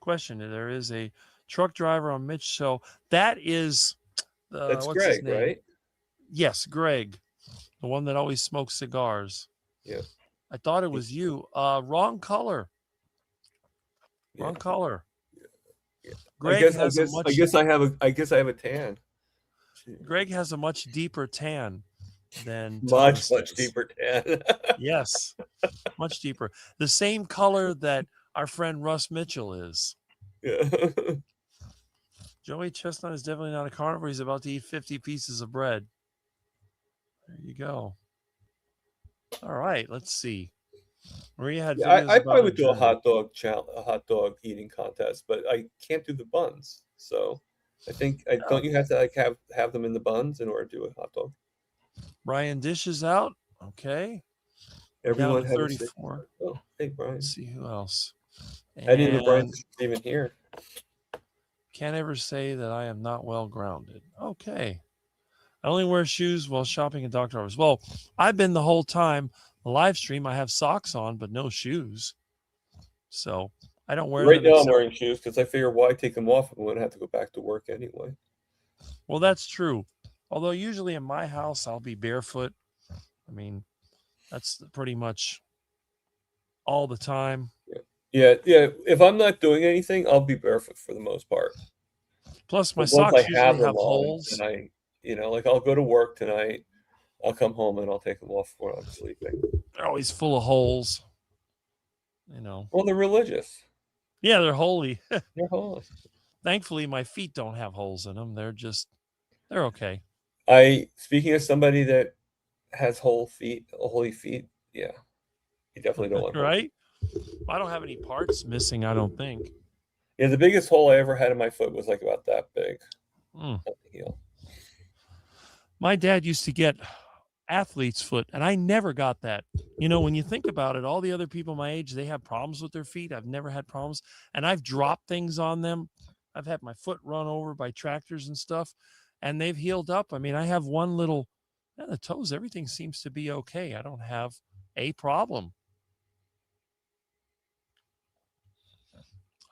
Question. There is a truck driver on Mitch show. That is That's what's his Greg, name? right? Yes, Greg. The one that always smokes cigars. Yeah. I thought it was you. Wrong color. Wrong color. Yeah. Greg I guess I have a tan. Greg has a much deeper tan than much Thomas does. deeper tan. Yes, much deeper. The same color that our friend Russ Mitchell is. Yeah. Joey Chestnut is definitely not a carnivore. He's about to eat 50 pieces of bread. There you go. All right, let's see. Maria had videos I about probably would do a journey. hot dog eating contest, but I can't do the buns. So I think don't you have to have them in the buns in order to do a hot dog? Brian Dish is out. Okay. Everyone Down to had 34. Oh, hey Brian. Let's see who else. I didn't know Brian And was even here. can't ever say that I am not well grounded. Okay. I only wear shoes while shopping at Dr. Hours. Well, I've been the whole time. The live stream, I have socks on, but no shoes. So I don't wear Right them. now I'm wearing shoes because I figure why take them off if I'm going to have to go back to work anyway. Well, that's true. Although usually in my house, I'll be barefoot. I mean, that's pretty much all the time. Yeah. If I'm not doing anything, I'll be barefoot for the most part. Plus, my But socks once I usually have them on, holes. and like I'll go to work tonight, I'll come home and I'll take them off when I'm sleeping. They're always full of holes. Well, they're religious. Yeah, they're holy. They're holy. Thankfully, my feet don't have holes in them. They're okay. Speaking of somebody that has holy feet, yeah, you definitely don't want. Right? I don't have any parts missing, I don't think. Yeah, the biggest hole I ever had in my foot was like about that big Mm. at the heel. My dad used to get athlete's foot, and I never got that. You know, when you think about it, all the other people my age, they have problems with their feet. I've never had problems, and I've dropped things on them. I've had my foot run over by tractors and stuff, and they've healed up. I mean, I have one little, the toes, everything seems to be okay. I don't have a problem.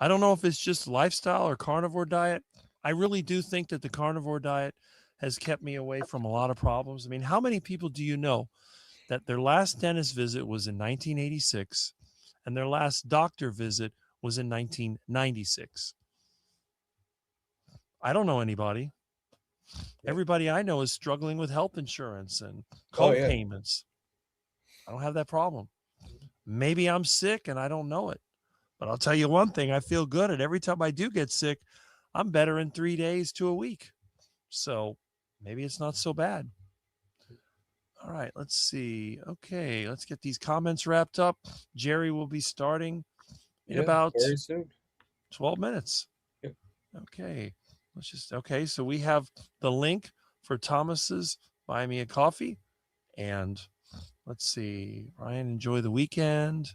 I don't know if it's just lifestyle or carnivore diet. I really do think that the carnivore diet has kept me away from a lot of problems. I mean, how many people do you know that their last dentist visit was in 1986 and their last doctor visit was in 1996? I don't know anybody. Everybody I know is struggling with health insurance and co-payments. I don't have that problem. Maybe I'm sick and I don't know it. But I'll tell you one thing, I feel good. And every time I do get sick, I'm better in 3 days to a week. So maybe it's not so bad. All right, let's see. Okay, let's get these comments wrapped up. Jerry will be starting in about very soon. 12 minutes. Yep. Okay, okay, so we have the link for Thomas's Buy Me a Coffee. And let's see, Ryan, enjoy the weekend.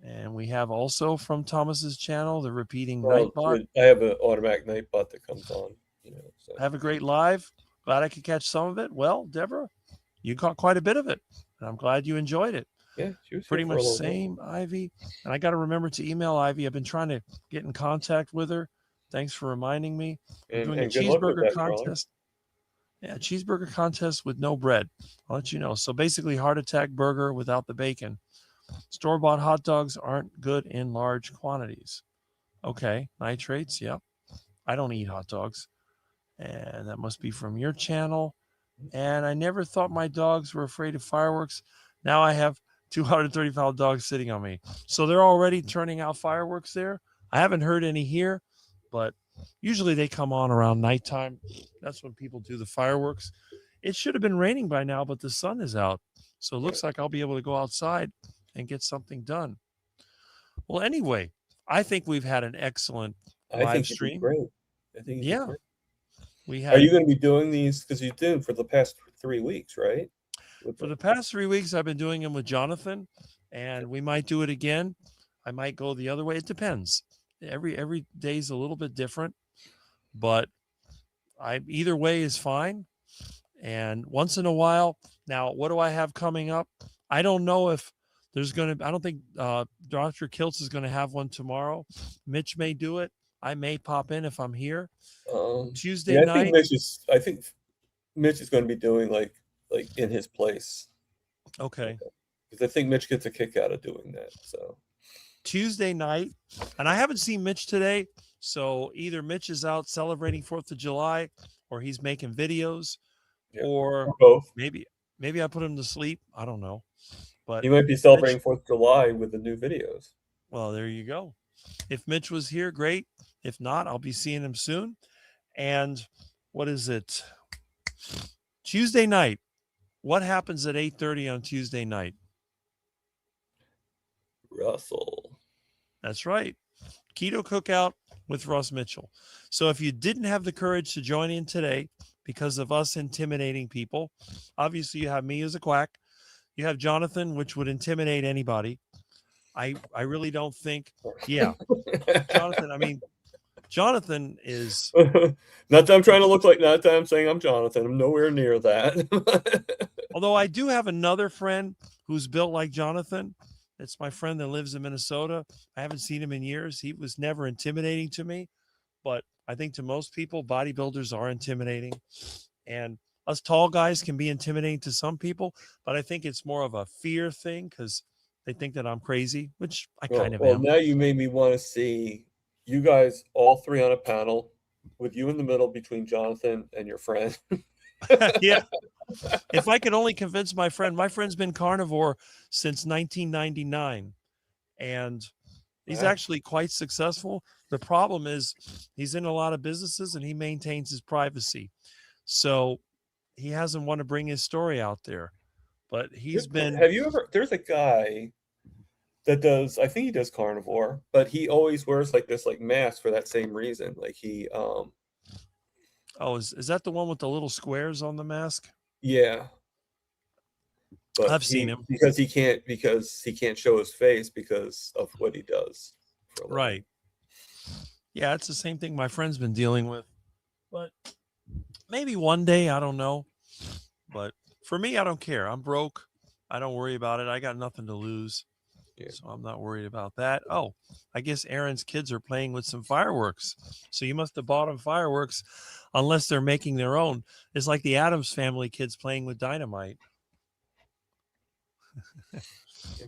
And we have also from Thomas's channel, the repeating Nightbot. I have an automatic Nightbot that comes on. So. Have a great live. Glad I could catch some of it. Well, Deborah, you caught quite a bit of it. And I'm glad you enjoyed it. Yeah, she was pretty much same, Ivy. And I got to remember to email Ivy. I've been trying to get in contact with her. Thanks for reminding me. We're doing a cheeseburger contest. Yeah, cheeseburger contest with no bread. I'll let you know. So basically, heart attack burger without the bacon. Store-bought hot dogs aren't good in large quantities. Okay, nitrates, yep. I don't eat hot dogs. And that must be from your channel. And I never thought my dogs were afraid of fireworks. Now I have 235 dogs sitting on me. So they're already turning out fireworks there. I haven't heard any here, but usually they come on around nighttime. That's when people do the fireworks. It should have been raining by now, but the sun is out. So it looks like I'll be able to go outside and get something done. Well, anyway, I think we've had an excellent live stream. Great. I think yeah. Great. We had, Are you going to be doing these? Because you did for the past 3 weeks, right? For the past 3 weeks, I've been doing them with Jonathan, and we might do it again. I might go the other way. It depends. Every day is a little bit different, but either way is fine. And once in a while, now what do I have coming up? I don't know if there's going to. I don't think Dr. Kiltz is going to have one tomorrow. Mitch may do it. I may pop in if I'm here. Tuesday night. I think Mitch is going to be doing like in his place. Okay. Because I think Mitch gets a kick out of doing that. So Tuesday night, and I haven't seen Mitch today. So either Mitch is out celebrating 4th of July, or he's making videos, or both. Maybe I put him to sleep. I don't know. But he might be celebrating 4th of July with the new videos. Well, there you go. If Mitch was here, great. If not, I'll be seeing him soon. And what is it? Tuesday night. What happens at 8:30 on Tuesday night? Russell. That's right. Keto Cookout with Russ Mitchell. So if you didn't have the courage to join in today because of us intimidating people, obviously you have me as a quack. You have Jonathan, which would intimidate anybody. I really don't think. Yeah. Jonathan is. Not that I'm trying to look like, not that I'm saying I'm Jonathan. I'm nowhere near that. Although I do have another friend who's built like Jonathan. It's my friend that lives in Minnesota. I haven't seen him in years. He was never intimidating to me, but I think to most people, bodybuilders are intimidating. And us tall guys can be intimidating to some people, but I think it's more of a fear thing because they think that I'm crazy, which I kind of am. Well, now you made me want to see you guys all three on a panel with you in the middle between Jonathan and your friend. Yeah. If I could only convince my friend's been carnivore since 1999, and he's actually quite successful. The problem is he's in a lot of businesses and he maintains his privacy. So he hasn't wanted to bring his story out there. But he's been Have you ever? There's a guy that does. I think he does carnivore, but he always wears like this like mask for that same reason. Like he oh, is that the one with the little squares on the mask? yeah. But I've seen him. because he can't show his face because of what he does for a living. Right. Yeah, it's the same thing my friend's been dealing with. But maybe one day, I don't know. But for me, I don't care. I'm broke. I don't worry about it. I got nothing to lose. Yeah. So I'm not worried about that. Oh, I guess Aaron's kids are playing with some fireworks. So you must have bought them fireworks unless they're making their own. It's like the Addams Family kids playing with dynamite.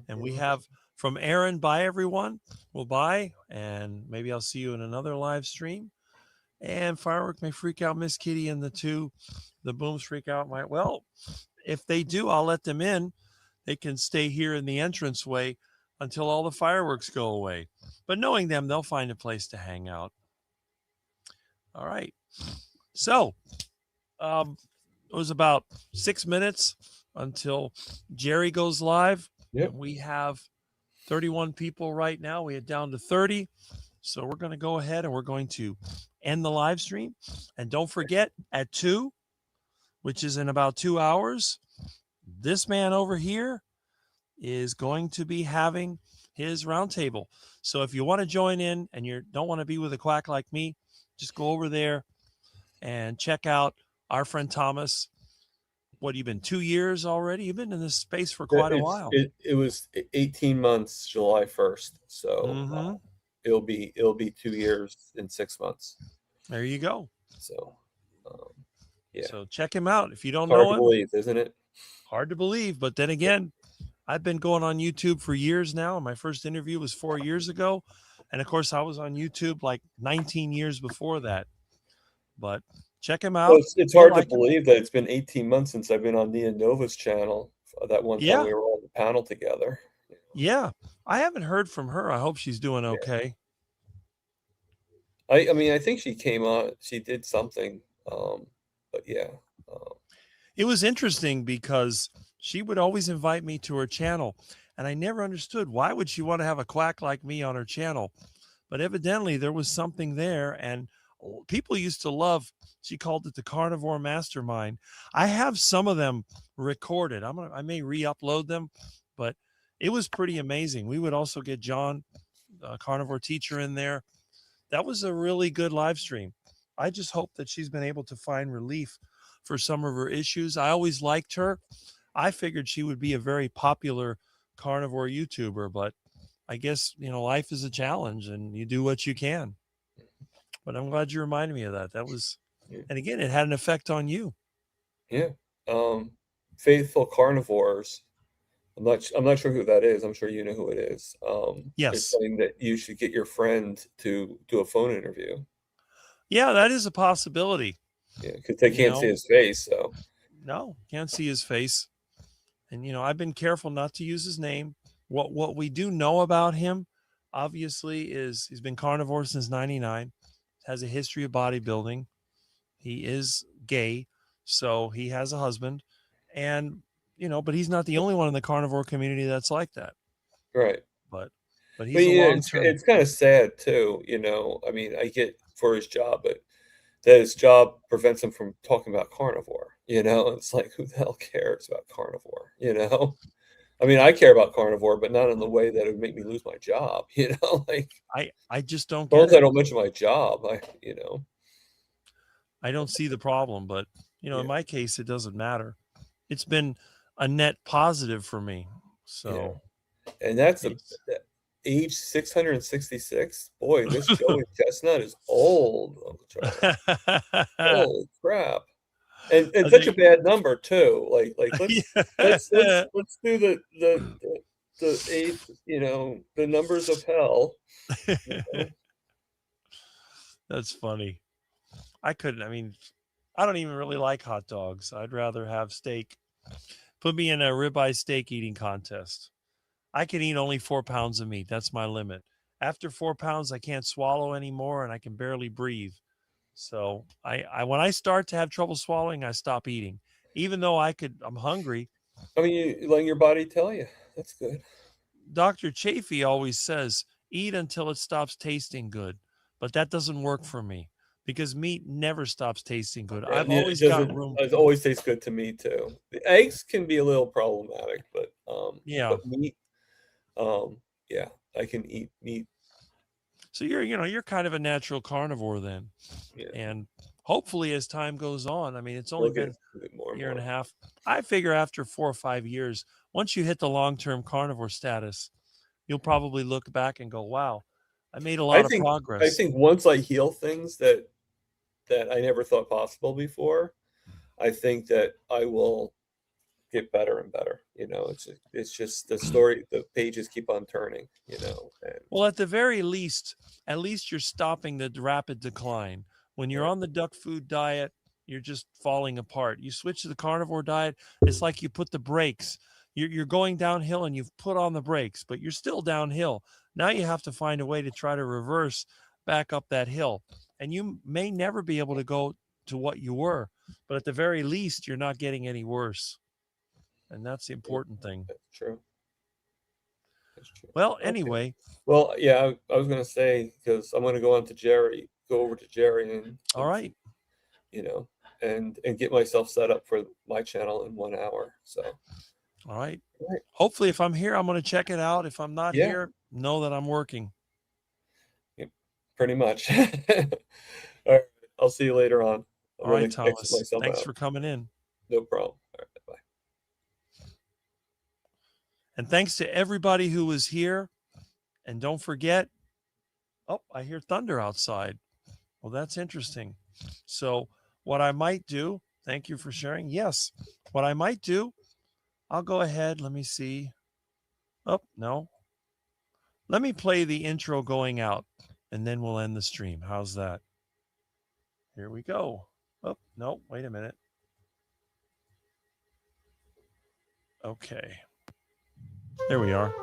And we have from Aaron, bye everyone. Well, bye. And maybe I'll see you in another live stream. And firework may freak out Miss Kitty and the booms freak out my, well, if they do, I'll let them in. They can stay here in the entranceway until all the fireworks go away. But knowing them, they'll find a place to hang out. All right. So it was about 6 minutes until Jerry goes live. Yep. And we have 31 people right now. We are down to 30. So we're going to go ahead and we're going to end the live stream. And don't forget at 2, which is in about 2 hours, this man over here is going to be having his roundtable. So if you want to join in and you don't want to be with a quack like me, just go over there and check out our friend Thomas. What, you've been 2 years already? You've been in this space for quite a while. It was 18 months, July 1st. So it'll be 2 years in 6 months. There you go. So yeah. So check him out. If you don't Hard know to him, believe, isn't it? hard to believe. But then again, I've been going on YouTube for years now. My first interview was 4 years ago. And of course, I was on YouTube like 19 years before that. But check him out. Well, it's hard to believe that it's been 18 months since I've been on Nia Nova's channel. That one time we were on the panel together. Yeah. I haven't heard from her. I hope she's doing okay. I mean, I think she came on. She did something. But yeah. It was interesting because she would always invite me to her channel. And I never understood, why would she want to have a quack like me on her channel? But evidently there was something there. And people used to love, she called it the Carnivore Mastermind. I have some of them recorded. I may re-upload them, but it was pretty amazing. We would also get John, Carnivore Teacher, in there. That was a really good live stream. I just hope that she's been able to find relief for some of her issues. I always liked her. I figured she would be a very popular carnivore YouTuber, but I guess, life is a challenge and you do what you can. But I'm glad you reminded me of that. That was, and again, it had an effect on you. Yeah. Faithful Carnivores. I'm not sure who that is. I'm sure you know who it is. Yes. It's saying that you should get your friend to do a phone interview. Yeah, that is a possibility. Yeah, because they can't see his face. So no, can't see his face. And I've been careful not to use his name. What we do know about him, obviously, is he's been carnivore since '99. Has a history of bodybuilding. He is gay, so he has a husband, and but he's not the only one in the carnivore community that's like that. Right. But he's a long-term. It's kind of sad too. I mean, I get for his job, but that his job prevents him from talking about carnivore. It's like, who the hell cares about carnivore? I mean, I care about carnivore, but not in the way that it would make me lose my job. Like I just don't. As long as I don't mention my job, I don't see the problem, but in my case, it doesn't matter. It's been a net positive for me. So, and that's age 666. Boy, this Joey Chestnut is old, Uncle Charlie. Holy crap! And such a bad number too. Like let's do the age, the numbers of hell. That's funny. I don't even really like hot dogs. I'd rather have steak. Put me in a ribeye steak eating contest. I can eat only 4 pounds of meat. That's my limit. After 4 pounds, I can't swallow anymore and I can barely breathe. So I when I start to have trouble swallowing, I stop eating, even though I'm hungry. I mean, you letting your body tell you. That's good. Dr. Chafee always says, eat until it stops tasting good. But that doesn't work for me because meat never stops tasting good. I've Yeah, always got room. it always tastes good to me too. The eggs can be a little problematic, Yeah. but meat, yeah, I can eat meat. So you're kind of a natural carnivore then. Yeah, And hopefully as time goes on, I mean, it's only we'll been get more a and year and a more. half. I figure after 4 or 5 years, once you hit the long-term carnivore status, you'll probably look back and go, wow, I made a lot of I progress. think once I heal things that I never thought possible before, I think that I will get better and better. You know, it's just the story, the pages keep on turning, you know. And Well, at the very least, at least you're stopping the rapid decline. When you're right. on the duck food diet, you're just falling apart. You switch to the carnivore diet, it's like you put the brakes. You're going downhill and you've put on the brakes, but you're still downhill. Now you have to find a way to try to reverse back up that hill. And you may never be able to go to what you were, but at the very least, you're not getting any worse. And that's the important thing. That's true. That's true. Well, Okay. anyway, Well, yeah, I was gonna say, because I'm gonna go over to Jerry all right. you know, and get myself set up for my channel in 1 hour. So All right. Right. Hopefully, if I'm here, I'm going to check it out. If I'm not Yeah. here, know that I'm working. pretty much. All right, I'll see you later on. All right, Thomas. Thanks for coming in. No problem. All right, bye. And thanks to everybody who was here. And don't forget, oh, I hear thunder outside. Well, that's interesting. So what I might do, thank you for sharing. Yes, what I might do, I'll go ahead. Let me see. Oh, no. Let me play the intro going out, and then we'll end the stream. How's that? Here we go. Oh, no, wait a minute. Okay. There we are.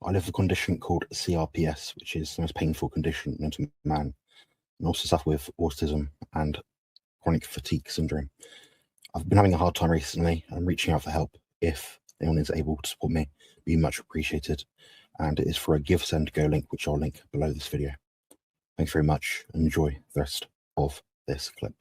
I live with a condition called CRPS, which is the most painful condition known to man, and also suffer with autism and chronic fatigue syndrome. I've been having a hard time recently. I'm reaching out for help. If anyone is able to support me, it'd be much appreciated. And it is for a Give, Send, Go link, which I'll link below this video. Thanks very much, and enjoy the rest of this clip.